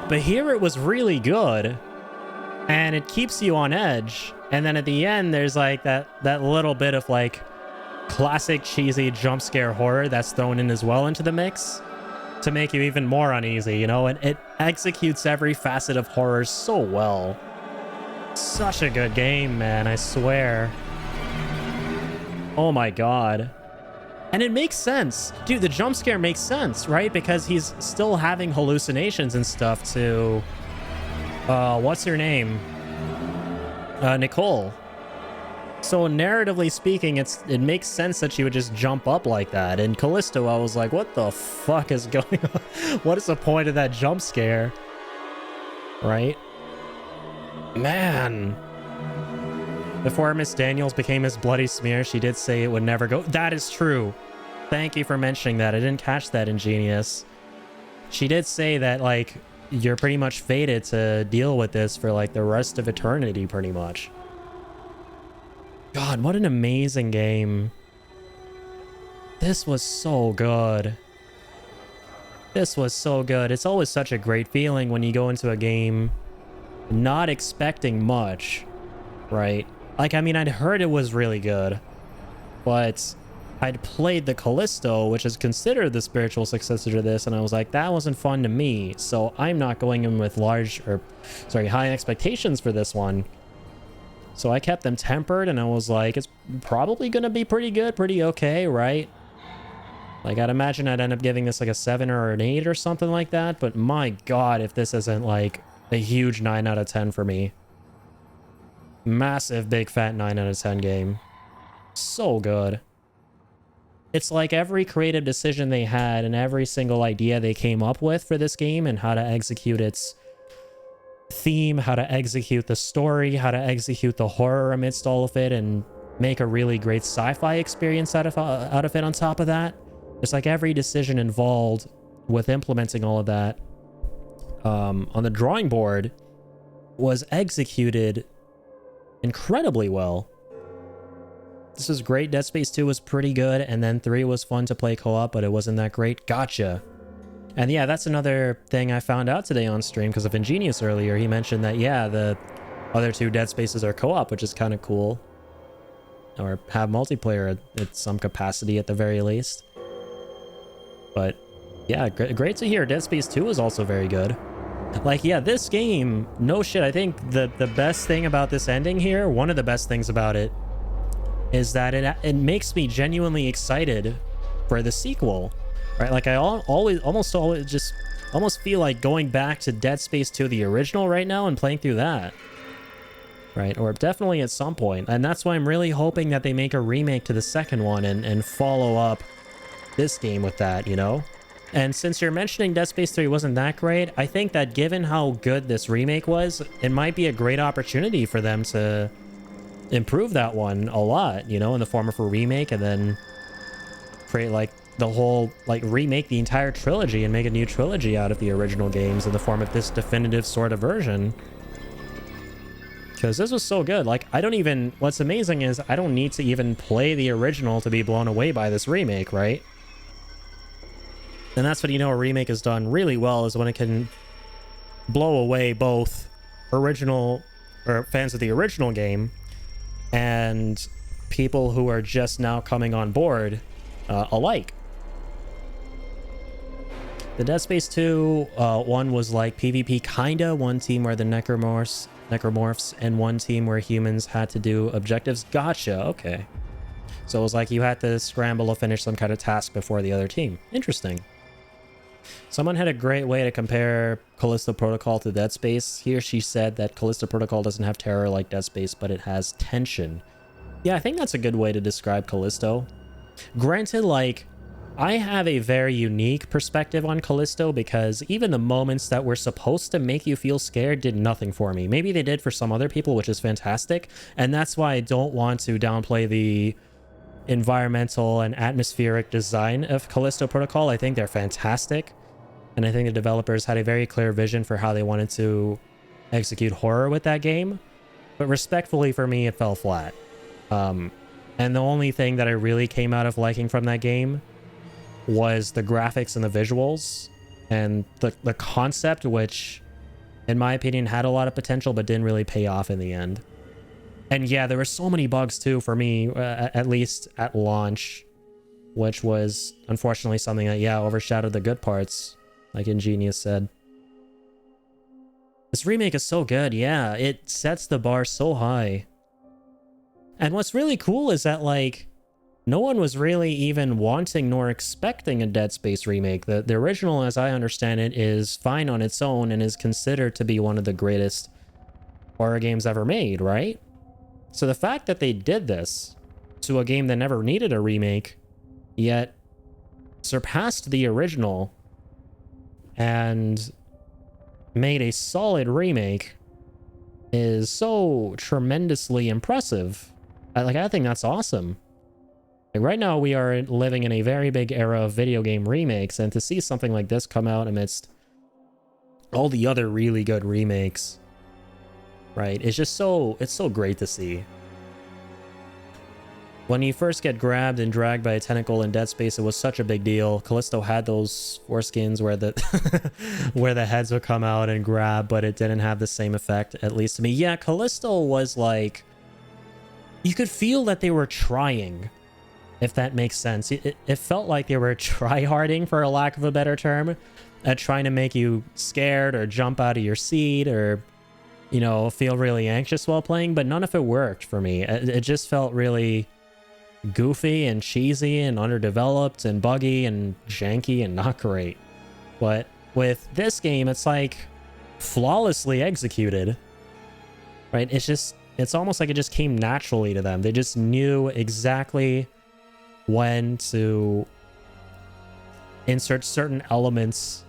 Speaker 1: But here it was really good, and it keeps you on edge. And then at the end, there's like that little bit of like classic cheesy jump scare horror that's thrown in as well into the mix to make you even more uneasy, you know? And it executes every facet of horror so well. Such a good game, man, I swear. Oh my god. And it makes sense. Dude, the jump scare makes sense, right? Because he's still having hallucinations and stuff to... what's her name? Nicole. So narratively speaking, it makes sense that she would just jump up like that. In Callisto, I was like, what the fuck is going on? What is the point of that jump scare? Right? Man. Before Miss Daniels became his bloody smear, she did say it would never go. That is true. Thank you for mentioning that. I didn't catch that, Ingenious. She did say that, like, you're pretty much fated to deal with this for, like, the rest of eternity, pretty much. God, what an amazing game. This was so good. This was so good. It's always such a great feeling when you go into a game not expecting much, right? Like, I mean, I'd heard it was really good, but I'd played the Callisto, which is considered the spiritual successor to this, and I was like, that wasn't fun to me, so I'm not going in with high expectations for this one. So I kept them tempered, and I was like, it's probably gonna be pretty good, pretty okay, right? Like, I'd imagine I'd end up giving this like a 7 or an 8 or something like that, but my god, if this isn't like a huge 9 out of 10 for me. Massive, big, fat 9 out of 10 game. So good. It's like every creative decision they had and every single idea they came up with for this game and how to execute its theme, how to execute the story, how to execute the horror amidst all of it, and make a really great sci-fi experience out of it on top of that. It's like every decision involved with implementing all of that on the drawing board was executed incredibly well. This was great. Dead Space 2 was pretty good, and then 3 was fun to play co-op, but it wasn't that great. Gotcha. And yeah, that's another thing I found out today on stream because of Ingenious earlier. He mentioned that, yeah, the other 2 Dead Spaces are co-op, which is kind of cool. Or have multiplayer at some capacity at the very least. But yeah, great to hear. Dead Space 2 is also very good. Like, yeah, this game, no shit, I think the best thing about this ending here, one of the best things about it, is that it makes me genuinely excited for the sequel, right? Like I almost always just almost feel like going back to Dead Space 2, the original, right now and playing through that, right? Or definitely at some point. And that's why I'm really hoping that they make a remake to the second one and follow up this game with that, you know? And since you're mentioning Dead Space 3 wasn't that great, I think that given how good this remake was, it might be a great opportunity for them to improve that one a lot, you know, in the form of a remake, and then create like the whole, like remake the entire trilogy and make a new trilogy out of the original games in the form of this definitive sort of version. Because this was so good. Like, I don't even, what's amazing is I don't need to even play the original to be blown away by this remake, right? And that's what, you know, a remake has done really well, is when it can blow away both original, or fans of the original game, and people who are just now coming on board alike. The Dead Space 2 one was like PvP kinda, one team where the necromorphs and one team where humans had to do objectives. Gotcha, okay. So it was like you had to scramble to finish some kind of task before the other team. Interesting. Someone had a great way to compare Callisto Protocol to Dead Space. He or she said that Callisto Protocol doesn't have terror like Dead Space, but it has tension. Yeah, I think that's a good way to describe Callisto. Granted, like, I have a very unique perspective on Callisto, because even the moments that were supposed to make you feel scared did nothing for me. Maybe they did for some other people, which is fantastic, and that's why I don't want to downplay the environmental and atmospheric design of Callisto Protocol. I think they're fantastic, and I think the developers had a very clear vision for how they wanted to execute horror with that game, but respectfully, for me, it fell flat. And the only thing that I really came out of liking from that game was the graphics and the visuals and the concept, which in my opinion had a lot of potential but didn't really pay off in the end. And yeah, there were so many bugs too for me, at least at launch, which was unfortunately something that, yeah, overshadowed the good parts, like Ingenious said. This remake is so good, yeah, it sets the bar so high. And what's really cool is that, like, no one was really even wanting nor expecting a Dead Space remake. The original, as I understand it, is fine on its own and is considered to be one of the greatest horror games ever made, right? So the fact that they did this to a game that never needed a remake, yet surpassed the original and made a solid remake, is so tremendously impressive. I think that's awesome. Like, right now we are living in a very big era of video game remakes, and to see something like this come out amidst all the other really good remakes, right, it's just it's so great to see. When you first get grabbed and dragged by a tentacle in Dead Space, it was such a big deal. Callisto had those foreskins where the where the heads would come out and grab, but it didn't have the same effect, at least to me. Yeah, Callisto was like, you could feel that they were trying, if that makes sense. It felt like they were try-harding, for a lack of a better term, at trying to make you scared or jump out of your seat or, you know, feel really anxious while playing, but none of it worked for me. It just felt really goofy and cheesy and underdeveloped and buggy and janky and not great. But with this game, it's like flawlessly executed, right? It's almost like it just came naturally to them. They just knew exactly when to insert certain elements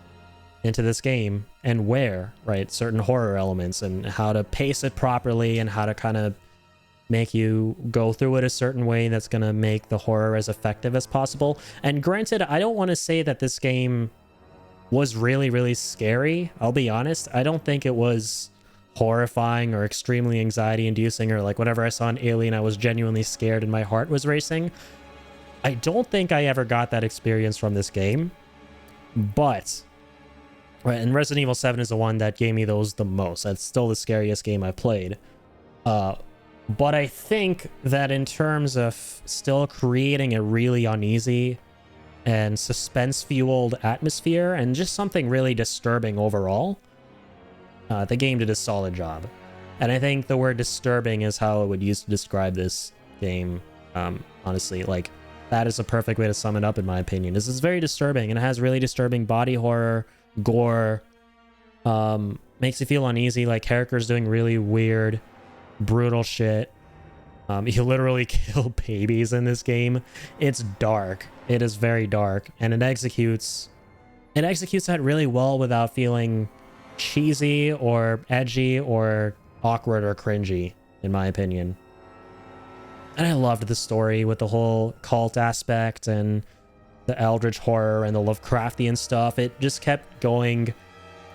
Speaker 1: into this game and where, right? Certain horror elements, and how to pace it properly and how to kind of make you go through it a certain way that's going to make the horror as effective as possible. And granted, I don't want to say that this game was really, really scary. I'll be honest. I don't think it was horrifying or extremely anxiety inducing, or like whenever I saw an alien, I was genuinely scared and my heart was racing. I don't think I ever got that experience from this game, but right, and Resident Evil 7 is the one that gave me those the most. That's still the scariest game I've played. But I think that in terms of still creating a really uneasy and suspense-fueled atmosphere and just something really disturbing overall, the game did a solid job. And I think the word disturbing is how I would use to describe this game Honestly, like, that is a perfect way to sum it up, in my opinion. This is very disturbing, and it has really disturbing body horror, gore, makes you feel uneasy, like characters doing really weird, brutal shit. You literally kill babies in this game. It's dark. It is very dark, and it executes that really well without feeling cheesy or edgy or awkward or cringy, in my opinion. And I loved the story with the whole cult aspect and the eldritch horror and the Lovecraftian stuff. It just kept going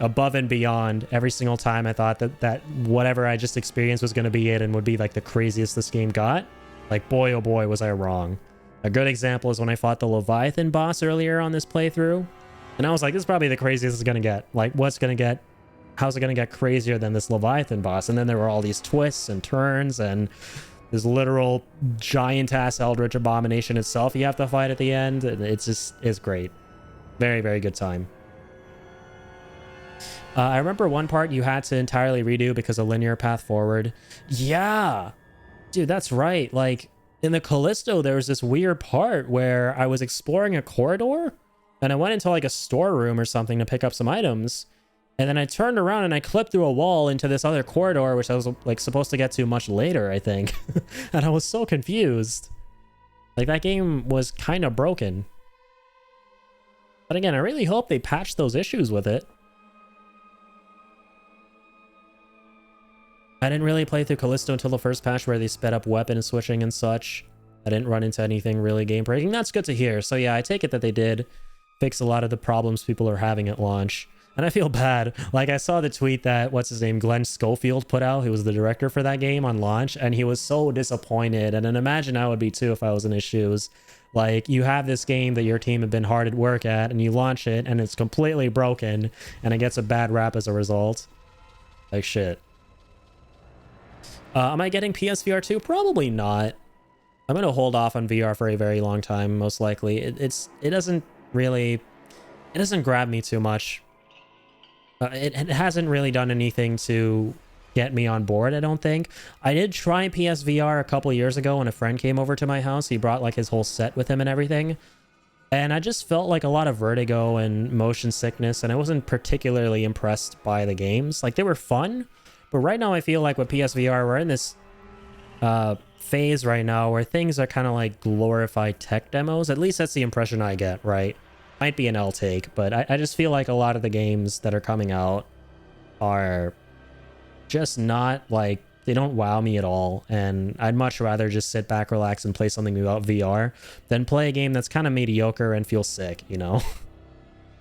Speaker 1: above and beyond every single time. I thought that whatever I just experienced was going to be it and would be like the craziest this game got. Like, boy, oh boy, was I wrong. A good example is when I fought the Leviathan boss earlier on this playthrough. And I was like, this is probably the craziest it's going to get. Like, how's it going to get crazier than this Leviathan boss? And then there were all these twists and turns and this literal giant-ass eldritch abomination itself you have to fight at the end. And it's great. Very, very good time. I remember one part you had to entirely redo because of linear path forward. Yeah! Dude, that's right. Like, in the Callisto, there was this weird part where I was exploring a corridor, and I went into, like, a storeroom or something to pick up some items, and then I turned around and I clipped through a wall into this other corridor, which I was, like, supposed to get to much later, I think. And I was so confused. Like, that game was kind of broken. But again, I really hope they patch those issues with it. I didn't really play through Callisto until the first patch where they sped up weapon switching and such. I didn't run into anything really game-breaking. That's good to hear. So yeah, I take it that they did fix a lot of the problems people are having at launch. And I feel bad. Like, I saw the tweet that, what's his name, Glenn Schofield put out, who was the director for that game on launch, and he was so disappointed. And then imagine I would be too if I was in his shoes. Like, you have this game that your team had been hard at work at, and you launch it, and it's completely broken, and it gets a bad rap as a result. Like, shit. Am I getting PSVR 2? Probably not. I'm going to hold off on VR for a very long time, most likely. It doesn't grab me too much. It hasn't really done anything to get me on board, I don't think. I did try PSVR a couple years ago when a friend came over to my house. He brought like his whole set with him and everything. And I just felt like a lot of vertigo and motion sickness, and I wasn't particularly impressed by the games. Like, they were fun. But right now I feel like with PSVR, we're in this phase right now where things are kind of like glorified tech demos. At least that's the impression I get, right? Might be an L take, but I just feel like a lot of the games that are coming out are just not like, they don't wow me at all. And I'd much rather just sit back, relax, and play something without VR than play a game that's kind of mediocre and feel sick, you know?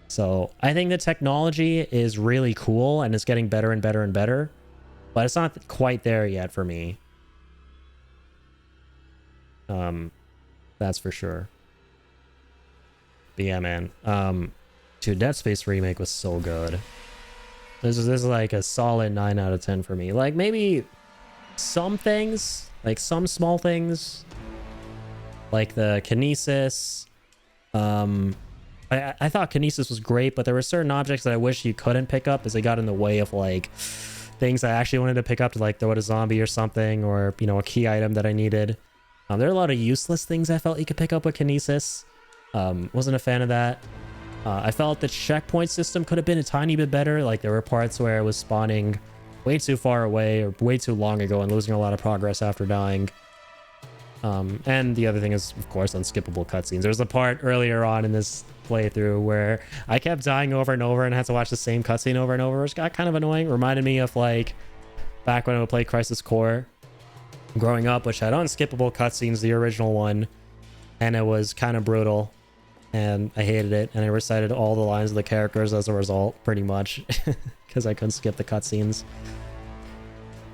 Speaker 1: So I think the technology is really cool and it's getting better and better and better. But it's not quite there yet for me. That's for sure. But yeah, man. Dude, Dead Space Remake was so good. This is like a solid 9 out of 10 for me. Like, maybe some things, like some small things, like the kinesis. I thought kinesis was great, but there were certain objects that I wish you couldn't pick up as they got in the way of, like, things I actually wanted to pick up to, like, throw at a zombie or something, or, you know, a key item that I needed. There are a lot of useless things I felt you could pick up with kinesis. Wasn't a fan of that. I felt the checkpoint system could have been a tiny bit better. Like, there were parts where I was spawning way too far away or way too long ago and losing a lot of progress after dying. And the other thing is, of course, unskippable cutscenes. There's a part earlier on in this playthrough where I kept dying over and over and had to watch the same cutscene over and over, which got kind of annoying. Reminded me of, like, back when I would play Crisis Core growing up, which had unskippable cutscenes, the original one, and it was kind of brutal, and I hated it, and I recited all the lines of the characters as a result, pretty much, because I couldn't skip the cutscenes.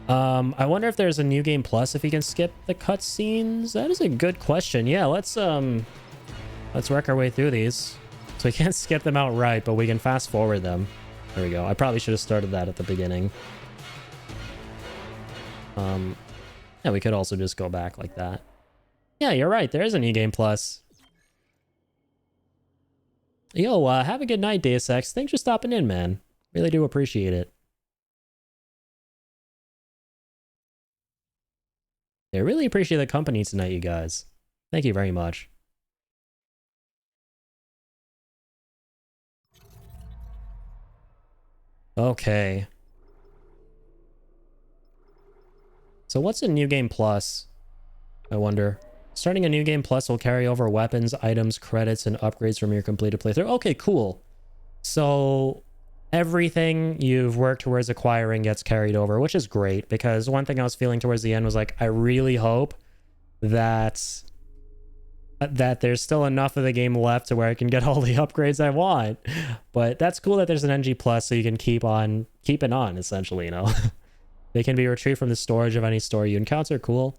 Speaker 1: I wonder if there's a New Game Plus if you can skip the cutscenes. That is a good question. Yeah, let's work our way through these. So we can't skip them outright, but we can fast forward them. There we go. I probably should have started that at the beginning. Yeah, we could also just go back like that. Yeah, you're right. There is a New Game Plus. Yo, have a good night, Deus Ex. Thanks for stopping in, man. Really do appreciate it. I really appreciate the company tonight, you guys. Thank you very much. Okay. So what's in New Game Plus? I wonder. Starting a New Game Plus will carry over weapons, items, credits, and upgrades from your completed playthrough. Okay, cool. So everything you've worked towards acquiring gets carried over, which is great, because one thing I was feeling towards the end was like, I really hope that there's still enough of the game left to where I can get all the upgrades I want. But that's cool that there's an NG Plus, so you can keep on keeping on, essentially, you know. They can be retrieved from the storage of any store you encounter. Cool.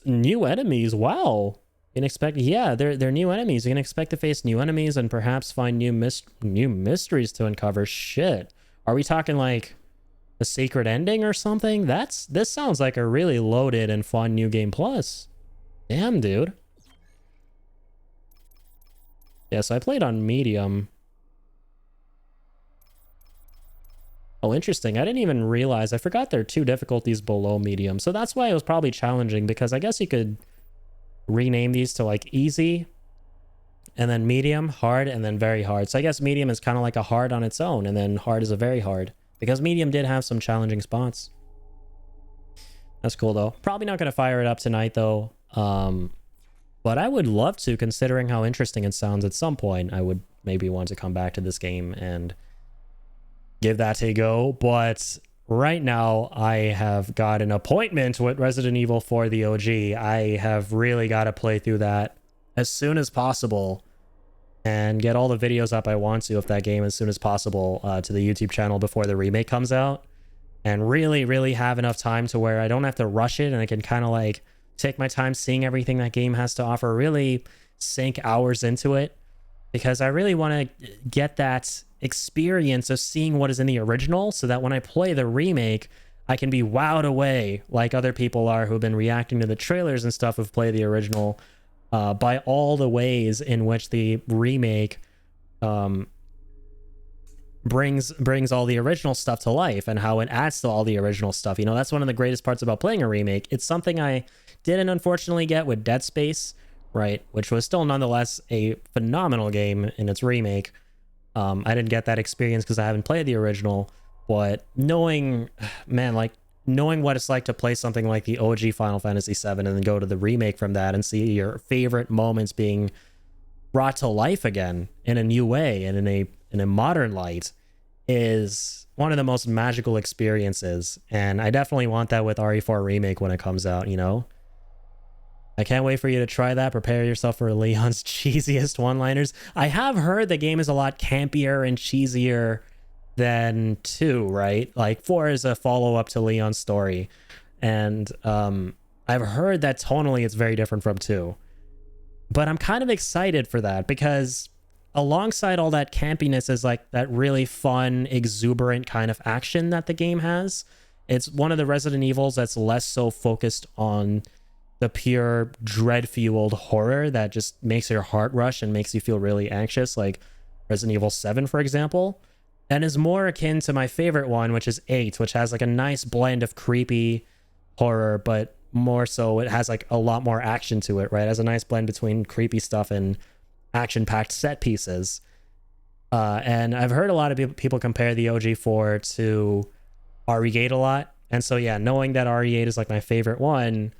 Speaker 1: New enemies. Wow. You can expect, yeah, they're new enemies. You can expect to face new enemies and perhaps find new mysteries to uncover. Shit. Are we talking like a secret ending or something? This sounds like a really loaded and fun New Game Plus. Damn, dude. Yeah, so I played on medium. Oh, interesting. I didn't even realize. I forgot there are 2 difficulties below medium. So that's why it was probably challenging, because I guess you could rename these to like easy and then medium, hard, and then very hard. So I guess medium is kind of like a hard on its own, and then hard is a very hard, because medium did have some challenging spots. That's cool though. Probably not going to fire it up tonight though. But I would love to, considering how interesting it sounds. At some point I would maybe want to come back to this game and give that a go. But right now I have got an appointment with Resident Evil 4 the OG. I have really got to play through that as soon as possible and get all the videos up I want to of that game as soon as possible to the YouTube channel before the remake comes out, and really have enough time to where I don't have to rush it, and I can kind of like take my time seeing everything that game has to offer, really sink hours into it, because I really want to get that experience of seeing what is in the original, so that when I play the remake, I can be wowed away like other people are who've been reacting to the trailers and stuff who've played the original, by all the ways in which the remake brings all the original stuff to life, and how it adds to all the original stuff. You know, that's one of the greatest parts about playing a remake. It's something I didn't unfortunately get with Dead Space, right, which was still nonetheless a phenomenal game in its remake. I didn't get that experience because I haven't played the original, but knowing what it's like to play something like the OG Final Fantasy VII and then go to the remake from that and see your favorite moments being brought to life again in a new way and in a modern light is one of the most magical experiences. And I definitely want that with RE4 Remake when it comes out, you know? I can't wait for you to try that. Prepare yourself for Leon's cheesiest one-liners. I have heard the game is a lot campier and cheesier than 2, right? Like 4 is a follow-up to Leon's story. And I've heard that tonally it's very different from 2. But I'm kind of excited for that, because alongside all that campiness is like that really fun, exuberant kind of action that the game has. It's one of the Resident Evils that's less so focused on the pure dread-fueled horror that just makes your heart rush and makes you feel really anxious, like Resident Evil 7, for example, and is more akin to my favorite one, which is 8, which has like a nice blend of creepy horror, but more so it has like a lot more action to it, right? It has a nice blend between creepy stuff and action-packed set pieces. And I've heard a lot of people compare the OG4 to RE8 a lot. And so, yeah, knowing that RE8 is like my favorite one,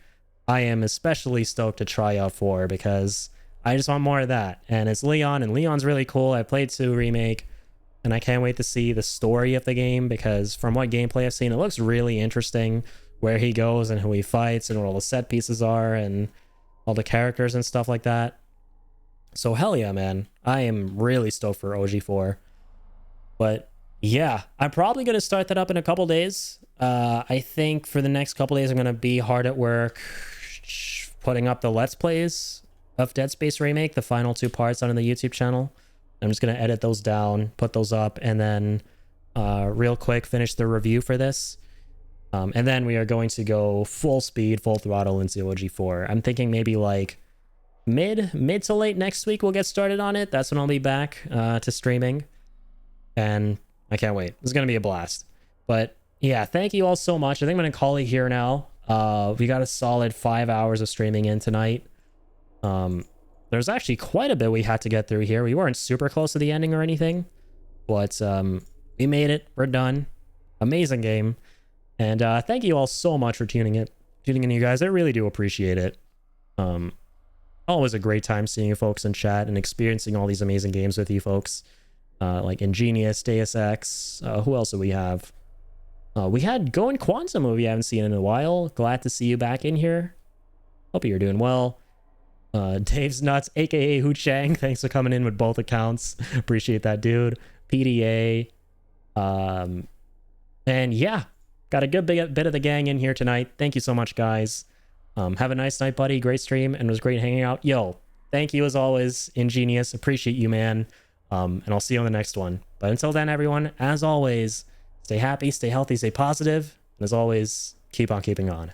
Speaker 1: I am especially stoked to try out 4, because I just want more of that. And it's Leon, and Leon's really cool. I played 2 Remake, and I can't wait to see the story of the game, because from what gameplay I've seen, it looks really interesting, where he goes and who he fights and what all the set pieces are and all the characters and stuff like that. So hell yeah, man. I am really stoked for OG4. But yeah, I'm probably going to start that up in a couple days. I think for the next couple days, I'm going to be hard at work putting up the Let's Plays of Dead Space Remake, the final 2 parts on the YouTube channel. I'm just going to edit those down, put those up, and then real quick finish the review for this. And then we are going to go full speed, full throttle into OG4. I'm thinking maybe like mid to late next week we'll get started on it. That's when I'll be back to streaming. And I can't wait. It's going to be a blast. But yeah, thank you all so much. I think I'm going to call it here now. We got a solid 5 hours of streaming in tonight. There's actually quite a bit we had to get through here. We weren't super close to the ending or anything, but we made it. We're done. Amazing game. And thank you all so much for tuning in, you guys. I really do appreciate it. Always a great time seeing you folks in chat and experiencing all these amazing games with you folks. Like Ingenious, Deus Ex. Who else do we have? We had Going Quantum, who we haven't seen in a while. Glad to see you back in here. Hope you're doing well. Dave's Nuts, aka Hu Chang. Thanks for coming in with both accounts. Appreciate that, dude. PDA. And yeah, got a good bit of the gang in here tonight. Thank you so much, guys. Have a nice night, buddy. Great stream, and it was great hanging out. Yo, thank you as always, Ingenious. Appreciate you, man. And I'll see you on the next one. But until then, everyone, as always, stay happy, stay healthy, stay positive, and as always, keep on keeping on.